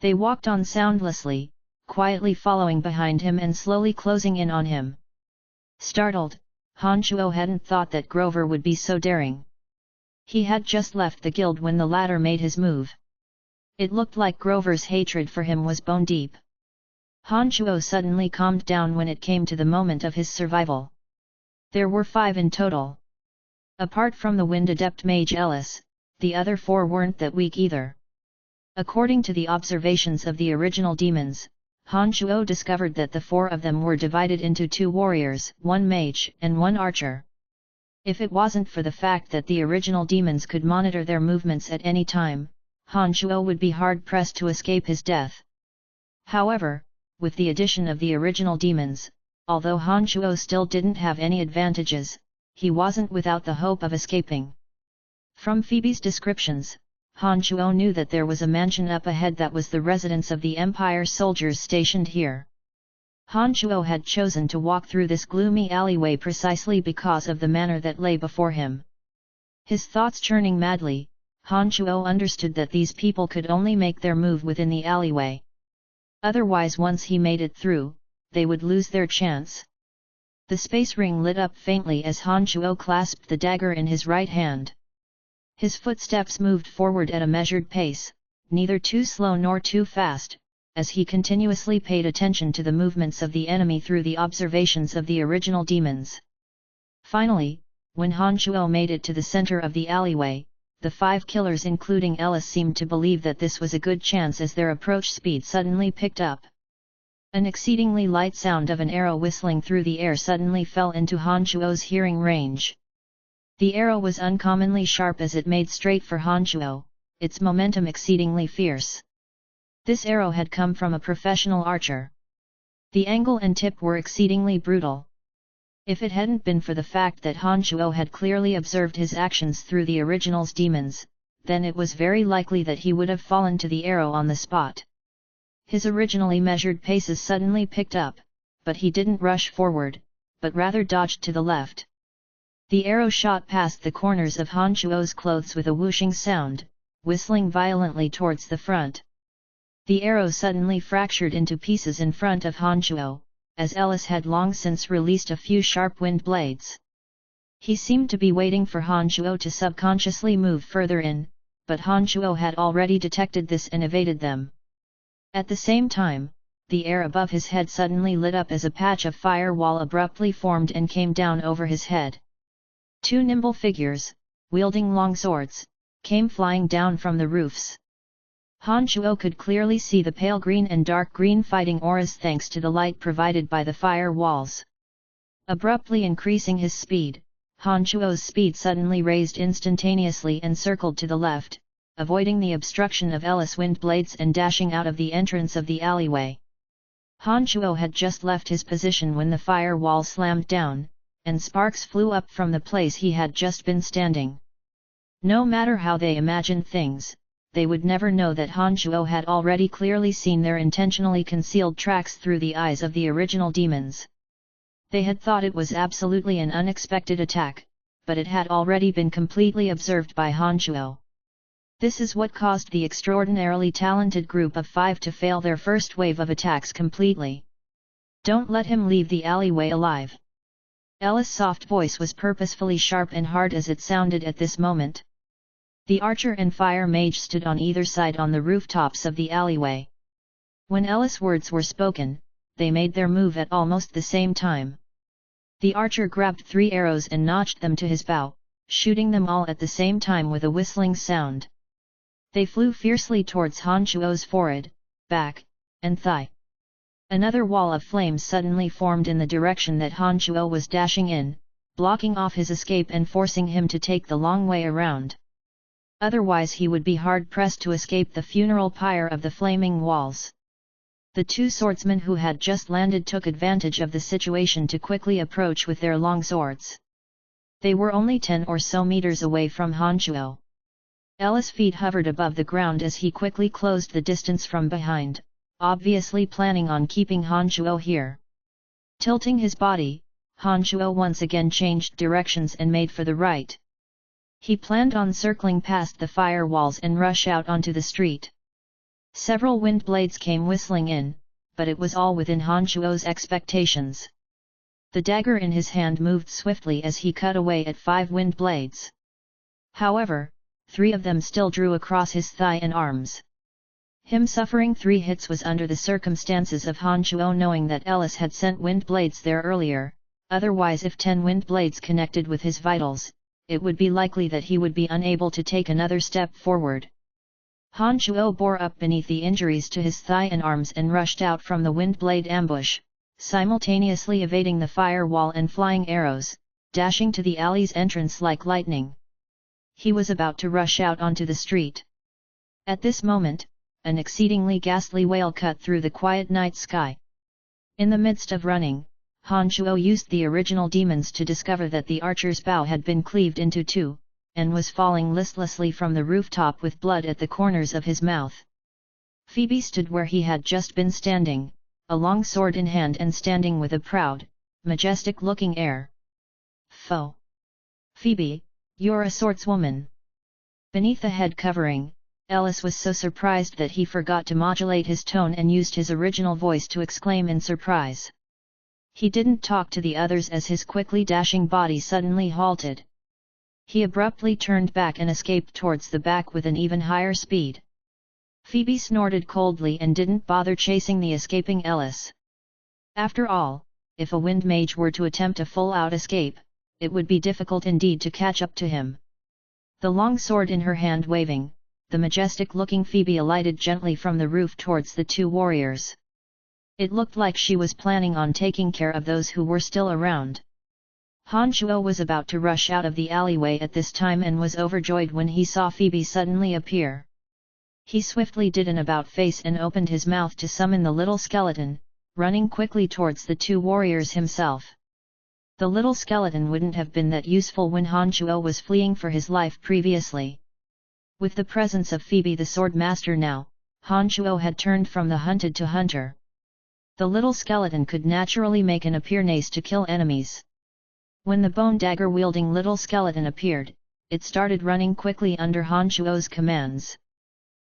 They walked on soundlessly, quietly following behind him and slowly closing in on him. Startled, Hanchuo hadn't thought that Grover would be so daring. He had just left the guild when the latter made his move. It looked like Grover's hatred for him was bone deep. Hanchuo suddenly calmed down when it came to the moment of his survival. There were 5 in total. Apart from the Wind Adept Mage Ellis, the other 4 weren't that weak either. According to the observations of the original demons, Hanchuo discovered that the 4 of them were divided into 2 warriors, 1 mage and 1 archer. If it wasn't for the fact that the original demons could monitor their movements at any time, Hanchuo would be hard-pressed to escape his death. However, with the addition of the original demons, although Hanchuo still didn't have any advantages, he wasn't without the hope of escaping. From Phoebe's descriptions, Hanchuo knew that there was a mansion up ahead that was the residence of the Empire soldiers stationed here. Hanchuo had chosen to walk through this gloomy alleyway precisely because of the manor that lay before him. His thoughts churning madly, Hanchuo understood that these people could only make their move within the alleyway. Otherwise, once he made it through, they would lose their chance. The space ring lit up faintly as Hanchuo clasped the dagger in his right hand. His footsteps moved forward at a measured pace, neither too slow nor too fast, as he continuously paid attention to the movements of the enemy through the observations of the original demons. Finally, when Hanchuo made it to the center of the alleyway, the 5 killers including Ellis seemed to believe that this was a good chance as their approach speed suddenly picked up. An exceedingly light sound of an arrow whistling through the air suddenly fell into Hanchuo's hearing range. The arrow was uncommonly sharp as it made straight for Hanchuo, its momentum exceedingly fierce. This arrow had come from a professional archer. The angle and tip were exceedingly brutal. If it hadn't been for the fact that Han Shuo had clearly observed his actions through the original's demons, then it was very likely that he would have fallen to the arrow on the spot. His originally measured paces suddenly picked up, but he didn't rush forward, but rather dodged to the left. The arrow shot past the corners of Han Shuo's clothes with a whooshing sound, whistling violently towards the front. The arrow suddenly fractured into pieces in front of Han Shuo, as Ellis had long since released a few sharp wind blades. He seemed to be waiting for Han Shuo to subconsciously move further in, but Han Shuo had already detected this and evaded them. At the same time, the air above his head suddenly lit up as a patch of firewall abruptly formed and came down over his head. Two nimble figures, wielding long swords, came flying down from the roofs. Han Shuo could clearly see the pale green and dark green fighting auras thanks to the light provided by the fire walls. Abruptly increasing his speed, Han Shuo's speed suddenly raised instantaneously and circled to the left, avoiding the obstruction of Ellis wind blades and dashing out of the entrance of the alleyway. Han Shuo had just left his position when the fire wall slammed down, and sparks flew up from the place he had just been standing. No matter how they imagined things, they would never know that Han Shuo had already clearly seen their intentionally concealed tracks through the eyes of the original demons. They had thought it was absolutely an unexpected attack, but it had already been completely observed by Han Shuo. This is what caused the extraordinarily talented group of 5 to fail their first wave of attacks completely. Don't let him leave the alleyway alive. Ellis' soft voice was purposefully sharp and hard as it sounded at this moment. The archer and fire mage stood on either side on the rooftops of the alleyway. When Ellis' words were spoken, they made their move at almost the same time. The archer grabbed 3 arrows and notched them to his bow, shooting them all at the same time with a whistling sound. They flew fiercely towards Han Shuo's forehead, back, and thigh. Another wall of flames suddenly formed in the direction that Han Shuo was dashing in, blocking off his escape and forcing him to take the long way around. Otherwise he would be hard-pressed to escape the funeral pyre of the flaming walls. The 2 swordsmen who had just landed took advantage of the situation to quickly approach with their long swords. They were only 10 or so meters away from Han Shuo. Ellis' feet hovered above the ground as he quickly closed the distance from behind, obviously planning on keeping Han Shuo here. Tilting his body, Han Shuo once again changed directions and made for the right. He planned on circling past the fire walls and rush out onto the street. Several wind blades came whistling in, but it was all within Han Shuo's expectations. The dagger in his hand moved swiftly as he cut away at 5 wind blades. However, 3 of them still drew across his thigh and arms. Him suffering 3 hits was under the circumstances of Han Shuo knowing that Ellis had sent wind blades there earlier, otherwise if 10 wind blades connected with his vitals, it would be likely that he would be unable to take another step forward. Han Shuo bore up beneath the injuries to his thigh and arms and rushed out from the wind blade ambush, simultaneously evading the fire wall and flying arrows, dashing to the alley's entrance like lightning. He was about to rush out onto the street. At this moment, an exceedingly ghastly wail cut through the quiet night sky. In the midst of running, Han Shuo used the original demons to discover that the archer's bow had been cleaved into 2, and was falling listlessly from the rooftop with blood at the corners of his mouth. Phoebe stood where he had just been standing, a long sword in hand and standing with a proud, majestic-looking air. "Foh! Phoebe, you're a swordswoman." Beneath the head covering, Ellis was so surprised that he forgot to modulate his tone and used his original voice to exclaim in surprise. He didn't talk to the others as his quickly dashing body suddenly halted. He abruptly turned back and escaped towards the back with an even higher speed. Phoebe snorted coldly and didn't bother chasing the escaping Ellis. After all, if a wind mage were to attempt a full-out escape, it would be difficult indeed to catch up to him. The long sword in her hand waving, the majestic-looking Phoebe alighted gently from the roof towards the 2 warriors. It looked like she was planning on taking care of those who were still around. Han Shuo was about to rush out of the alleyway at this time and was overjoyed when he saw Phoebe suddenly appear. He swiftly did an about-face and opened his mouth to summon the little skeleton, running quickly towards the 2 warriors himself. The little skeleton wouldn't have been that useful when Han Chuo was fleeing for his life previously. With the presence of Phoebe the sword master now, Han Chuo had turned from the hunted to hunter. The little skeleton could naturally make an appearance to kill enemies. When the bone dagger wielding little skeleton appeared, it started running quickly under Han Chuo's commands.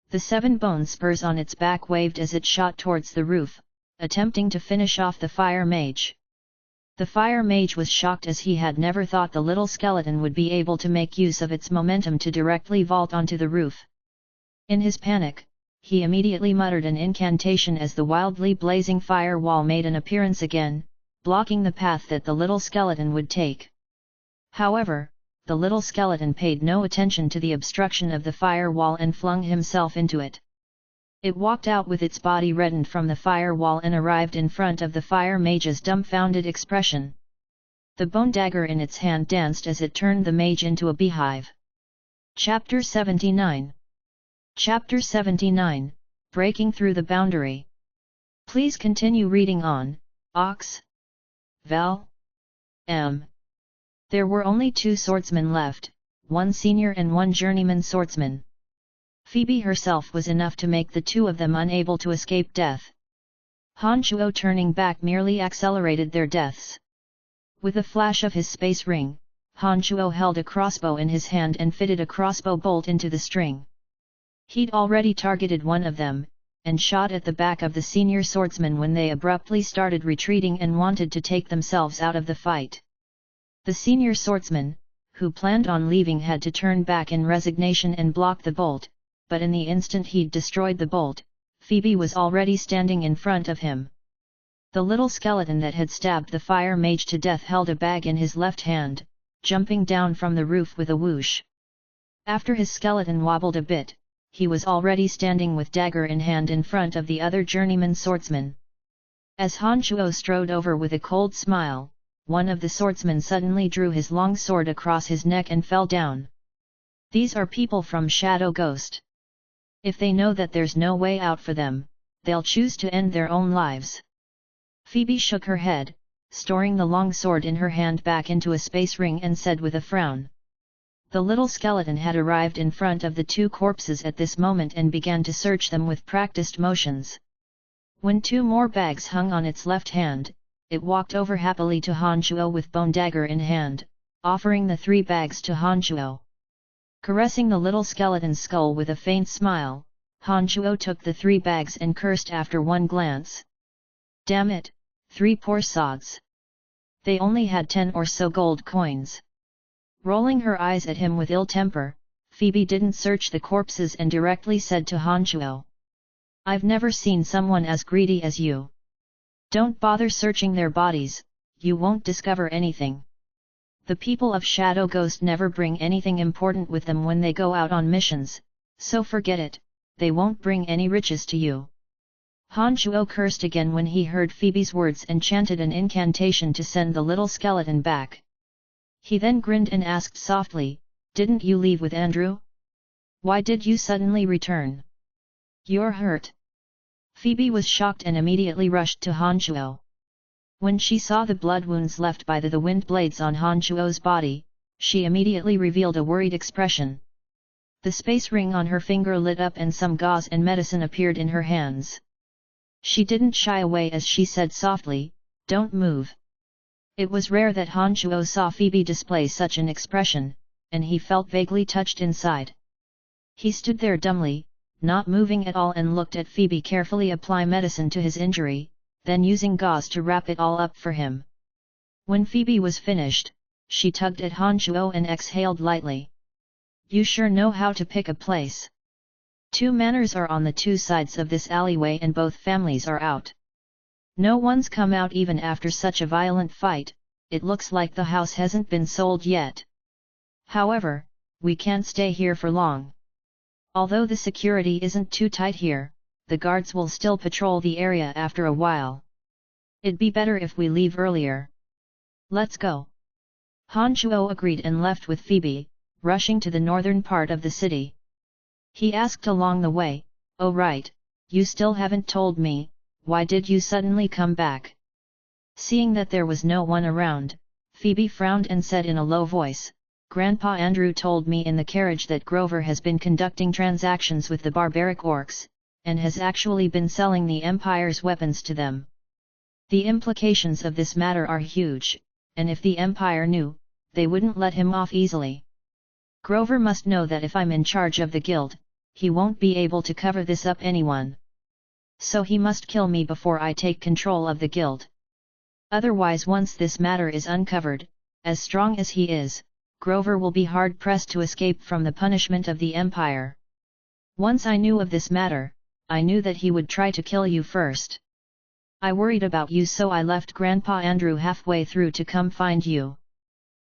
The 7 bone spurs on its back waved as it shot towards the roof, attempting to finish off the fire mage. The fire mage was shocked as he had never thought the little skeleton would be able to make use of its momentum to directly vault onto the roof. In his panic, he immediately muttered an incantation as the wildly blazing fire wall made an appearance again, blocking the path that the little skeleton would take. However, the little skeleton paid no attention to the obstruction of the fire wall and flung himself into it. It walked out with its body reddened from the fire wall and arrived in front of the fire mage's dumbfounded expression. The bone dagger in its hand danced as it turned the mage into a beehive. Chapter 79. Chapter 79, Breaking Through the Boundary. Please continue reading on, Ox. Val. M. There were only 2 swordsmen left, one senior and one journeyman swordsman. Phoebe herself was enough to make the 2 of them unable to escape death. Han Chuo turning back merely accelerated their deaths. With a flash of his space ring, Han Chuo held a crossbow in his hand and fitted a crossbow bolt into the string. He'd already targeted one of them, and shot at the back of the senior swordsman when they abruptly started retreating and wanted to take themselves out of the fight. The senior swordsman, who planned on leaving, had to turn back in resignation and block the bolt, but in the instant he'd destroyed the bolt, Phoebe was already standing in front of him. The little skeleton that had stabbed the fire mage to death held a bag in his left hand, jumping down from the roof with a whoosh. After his skeleton wobbled a bit, he was already standing with dagger in hand in front of the other journeyman swordsman. As Han Chuo strode over with a cold smile, one of the swordsmen suddenly drew his long sword across his neck and fell down. These are people from Shadow Ghost. If they know that there's no way out for them, they'll choose to end their own lives. Phoebe shook her head, storing the long sword in her hand back into a space ring and said with a frown. The little skeleton had arrived in front of the 2 corpses at this moment and began to search them with practiced motions. When 2 more bags hung on its left hand, it walked over happily to Han Chuo with bone dagger in hand, offering the 3 bags to Han Chuo. Caressing the little skeleton's skull with a faint smile, Han Chuo took the 3 bags and cursed after one glance. Damn it, 3 poor sods. They only had 10 or so gold coins. Rolling her eyes at him with ill temper, Phoebe didn't search the corpses and directly said to Han Chuo. I've never seen someone as greedy as you. Don't bother searching their bodies, you won't discover anything. The people of Shadow Ghost never bring anything important with them when they go out on missions, so forget it, they won't bring any riches to you. Han Chuo cursed again when he heard Phoebe's words and chanted an incantation to send the little skeleton back. He then grinned and asked softly, Didn't you leave with Andrew? Why did you suddenly return? You're hurt. Phoebe was shocked and immediately rushed to Han Chuo. When she saw the blood wounds left by the wind blades on Han Chuo's body, she immediately revealed a worried expression. The space ring on her finger lit up and some gauze and medicine appeared in her hands. She didn't shy away as she said softly, Don't move. It was rare that Han Chuo saw Phoebe display such an expression, and he felt vaguely touched inside. He stood there dumbly, not moving at all, and looked at Phoebe carefully apply medicine to his injury, then using gauze to wrap it all up for him. When Phoebe was finished, she tugged at Han Chuo and exhaled lightly. You sure know how to pick a place. 2 manors are on the 2 sides of this alleyway and both families are out. No one's come out even after such a violent fight, it looks like the house hasn't been sold yet. However, we can't stay here for long. Although the security isn't too tight here, the guards will still patrol the area after a while. It'd be better if we leave earlier. Let's go. Han Chuo agreed and left with Phoebe, rushing to the northern part of the city. He asked along the way, Oh right, you still haven't told me, why did you suddenly come back? Seeing that there was no one around, Phoebe frowned and said in a low voice, "Grandpa Andrew told me in the carriage that Grover has been conducting transactions with the barbaric orcs, and has actually been selling the Empire's weapons to them. The implications of this matter are huge, and if the Empire knew, they wouldn't let him off easily. Grover must know that if I'm in charge of the guild, he won't be able to cover this up anyone. So he must kill me before I take control of the guild. Otherwise, once this matter is uncovered, as strong as he is, Grover will be hard-pressed to escape from the punishment of the Empire. Once I knew of this matter, I knew that he would try to kill you first. I worried about you, so I left Grandpa Andrew halfway through to come find you."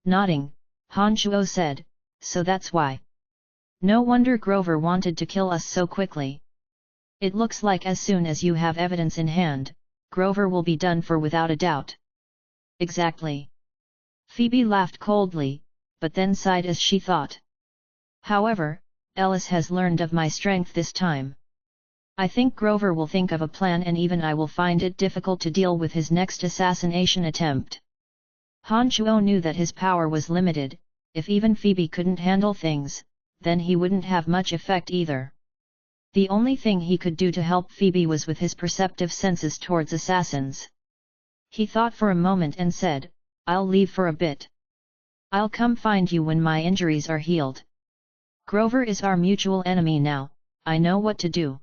Nodding, Han Shuo said, "So that's why. No wonder Grover wanted to kill us so quickly. It looks like as soon as you have evidence in hand, Grover will be done for without a doubt." "Exactly." Phoebe laughed coldly, but then sighed as she thought. "However, Ellis has learned of my strength this time. I think Grover will think of a plan, and even I will find it difficult to deal with his next assassination attempt." Han Shuo knew that his power was limited. If even Phoebe couldn't handle things, then he wouldn't have much effect either. The only thing he could do to help Phoebe was with his perceptive senses towards assassins. He thought for a moment and said, "I'll leave for a bit. I'll come find you when my injuries are healed. Grover is our mutual enemy now, I know what to do."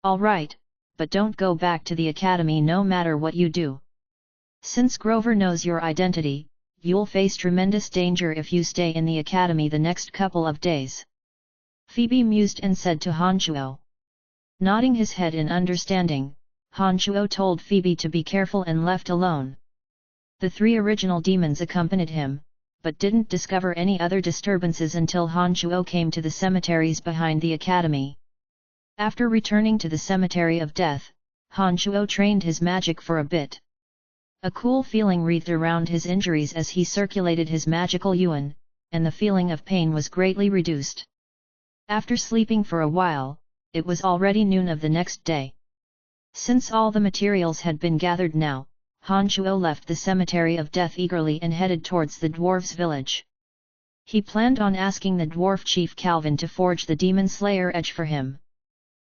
"All right, but don't go back to the academy no matter what you do. Since Grover knows your identity, you'll face tremendous danger if you stay in the academy the next couple of days." Phoebe mused and said to Han Shuo. Nodding his head in understanding, Han Shuo told Phoebe to be careful and left alone. The three original demons accompanied him, but didn't discover any other disturbances until Han Shuo came to the cemeteries behind the academy. After returning to the Cemetery of Death, Han Shuo trained his magic for a bit. A cool feeling wreathed around his injuries as he circulated his magical yuan, and the feeling of pain was greatly reduced. After sleeping for a while, it was already noon of the next day. Since all the materials had been gathered now, Han Shuo left the Cemetery of Death eagerly and headed towards the dwarves' village. He planned on asking the dwarf chief Calvin to forge the Demon Slayer edge for him.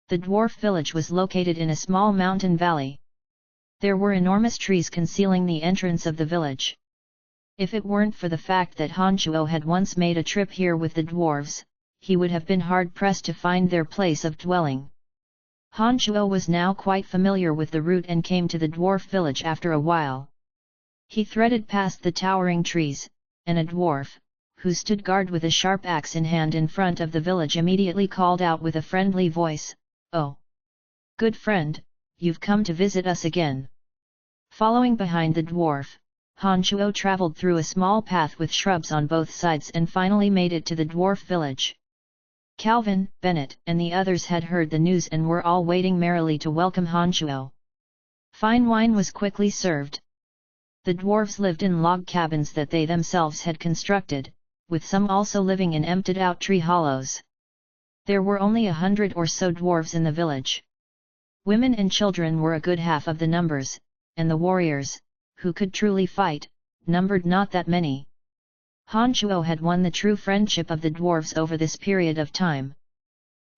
The dwarf village was located in a small mountain valley. There were enormous trees concealing the entrance of the village. If it weren't for the fact that Han Shuo had once made a trip here with the dwarves, he would have been hard-pressed to find their place of dwelling. Han Shuo was now quite familiar with the route and came to the dwarf village after a while. He threaded past the towering trees, and a dwarf, who stood guard with a sharp axe in hand in front of the village, immediately called out with a friendly voice, "Oh! Good friend, you've come to visit us again." Following behind the dwarf, Han Shuo traveled through a small path with shrubs on both sides and finally made it to the dwarf village. Calvin, Bennett, and the others had heard the news and were all waiting merrily to welcome Han Shuo. Fine wine was quickly served. The dwarves lived in log cabins that they themselves had constructed, with some also living in emptied-out tree hollows. There were only 100 or so dwarves in the village. Women and children were a good half of the numbers, and the warriors, who could truly fight, numbered not that many. Han Shuo had won the true friendship of the dwarves over this period of time.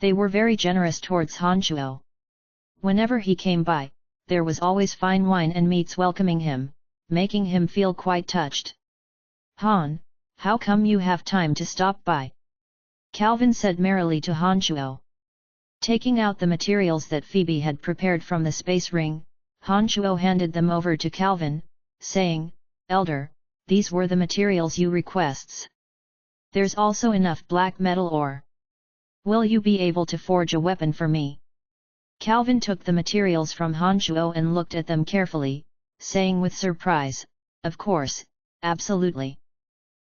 They were very generous towards Han Shuo. Whenever he came by, there was always fine wine and meats welcoming him, making him feel quite touched. "Han, how come you have time to stop by?" Calvin said merrily to Han Shuo. Taking out the materials that Phoebe had prepared from the space ring, Han Shuo handed them over to Calvin, saying, "Elder, these were the materials you requests. There's also enough black metal ore. Will you be able to forge a weapon for me?" Calvin took the materials from Han Shuo and looked at them carefully, saying with surprise, "Of course, absolutely.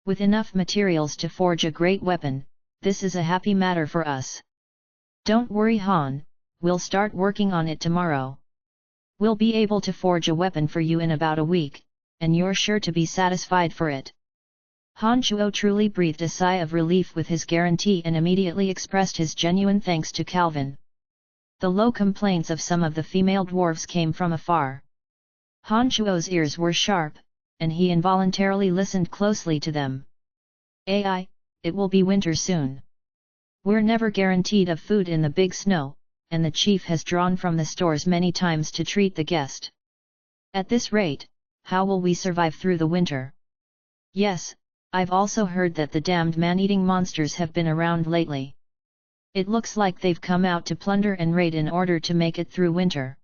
With enough materials to forge a great weapon, this is a happy matter for us. Don't worry, Han, we'll start working on it tomorrow. We'll be able to forge a weapon for you in about a week, and you're sure to be satisfied for it." Han Shuo truly breathed a sigh of relief with his guarantee and immediately expressed his genuine thanks to Calvin. The low complaints of some of the female dwarves came from afar. Han Shuo's ears were sharp, and he involuntarily listened closely to them. "Ai, it will be winter soon. We're never guaranteed of food in the big snow, and the chief has drawn from the stores many times to treat the guest. At this rate, how will we survive through the winter? Yes, I've also heard that the damned man-eating monsters have been around lately. It looks like they've come out to plunder and raid in order to make it through winter.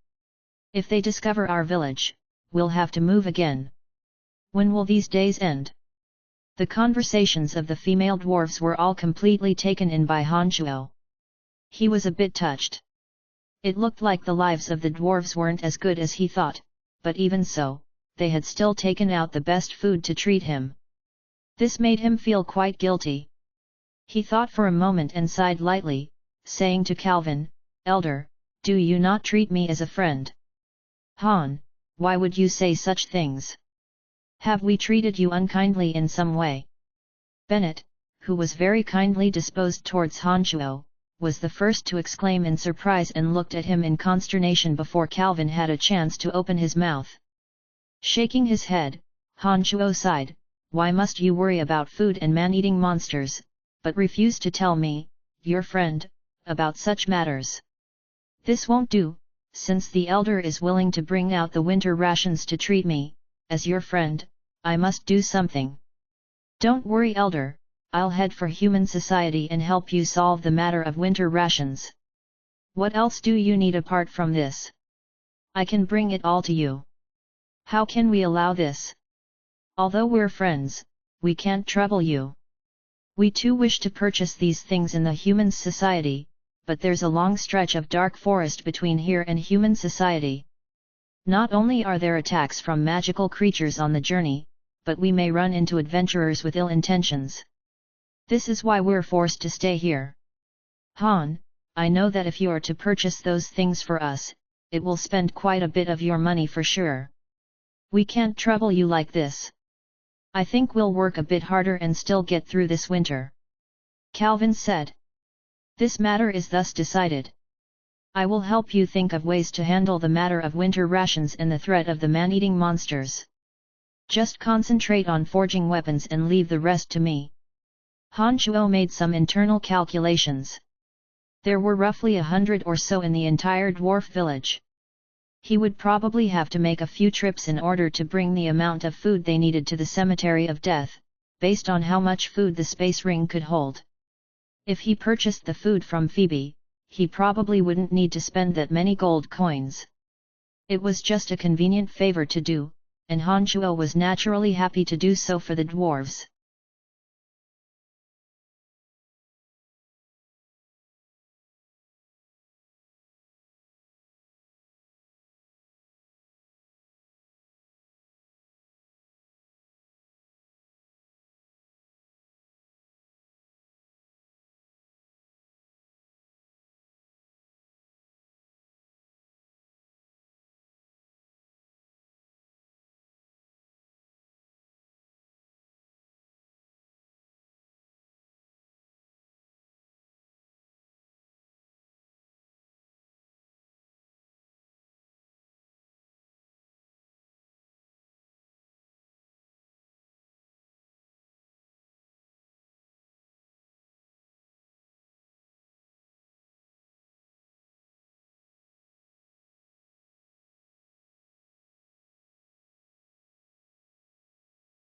If they discover our village, we'll have to move again. When will these days end?" The conversations of the female dwarves were all completely taken in by Han Shuo. He was a bit touched. It looked like the lives of the dwarves weren't as good as he thought, but even so, they had still taken out the best food to treat him. This made him feel quite guilty. He thought for a moment and sighed lightly, saying to Calvin, "Elder, do you not treat me as a friend?" "Han, why would you say such things? Have we treated you unkindly in some way?" Bennett, who was very kindly disposed towards Han Shuo, was the first to exclaim in surprise and looked at him in consternation before Calvin had a chance to open his mouth. Shaking his head, Han Shuo sighed, "Why must you worry about food and man-eating monsters, but refuse to tell me, your friend, about such matters? This won't do, since the elder is willing to bring out the winter rations to treat me, as your friend, I must do something." "Don't worry, elder, I'll head for human society and help you solve the matter of winter rations. What else do you need apart from this? I can bring it all to you." "How can we allow this? Although we're friends, we can't trouble you. We too wish to purchase these things in the human society, but there's a long stretch of dark forest between here and human society. Not only are there attacks from magical creatures on the journey, but we may run into adventurers with ill intentions. This is why we're forced to stay here. Han, I know that if you are to purchase those things for us, it will spend quite a bit of your money for sure. We can't trouble you like this. I think we'll work a bit harder and still get through this winter," Calvin said. "This matter is thus decided. I will help you think of ways to handle the matter of winter rations and the threat of the man-eating monsters. Just concentrate on forging weapons and leave the rest to me." Han Shuo made some internal calculations. There were roughly 100 or so in the entire dwarf village. He would probably have to make a few trips in order to bring the amount of food they needed to the cemetery of death, based on how much food the space ring could hold. If he purchased the food from Phoebe, he probably wouldn't need to spend that many gold coins. It was just a convenient favor to do, and Han Shuo was naturally happy to do so for the dwarves.